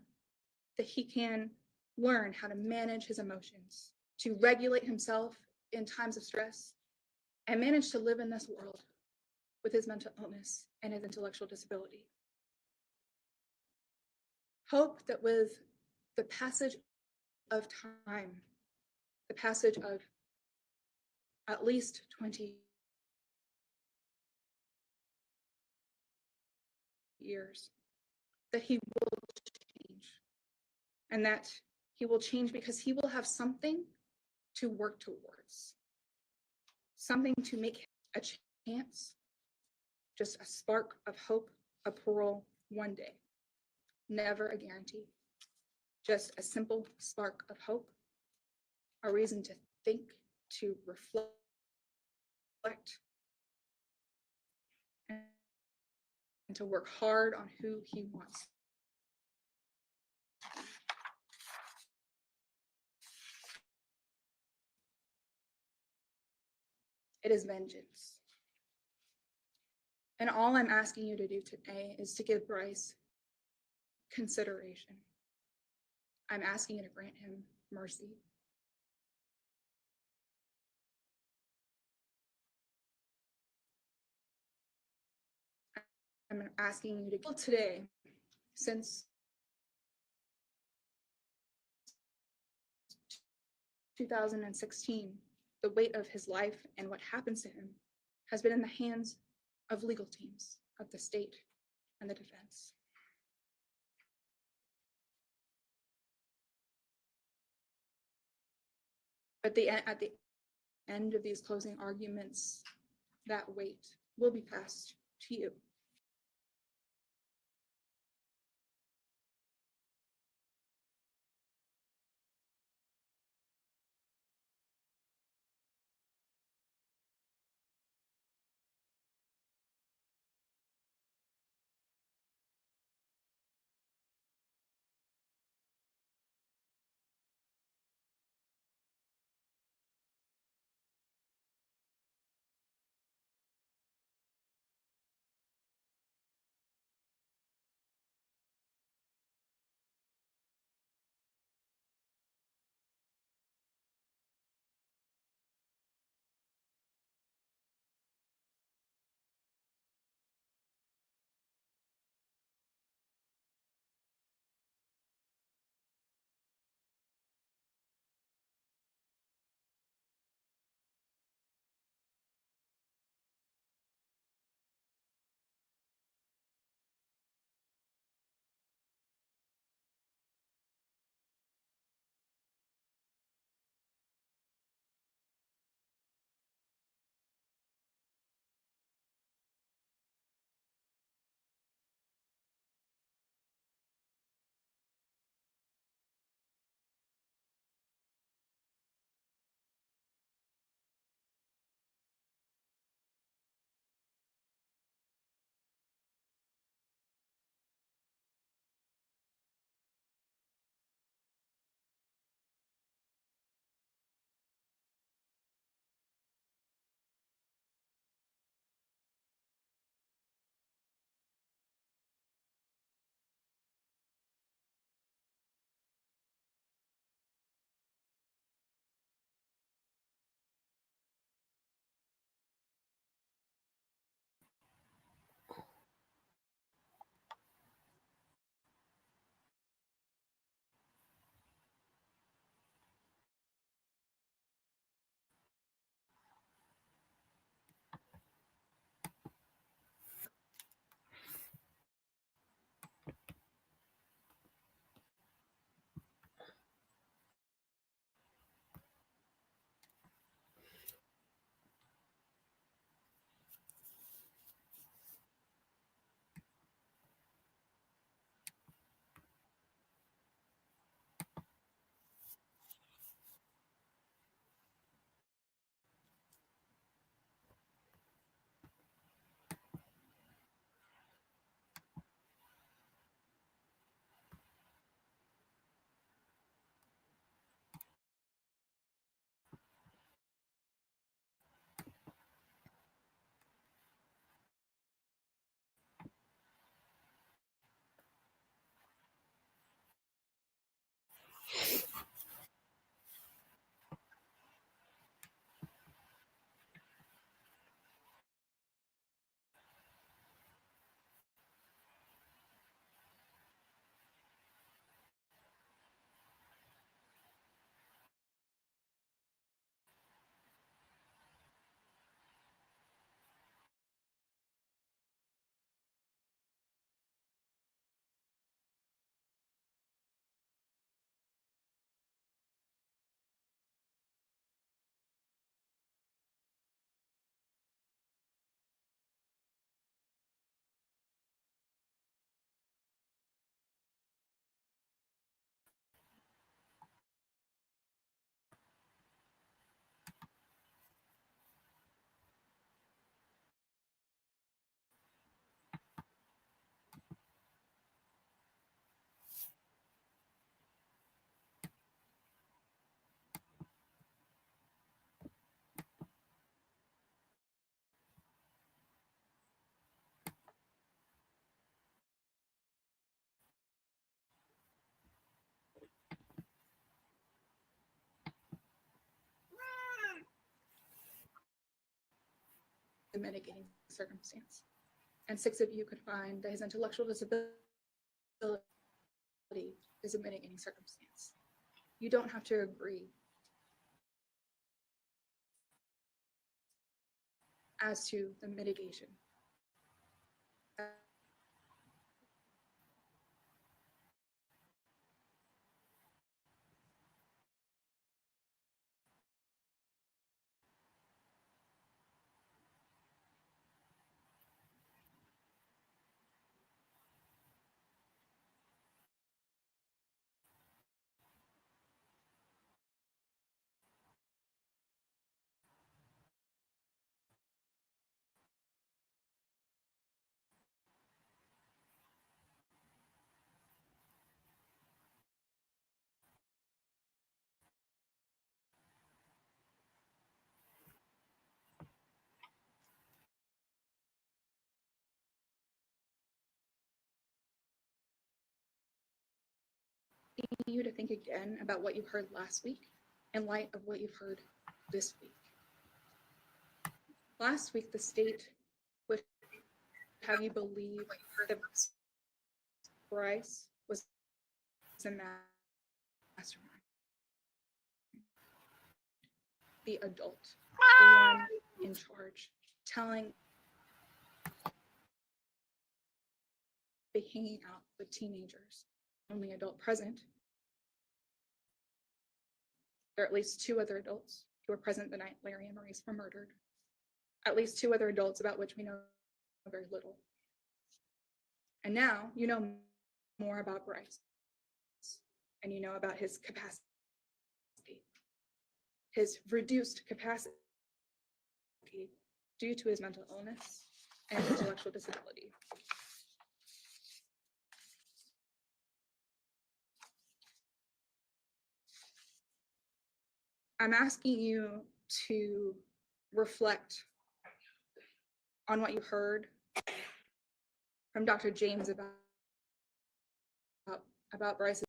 that he can learn how to manage his emotions, to regulate himself in times of stress, and manage to live in this world with his mental illness and his intellectual disability. Hope that with the passage of time, the passage of at least 20 years, that he will change, and that he will change because he will have something to work towards, something to make a chance, just a spark of hope, a parole one day. Never a guarantee, just a simple spark of hope, a reason to think, to reflect, and to work hard on who he wants It is vengeance. And all I'm asking you to do today is to give Brice consideration. I'm asking you to grant him mercy. I'm asking you to kill today, since 2016, the weight of his life and what happens to him has been in the hands of legal teams of the state and the defense. At the end of these closing arguments, that weight will be passed to you. a mitigating circumstance. And 6 of you could find that his intellectual disability is a mitigating circumstance. You don't have to agree as to the mitigation. You to think again about what you heard last week in light of what you've heard this week. Last week, the state would have you believe that Brice was a mastermind. The adult, the one in charge, telling, hanging out with teenagers, only adult present. There are at least 2 other adults who were present the night Larry and Maurice were murdered. At least 2 other adults about which we know very little. And now you know more about Brice, and you know about his capacity, his reduced capacity due to his mental illness and intellectual disability. I'm asking you to reflect on what you heard from Dr. James about Brice's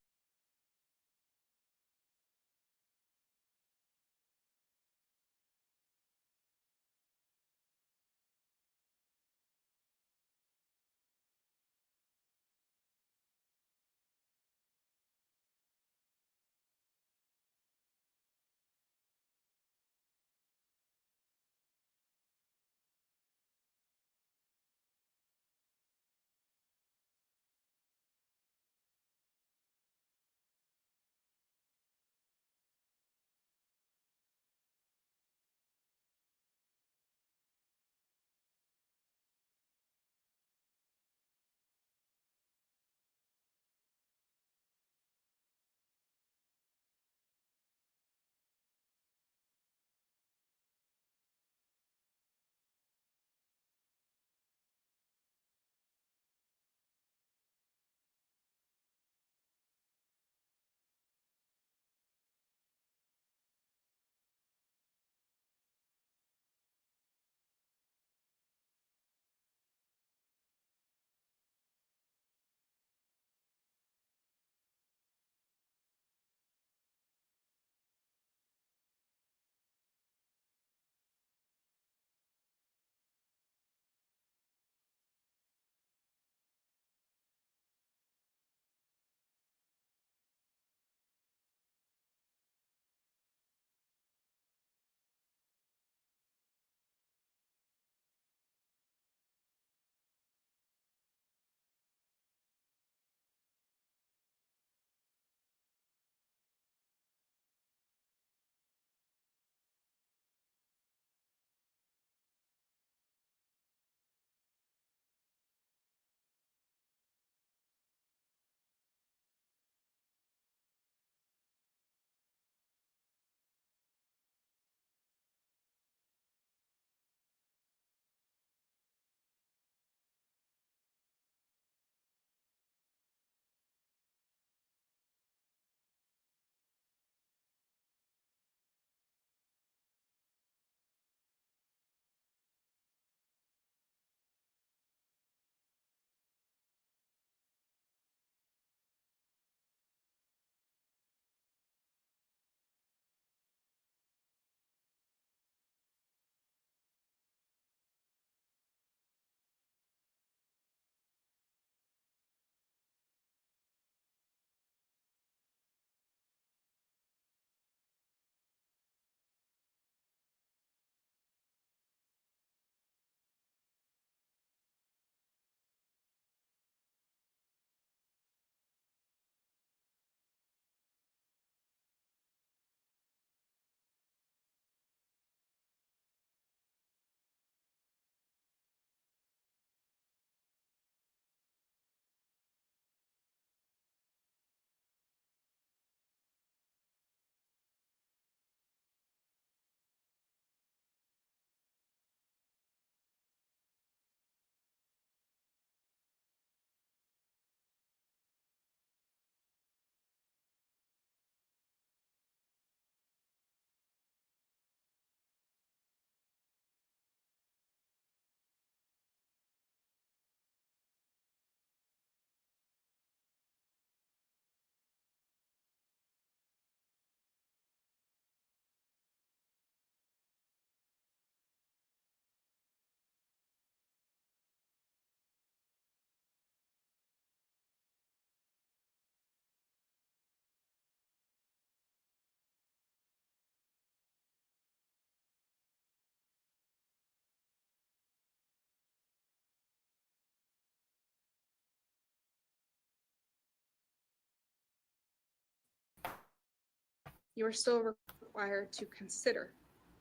you are still required to consider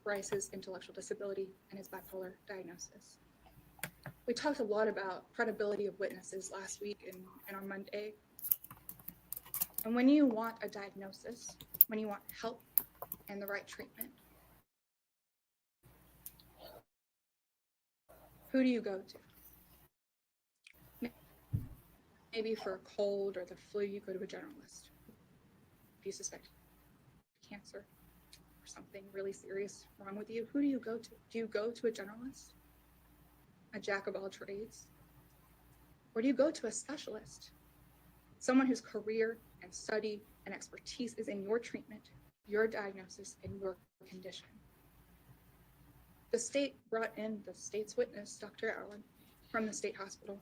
Brice's intellectual disability and his bipolar diagnosis. We talked a lot about credibility of witnesses last week and on Monday. And when you want a diagnosis, when you want help and the right treatment, who do you go to? Maybe for a cold or the flu, you go to a generalist. If you suspect cancer or something really serious wrong with you, who do you go to? Do you go to a generalist? A jack of all trades? Or do you go to a specialist? Someone whose career and study and expertise is in your treatment, your diagnosis, and your condition. The state brought in the state's witness, Dr. Allen, from the state hospital.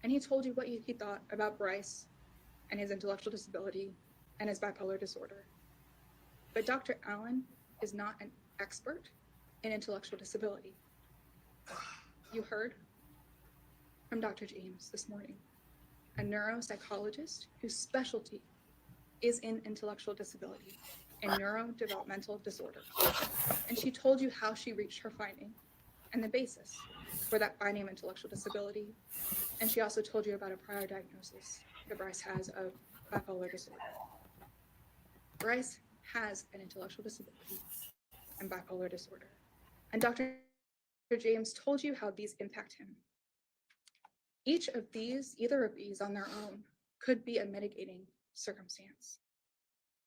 And he told you what he thought about Brice and his intellectual disability and his bipolar disorder. But Dr. Allen is not an expert in intellectual disability. You heard from Dr. James this morning, a neuropsychologist whose specialty is in intellectual disability and neurodevelopmental disorder. And she told you how she reached her finding and the basis for that finding of intellectual disability. And she also told you about a prior diagnosis that Brice has of bipolar disorder. Brice has an intellectual disability and bipolar disorder. And Dr. James told you how these impact him. Each of these, either of these on their own, could be a mitigating circumstance.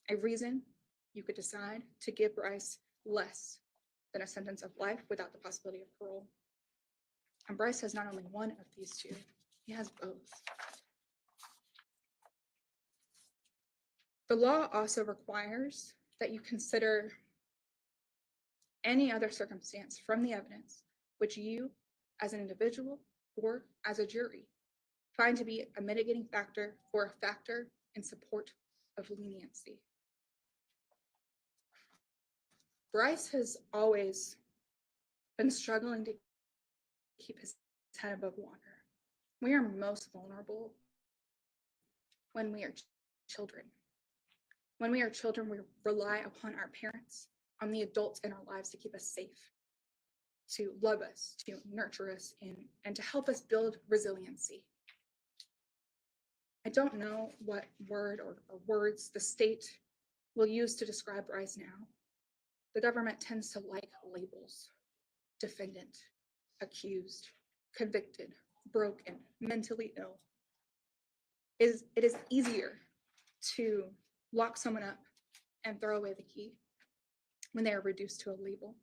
A reason you could decide to give Brice less than a sentence of life without the possibility of parole. And Brice has not only one of these two, he has both. The law also requires that you consider any other circumstance from the evidence which you, as an individual or as a jury, find to be a mitigating factor or a factor in support of leniency. Brice has always been struggling to keep his head above water. We are most vulnerable when we are children. When we are children, we rely upon our parents, on the adults in our lives to keep us safe, to love us, to nurture us, and to help us build resiliency. I don't know what word or words the state will use to describe Brice now. The government tends to like labels: defendant, accused, convicted, broken, mentally ill. It is easier to lock someone up and throw away the key when they are reduced to a label.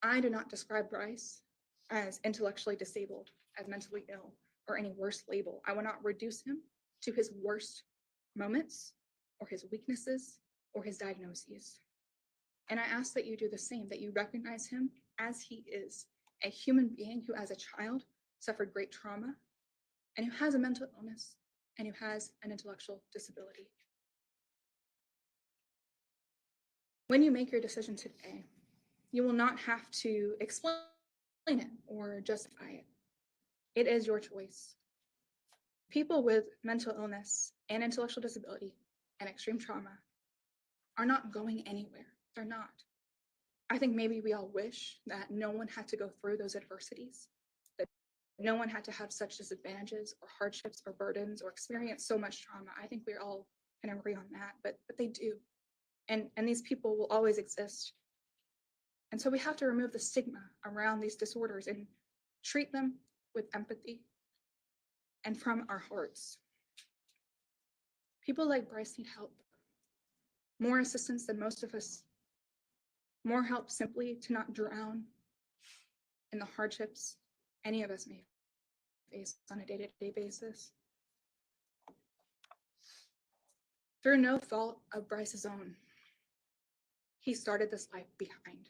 I do not describe Brice as intellectually disabled, as mentally ill, or any worse label. I will not reduce him to his worst moments, or his weaknesses, or his diagnoses. And I ask that you do the same, that you recognize him as he is, a human being who as a child suffered great trauma, and who has a mental illness, and who has an intellectual disability. When you make your decision today, you will not have to explain it or justify it. It is your choice. People with mental illness and intellectual disability and extreme trauma are not going anywhere. They're not. I think maybe we all wish that no one had to go through those adversities, that no one had to have such disadvantages or hardships or burdens or experience so much trauma. I think we all can agree on that, but they do. And these people will always exist. And so we have to remove the stigma around these disorders and treat them with empathy and from our hearts. People like Brice need help, more assistance than most of us, more help simply to not drown in the hardships any of us may face on a day-to-day basis. Through no fault of Brice's own, he started this life behind.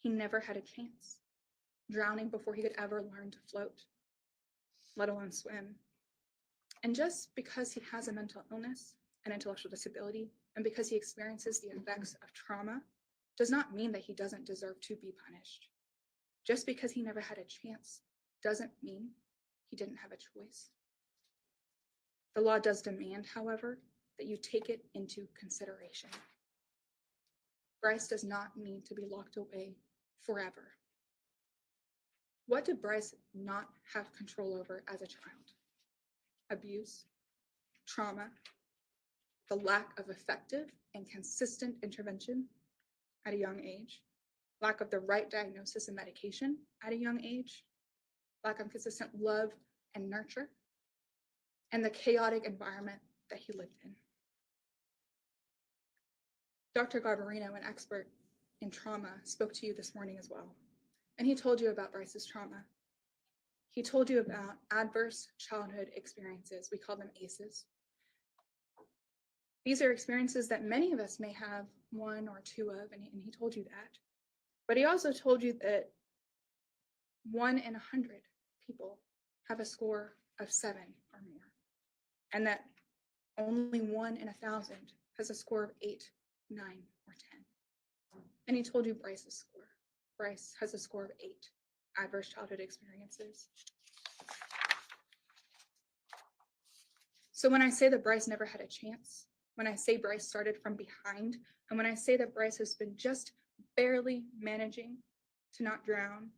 He never had a chance, drowning before he could ever learn to float, let alone swim. And just because he has a mental illness, an intellectual disability, and because he experiences the effects of trauma, does not mean that he doesn't deserve to be punished. Just because he never had a chance doesn't mean he didn't have a choice. The law does demand, however, that you take it into consideration. Brice does not need to be locked away forever. What did Brice not have control over as a child? Abuse, trauma, the lack of effective and consistent intervention at a young age, lack of the right diagnosis and medication at a young age, lack of consistent love and nurture, and the chaotic environment that he lived in. Dr. Garbarino, an expert in trauma, spoke to you this morning as well, and he told you about Brice's trauma. He told you about adverse childhood experiences. We call them ACEs. These are experiences that many of us may have one or two of, and he told you that. But he also told you that 1 in 100 people have a score of 7 or more, and that only 1 in 1,000 has a score of 8, 9, or 10. And he told you Brice's score. Brice has a score of 8 adverse childhood experiences. So when I say that Brice never had a chance, when I say Brice started from behind, and when I say that Brice has been just barely managing to not drown,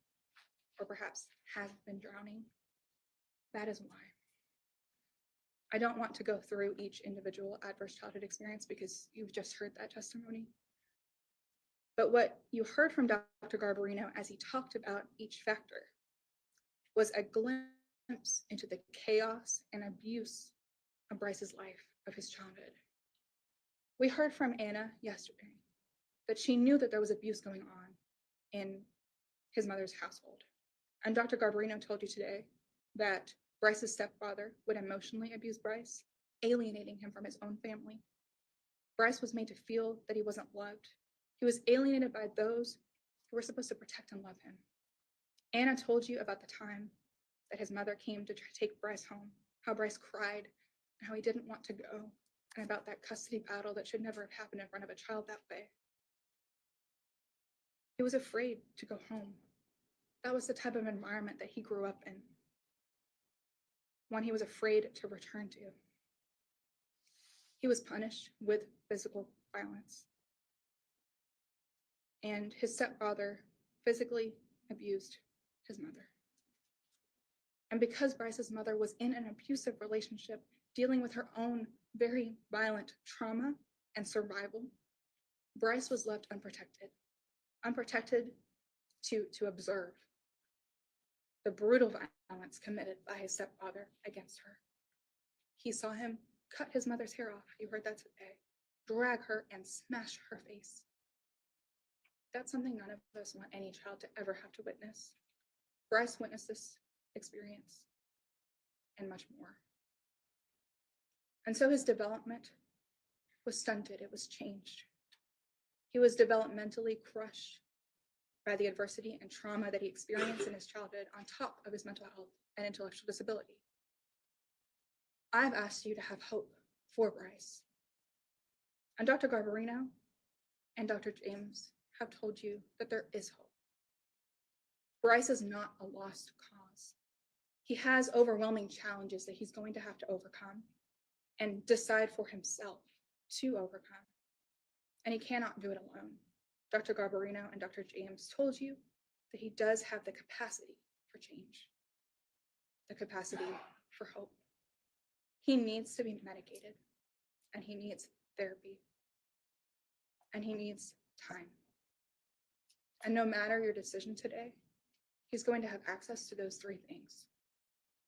or perhaps has been drowning, that is why. I don't want to go through each individual adverse childhood experience because you've just heard that testimony. But what you heard from Dr. Garbarino as he talked about each factor was a glimpse into the chaos and abuse of Brice's life, of his childhood. We heard from Anna yesterday that she knew that there was abuse going on in his mother's household. And Dr. Garbarino told you today that Brice's stepfather would emotionally abuse Brice, alienating him from his own family. Brice was made to feel that he wasn't loved. He was alienated by those who were supposed to protect and love him. Anna told you about the time that his mother came to take Brice home, how Brice cried, and how he didn't want to go, and about that custody battle that should never have happened in front of a child that way. He was afraid to go home. That was the type of environment that he grew up in, one he was afraid to return to. He was punished with physical violence. And his stepfather physically abused his mother. And because Brice's mother was in an abusive relationship, dealing with her own very violent trauma and survival, Brice was left unprotected to observe the brutal violence committed by his stepfather against her. He saw him cut his mother's hair off, you heard that today, drag her and smash her face. That's something none of us want any child to ever have to witness. Brice witnessed this experience and much more. And so his development was stunted, it was changed. He was developmentally crushed by the adversity and trauma that he experienced in his childhood on top of his mental health and intellectual disability. I've asked you to have hope for Brice. And Dr. Garbarino and Dr. James have told you that there is hope. Brice is not a lost cause. He has overwhelming challenges that he's going to have to overcome and decide for himself to overcome. And he cannot do it alone. Dr. Garbarino and Dr. James told you that he does have the capacity for change, the capacity for hope. He needs to be medicated, and he needs therapy, and he needs time. And no matter your decision today, he's going to have access to those 3 things.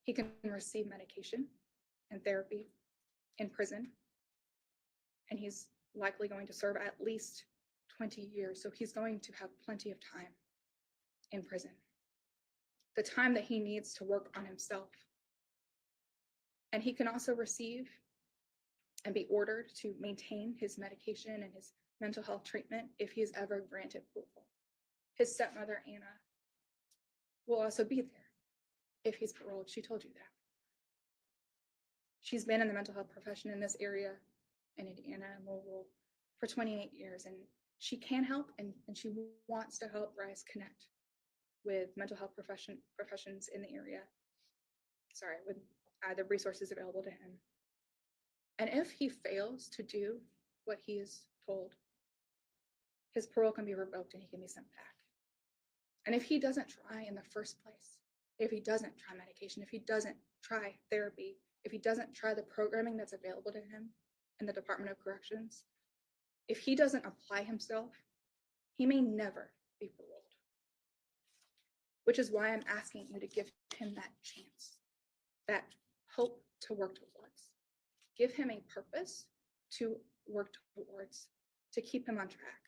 He can receive medication and therapy in prison, and he's likely going to serve at least 20 years, so he's going to have plenty of time in prison. The time that he needs to work on himself. And he can also receive and be ordered to maintain his medication and his mental health treatment if he is ever granted parole. His stepmother, Anna, will also be there if he's paroled. She told you that. She's been in the mental health profession in this area in Indiana and Louisville for 28 years, and she can help and she wants to help Brice connect with mental health professions in the area. With the resources available to him. And if he fails to do what he is told, his parole can be revoked and he can be sent back. And if he doesn't try in the first place, if he doesn't try medication, if he doesn't try therapy, if he doesn't try the programming that's available to him in the Department of Corrections, if he doesn't apply himself, he may never be paroled. Which is why I'm asking you to give him that chance, that hope to work towards. Give him a purpose to work towards, to keep him on track.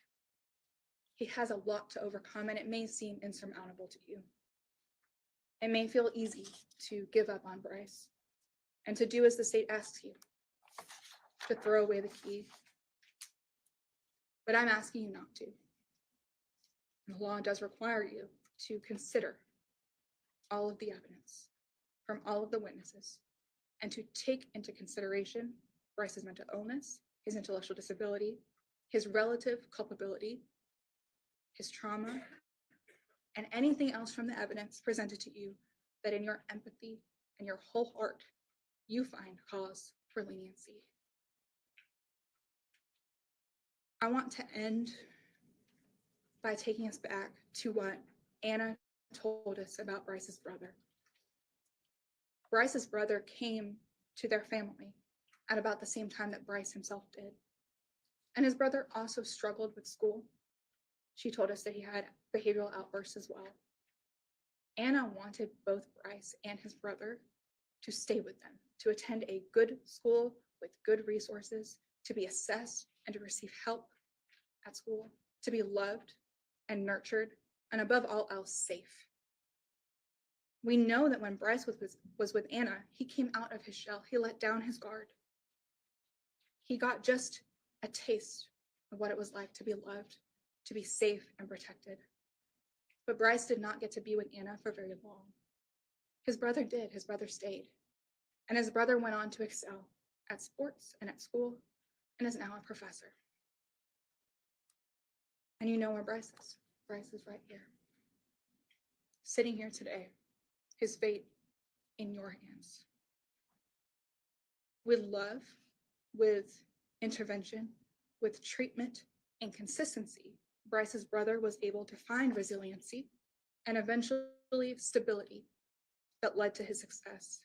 He has a lot to overcome, and it may seem insurmountable to you. It may feel easy to give up on Brice and to do as the state asks you, to throw away the key. But I'm asking you not to. And the law does require you to consider all of the evidence from all of the witnesses and to take into consideration Brice's mental illness, his intellectual disability, his relative culpability, his trauma, and anything else from the evidence presented to you that in your empathy and your whole heart, you find cause for leniency. I want to end by taking us back to what Anna told us about Brice's brother. Brice's brother came to their family at about the same time that Brice himself did. And his brother also struggled with school. She told us that he had behavioral outbursts as well. Anna wanted both Brice and his brother to stay with them, to attend a good school with good resources, to be assessed and to receive help at school, to be loved and nurtured, and above all else, safe. We know that when Brice was with Anna, he came out of his shell. He let down his guard. He got just a taste of what it was like to be loved, to be safe and protected. But Brice did not get to be with Anna for very long. His brother did. His brother stayed. And his brother went on to excel at sports and at school and is now a professor. And you know where Brice is. Brice is right here. Sitting here today, his fate in your hands. With love, with intervention, with treatment and consistency, Brice's brother was able to find resiliency and eventually stability that led to his success.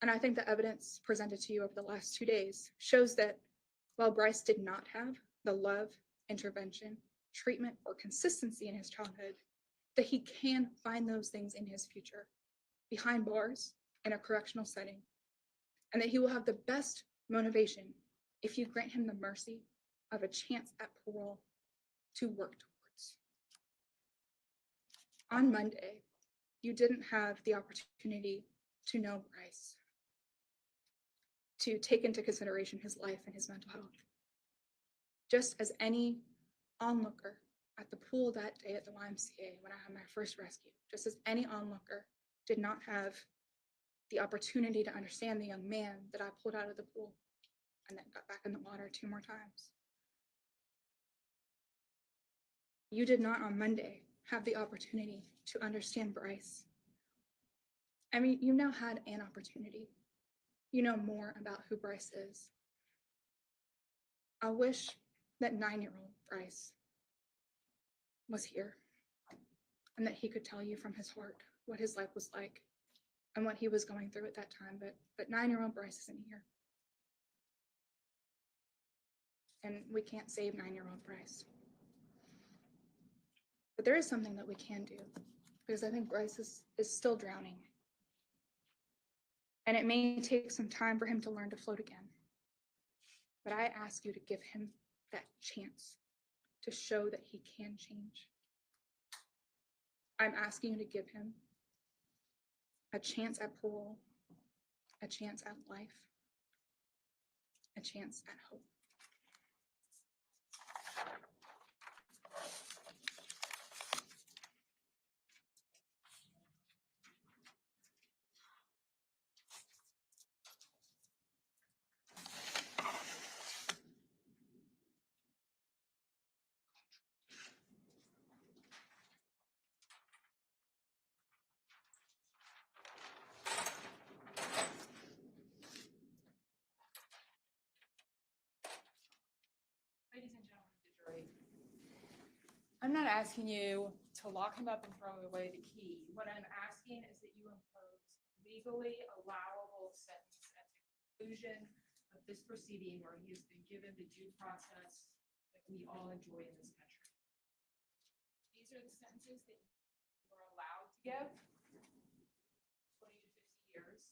And I think the evidence presented to you over the last 2 days shows that while Brice did not have the love, intervention, treatment, or consistency in his childhood, that he can find those things in his future, behind bars, in a correctional setting, and that he will have the best motivation if you grant him the mercy of a chance at parole to work towards. On Monday, you didn't have the opportunity to know Brice, to take into consideration his life and his mental health. Just as any onlooker at the pool that day at the YMCA when I had my first rescue, just as any onlooker did not have the opportunity to understand the young man that I pulled out of the pool and then got back in the water 2 more times. You did not on Monday have the opportunity to understand Brice. I mean, you now had an opportunity. You know more about who Brice is. I wish that 9-year-old Brice was here and that he could tell you from his heart what his life was like and what he was going through at that time, but 9-year-old Brice isn't here. And we can't save 9-year-old Brice. But there is something that we can do, because I think Brice is still drowning. And it may take some time for him to learn to float again. But I ask you to give him that chance to show that he can change. I'm asking you to give him a chance at parole, a chance at life, a chance at hope. I'm not asking you to lock him up and throw away the key. What I'm asking is that you impose legally allowable sentence at the conclusion of this proceeding where he has been given the due process that we all enjoy in this country. These are the sentences that you are allowed to give, 20 to 50 years.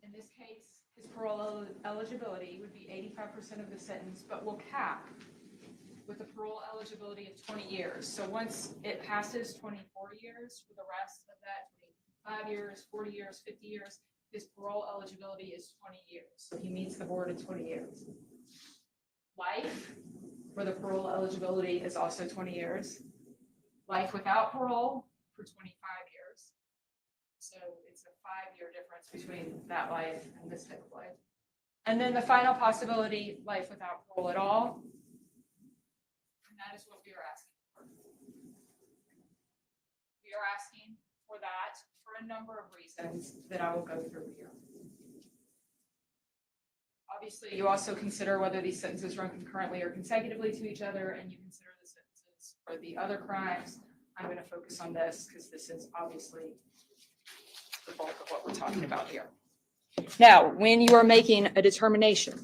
In this case, his parole eligibility would be 85% of the sentence, but will cap with a parole eligibility of 20 years. So once it passes 24 years, for the rest of that 25 years, 40 years, 50 years, his parole eligibility is 20 years. So he meets the board in 20 years. Life, where the parole eligibility is also 20 years. Life without parole for 25 years. So it's a 5-year difference between that life and this type of life. And then the final possibility, life without parole at all. And that is what we are asking for. We are asking for that for a number of reasons that I will go through here. Obviously, you also consider whether these sentences run concurrently or consecutively to each other, and you consider the sentences for the other crimes. I'm going to focus on this because this is obviously the bulk of what we're talking about here. Now, when you are making a determination,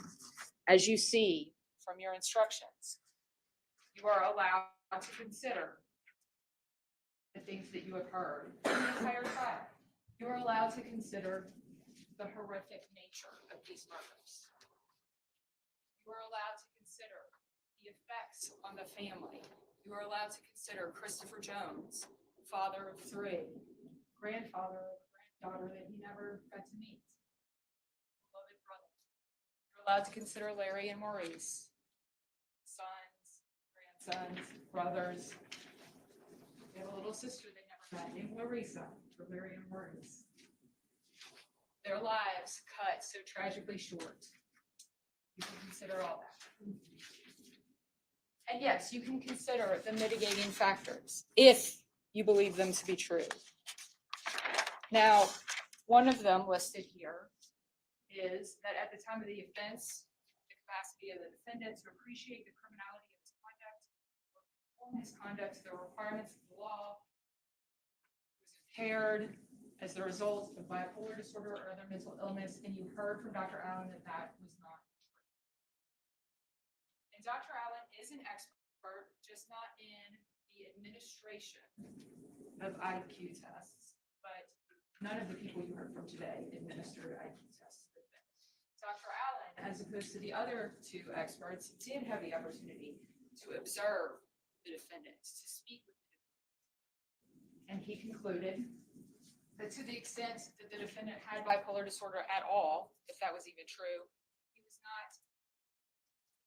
as you see from your instructions, you are allowed to consider the things that you have heard the entire trial. You are allowed to consider the horrific nature of these murders. You are allowed to consider the effects on the family. You are allowed to consider Christopher Jones, father of 3, grandfather of a granddaughter that he never got to meet, beloved brother. You're allowed to consider Larry and Maurice, sons, grandsons, brothers. They have a little sister they never met named Larissa, for Larry and Maurice. Their lives cut so tragically short. You can consider all that. And yes, you can consider the mitigating factors if you believe them to be true. Now, one of them listed here is that at the time of the offense, the capacity of the defendant to appreciate the criminality of his conduct or conform his conduct to the requirements of the law was impaired as the result of bipolar disorder or other mental illness, and you heard from Dr. Allen that that was not true. And Dr. Allen is an expert, just not in the administration of IQ tests, but none of the people you heard from today administered IQ tests. Dr. Allen, as opposed to the other 2 experts, did have the opportunity to observe the defendant, to speak with the defendant. And he concluded that to the extent that the defendant had bipolar disorder at all, if that was even true, he was not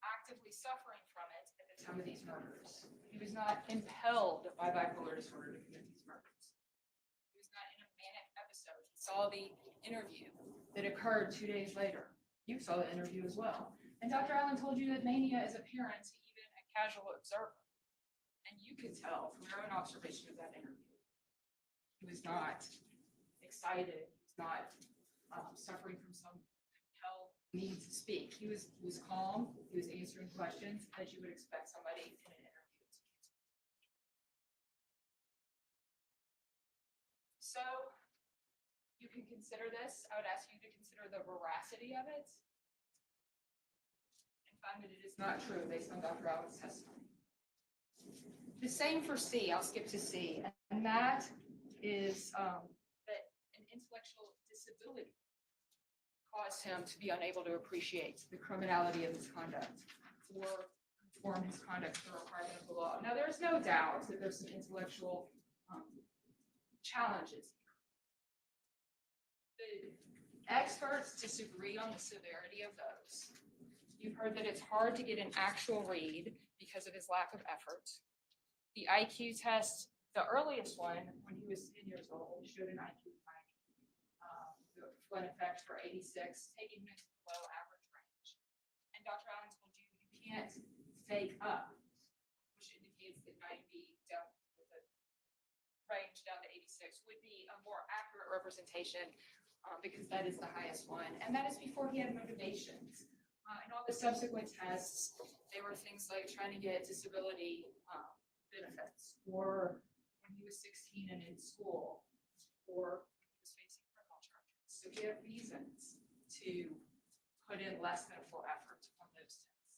actively suffering from it at the time of these murders. He was not impelled by bipolar disorder to commit these murders. He was not in a manic episode. He saw the interview that occurred 2 days later. You saw the interview as well. And Dr. Allen told you that mania is apparent to even a casual observer. And you could tell from your own observation of that interview. He was not excited. He was not suffering from some compelled need to speak. He was calm. He was answering questions as you would expect somebody in an interview to answer. So you can consider this. I would ask you to consider the veracity of it and find that it is not true based on Dr. Allen's testimony. The same for C. I'll skip to C. And that is that an intellectual disability caused him to be unable to appreciate the criminality of his conduct or conform his conduct to the requirement of the law. Now, there's no doubt that there's some intellectual challenges. The experts disagree on the severity of those. You've heard that it's hard to get an actual read because of his lack of effort. The IQ test, the earliest one, when he was 10 years old, showed an IQ flood effect for 86, taking him into the below average range. And Dr. Allen told you you can't fake up, which indicates that 90 down with a range down to 86 would be a more accurate representation because that is the highest one. And that is before he had motivations. And all the subsequent tests, they were things like trying to get disability benefits, or when he was 16 and in school, or he was facing criminal charges. So he had reasons to put in less than full effort on those tests.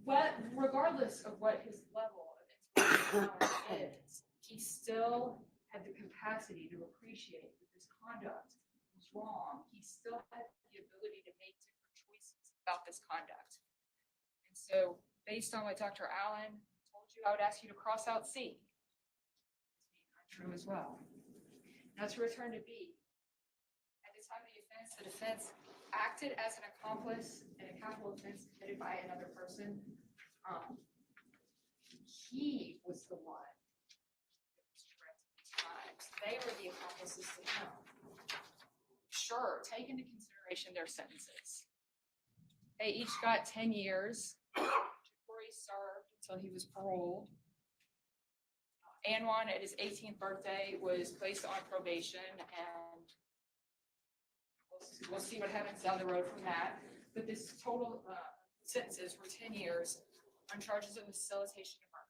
But regardless of what his level of intellectual talent is, he still had the capacity to appreciate that this conduct was wrong. He still had the ability to make different choices about this conduct. And so, based on what Dr. Allen told you, I would ask you to cross out C. It's true as well. Now to return to B. At the time of the defense acted as an accomplice in a capital offense committed by another person. He was the one that was directing these crimes. They were the accomplices to him. Sure, take into consideration their sentences. They each got 10 years. Corey served until he was paroled. Anwan, at his 18th birthday, was placed on probation, and we'll see what happens down the road from that. But this total sentences were 10 years on charges of facilitation of murder.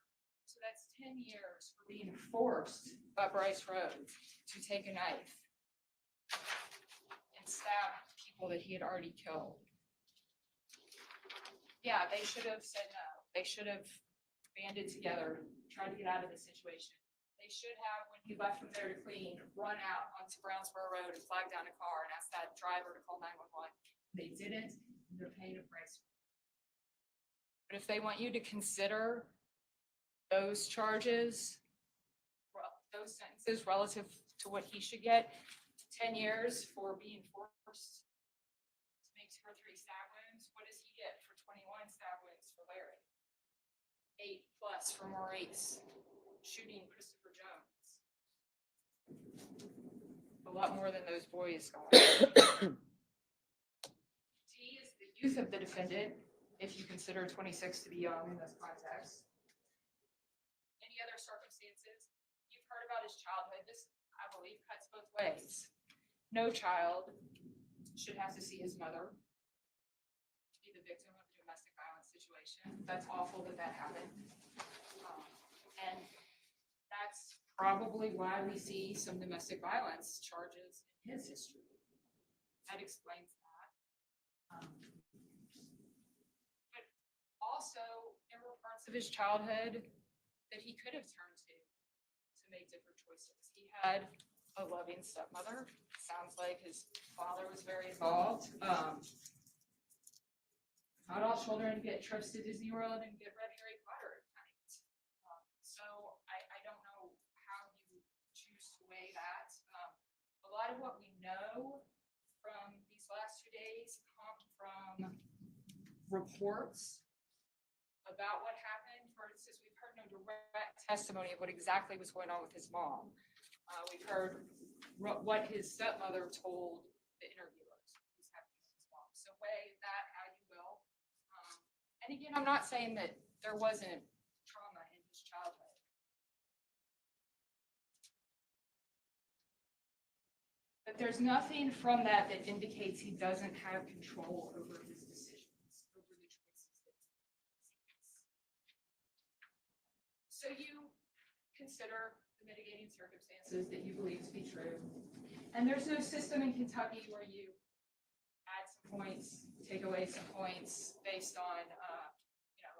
So that's 10 years for being forced by Brice Rhodes to take a knife and stab people that he had already killed. Yeah, they should have said no. They should have banded together, tried to get out of this situation. They should have, when he left from there to clean, run out onto Brownsboro Road and flag down a car and ask that driver to call 911. They didn't, and they're paying a price. But if they want you to consider those charges, those sentences relative to what he should get, 10 years for being forced to make 2 or 3 stab wounds, what does he get for 21 stab wounds for Larry? 8+ for Maurice, shooting Christopher Jones. A lot more than those boys got. T is the youth of the defendant, if you consider 26 to be young in this context. Any other circumstances? You've heard about his childhood. This, I believe, cuts both ways. No child should have to see his mother be the victim of a domestic violence situation. That's awful that that happened. And that's probably why we see some domestic violence charges in his history. That explains that. But also, there were parts of his childhood that he could have turned to make different choices. He had a loving stepmother. Sounds like his father was very involved. Not all children get trips to Disney World and get read Harry Potter at night. So I don't know how you choose to weigh that. A lot of what we know from these last 2 days come from reports about what happened. For instance, we've heard no direct testimony of what exactly was going on with his mom. We've heard what his stepmother told the interviewers was happening with his mom. So weigh that how you will. And again, I'm not saying that there wasn't trauma in his childhood. But there's nothing from that that indicates he doesn't have control over his decisions, over the choices that he makes. So you consider the mitigating circumstances that you believe to be true. And there's no system in Kentucky where you add some points, take away some points based on,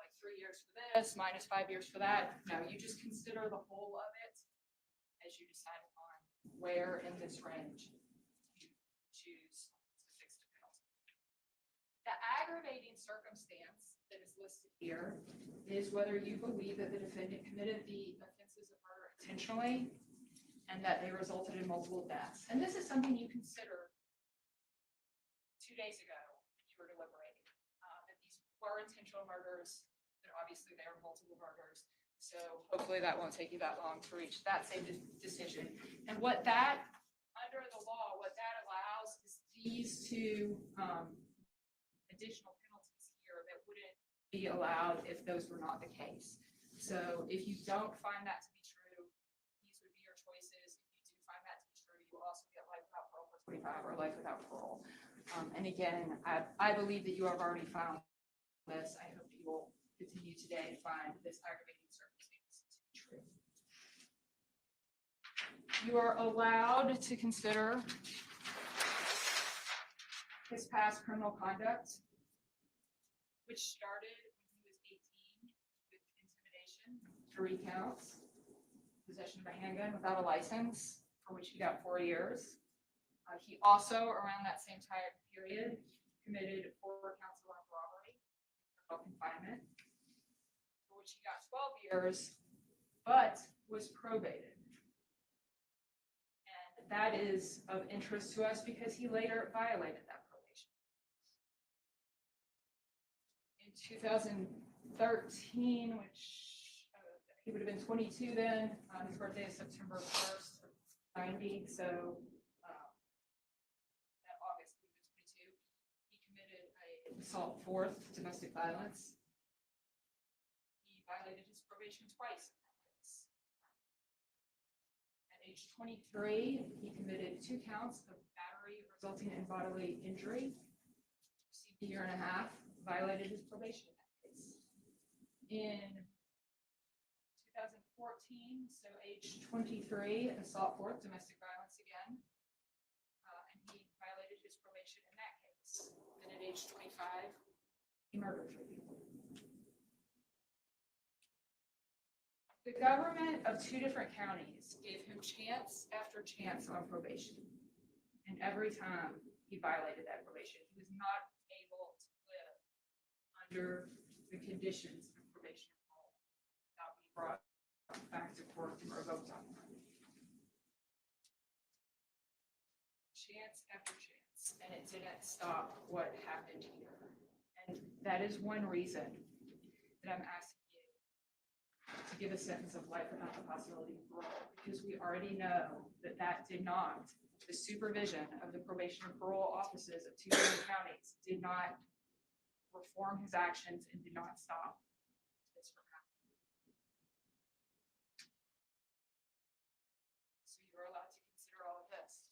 like 3 years for this, minus 5 years for that. No, you just consider the whole of it as you decide upon where in this range you choose to fix the penalty. The aggravating circumstance that is listed here is whether you believe that the defendant committed the offenses of murder intentionally and that they resulted in multiple deaths. And this is something you considered 2 days ago when you were deliberating, that these were intentional murders, that obviously they were multiple murders. So hopefully that won't take you that long to reach that same decision. And what that, under the law, what that allows is these 2 additional penalties here that wouldn't be allowed if those were not the case. So if you don't find that to be true, these would be your choices. If you do find that to be true, you will also get life without parole for 25 or life without parole. And again, I believe that you have already found this. I hope you will continue today to find this aggravating circumstance to be true. You are allowed to consider his past criminal conduct, which started when he was 18 with intimidation, 3 counts, possession of a handgun without a license, for which he got 4 years. He also, around that same time period, committed 4 counts of armed robbery, criminal confinement, for which he got 12 years, but was probated. And that is of interest to us because he later violated that probation. In 2013, which he would have been 22 then, his birthday is September 1st, 90, so assault 4th, domestic violence. He violated his probation twice. At age 23, he committed 2 counts of battery resulting in bodily injury, received 1.5 years, violated his probation in that case. In 2014, so age 23, assault 4th, domestic violence again, and he violated his probation in that case. And at age 25, he murdered 3 people. The government of 2 different counties gave him chance after chance on probation. And every time he violated that probation, he was not able to live under the conditions of probation without being brought back to court and revoked on them. Chance after chance. And it didn't stop what happened here. And that is one reason that I'm asking you to give a sentence of life without the possibility of parole, because we already know that that did not, the supervision of the probation and parole offices of 2 different counties did not reform his actions and did not stop this from happening. So you're allowed to consider all of this.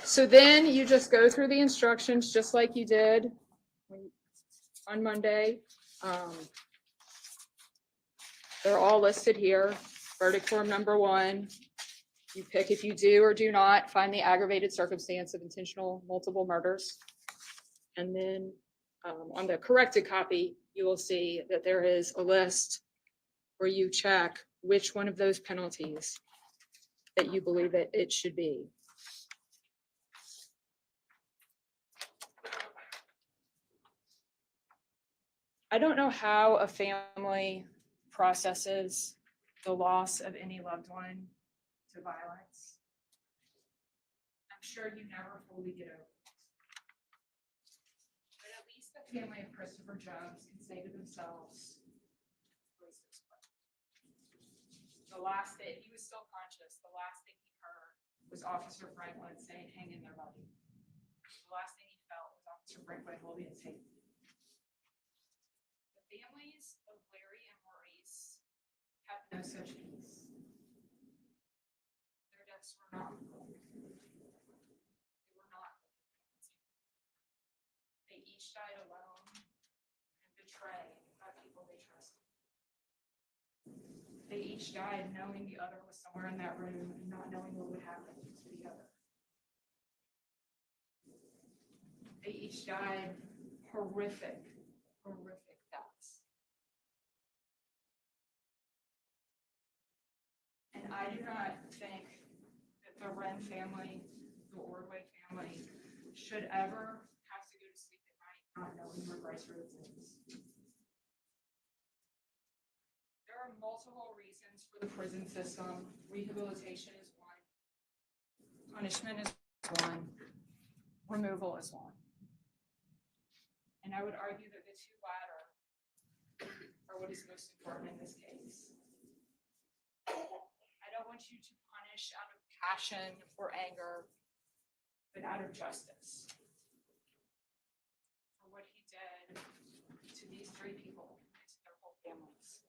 So then you just go through the instructions just like you did on Monday. They're all listed here. Verdict form number 1. You pick if you do or do not find the aggravated circumstance of intentional multiple murders. And then on the corrected copy, you will see that there is a list where you check which one of those penalties that you believe that it should be. I don't know how a family processes the loss of any loved one to violence. I'm sure you never fully get over it. But at least the family of Christopher Jones can say to themselves, the last thing, he was still conscious, the last thing he heard was Officer Franklin saying, "Hang in there, buddy." The last thing he felt was Officer Franklin holding his hand. The families of Larry and Maurice have no such peace. Their deaths were not recorded. They were not. They each died alone and betrayed by people they trusted. They each died knowing the other was somewhere in that room and not knowing what would happen to the other. They each died horrific deaths. And I do not think that the Wren family, the Ordway family, should ever have to go to sleep at night not knowing where Brice Rhodes is. There are multiple reasons for the prison system. Rehabilitation is one. Punishment is one. Removal is one. And I would argue that the 2 latter are what is most important in this case. I don't want you to punish out of passion or anger, but out of justice for what he did to these 3 people and to their whole families.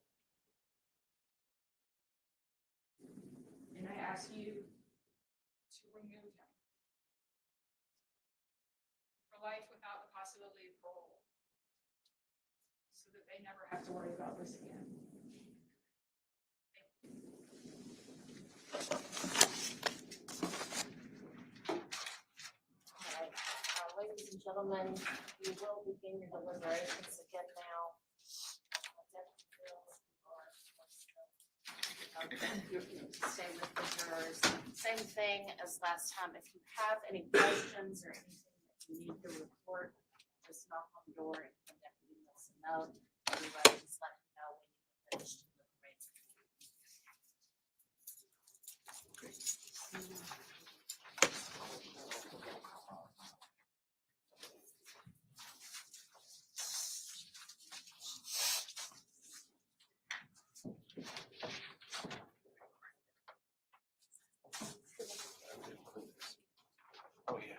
life without the possibility of parole, so that they never have to worry about this again. Ladies and gentlemen, you will begin your deliberations again now. Stay with the jurors. Same thing as last time. If you have any questions or anything that you need to report, just knock on the door and the deputy lets them know. Everybody just let them know when you're finished deliberating. Oh, yeah.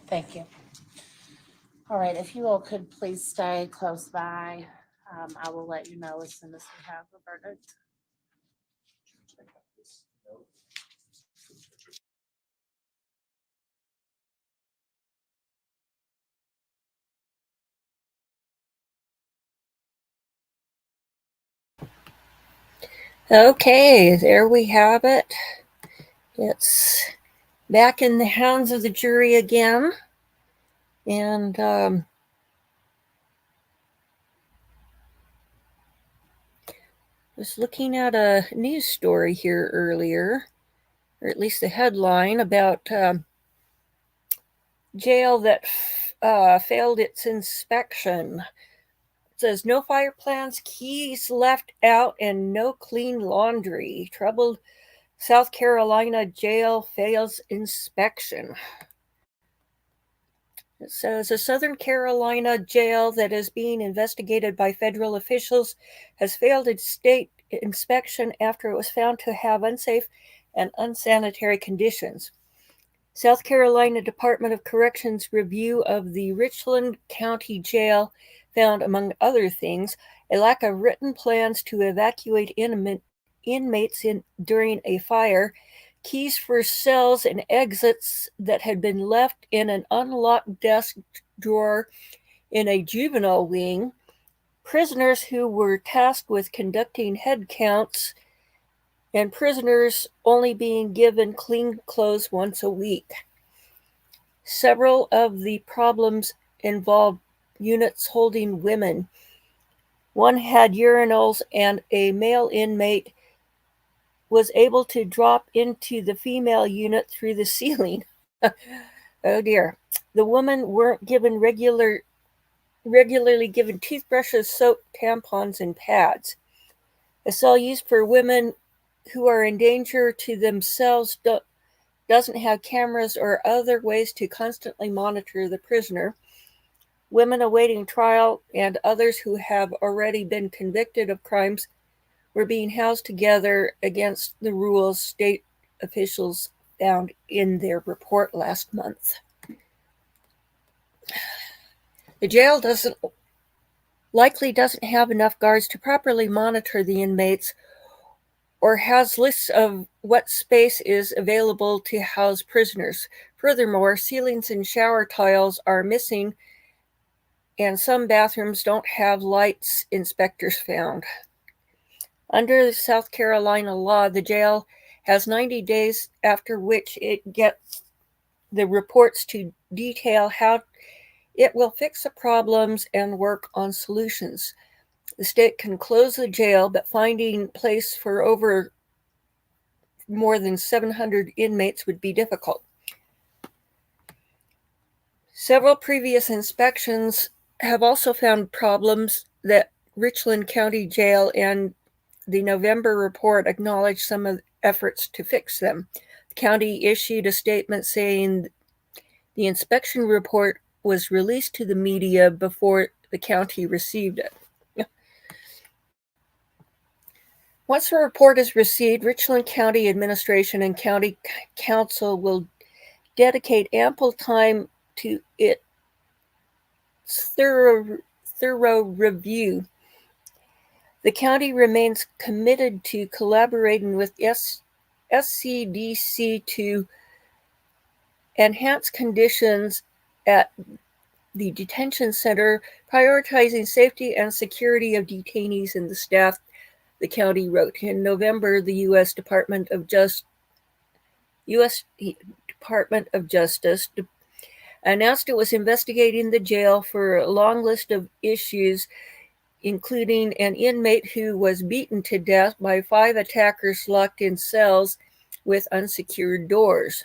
Thank you. All right, if you all could please stay close by, I will let you know as soon as we have a verdict. Okay, there we have it. It's back in the hands of the jury again. And was looking at a news story here earlier, or at least a headline about jail that failed its inspection. It says no fire plans, keys left out, and no clean laundry. Troubled South Carolina jail fails inspection. It says a Southern Carolina jail that is being investigated by federal officials has failed its state inspection after it was found to have unsafe and unsanitary conditions. South Carolina Department of Corrections review of the Richland County Jail found, among other things, a lack of written plans to evacuate inmates during a fire, keys for cells and exits that had been left in an unlocked desk drawer in a juvenile wing, prisoners who were tasked with conducting head counts, and prisoners only being given clean clothes once a week. Several of the problems involved units holding women. One had urinals, and a male inmate was able to drop into the female unit through the ceiling. Oh dear. The women weren't given regularly given toothbrushes, soap, tampons, and pads. A cell used for women who are in danger to themselves doesn't have cameras or other ways to constantly monitor the prisoner. Women awaiting trial and others who have already been convicted of crimes were being housed together against the rules state officials found in their report last month. The jail likely doesn't have enough guards to properly monitor the inmates, or has lists of what space is available to house prisoners. Furthermore, ceilings and shower tiles are missing, and some bathrooms don't have lights, inspectors found. Under South Carolina law, the jail has 90 days after which it gets the reports to detail how it will fix the problems and work on solutions. The state can close the jail, but finding place for over more than 700 inmates would be difficult. Several previous inspections have also found problems that Richland County Jail, and the November report acknowledged some of the efforts to fix them. The county issued a statement saying the inspection report was released to the media before the county received it. Once the report is received, Richland County Administration and County Council will dedicate ample time to its thorough review. The county remains committed to collaborating with SCDC to enhance conditions at the detention center, prioritizing safety and security of detainees and the staff, the county wrote. In November, the U.S. Department of Justice announced it was investigating the jail for a long list of issues, including an inmate who was beaten to death by 5 attackers locked in cells with unsecured doors.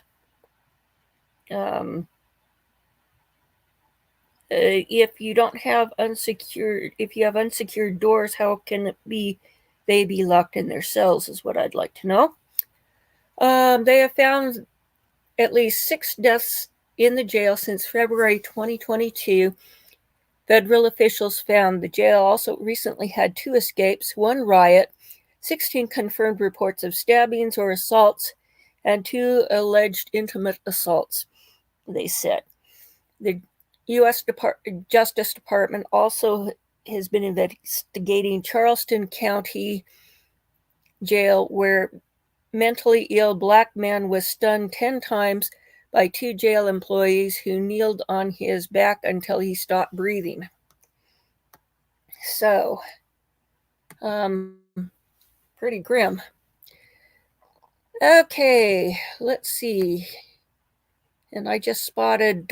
If you have unsecured doors, how can they be locked in their cells is what I'd like to know. They have found at least 6 deaths in the jail since February 2022. Federal officials found the jail also recently had 2 escapes, 1 riot, 16 confirmed reports of stabbings or assaults, and 2 alleged intimate assaults, they said. The U.S. Justice Department also has been investigating Charleston County Jail, where mentally ill black man was stunned 10 times by 2 jail employees who kneeled on his back until he stopped breathing. So, pretty grim. Okay, let's see. And I just spotted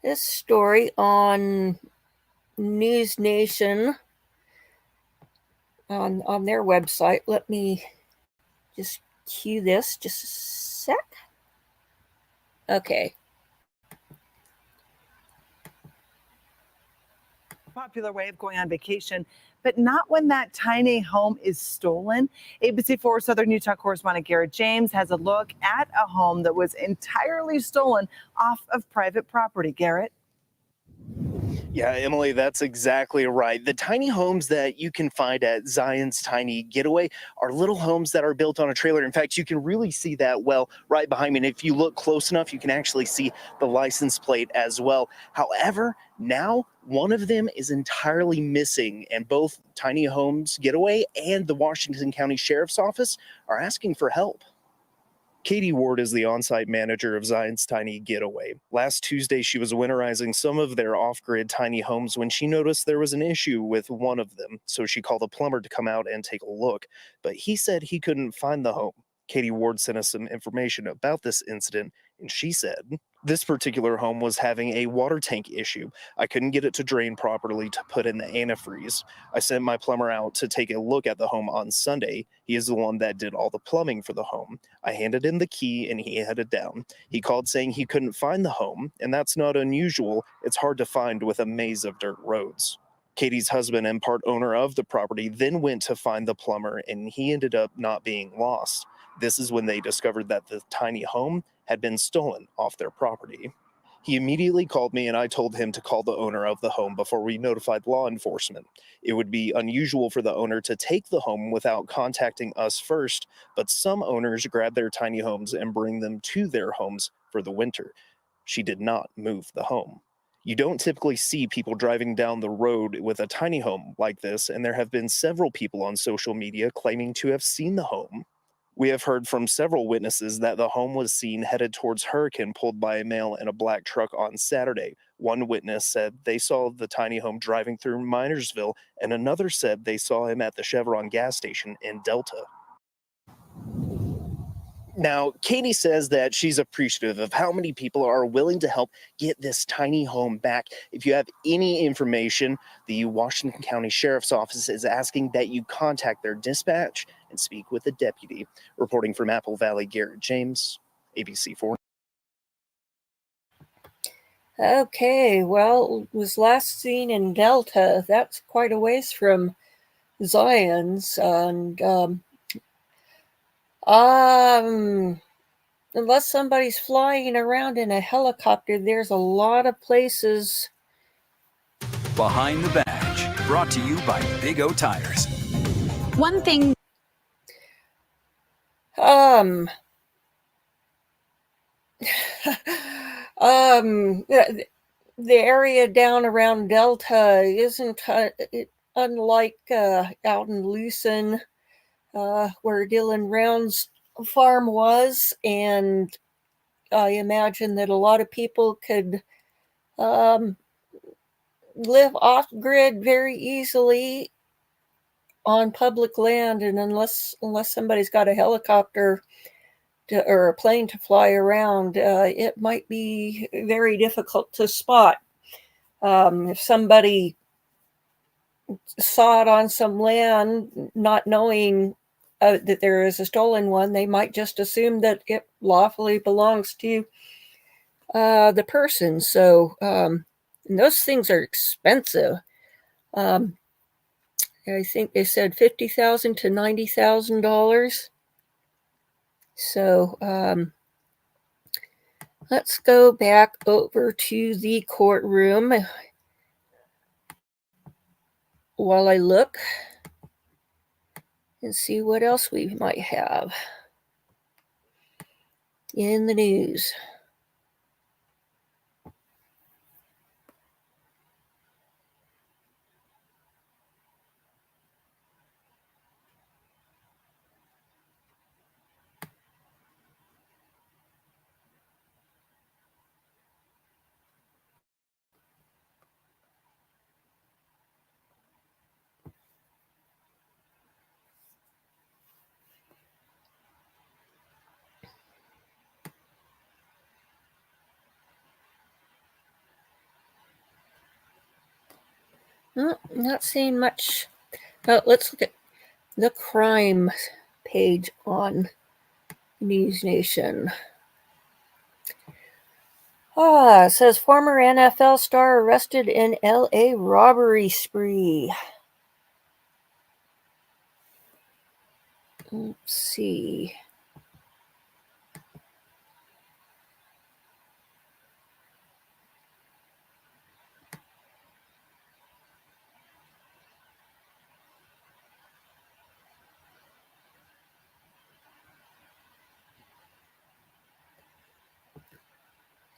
this story on News Nation on their website. Let me just cue this just a sec. Okay. Popular way of going on vacation, but not when that tiny home is stolen. ABC4 Southern Utah correspondent Garrett James has a look at a home that was entirely stolen off of private property. Garrett? Yeah, Emily, that's exactly right. The tiny homes that you can find at Zion's Tiny Getaway are little homes that are built on a trailer. In fact, you can really see that well right behind me. And if you look close enough, you can actually see the license plate as well. However, now one of them is entirely missing, and both Tiny Homes Getaway and the Washington County Sheriff's Office are asking for help. Katie Ward is the on-site manager of Zion's Tiny Getaway. Last Tuesday, she was winterizing some of their off-grid tiny homes when she noticed there was an issue with one of them, so she called a plumber to come out and take a look, but he said he couldn't find the home. Katie Ward sent us some information about this incident, and she said, "This particular home was having a water tank issue. I couldn't get it to drain properly to put in the antifreeze. I sent my plumber out to take a look at the home on Sunday. He is the one that did all the plumbing for the home. I handed him the key and he headed down. He called saying he couldn't find the home, and that's not unusual. It's hard to find with a maze of dirt roads." Katie's husband and part owner of the property then went to find the plumber, and he ended up not being lost. This is when they discovered that the tiny home had been stolen off their property. He immediately called me and I told him to call the owner of the home before we notified law enforcement. It would be unusual for the owner to take the home without contacting us first, but some owners grab their tiny homes and bring them to their homes for the winter. She did not move the home. You don't typically see people driving down the road with a tiny home like this, and there have been several people on social media claiming to have seen the home. We have heard from several witnesses that the home was seen headed towards Hurricane pulled by a male in a black truck on Saturday. One witness said they saw the tiny home driving through Minersville, and another said they saw him at the Chevron gas station in Delta. Now, Katie says that she's appreciative of how many people are willing to help get this tiny home back. If you have any information, the Washington County Sheriff's Office is asking that you contact their dispatch and speak with a deputy. Reporting from Apple Valley, Garrett James, ABC4. Okay, well, it was last seen in Delta. That's quite a ways from Zion's, and unless somebody's flying around in a helicopter, there's a lot of places. Behind the Badge. Brought to you by Big O Tires. One thing. The area down around Delta isn't unlike out in Lucin, where Dylan Round's farm was, and I imagine that a lot of people could live off grid very easily on public land, and unless somebody's got a helicopter or a plane to fly around, it might be very difficult to spot. If somebody saw it on some land, not knowing that there is a stolen one, they might just assume that it lawfully belongs to the person. So and those things are expensive. I think they said $50,000 to $90,000. So let's go back over to the courtroom while I look and see what else we might have in the news. Not seeing much. Let's look at the crime page on News Nation. It says former NFL star arrested in LA robbery spree. Let's see.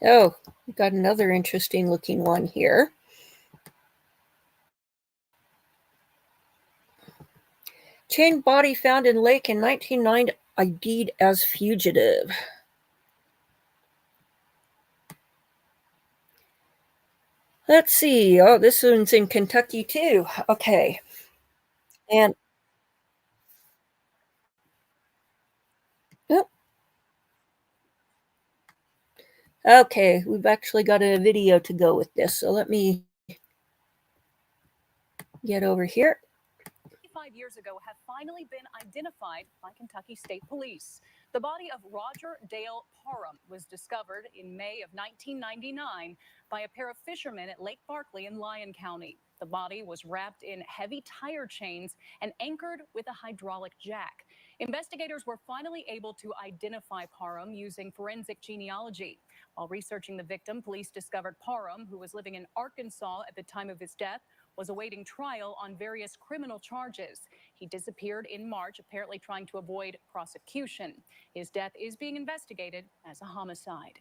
Oh, we've got another interesting looking one here. Chained body found in lake in 1990, ID'd as fugitive. Let's see. Oh, this one's in Kentucky too. Okay. And okay, we've actually got a video to go with this. So let me get over here. 5 years ago have finally been identified by Kentucky State Police. The body of Roger Dale Parham was discovered in May of 1999 by a pair of fishermen at Lake Barkley in Lyon County. The body was wrapped in heavy tire chains and anchored with a hydraulic jack. Investigators were finally able to identify Parham using forensic genealogy. While researching the victim, police discovered Parham, who was living in Arkansas at the time of his death, was awaiting trial on various criminal charges. He disappeared in March, apparently trying to avoid prosecution. His death is being investigated as a homicide.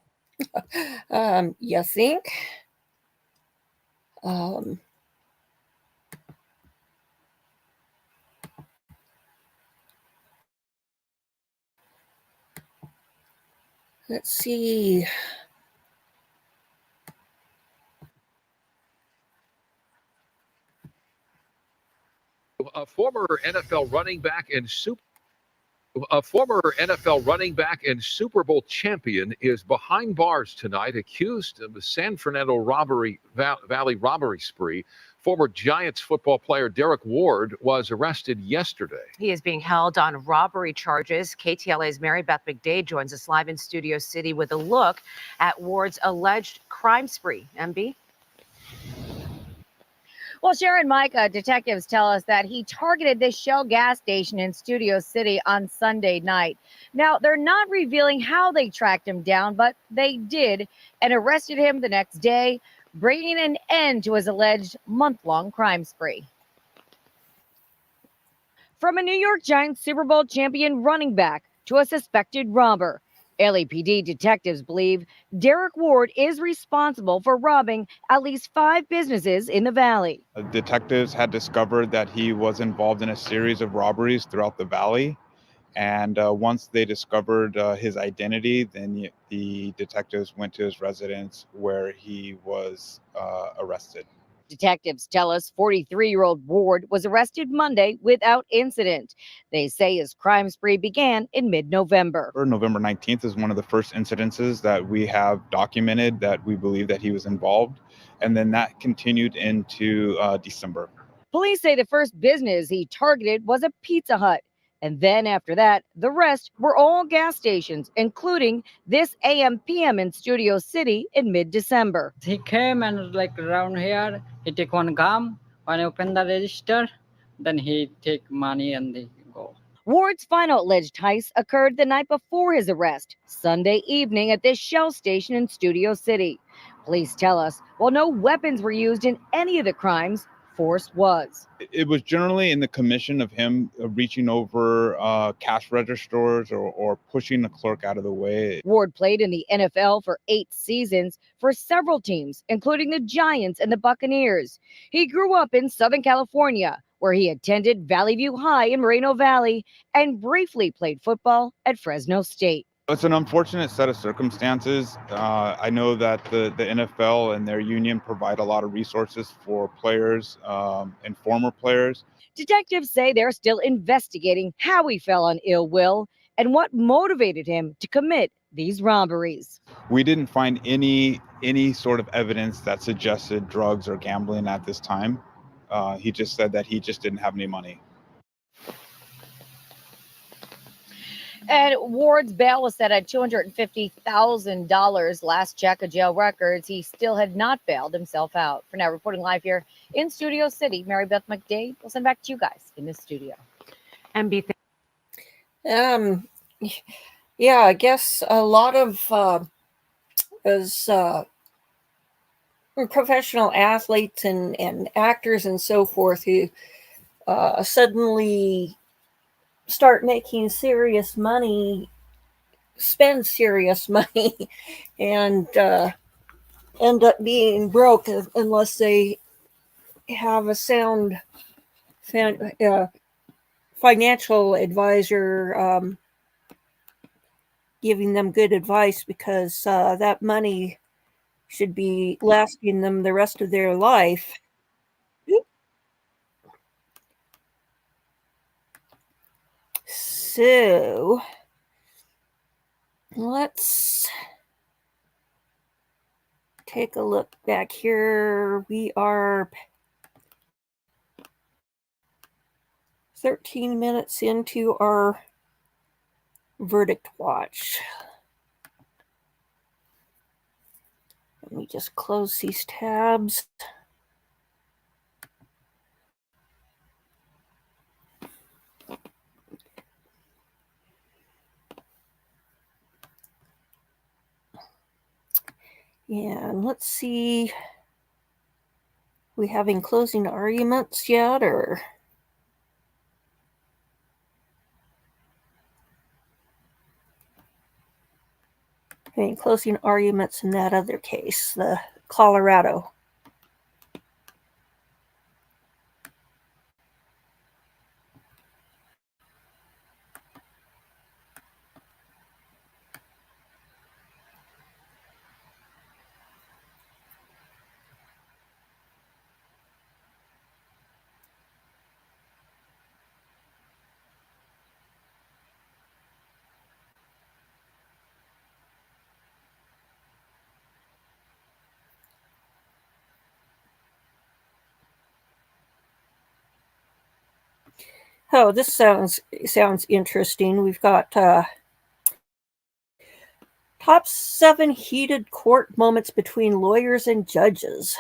You think? Let's see. A former NFL running back and Super Bowl champion is behind bars tonight, accused of the San Fernando Valley robbery spree. Former Giants football player Derek Ward was arrested yesterday. He is being held on robbery charges. KTLA's Mary Beth McDade joins us live in Studio City with a look at Ward's alleged crime spree. MB? Well, Sharon, Mike, detectives tell us that he targeted this Shell gas station in Studio City on Sunday night. Now, they're not revealing how they tracked him down, but they did and arrested him the next day, bringing an end to his alleged month-long crime spree. from a New York Giants Super Bowl champion running back to a suspected robber, LAPD detectives believe Derek Ward is responsible for robbing at least 5 businesses in the valley. Detectives had discovered that he was involved in a series of robberies throughout the valley. And once they discovered his identity, then the detectives went to his residence where he was arrested. Detectives tell us 43-year-old Ward was arrested Monday without incident. They say his crime spree began in mid-November. November 19th is one of the first incidences that we have documented that we believe that he was involved. And then that continued into December. Police say the first business he targeted was a Pizza Hut. And then after that, the rest were all gas stations, including this AM/PM in Studio City in mid-December. He came and like around here, he take one gum, when I open the register, then he take money and they go. Ward's final alleged heist occurred the night before his arrest, Sunday evening at this Shell station in Studio City. Police tell us while no weapons were used in any of the crimes, force was. It was generally in the commission of him reaching over cash registers or pushing the clerk out of the way. Ward played in the NFL for 8 seasons for several teams, including the Giants and the Buccaneers. He grew up in Southern California, where he attended Valley View High in Moreno Valley and briefly played football at Fresno State. It's an unfortunate set of circumstances. I know that the NFL and their union provide a lot of resources for players and former players. Detectives say they're still investigating how he fell on ill will and what motivated him to commit these robberies. We didn't find any sort of evidence that suggested drugs or gambling at this time. He just said that he just didn't have any money. And Ward's bail was set at $250,000. Last check of jail records, he still had not bailed himself out. For now, reporting live here in Studio City, Mary Beth McDade. We'll send back to you guys in the studio. MB, yeah, I guess a lot of professional athletes and actors and so forth who suddenly start making serious money, spend serious money, and end up being broke unless they have a sound financial advisor giving them good advice, because that money should be lasting them the rest of their life. So let's take a look back here. We are 13 minutes into our verdict watch. Let me just close these tabs. And let's see, we having closing arguments yet, or? Having closing arguments in that other case, the Colorado. Oh, this sounds interesting. We've got top 7 heated court moments between lawyers and judges.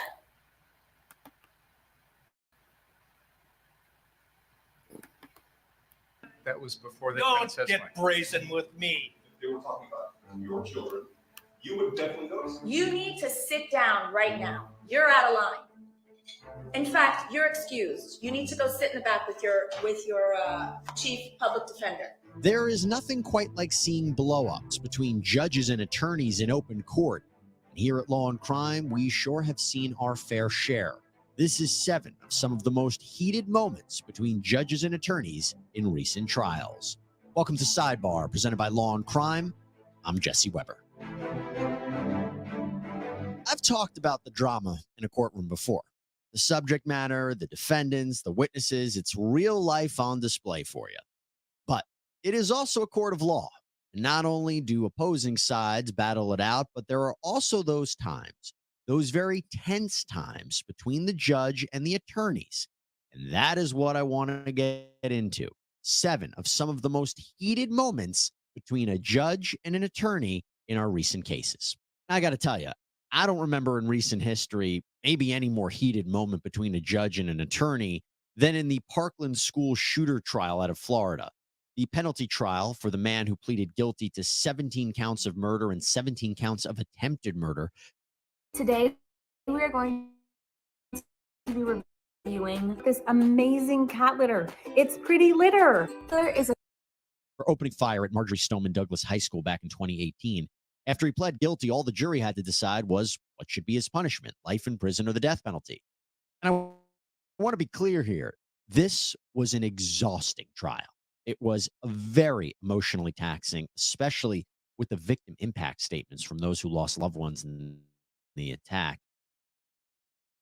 That was before they Don't get brazen with me. If they were talking about your children, you would definitely go. You need to sit down right now. You're out of line. In fact, you're excused. You need to go sit in the back with your chief public defender. There is nothing quite like seeing blow-ups between judges and attorneys in open court. And here at Law and Crime, we sure have seen our fair share. This is 7 of some of the most heated moments between judges and attorneys in recent trials. Welcome to Sidebar, presented by Law and Crime. I'm Jesse Weber. I've talked about the drama in a courtroom before. The subject matter, the defendants, the witnesses, it's real life on display for you. But it is also a court of law. Not only do opposing sides battle it out, but there are also those times, those very tense times between the judge and the attorneys. And that is what I want to get into. 7 of some of the most heated moments between a judge and an attorney in our recent cases. I got to tell you, I don't remember in recent history maybe any more heated moment between a judge and an attorney than in the Parkland school shooter trial out of Florida. The penalty trial for the man who pleaded guilty to 17 counts of murder and 17 counts of attempted murder. Today, we are going to be reviewing this amazing cat litter. It's pretty litter. There is a For opening fire at Marjorie Stoneman Douglas High School back in 2018. After he pled guilty, all the jury had to decide was what should be his punishment, life in prison or the death penalty. And I want to be clear here. This was an exhausting trial. It was very emotionally taxing, especially with the victim impact statements from those who lost loved ones in the attack.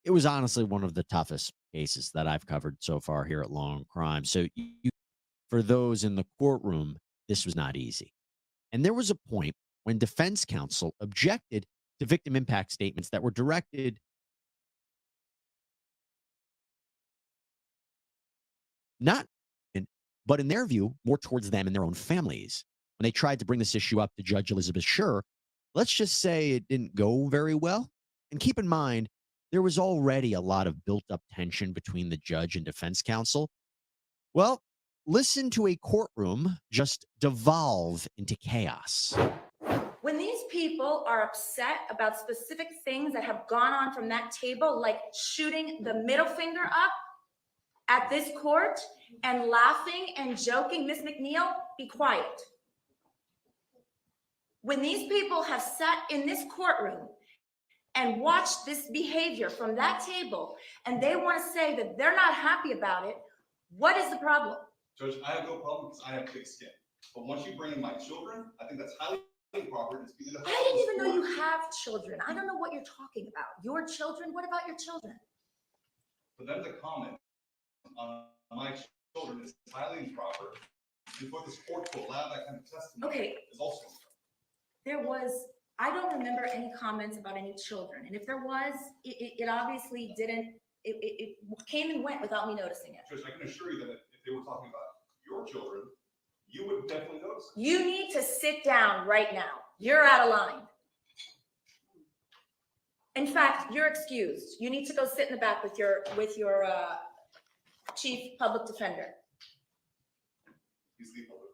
It was honestly one of the toughest cases that I've covered so far here at Law and Crime. So for those in the courtroom, this was not easy. And there was a point when defense counsel objected to victim impact statements that were directed not, but in their view, more towards them and their own families. When they tried to bring this issue up to Judge Elizabeth Schur, let's just say it didn't go very well. And keep in mind, there was already a lot of built-up tension between the judge and defense counsel. Well, listen to a courtroom just devolve into chaos. When these people are upset about specific things that have gone on from that table, like shooting the middle finger up at this court and laughing and joking, Miss McNeil, be quiet. When these people have sat in this courtroom and watched this behavior from that table, and they want to say that they're not happy about it, what is the problem? Judge, I have no problem because I have thick skin. But once you bring in my children, I think that's highly improper. I didn't even know you have children. I don't know what you're talking about. Your children? What about your children? For them to comment on my children is highly improper. And for this court to allow that kind of testimony is also improper. I don't remember any comments about any children. And if there was, it obviously didn't, it came and went without me noticing it. Judge, I can assure you that if they were talking about your children, you would definitely notice it. You need to sit down right now. You're out of line. In fact, you're excused. You need to go sit in the back with your chief public defender. He's the public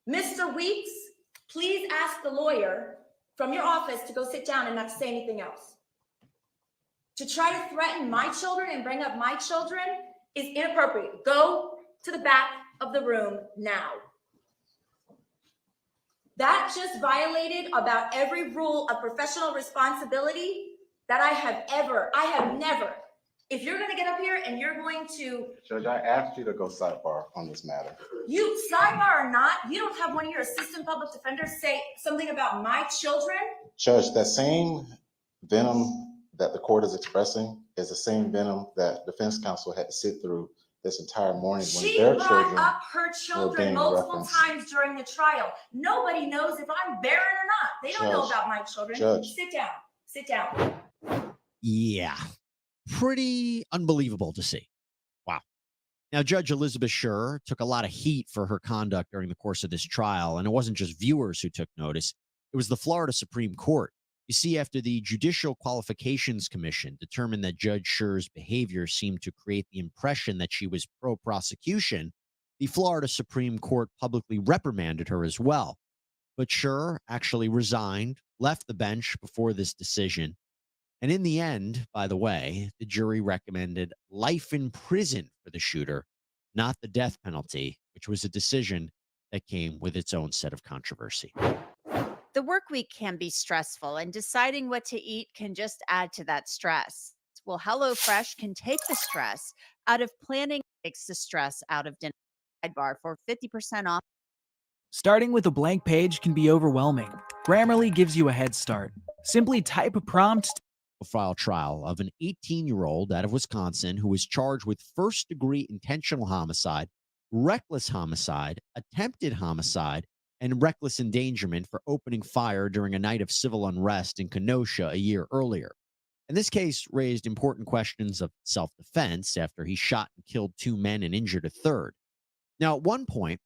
defender. Mr. Weeks, please ask the lawyer from your office to go sit down and not say anything else. To try to threaten my children and bring up my children is inappropriate. Go to the back of the room now. That just violated about every rule of professional responsibility that I have never. If you're going to get up here and you're going to... Judge, I asked you to go sidebar on this matter. You sidebar or not, you don't have one of your assistant public defenders say something about my children? Judge, that same venom that the court is expressing is the same venom that defense counsel had to sit through this entire morning when their children She brought up her children multiple times during the trial. Nobody knows if I'm barren or not. They don't know about my children. Judge. Sit down. Sit down. Yeah, pretty unbelievable to see. Wow. Now, Judge Elizabeth Schur took a lot of heat for her conduct during the course of this trial, and it wasn't just viewers who took notice. It was the Florida Supreme Court. You see, after the Judicial Qualifications Commission determined that Judge Schur's behavior seemed to create the impression that she was pro-prosecution, the Florida Supreme Court publicly reprimanded her as well. But Schur actually resigned, left the bench before this decision. And in the end, by the way, the jury recommended life in prison for the shooter, not the death penalty, which was a decision that came with its own set of controversy. The work week can be stressful, and deciding what to eat can just add to that stress. Well, HelloFresh can take the stress out of planning, takes the stress out of dinner. Sidebar for 50% off. Starting with a blank page can be overwhelming. Grammarly gives you a head start. Simply type a prompt. File trial of an 18-year-old out of Wisconsin who was charged with first-degree intentional homicide, reckless homicide, attempted homicide, and reckless endangerment for opening fire during a night of civil unrest in Kenosha a year earlier. And this case raised important questions of self-defense after he shot and killed 2 men and injured a third. Now, at one point,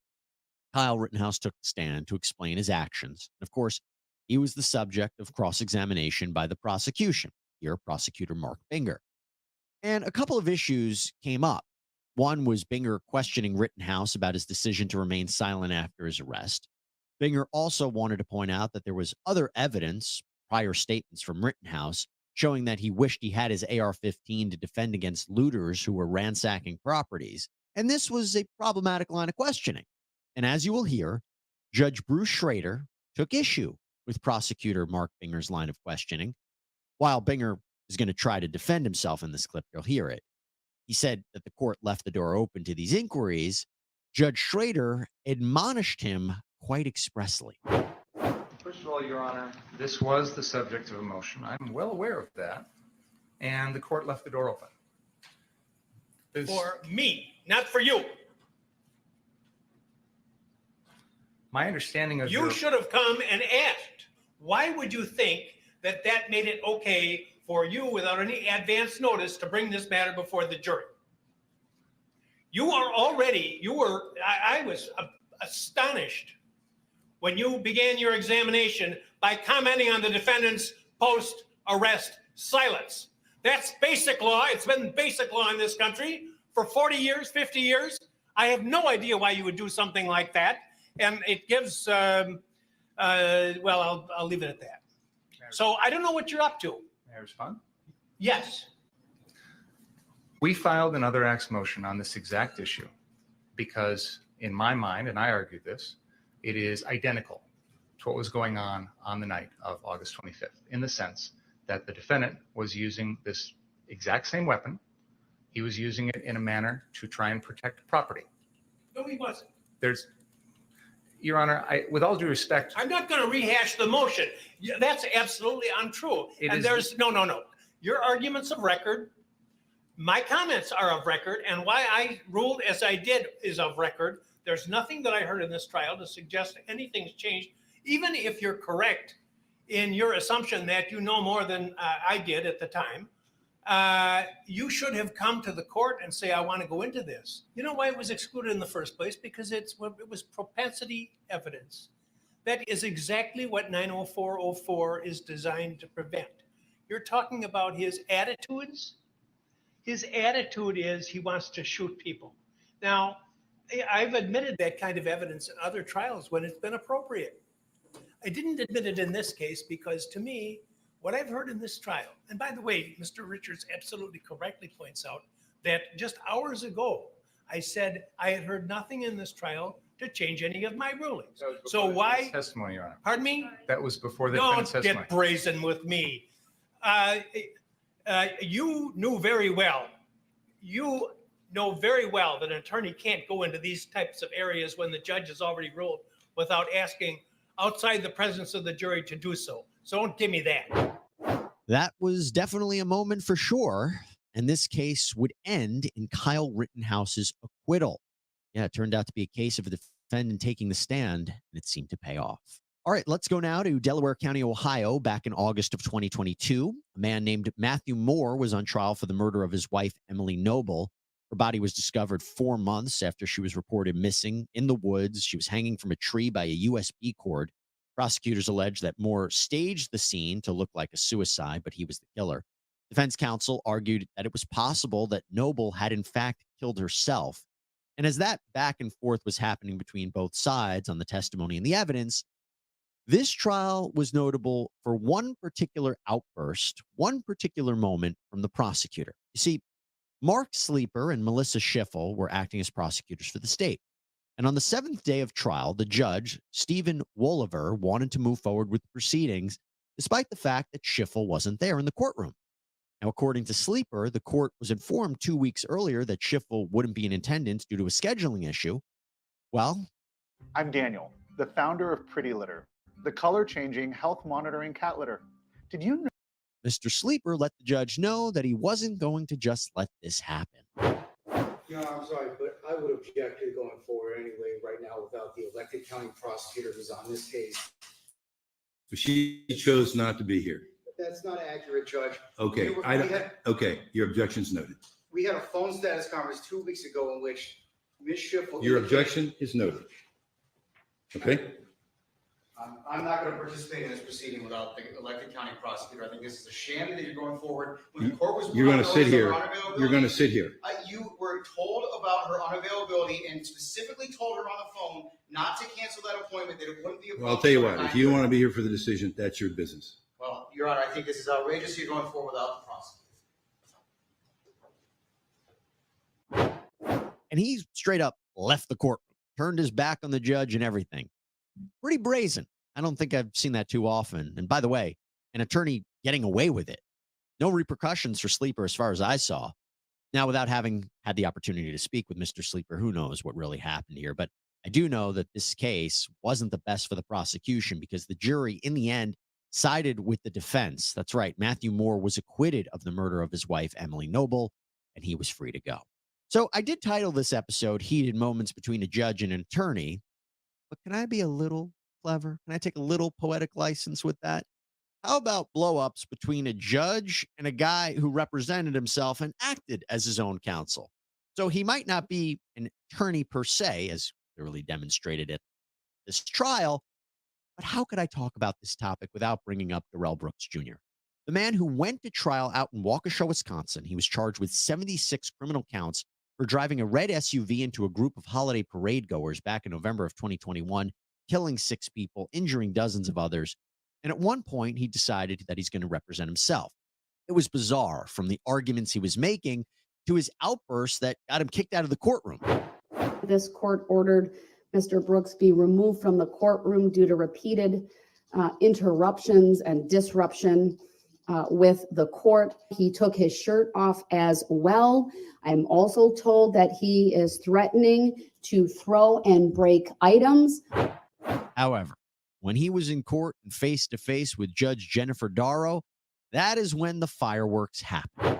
Kyle Rittenhouse took the stand to explain his actions. And of course, he was the subject of cross-examination by the prosecution, here prosecutor Mark Binger. And a couple of issues came up. One was Binger questioning Rittenhouse about his decision to remain silent after his arrest. Binger also wanted to point out that there was other evidence, prior statements from Rittenhouse, showing that he wished he had his AR-15 to defend against looters who were ransacking properties. And this was a problematic line of questioning. And as you will hear, Judge Bruce Schrader took issue with prosecutor Mark Binger's line of questioning. While Binger is going to try to defend himself in this clip, you'll hear it. He said that the court left the door open to these inquiries. Judge Schrader admonished him quite expressly. First of all, Your Honor, this was the subject of a motion. I'm well aware of that. And the court left the door open. For me, not for you. My understanding of You should have come and asked. Why would you think that that made it okay for you without any advance notice to bring this matter before the jury? I was astonished when you began your examination by commenting on the defendant's post-arrest silence. That's basic law. It's been basic law in this country for 40 years, 50 years. I have no idea why you would do something like that. And it gives, well, I'll leave it at that. So I don't know what you're up to. May I respond? Yes. We filed an other acts motion on this exact issue because in my mind, and I argued this, it is identical to what was going on the night of August 25th, in the sense that the defendant was using this exact same weapon. He was using it in a manner to try and protect property. No, he wasn't. Your Honor, with all due respect, I'm not going to rehash the motion. That's absolutely untrue. No. Your arguments of record, my comments are of record, and why I ruled as I did is of record. There's nothing that I heard in this trial to suggest anything's changed, even if you're correct in your assumption that you know more than I did at the time. You should have come to the court and say, I want to go into this. You know why it was excluded in the first place? Because it was propensity evidence. That is exactly what 90404 is designed to prevent. You're talking about his attitudes. His attitude is he wants to shoot people. Now, I've admitted that kind of evidence in other trials when it's been appropriate. I didn't admit it in this case because, to me, what I've heard in this trial, and by the way, Mr. Richards absolutely correctly points out that just hours ago, I said I had heard nothing in this trial to change any of my rulings. So why? Testimony, Your Honor. Pardon me? That was before the defense Don't testimony. get brazen with me. You knew very well. You know very well that an attorney can't go into these types of areas when the judge has already ruled without asking outside the presence of the jury to do so. So don't give me that. That was definitely a moment for sure. And this case would end in Kyle Rittenhouse's acquittal. Yeah, it turned out to be a case of the defendant taking the stand, and it seemed to pay off. All right, let's go now to Delaware County, Ohio. Back in August of 2022, a man named Matthew Moore was on trial for the murder of his wife, Emily Noble. Her body was discovered 4 months after she was reported missing in the woods. She was hanging from a tree by a USB cord. Prosecutors allege that Moore staged the scene to look like a suicide, but he was the killer. Defense counsel argued that it was possible that Noble had in fact killed herself. And as that back and forth was happening between both sides on the testimony and the evidence, This trial was notable for one particular outburst, one particular moment from the prosecutor. You see, Mark Sleeper and Melissa Schiffel were acting as prosecutors for the state. And on the seventh day of trial, the judge, Stephen Wolliver, wanted to move forward with the proceedings, despite the fact that Schiffel wasn't there in the courtroom. Now, according to Sleeper, the court was informed 2 weeks earlier that Schiffel wouldn't be in attendance due to a scheduling issue. Well, I'm Daniel, the founder of Pretty Litter, the color-changing, health-monitoring cat litter. Did you know? Mr. Sleeper let the judge know that he wasn't going to just let this happen. No, I'm sorry, but I would object to going forward anyway right now without the elected county prosecutor who's on this case. But she chose not to be here. That's not accurate, Judge. Okay, okay, your objection's noted. We had a phone status conference 2 weeks ago in which Ms. Schiffel. Your objection is noted. Okay? I'm not going to participate in this proceeding without the elected county prosecutor. I think this is a sham that you're going forward. When the court was You're going to sit here. You're going to sit here. You were told about her unavailability and specifically told her on the phone not to cancel that appointment, that it wouldn't be a problem. Well, I'll tell you what, if you don't want to be here for the decision, that's your business. Well, Your Honor, I think this is outrageous. You're going forward without the prosecutor. And he straight up left the courtroom, turned his back on the judge and everything. Pretty brazen. I don't think I've seen that too often. And by the way, an attorney getting away with it. No repercussions for Sleeper as far as I saw. Now, without having had the opportunity to speak with Mr. Sleeper, who knows what really happened here. But I do know that this case wasn't the best for the prosecution because the jury, in the end, sided with the defense. That's right. Matthew Moore was acquitted of the murder of his wife, Emily Noble, and he was free to go. So I did title this episode Heated Moments Between a Judge and an Attorney. But can I be a little clever? Can I take a little poetic license with that? How about blow-ups between a judge and a guy who represented himself and acted as his own counsel? So he might not be an attorney per se, as clearly demonstrated at this trial, but how could I talk about this topic without bringing up Darrell Brooks Jr., the man who went to trial out in Waukesha, Wisconsin? He was charged with 76 criminal counts for driving a red SUV into a group of holiday parade goers back in November of 2021, killing 6 people, injuring dozens of others. And at one point, he decided that he's going to represent himself. It was bizarre, from the arguments he was making to his outbursts that got him kicked out of the courtroom. This court ordered Mr. Brooks be removed from the courtroom due to repeated interruptions and disruption with the court. He took his shirt off as well. I'm also told that he is threatening to throw and break items. However, when he was in court and face-to-face with Judge Jennifer Darrow, that is when the fireworks happened.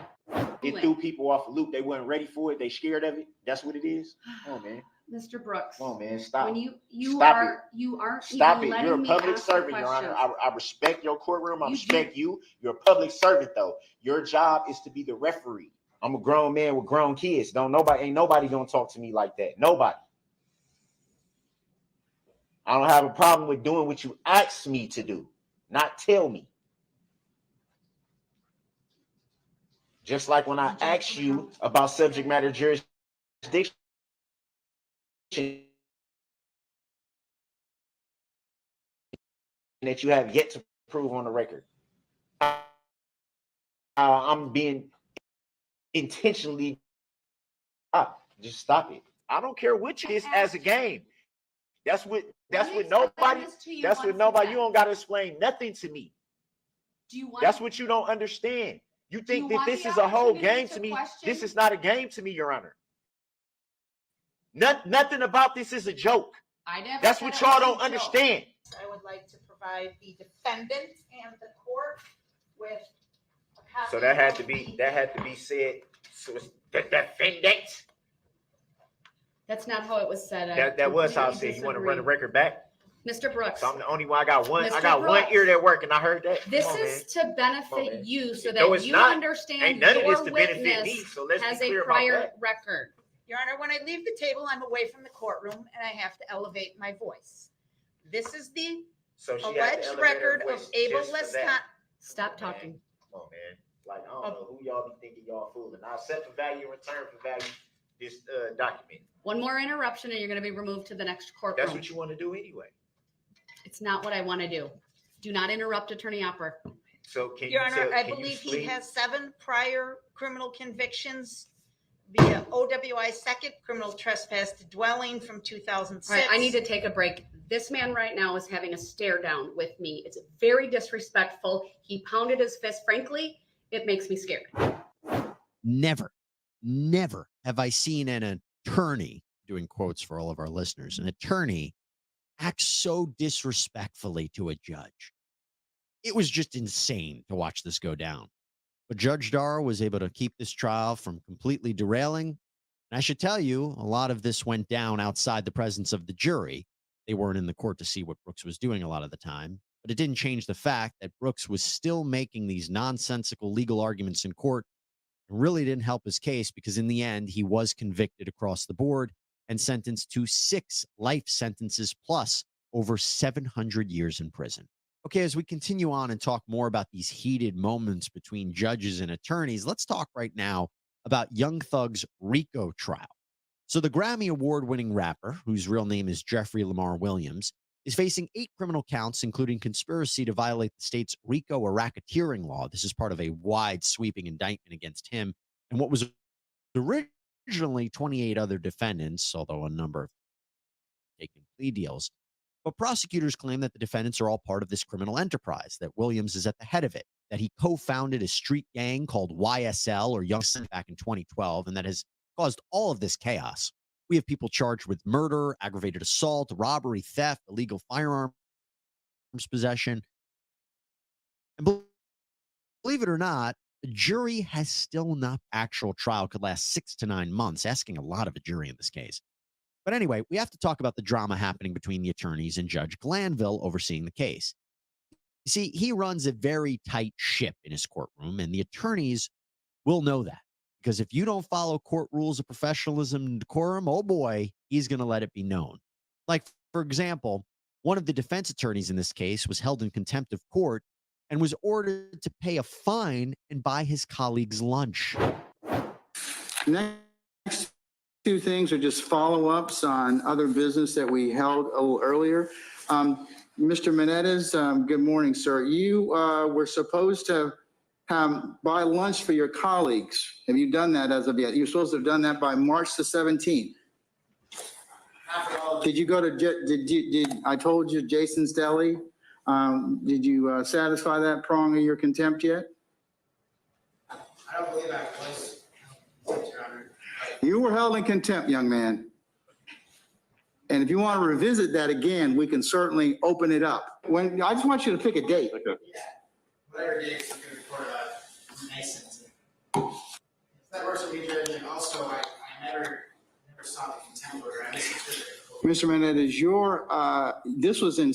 It threw people off a loop. They weren't ready for it. They scared of it. That's what it is. Come on, man. Mr. Brooks. Come on, man. Stop. When you Stop are it. you aren't Stop even it. letting You're a me public ask the servant, Your Honor. question. I respect your courtroom. I respect you. You're a public servant, though. Your job is to be the referee. I'm a grown man with grown kids. Ain't nobody gonna talk to me like that. Nobody. I don't have a problem with doing what you asked me to do, not tell me. Just like when I asked you about subject matter jurisdiction, that you have yet to prove on the record. I'm being intentionally. Just stop it. I don't care what it is as a game. That's what nobody. That's what nobody. You don't got to explain nothing to me. That's what you don't understand. You think that this is a whole game to me. This is not a game to me, Your Honor. Nothing about this is a joke. That's what y'all don't understand. I would like to provide the defendant and the court with a copy. So that had to be said. So it's the defendant. That's not how it was said. That was how I said. You want to run the record back? Mr. Brooks. So I'm the only one. I got one. Mr. I got Brooks. one ear that work, and I heard that. This Come on, is man. to benefit you so that No, it's you not. understand Ain't none of this your to benefit witness me, so let's be has clear a about prior that. record. Your Honor, when I leave the table, I'm away from the courtroom and I have to elevate my voice. This is the So she had to alleged elevate her record of voice Abel just for Lescott. that. Stop talking. Come on, man. Like, I don't know who y'all be thinking y'all fooling. I accept the value in return for value this document. One more interruption and you're going to be removed to the next courtroom. That's what you want to do anyway. It's not what I want to do. Do not interrupt Attorney Opera. So can Your you, Honor, so I can you believe he please- has 7 prior criminal convictions via OWI second criminal trespass to dwelling from 2006. All right, I need to take a break. This man right now is having a stare down with me. It's very disrespectful. He pounded his fist. Frankly, it makes me scared. Never, never have I seen an attorney, doing quotes for all of our listeners, an attorney act so disrespectfully to a judge. It was just insane to watch this go down. But Judge Dar was able to keep this trial from completely derailing. And I should tell you, a lot of this went down outside the presence of the jury. They weren't in the court to see what Brooks was doing a lot of the time. But it didn't change the fact that Brooks was still making these nonsensical legal arguments in court. It really didn't help his case because in the end, he was convicted across the board and sentenced to 6 life sentences plus over 700 years in prison. Okay, as we continue on and talk more about these heated moments between judges and attorneys, let's talk right now about Young Thug's RICO trial. So the Grammy Award-winning rapper, whose real name is Jeffrey Lamar Williams, is facing 8 criminal counts, including conspiracy to violate the state's RICO or racketeering law. This is part of a wide sweeping indictment against him and what was originally 28 other defendants, although a number of taken plea deals. But prosecutors claim that the defendants are all part of this criminal enterprise, that Williams is at the head of it, that he co-founded a street gang called YSL or Young Sun back in 2012, and that has caused all of this chaos. We have people charged with murder, aggravated assault, robbery, theft, illegal firearms possession. And believe it or not, the jury has still not. Actual trial could last 6 to 9 months, asking a lot of a jury in this case. But anyway, we have to talk about the drama happening between the attorneys and Judge Glanville overseeing the case. You see, he runs a very tight ship in his courtroom, and the attorneys will know that. Because if you don't follow court rules of professionalism and decorum, oh boy, he's going to let it be known. Like, for example, one of the defense attorneys in this case was held in contempt of court and was ordered to pay a fine and buy his colleagues lunch. Next 2 things are just follow-ups on other business that we held a little earlier. Mr. Menendez, good morning, sir. You were supposed to buy lunch for your colleagues. Have you done that as of yet? You're supposed to have done that by March the 17th. Did you go to, did I told you Jason's Deli? Did you satisfy that prong of your contempt yet? I don't believe I was. Your Honor. You were held in contempt, young man. And if you want to revisit that again, we can certainly open it up. I just want you to pick a date. Okay. Whatever date is going to record nice. That works for me, Judge. And also, I never saw the contempt order. Mr. Menendez, this was in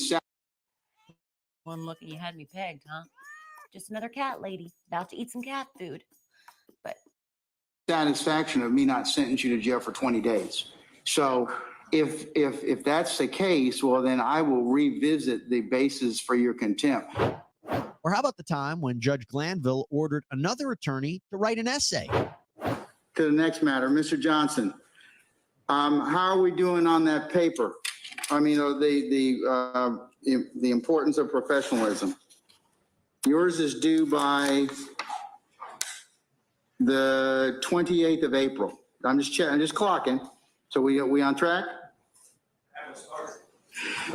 One look and you had me pegged, huh? Just another cat lady about to eat some cat food. But satisfaction of me not sentencing you to jail for 20 days. So if that's the case, well, then I will revisit the basis for your contempt. Or how about the time when Judge Glanville ordered another attorney to write an essay? To the next matter, Mr. Johnson, how are we doing on that paper? I mean, the importance of professionalism. Yours is due by the 28th of April. I'm just clocking. So we on track?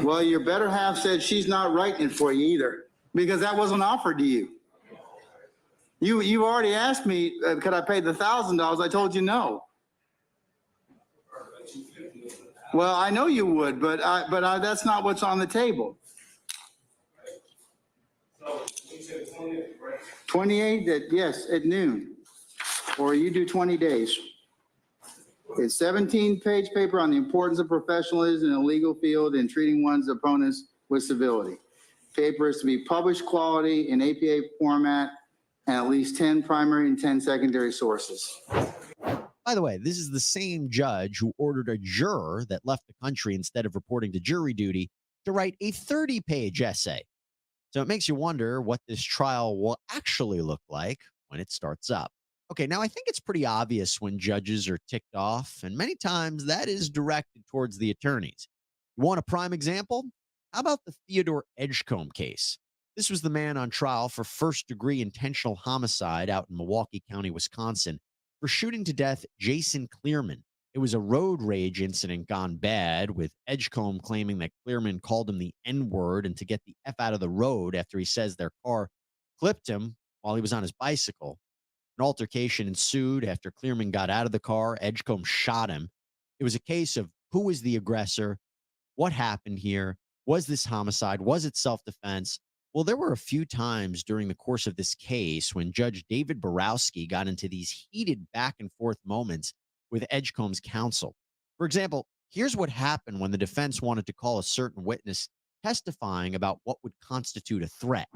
Well, your better half said she's not writing it for you either, because that wasn't offered to you. You already asked me, could I pay the $1,000? I told you no. Well, I know you would, but that's not what's on the table. 28, yes, at noon, or you do 20 days. It's 17-page paper on the importance of professionalism in the legal field and treating one's opponents with civility. Paper is to be published quality in APA format and at least 10 primary and 10 secondary sources. By the way, this is the same judge who ordered a juror that left the country instead of reporting to jury duty to write a 30-page essay. So it makes you wonder what this trial will actually look like when it starts up. Okay, now I think it's pretty obvious when judges are ticked off, and many times that is directed towards the attorneys. You want a prime example? How about the Theodore Edgecombe case? This was the man on trial for first-degree intentional homicide out in Milwaukee County, Wisconsin, for shooting to death Jason Clearman. It was a road rage incident gone bad, with Edgecombe claiming that Clearman called him the N-word and to get the F out of the road after he says their car clipped him while he was on his bicycle. An altercation ensued after Clearman got out of the car. Edgecombe shot him. It was a case of who was the aggressor, what happened here, was this homicide, was it self-defense? Well, there were a few times during the course of this case when Judge David Borowski got into these heated back and forth moments with Edgecombe's counsel. For example, here's what happened when the defense wanted to call a certain witness testifying about what would constitute a threat.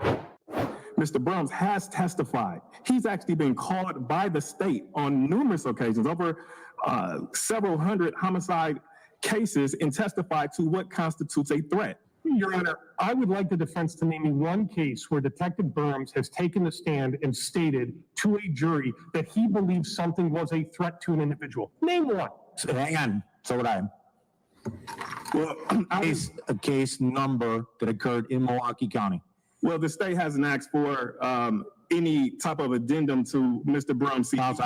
Mr. Brums has testified. He's actually been called by the state on numerous occasions, over several hundred homicide cases, and testified to what constitutes a threat. Your Honor, I would like the defense to name me one case where Detective Brums has taken the stand and stated to a jury that he believes something was a threat to an individual. Name one. Hang on, so would I. Well, a case number that occurred in Milwaukee County. Well, the state hasn't asked for any type of addendum to Mr. Brums. Counsel,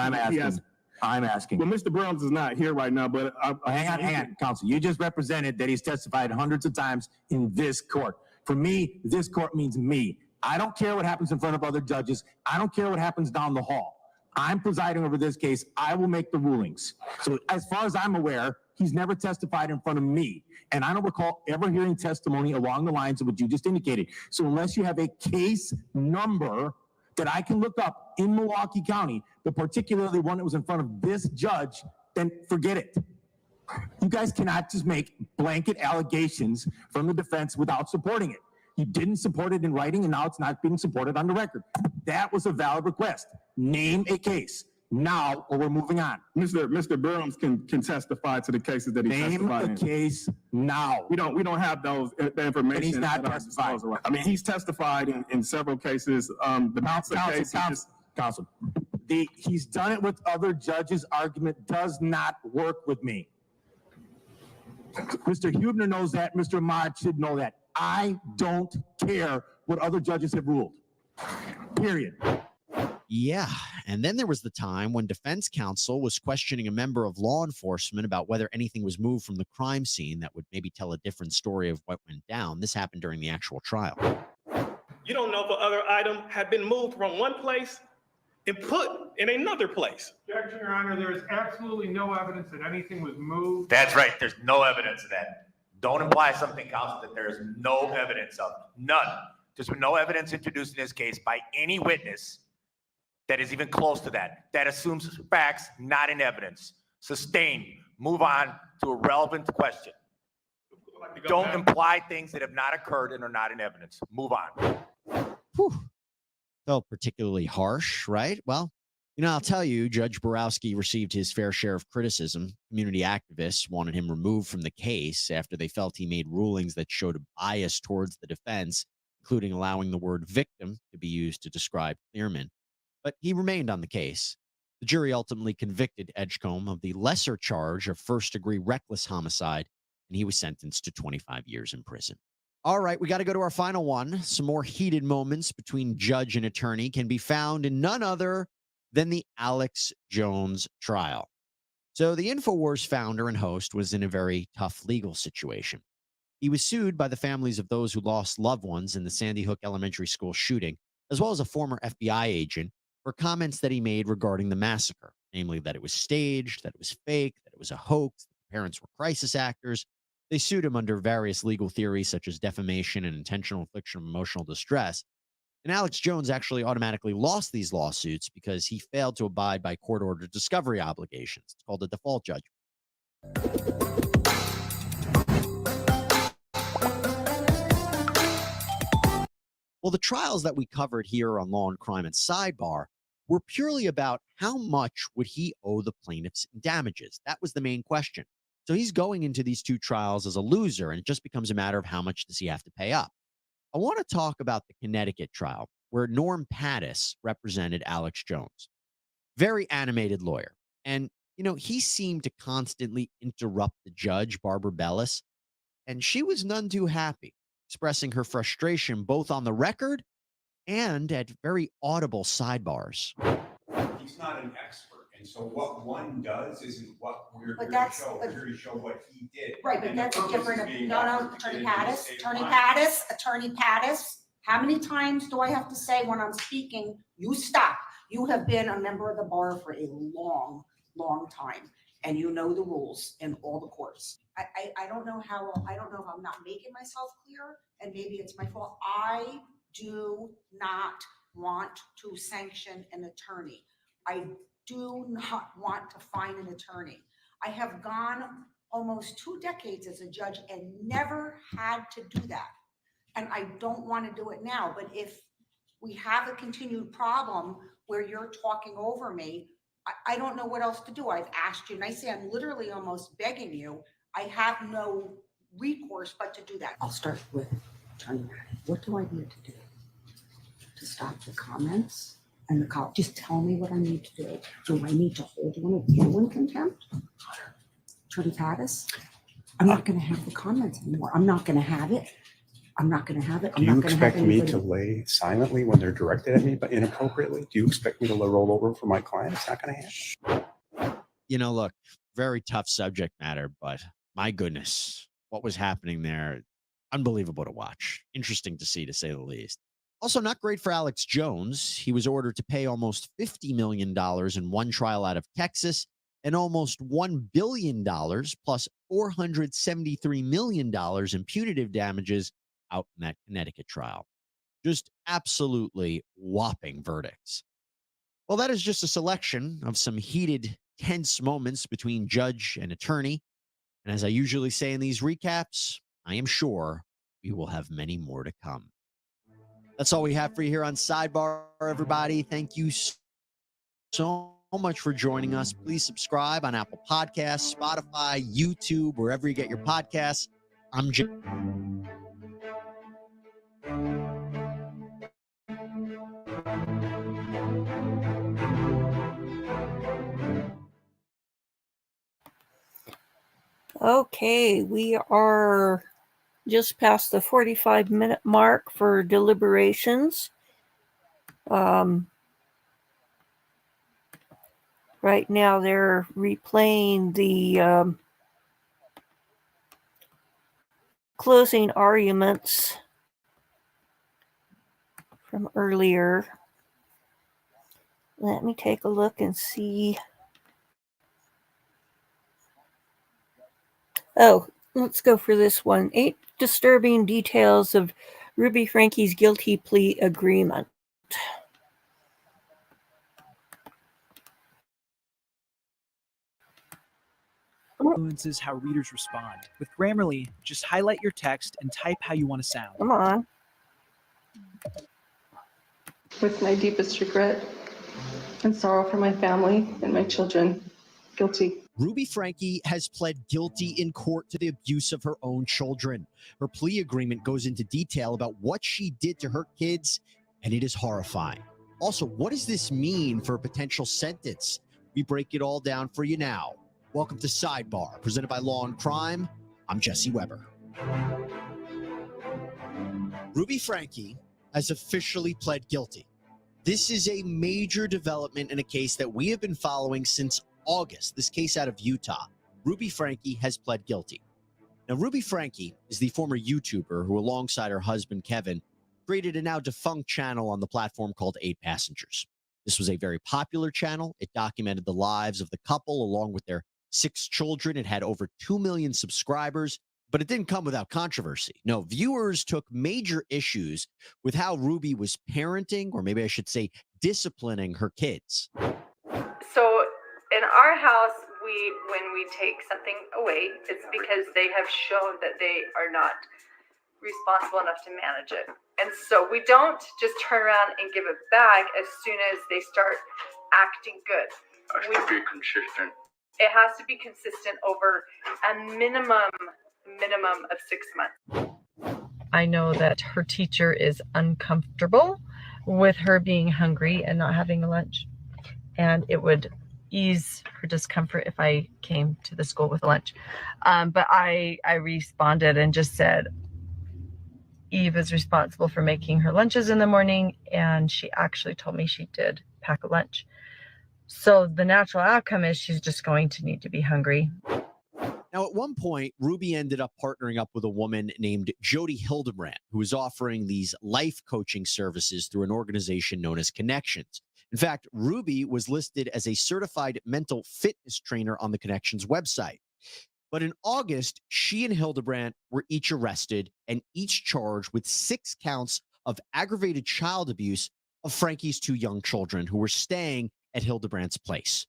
I'm asking. Well, Mr. Brums is not here right now, but hang on, counsel. You just represented that he's testified hundreds of times in this court. For me, this court means me. I don't care what happens in front of other judges. I don't care what happens down the hall. I'm presiding over this case. I will make the rulings. So as far as I'm aware, he's never testified in front of me. And I don't recall ever hearing testimony along the lines of what you just indicated. So unless you have a case number that I can look up in Milwaukee County, but particularly one that was in front of this judge, then forget it. You guys cannot just make blanket allegations from the defense without supporting it. You didn't support it in writing, and now it's not being supported on the record. That was a valid request. Name a case now, or we're moving on. Mr. Brums can testify to the cases that he testified in. Name a case now. We don't have those that information. And he's not testified. I mean, he's testified in several cases. The counsel. He's done it with other judges. Argument does not work with me. Mr. Hubner knows that. Mr. Mott should know that. I don't care what other judges have ruled. Period. Yeah. And then there was the time when defense counsel was questioning a member of law enforcement about whether anything was moved from the crime scene that would maybe tell a different story of what went down. This happened during the actual trial. You don't know if other item had been moved from one place and put in another place. Objection, Your Honor. There is absolutely no evidence that anything was moved. That's right. There's no evidence of that. Don't imply something, counsel, that there is no evidence of. None. There's been no evidence introduced in this case by any witness that is even close to that. That assumes facts, not in evidence. Sustained. Move on to a relevant question. Don't imply things that have not occurred and are not in evidence. Move on. Whew. Felt particularly harsh, right? Well, I'll tell you, Judge Borowski received his fair share of criticism. Community activists wanted him removed from the case after they felt he made rulings that showed a bias towards the defense, including allowing the word victim to be used to describe Clearman. But he remained on the case. The jury ultimately convicted Edgecombe of the lesser charge of first-degree reckless homicide, and he was sentenced to 25 years in prison. All right, we got to go to our final one. Some more heated moments between judge and attorney can be found in none other than the Alex Jones trial. So the InfoWars founder and host was in a very tough legal situation. He was sued by the families of those who lost loved ones in the Sandy Hook Elementary School shooting, as well as a former FBI agent, for comments that he made regarding the massacre, namely that it was staged, that it was fake, that it was a hoax, that the parents were crisis actors. They sued him under various legal theories such as defamation and intentional infliction of emotional distress. And Alex Jones actually automatically lost these lawsuits because he failed to abide by court-ordered discovery obligations. It's called a default judgment. Well, the trials that we covered here on Law and Crime and Sidebar were purely about how much would he owe the plaintiffs in damages. That was the main question. So he's going into these two trials as a loser, and it just becomes a matter of how much does he have to pay up. I want to talk about the Connecticut trial, where Norm Pattis represented Alex Jones. Very animated lawyer. And, he seemed to constantly interrupt the judge, Barbara Bellis, and she was none too happy. expressing her frustration both on the record and at very audible sidebars. He's not an expert, and so what one does isn't what we're But here to that's- show. but- We're here to show what he did. Right, but And the that's purpose is different. being No, offered Attorney in Pattis, the same Attorney line. Pattis, Attorney Pattis. How many times do I have to say when I'm speaking, you stop? You have been a member of the bar for a long, long time, and you know the rules in all the courts. I don't know how, I don't know if I'm not making myself clear, and maybe it's my fault. I do not want to sanction an attorney. I do not want to fine an attorney. I have gone almost 2 decades as a judge and never had to do that. And I don't want to do it now, but if we have a continued problem where you're talking over me, I don't know what else to do. I've asked you nicely, I'm literally almost begging you. I have no recourse but to do that. I'll start with Attorney Pattis. What do I need to do to stop the comments and the call? Just tell me what I need to do. Do I need to hold one of you in contempt? Attorney Pattis, I'm not going to have the comments anymore. I'm not going to have it. I'm not going to have it. Do you expect me to lay silently when they're directed at me, but inappropriately? Do you expect me to roll over for my client? It's not going to happen. You know, look, very tough subject matter, but my goodness, what was happening there? Unbelievable to watch. Interesting to see, to say the least. Also, not great for Alex Jones. He was ordered to pay almost $50 million in one trial out of Texas and almost $1 billion plus $473 million in punitive damages out in that Connecticut trial. Just absolutely whopping verdicts. Well, that is just a selection of some heated, tense moments between judge and attorney. And as I usually say in these recaps, I am sure we will have many more to come. That's all we have for you here on Sidebar, everybody. Thank you so much for joining us. Please subscribe on Apple Podcasts, Spotify, YouTube, wherever you get your podcasts. I'm Jim. Okay, we are just past the 45-minute mark for deliberations. Right now they're replaying the closing arguments from earlier. Let me take a look and see. Oh, let's go for this one. 8 disturbing details of Ruby Frankie's guilty plea agreement. Influences how readers respond. With Grammarly, just highlight your text and type how you want to sound. Come on. With my deepest regret and sorrow for my family and my children, guilty. Ruby Frankie has pled guilty in court to the abuse of her own children. Her plea agreement goes into detail about what she did to her kids, and it is horrifying. Also, what does this mean for a potential sentence? We break it all down for you now. Welcome to Sidebar, presented by Law and Crime. I'm Jesse Weber. Ruby Frankie has officially pled guilty. This is a major development in a case that we have been following since August. This case out of Utah. Ruby Frankie has pled guilty. Now, Ruby Frankie is the former YouTuber who, alongside her husband, Kevin, created a now defunct channel on the platform called 8 Passengers. This was a very popular channel. It documented the lives of the couple along with their 6 children. It had over 2 million subscribers, but it didn't come without controversy. No, viewers took major issues with how Ruby was parenting, or maybe I should say disciplining her kids. So in our house, when we take something away, it's because they have shown that they are not responsible enough to manage it. And so we don't just turn around and give it back as soon as they start acting good. It has to be consistent. It has to be consistent over a minimum of 6 months. I know that her teacher is uncomfortable with her being hungry and not having a lunch. And it would ease her discomfort if I came to the school with lunch. But I responded and just said, Eve is responsible for making her lunches in the morning, and she actually told me she did pack a lunch. So the natural outcome is she's just going to need to be hungry. Now, at one point, Ruby ended up partnering up with a woman named Jody Hildebrandt, who was offering these life coaching services through an organization known as Connections. In fact, Ruby was listed as a certified mental fitness trainer on the Connections website. But in August, she and Hildebrandt were each arrested and each charged with 6 counts of aggravated child abuse of Frankie's 2 young children who were staying at Hildebrandt's place.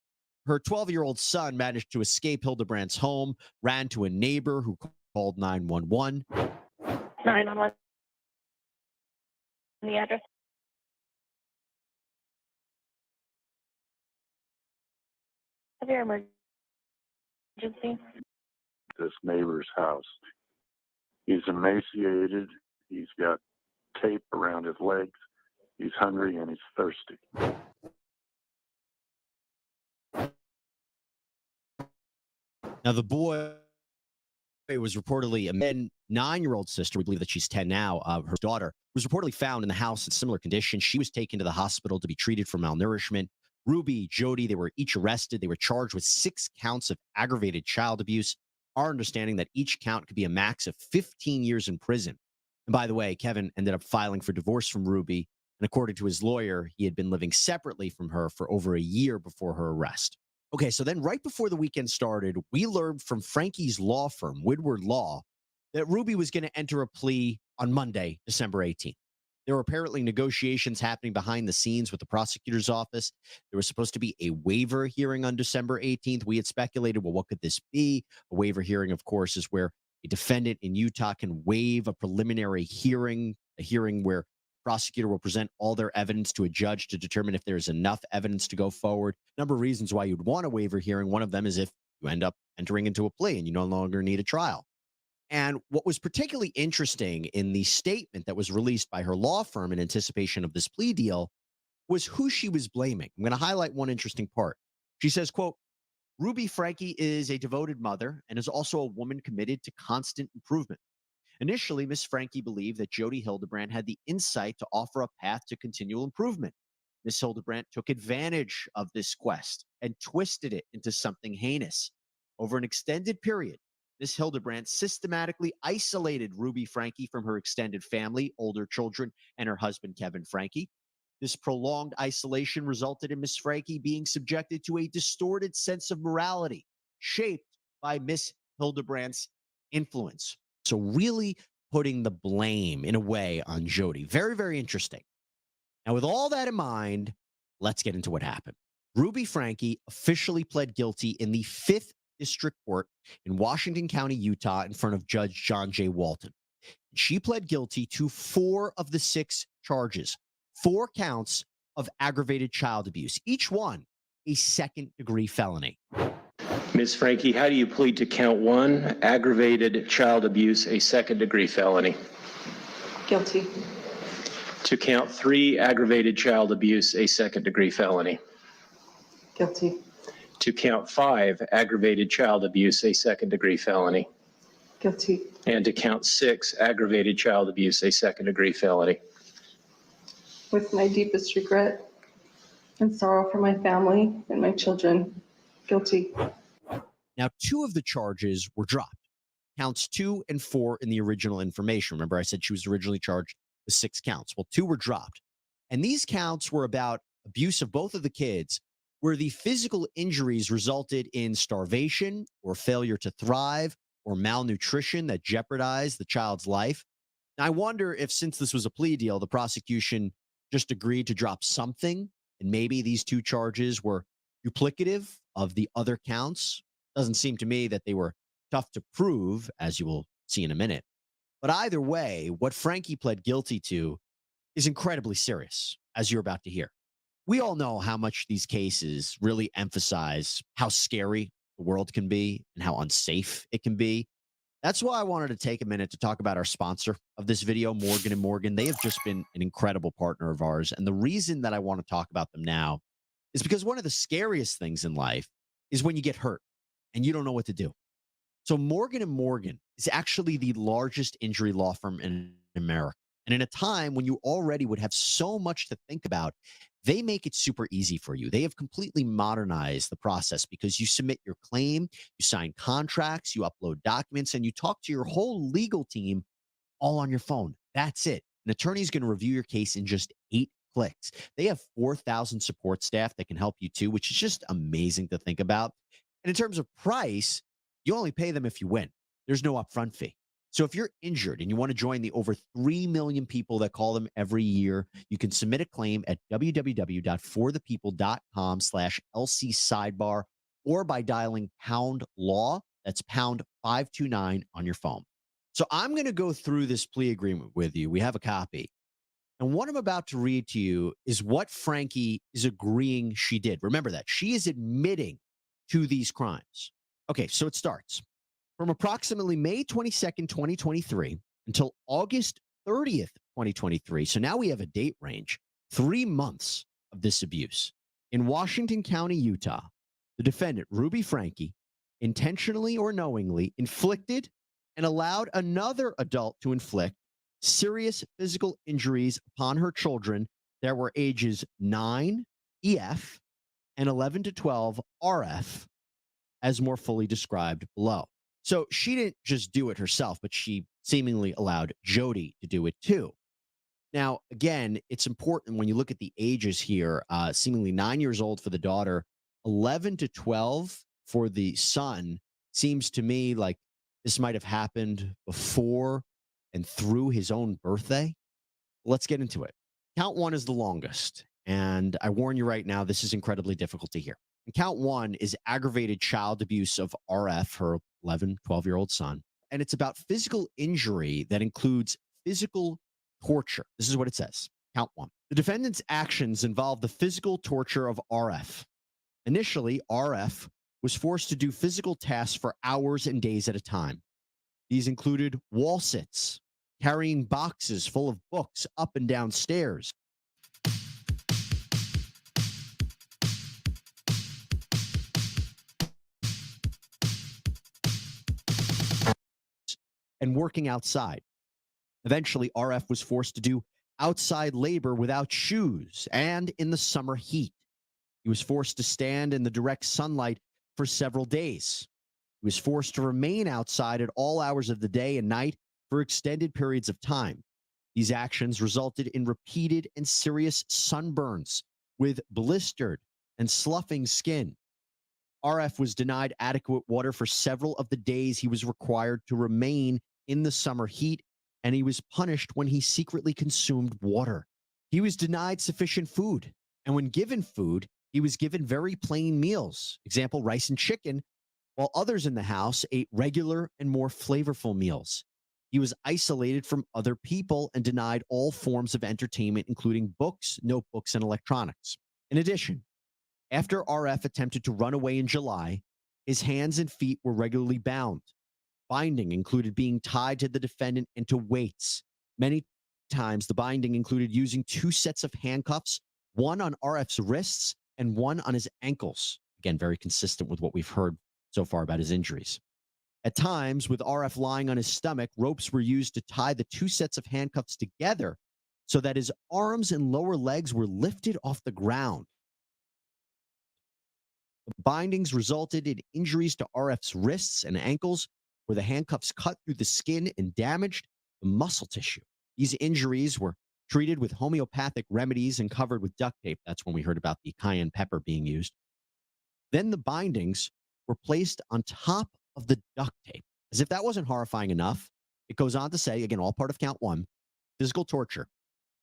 Her 12-year-old son managed to escape Hildebrandt's home, ran to a neighbor who called 911. 911. The address. Of your emergency. This neighbor's house. He's emaciated. He's got tape around his legs. He's hungry and he's thirsty. Now, the boy was reportedly a 9-year-old sister. We believe that she's 10 now. Her daughter was reportedly found in the house in similar condition. She was taken to the hospital to be treated for malnourishment. Ruby, Jody, they were each arrested. They were charged with 6 counts of aggravated child abuse. Our understanding that each count could be a max of 15 years in prison. And by the way, Kevin ended up filing for divorce from Ruby. And according to his lawyer, he had been living separately from her for over a year before her arrest. Okay, so then right before the weekend started, we learned from Frankie's law firm, Woodward Law, that Ruby was going to enter a plea on Monday, December 18th. There were apparently negotiations happening behind the scenes with the prosecutor's office. There was supposed to be a waiver hearing on December 18th. We had speculated, well, what could this be? A waiver hearing, of course, is where a defendant in Utah can waive a preliminary hearing, a hearing where prosecutor will present all their evidence to a judge to determine if there's enough evidence to go forward. A number of reasons why you'd want a waiver hearing. One of them is if you end up entering into a plea and you no longer need a trial. And what was particularly interesting in the statement that was released by her law firm in anticipation of this plea deal was who she was blaming. I'm going to highlight one interesting part. She says, quote, Ruby Frankie is a devoted mother and is also a woman committed to constant improvement. Initially, Miss Frankie believed that Jody Hildebrandt had the insight to offer a path to continual improvement. Miss Hildebrandt took advantage of this quest and twisted it into something heinous. Over an extended period, Miss Hildebrandt systematically isolated Ruby Frankie from her extended family, older children, and her husband, Kevin Frankie. This prolonged isolation resulted in Miss Frankie being subjected to a distorted sense of morality, shaped by Miss Hildebrandt's influence. So really putting the blame, in a way, on Jody. Very, very interesting. Now, with all that in mind, let's get into what happened. Ruby Frankie officially pled guilty in the 5th District Court in Washington County, Utah, in front of Judge John J. Walton. She pled guilty to 4 of the 6 charges, 4 counts of aggravated child abuse, each one a second-degree felony. Ms. Frankie, how do you plead to count 1, aggravated child abuse, a second-degree felony? Guilty. To count 3, aggravated child abuse, a second-degree felony? Guilty. To count 5, aggravated child abuse, a second-degree felony? Guilty. And to count 6, aggravated child abuse, a second-degree felony? With my deepest regret and sorrow for my family and my children, guilty. Now, 2 of the charges were dropped. Counts 2 and 4 in the original information. Remember, I said she was originally charged with 6 counts. Well, 2 were dropped. And these counts were about abuse of both of the kids, where the physical injuries resulted in starvation or failure to thrive or malnutrition that jeopardized the child's life. Now, I wonder if, since this was a plea deal, the prosecution just agreed to drop something, and maybe these 2 charges were duplicative of the other counts. Doesn't seem to me that they were tough to prove, as you will see in a minute. But either way, what Frankie pled guilty to is incredibly serious, as you're about to hear. We all know how much these cases really emphasize how scary the world can be and how unsafe it can be. That's why I wanted to take a minute to talk about our sponsor of this video, Morgan & Morgan. They have just been an incredible partner of ours. And the reason that I want to talk about them now is because one of the scariest things in life is when you get hurt and you don't know what to do. So Morgan & Morgan is actually the largest injury law firm in America. And in a time when you already would have so much to think about, they make it super easy for you. They have completely modernized the process because you submit your claim, you sign contracts, you upload documents, and you talk to your whole legal team all on your phone. That's it. An attorney is going to review your case in just 8 clicks. They have 4,000 support staff that can help you too, which is just amazing to think about. And in terms of price, you only pay them if you win. There's no upfront fee. So if you're injured and you want to join the over 3 million people that call them every year, you can submit a claim at www.forthepeople.com/LC sidebar or by dialing pound law. That's pound 529 on your phone. So I'm going to go through this plea agreement with you. We have a copy. And what I'm about to read to you is what Frankie is agreeing she did. Remember that. She is admitting to these crimes. Okay, so it starts. From approximately May 22nd, 2023 until August 30th, 2023. So now we have a date range, 3 months of this abuse. In Washington County, Utah, the defendant, Ruby Frankie, intentionally or knowingly inflicted and allowed another adult to inflict serious physical injuries upon her children that were ages 9, EF, and 11 to 12, RF, as more fully described below. So she didn't just do it herself, but she seemingly allowed Jody to do it too. Now, again, it's important when you look at the ages here, seemingly 9 years old for the daughter, 11 to 12 for the son. Seems to me like this might have happened before and through his own birthday. Let's get into it. Count 1 is the longest. And I warn you right now, this is incredibly difficult to hear. And count 1 is aggravated child abuse of RF, her 11, 12-year-old son. And it's about physical injury that includes physical torture. This is what it says. Count 1. The defendant's actions involve the physical torture of RF. Initially, RF was forced to do physical tasks for hours and days at a time. These included wall sits, carrying boxes full of books up and down stairs, and working outside. Eventually, RF was forced to do outside labor without shoes and in the summer heat. He was forced to stand in the direct sunlight for several days. He was forced to remain outside at all hours of the day and night for extended periods of time. These actions resulted in repeated and serious sunburns with blistered and sloughing skin. RF was denied adequate water for several of the days he was required to remain in the summer heat, and he was punished when he secretly consumed water. He was denied sufficient food, and when given food, he was given very plain meals, example, rice and chicken, while others in the house ate regular and more flavorful meals. He was isolated from other people and denied all forms of entertainment, including books, notebooks, and electronics. In addition, after RF attempted to run away in July, his hands and feet were regularly bound. Binding included being tied to the defendant and to weights. Many times, the binding included using 2 sets of handcuffs, one on RF's wrists and one on his ankles. Again, very consistent with what we've heard so far about his injuries. At times, with RF lying on his stomach, ropes were used to tie the 2 sets of handcuffs together so that his arms and lower legs were lifted off the ground. The bindings resulted in injuries to RF's wrists and ankles, where the handcuffs cut through the skin and damaged the muscle tissue. These injuries were treated with homeopathic remedies and covered with duct tape. That's when we heard about the cayenne pepper being used. Then the bindings were placed on top of the duct tape. As if that wasn't horrifying enough, it goes on to say, again, all part of count 1, physical torture.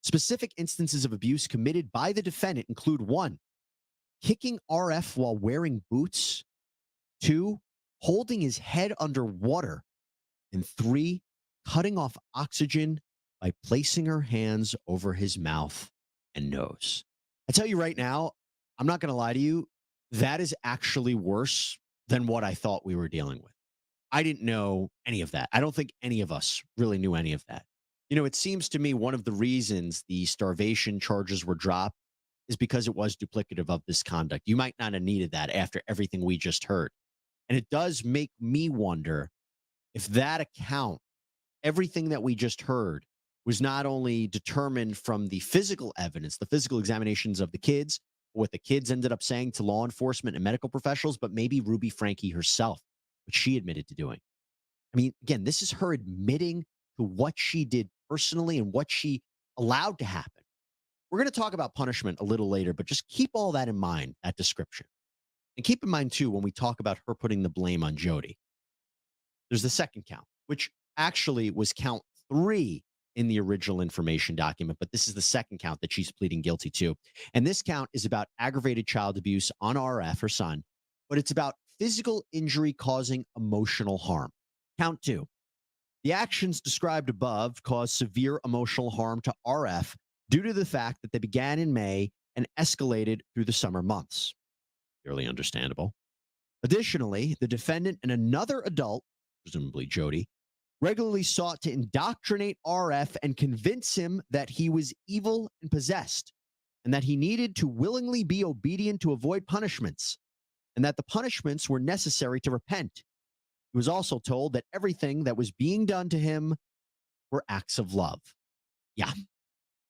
Specific instances of abuse committed by the defendant include 1, kicking RF while wearing boots, 2, holding his head underwater, and 3, cutting off oxygen by placing her hands over his mouth and nose. I tell you right now, I'm not going to lie to you, that is actually worse than what I thought we were dealing with. I didn't know any of that. I don't think any of us really knew any of that. You know, it seems to me one of the reasons the starvation charges were dropped is because it was duplicative of this conduct. You might not have needed that after everything we just heard. And it does make me wonder if that account, everything that we just heard, was not only determined from the physical evidence, the physical examinations of the kids, what the kids ended up saying to law enforcement and medical professionals, but maybe Ruby Franke herself, what she admitted to doing. I mean, again, this is her admitting to what she did personally and what she allowed to happen. We're going to talk about punishment a little later, but just keep all that in mind, that description. And keep in mind, too, when we talk about her putting the blame on Jody, there's the second count, which actually was count 3 in the original information document, but this is the second count that she's pleading guilty to. And this count is about aggravated child abuse on RF, her son, but it's about physical injury causing emotional harm. Count 2. The actions described above caused severe emotional harm to RF due to the fact that they began in May and escalated through the summer months. Fairly understandable. Additionally, the defendant and another adult, presumably Jody, regularly sought to indoctrinate RF and convince him that he was evil and possessed, and that he needed to willingly be obedient to avoid punishments, and that the punishments were necessary to repent. He was also told that everything that was being done to him were acts of love. Yeah.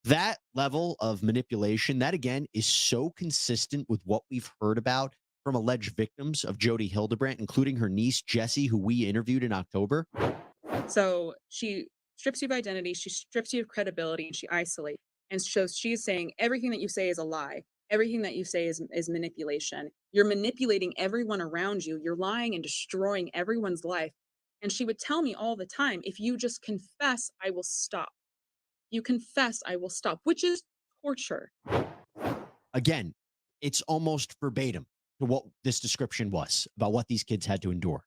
That level of manipulation, that again is so consistent with what we've heard about from alleged victims of Jody Hildebrandt, including her niece, Jessie, who we interviewed in October. So she strips you of identity, she strips you of credibility, and she isolates. And so she's saying everything that you say is a lie. Everything that you say is manipulation. You're manipulating everyone around you. You're lying and destroying everyone's life. And she would tell me all the time, if you just confess, I will stop. You confess, I will stop, which is torture. Again, it's almost verbatim to what this description was about what these kids had to endure.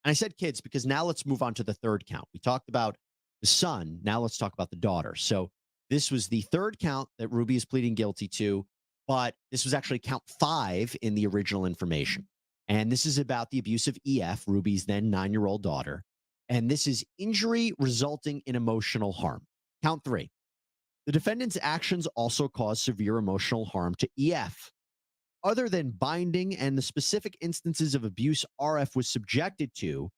And I said kids because now let's move on to the third count. We talked about the son. Now let's talk about the daughter. So this was the third count that Ruby is pleading guilty to, but this was actually count 5 in the original information. And this is about the abuse of EF, Ruby's then 9-year-old daughter. And this is injury resulting in emotional harm. Count 3. The defendant's actions also caused severe emotional harm to EF. Other than binding and the specific instances of abuse RF was subjected to,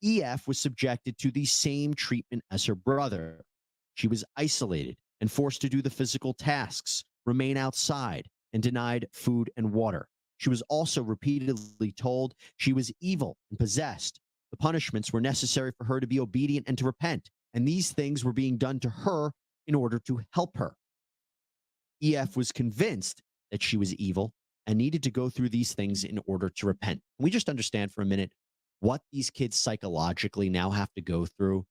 EF was subjected to the same treatment as her brother. She was isolated and forced to do the physical tasks, remain outside, and denied food and water. She was also repeatedly told she was evil and possessed. The punishments were necessary for her to be obedient and to repent, and these things were being done to her in order to help her. EF was convinced that she was evil and needed to go through these things in order to repent. Can we just understand for a minute what these kids psychologically now have to go through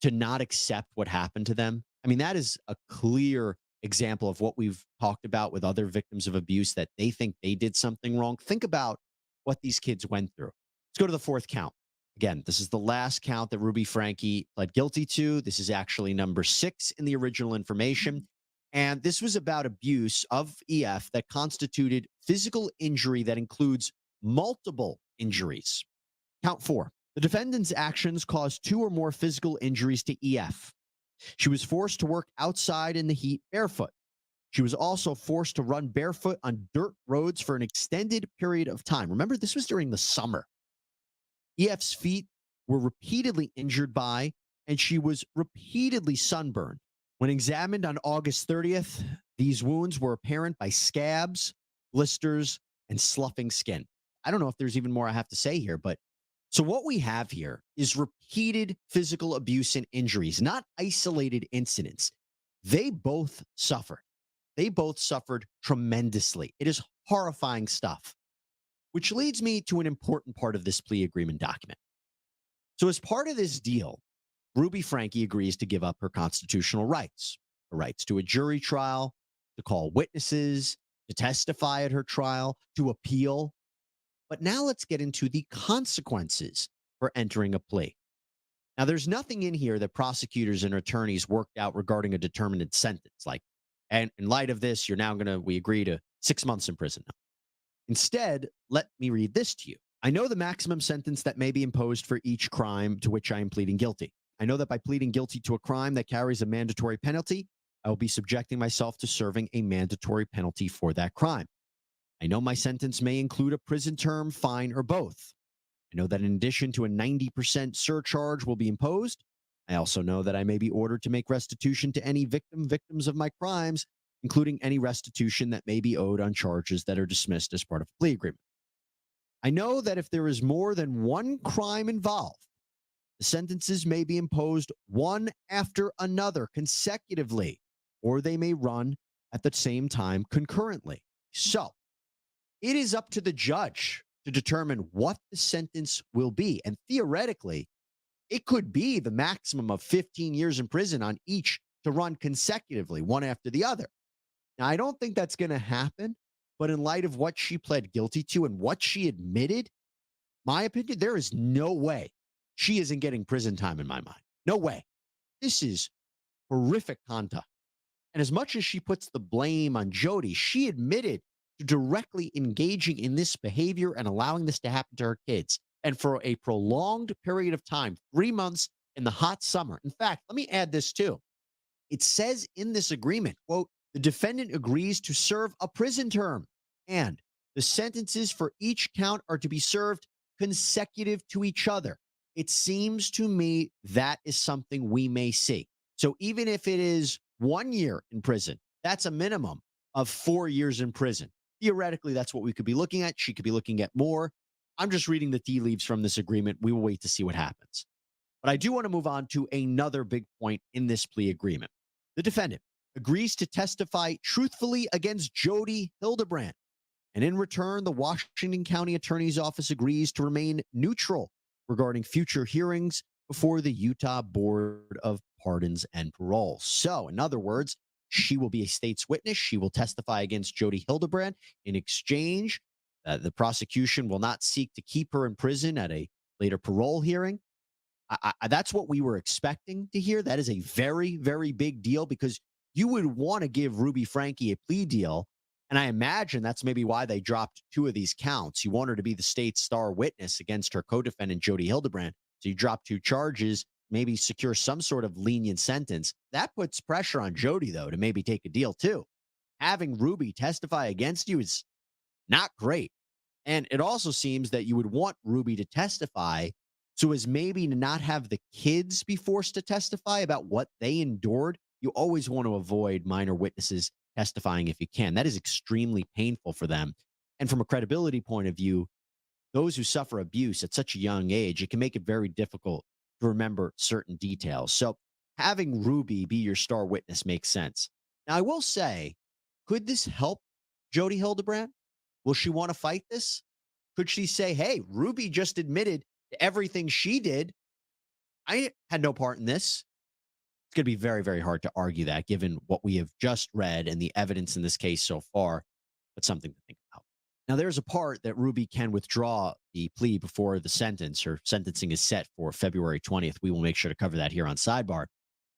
to not accept what happened to them? I mean, that is a clear example of what we've talked about with other victims of abuse, that they think they did something wrong. Think about what these kids went through. Let's go to the fourth count. Again, this is the last count that Ruby Franke pled guilty to. This is actually number 6 in the original information. And this was about abuse of EF that constituted physical injury that includes multiple injuries. Count 4. The defendant's actions caused 2 or more physical injuries to EF. She was forced to work outside in the heat barefoot. She was also forced to run barefoot on dirt roads for an extended period of time. Remember, this was during the summer. EF's feet were repeatedly injured by, and she was repeatedly sunburned. When examined on August 30th, these wounds were apparent by scabs, blisters, and sloughing skin. I don't know if there's even more I have to say here, but so what we have here is repeated physical abuse and injuries, not isolated incidents. They both suffered. They both suffered tremendously. It is horrifying stuff, which leads me to an important part of this plea agreement document. So as part of this deal, Ruby Franke agrees to give up her constitutional rights, her rights to a jury trial, to call witnesses, to testify at her trial, to appeal. But now let's get into the consequences for entering a plea. Now, there's nothing in here that prosecutors and attorneys worked out regarding a determined sentence, like, and in light of this, we agree to 6 months in prison now. Instead, let me read this to you. I know the maximum sentence that may be imposed for each crime to which I am pleading guilty. I know that by pleading guilty to a crime that carries a mandatory penalty, I will be subjecting myself to serving a mandatory penalty for that crime. I know my sentence may include a prison term, fine, or both. I know that in addition to a 90% surcharge will be imposed, I also know that I may be ordered to make restitution to any victims of my crimes, including any restitution that may be owed on charges that are dismissed as part of a plea agreement. I know that if there is more than one crime involved, the sentences may be imposed one after another consecutively, or they may run at the same time concurrently. So it is up to the judge to determine what the sentence will be. And theoretically, it could be the maximum of 15 years in prison on each to run consecutively, one after the other. Now, I don't think that's going to happen, but in light of what she pled guilty to and what she admitted, my opinion, there is no way she isn't getting prison time in my mind. No way. This is horrific conduct. And as much as she puts the blame on Jody, she admitted to directly engaging in this behavior and allowing this to happen to her kids. And for a prolonged period of time, 3 months in the hot summer. In fact, let me add this too. It says in this agreement, quote, the defendant agrees to serve a prison term and the sentences for each count are to be served consecutive to each other. It seems to me that is something we may see. So even if it is 1 year in prison, that's a minimum of 4 years in prison. Theoretically, that's what we could be looking at. She could be looking at more. I'm just reading the tea leaves from this agreement. We will wait to see what happens. But I do want to move on to another big point in this plea agreement. The defendant agrees to testify truthfully against Jody Hildebrand. And in return, the Washington County Attorney's Office agrees to remain neutral regarding future hearings before the Utah Board of Pardons and Parole. So, in other words, she will be a state's witness. She will testify against Jody Hildebrand. In exchange, the prosecution will not seek to keep her in prison at a later parole hearing. That's what we were expecting to hear. That is a very, very big deal because you would want to give Ruby Franke a plea deal. And I imagine that's maybe why they dropped 2 of these counts. You want her to be the state's star witness against her co-defendant, Jody Hildebrand. So you drop 2 charges, maybe secure some sort of lenient sentence. That puts pressure on Jody, though, to maybe take a deal, too. Having Ruby testify against you is not great. And it also seems that you would want Ruby to testify so as maybe to not have the kids be forced to testify about what they endured. You always want to avoid minor witnesses testifying if you can. That is extremely painful for them. And from a credibility point of view, those who suffer abuse at such a young age, it can make it very difficult to remember certain details. So having Ruby be your star witness makes sense. Now, I will say, could this help Jody Hildebrand? Will she want to fight this? Could she say, hey, Ruby just admitted to everything she did. I had no part in this. It's going to be very, very hard to argue that given what we have just read and the evidence in this case so far, but something to think about. Now, there's a part that Ruby can withdraw the plea before the sentence. Her sentencing is set for February 20th. We will make sure to cover that here on Sidebar.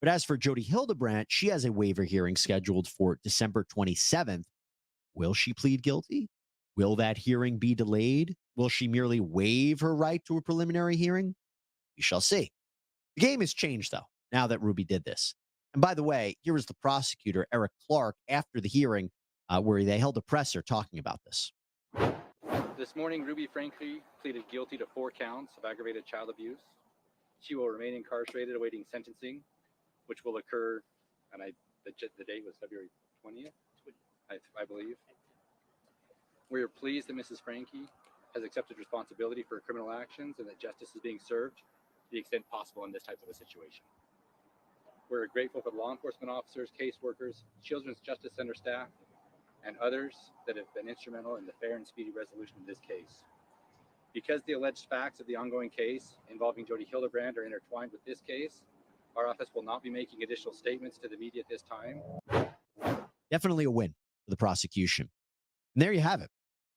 But as for Jody Hildebrand, she has a waiver hearing scheduled for December 27th. Will she plead guilty? Will that hearing be delayed? Will she merely waive her right to a preliminary hearing? We shall see. The game has changed, though, now that Ruby did this. And by the way, here was the prosecutor, Eric Clark, after the hearing where they held a presser talking about this. This morning, Ruby Franke pleaded guilty to 4 counts of aggravated child abuse. She will remain incarcerated awaiting sentencing, which will occur, and the date was February 20th, I believe. We are pleased that Mrs. Franke has accepted responsibility for her criminal actions and that justice is being served to the extent possible in this type of a situation. We're grateful for the law enforcement officers, caseworkers, Children's Justice Center staff, and others that have been instrumental in the fair and speedy resolution of this case. Because the alleged facts of the ongoing case involving Jody Hildebrand are intertwined with this case, our office will not be making additional statements to the media at this time. Definitely a win for the prosecution. And there you have it.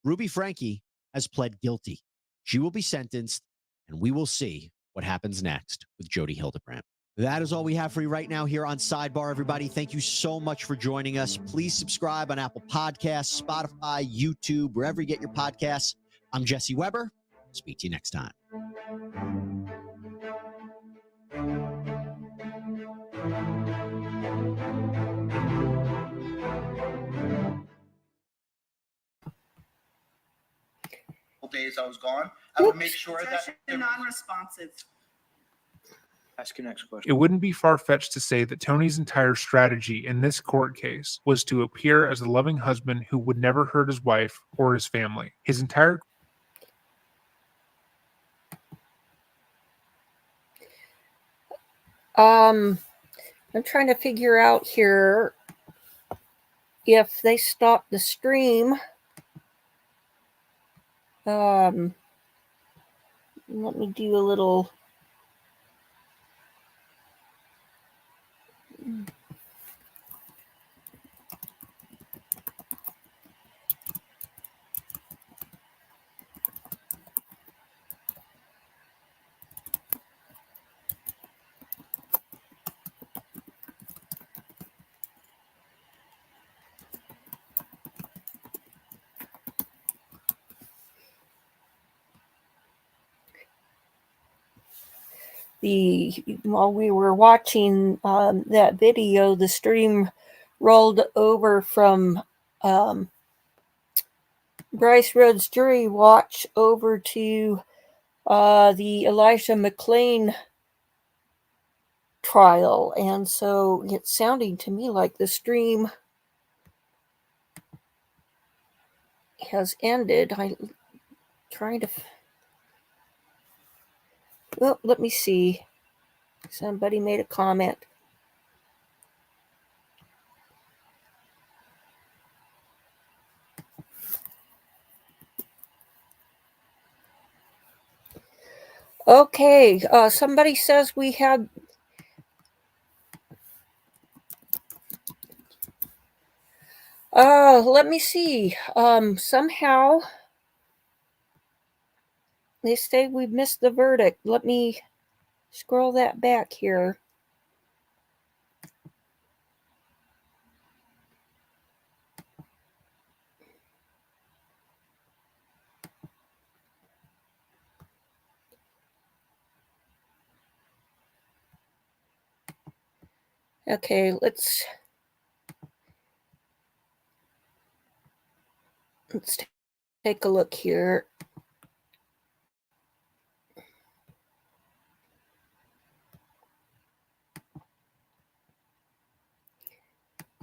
Ruby Franke has pled guilty. She will be sentenced, and we will see what happens next with Jody Hildebrand. That is all we have for you right now here on Sidebar, everybody. Thank you so much for joining us. Please subscribe on Apple Podcasts, Spotify, YouTube, wherever you get your podcasts. I'm Jesse Weber. Speak to you next time. Days I was gone, I would make sure that non-responsive. Ask your next question. It wouldn't be far-fetched to say that Tony's entire strategy in this court case was to appear as a loving husband who would never hurt his wife or his family. His entire I'm trying to figure out here if they stop the stream. Let me do a little. While we were watching that video, the stream rolled over from Brice Rhodes jury watch over to the Elijah McClain trial, and so it's sounding to me like the stream has ended. I'm trying to. Well, let me see. Somebody made a comment. Okay, somebody says we had. Let me see. Somehow they say we missed the verdict. Let me scroll that back here. Okay, let's take a look here.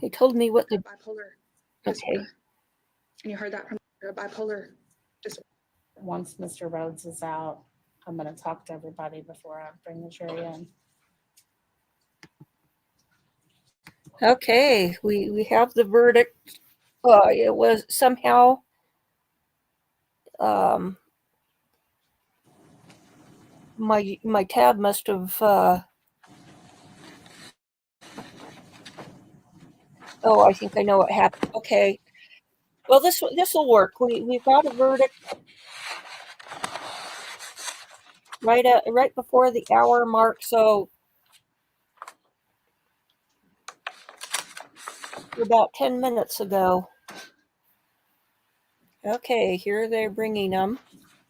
They told me what the bipolar okay. disorder. And you heard that from bipolar disorder. Once Mr. Rhodes is out, I'm going to talk to everybody before I bring the jury in. Okay, we have the verdict. It was somehow my tab must have oh, I think I know what happened. Okay. Well, this will work. We've got a verdict right before the hour mark, so about 10 minutes ago. Okay, here they're bringing them.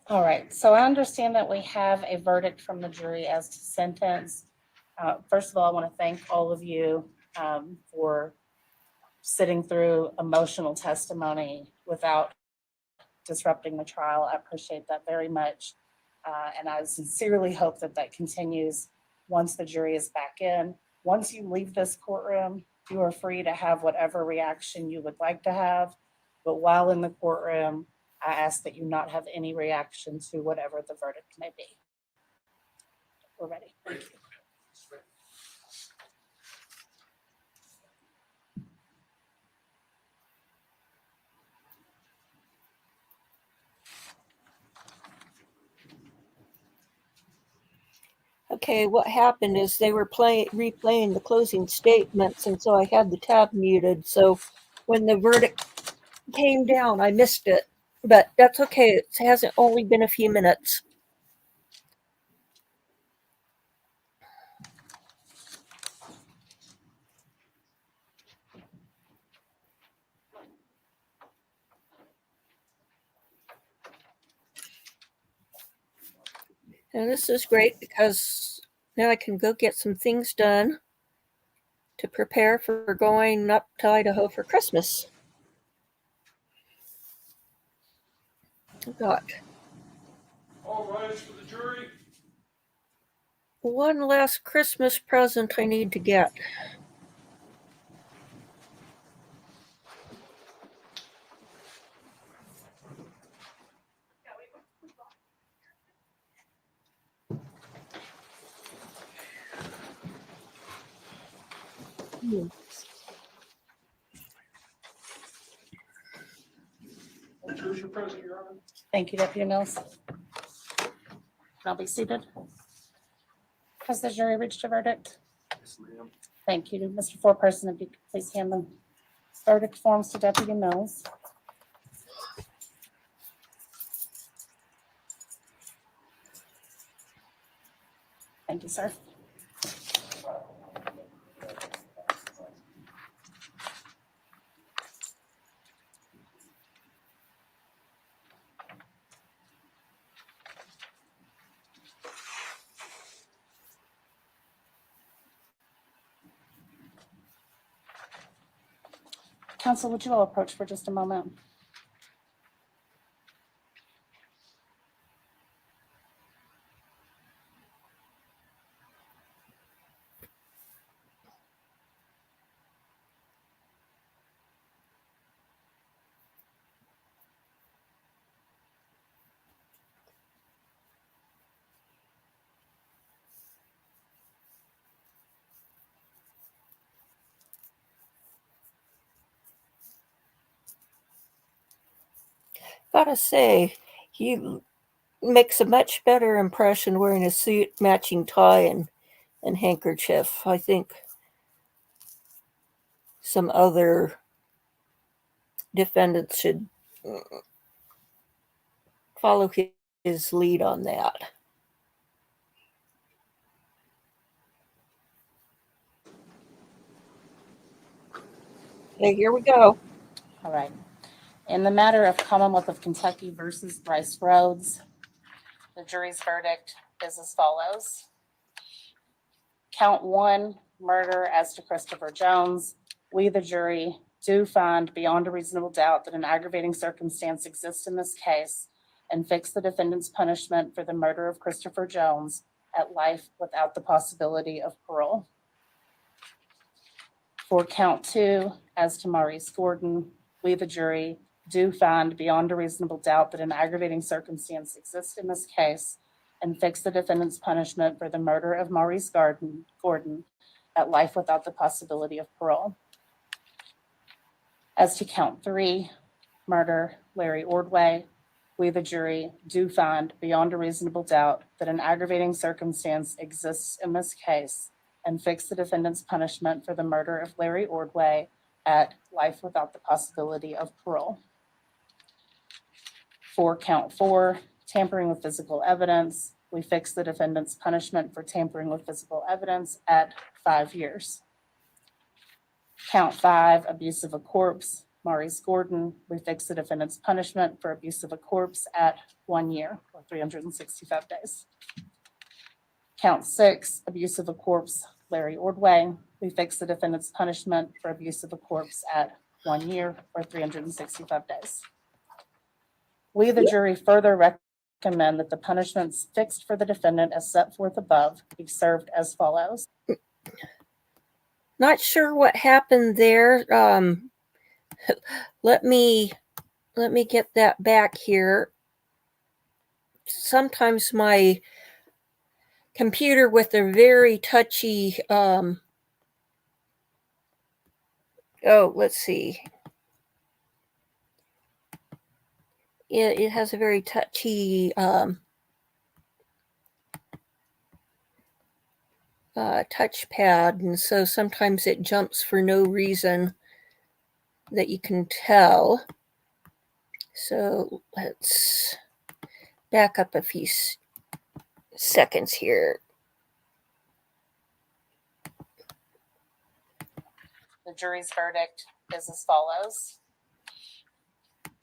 All right, so I understand that we have a verdict from the jury as to sentence. First of all, I want to thank all of you for sitting through emotional testimony without disrupting the trial. I appreciate that very much. And I sincerely hope that that continues once the jury is back in. Once you leave this courtroom, you are free to have whatever reaction you would like to have. But while in the courtroom, I ask that you not have any reaction to whatever the verdict may be. We're ready. Thank you. Okay, what happened is they were replaying the closing statements, and so I had the tab muted. So when the verdict came down, I missed it. But that's okay. It hasn't only been a few minutes. And this is great because now I can go get some things done to prepare for going up to Idaho for Christmas. I've got all rise for the jury. one last Christmas present I need to get. Thank you, Deputy Mills. I'll be seated. Has the jury reached a verdict? Yes, ma'am. Thank you. Mr. Foreperson, if you could please hand the verdict forms to Deputy Mills. Thank you, sir. Counsel, would you all approach for just a moment? Gotta say, he makes a much better impression wearing a suit, matching tie, and handkerchief. I think some other defendants should follow his lead on that. Okay, here we go. All right. In the matter of Commonwealth of Kentucky versus Brice Rhodes, the jury's verdict is as follows. Count 1, murder as to Christopher Jones. We, the jury, do find beyond a reasonable doubt that an aggravating circumstance exists in this case and fix the defendant's punishment for the murder of Christopher Jones at life without the possibility of parole. For count 2, as to Maurice Gordon, we, the jury, do find beyond a reasonable doubt that an aggravating circumstance exists in this case and fix the defendant's punishment for the murder of Maurice Gordon at life without the possibility of parole. As to count 3, murder, Larry Ordway, we, the jury, do find beyond a reasonable doubt that an aggravating circumstance exists in this case and fix the defendant's punishment for the murder of Larry Ordway at life without the possibility of parole. For count 4, tampering with physical evidence, we fix the defendant's punishment for tampering with physical evidence at 5 years. Count 5, abuse of a corpse, Maurice Gordon, we fix the defendant's punishment for abuse of a corpse at 1 year or 365 days. Count 6, abuse of a corpse, Larry Ordway, we fix the defendant's punishment for abuse of a corpse at 1 year or 365 days. We, the jury, further recommend that the punishments fixed for the defendant as set forth above be served as follows. Not sure what happened there. Let me get that back here. Sometimes my computer with a very touchy let's see. It has a very touchy touchpad, and so sometimes it jumps for no reason that you can tell. So let's back up a few seconds here. The jury's verdict is as follows.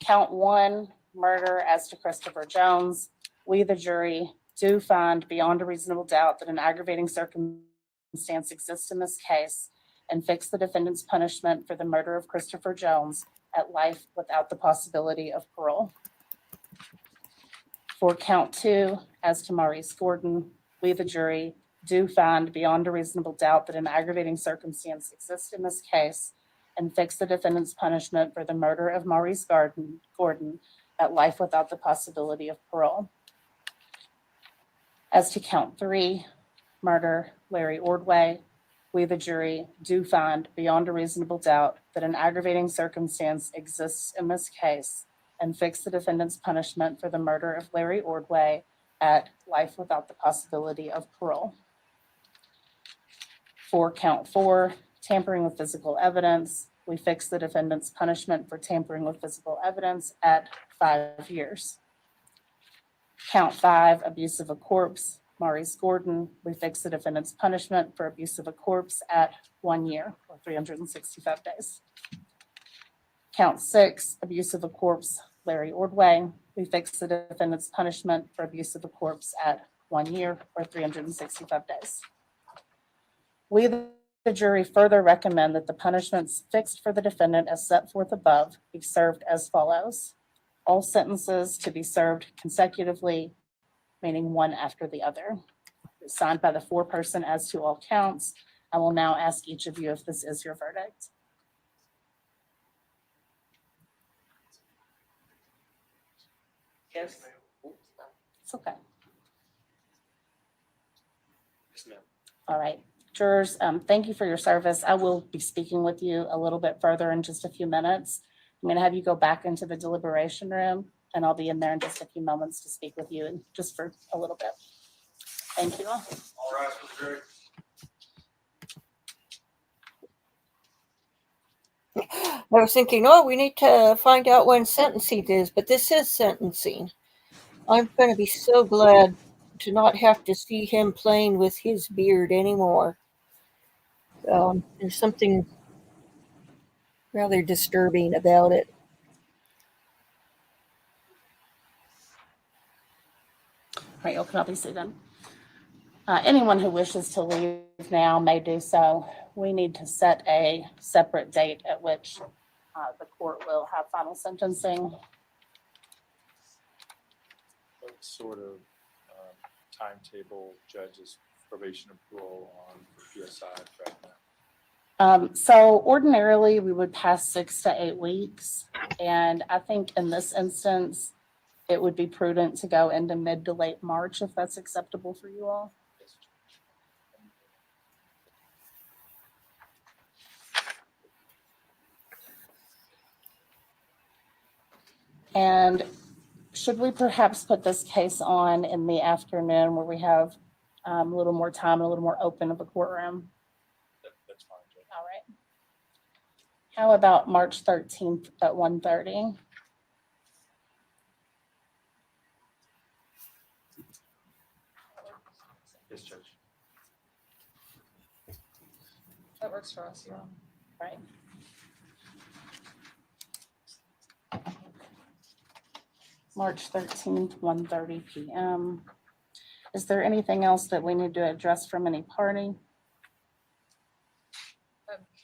Count 1, murder as to Christopher Jones. We, the jury, do find beyond a reasonable doubt that an aggravating circumstance exists in this case and fix the defendant's punishment for the murder of Christopher Jones at life without the possibility of parole. For count 2, as to Maurice Gordon, we, the jury, do find beyond a reasonable doubt that an aggravating circumstance exists in this case and fix the defendant's punishment for the murder of Maurice Gordon at life without the possibility of parole. As to count 3, murder, Larry Ordway, we, the jury, do find beyond a reasonable doubt that an aggravating circumstance exists in this case and fix the defendant's punishment for the murder of Larry Ordway at life without the possibility of parole. For count 4, tampering with physical evidence, we fix the defendant's punishment for tampering with physical evidence at 5 years. Count 5, abuse of a corpse, Maurice Gordon, we fix the defendant's punishment for abuse of a corpse at 1 year or 365 days. Count 6, abuse of a corpse, Larry Ordway, we fix the defendant's punishment for abuse of a corpse at 1 year or 365 days. We, the jury, further recommend that the punishments fixed for the defendant as set forth above be served as follows. All sentences to be served consecutively, meaning one after the other. Signed by the foreperson as to all counts. I will now ask each of you if this is your verdict. Yes. It's okay. All right. Jurors, thank you for your service. I will be speaking with you a little bit further in just a few minutes. I'm going to have you go back into the deliberation room, and I'll be in there in just a few moments to speak with you, and just for a little bit. Thank you all. All right, Mr. Jerry. I was thinking, oh, we need to find out when sentencing is, but this is sentencing. I'm going to be so glad to not have to see him playing with his beard anymore. There's something rather disturbing about it. All right, you'll come up and see them. Anyone who wishes to leave now may do so. We need to set a separate date at which the court will have final sentencing. What sort of timetable judges probation and parole on for PSI right now? So ordinarily we would pass 6 to 8 weeks. And I think in this instance, it would be prudent to go into mid to late March if that's acceptable for you all. And should we perhaps put this case on in the afternoon where we have a little more time and a little more open of a courtroom? That's fine, Judge. All right. How about March 13th at 1:30? Yes, Judge. That works for us, yeah. Right. March 13th, 1:30 p.m. Is there anything else that we need to address from any party?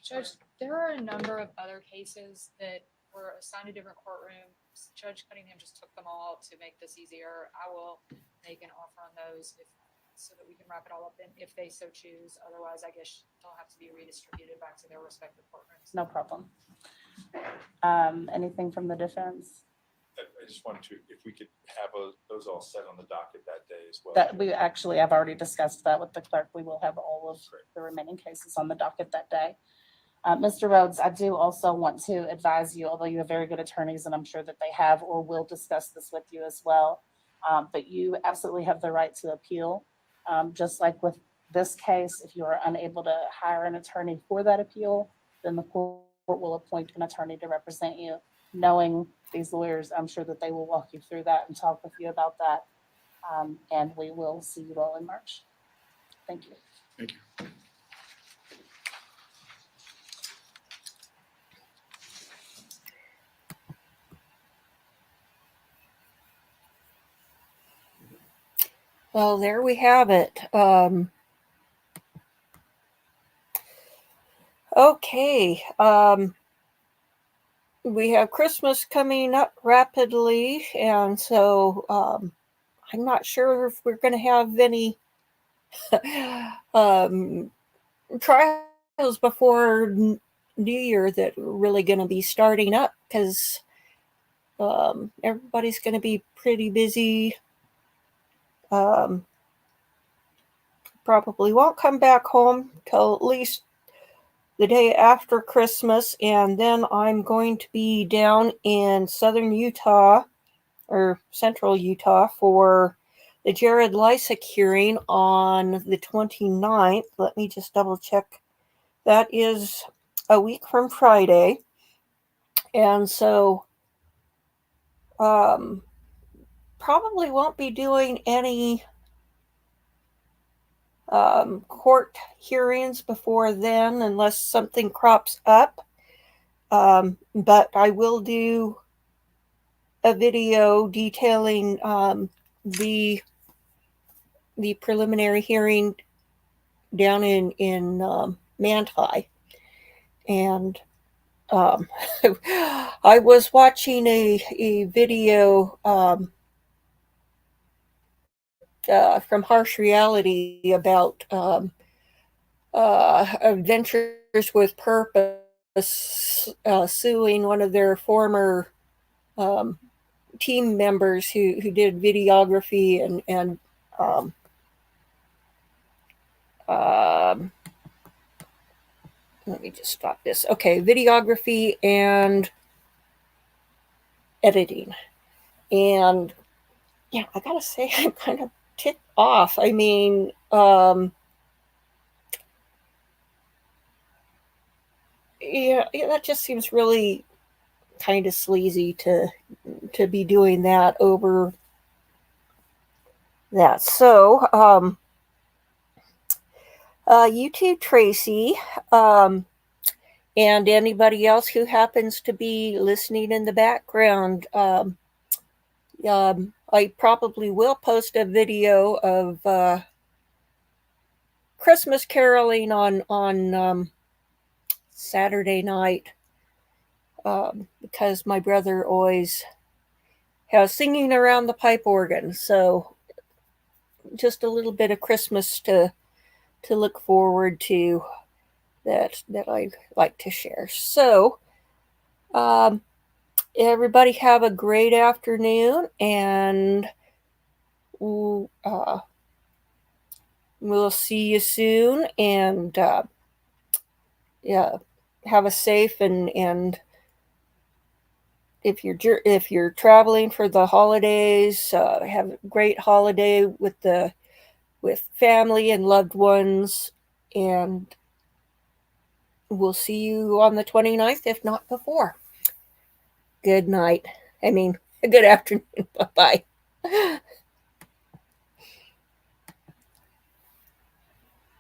Judge, there are a number of other cases that were assigned to different courtrooms. Judge Cunningham just took them all to make this easier. I will make an offer on those so that we can wrap it all up if they so choose. Otherwise, I guess they'll have to be redistributed back to their respective courtrooms. No problem. Anything from the defense? I just wanted to, if we could have those all set on the docket that day as well. That we actually have already discussed that with the clerk. We will have all of the remaining cases on the docket that day. Mr. Rhodes, I do also want to advise you, although you have very good attorneys and I'm sure that they have or will discuss this with you as well, but you absolutely have the right to appeal. Just like with this case, if you are unable to hire an attorney for that appeal, then the court will appoint an attorney to represent you. Knowing these lawyers, I'm sure that they will walk you through that and talk with you about that. And we will see you all in March. Thank you. Thank you. Well, there we have it. Okay. We have Christmas coming up rapidly, and so I'm not sure if we're going to have any trials before New Year that are really going to be starting up because everybody's going to be pretty busy. Probably won't come back home till at least the day after Christmas, and then I'm going to be down in southern Utah or central Utah for the Jared Lysick hearing on the 29th. Let me just double check. That is a week from Friday. And so probably won't be doing any court hearings before then unless something crops up. But I will do a video detailing the preliminary hearing down in Manti. And I was watching a video from Harsh Reality about Adventures with Purpose suing one of their former team members who did videography and let me just stop this. Okay, videography and editing. And yeah, I gotta say, I'm kind of ticked off. I mean, yeah, that just seems really kind of sleazy to be doing that over that. So, you too, Tracy, and anybody else who happens to be listening in the background. I probably will post a video of Christmas caroling on Saturday night because my brother always has singing around the pipe organ. So just a little bit of Christmas to look forward to that I like to share. So everybody have a great afternoon, and we'll see you soon. And yeah, have a safe and if you're traveling for the holidays, have a great holiday with family and loved ones, and we'll see you on the 29th, if not before. Good night. I mean, good afternoon. Bye-bye.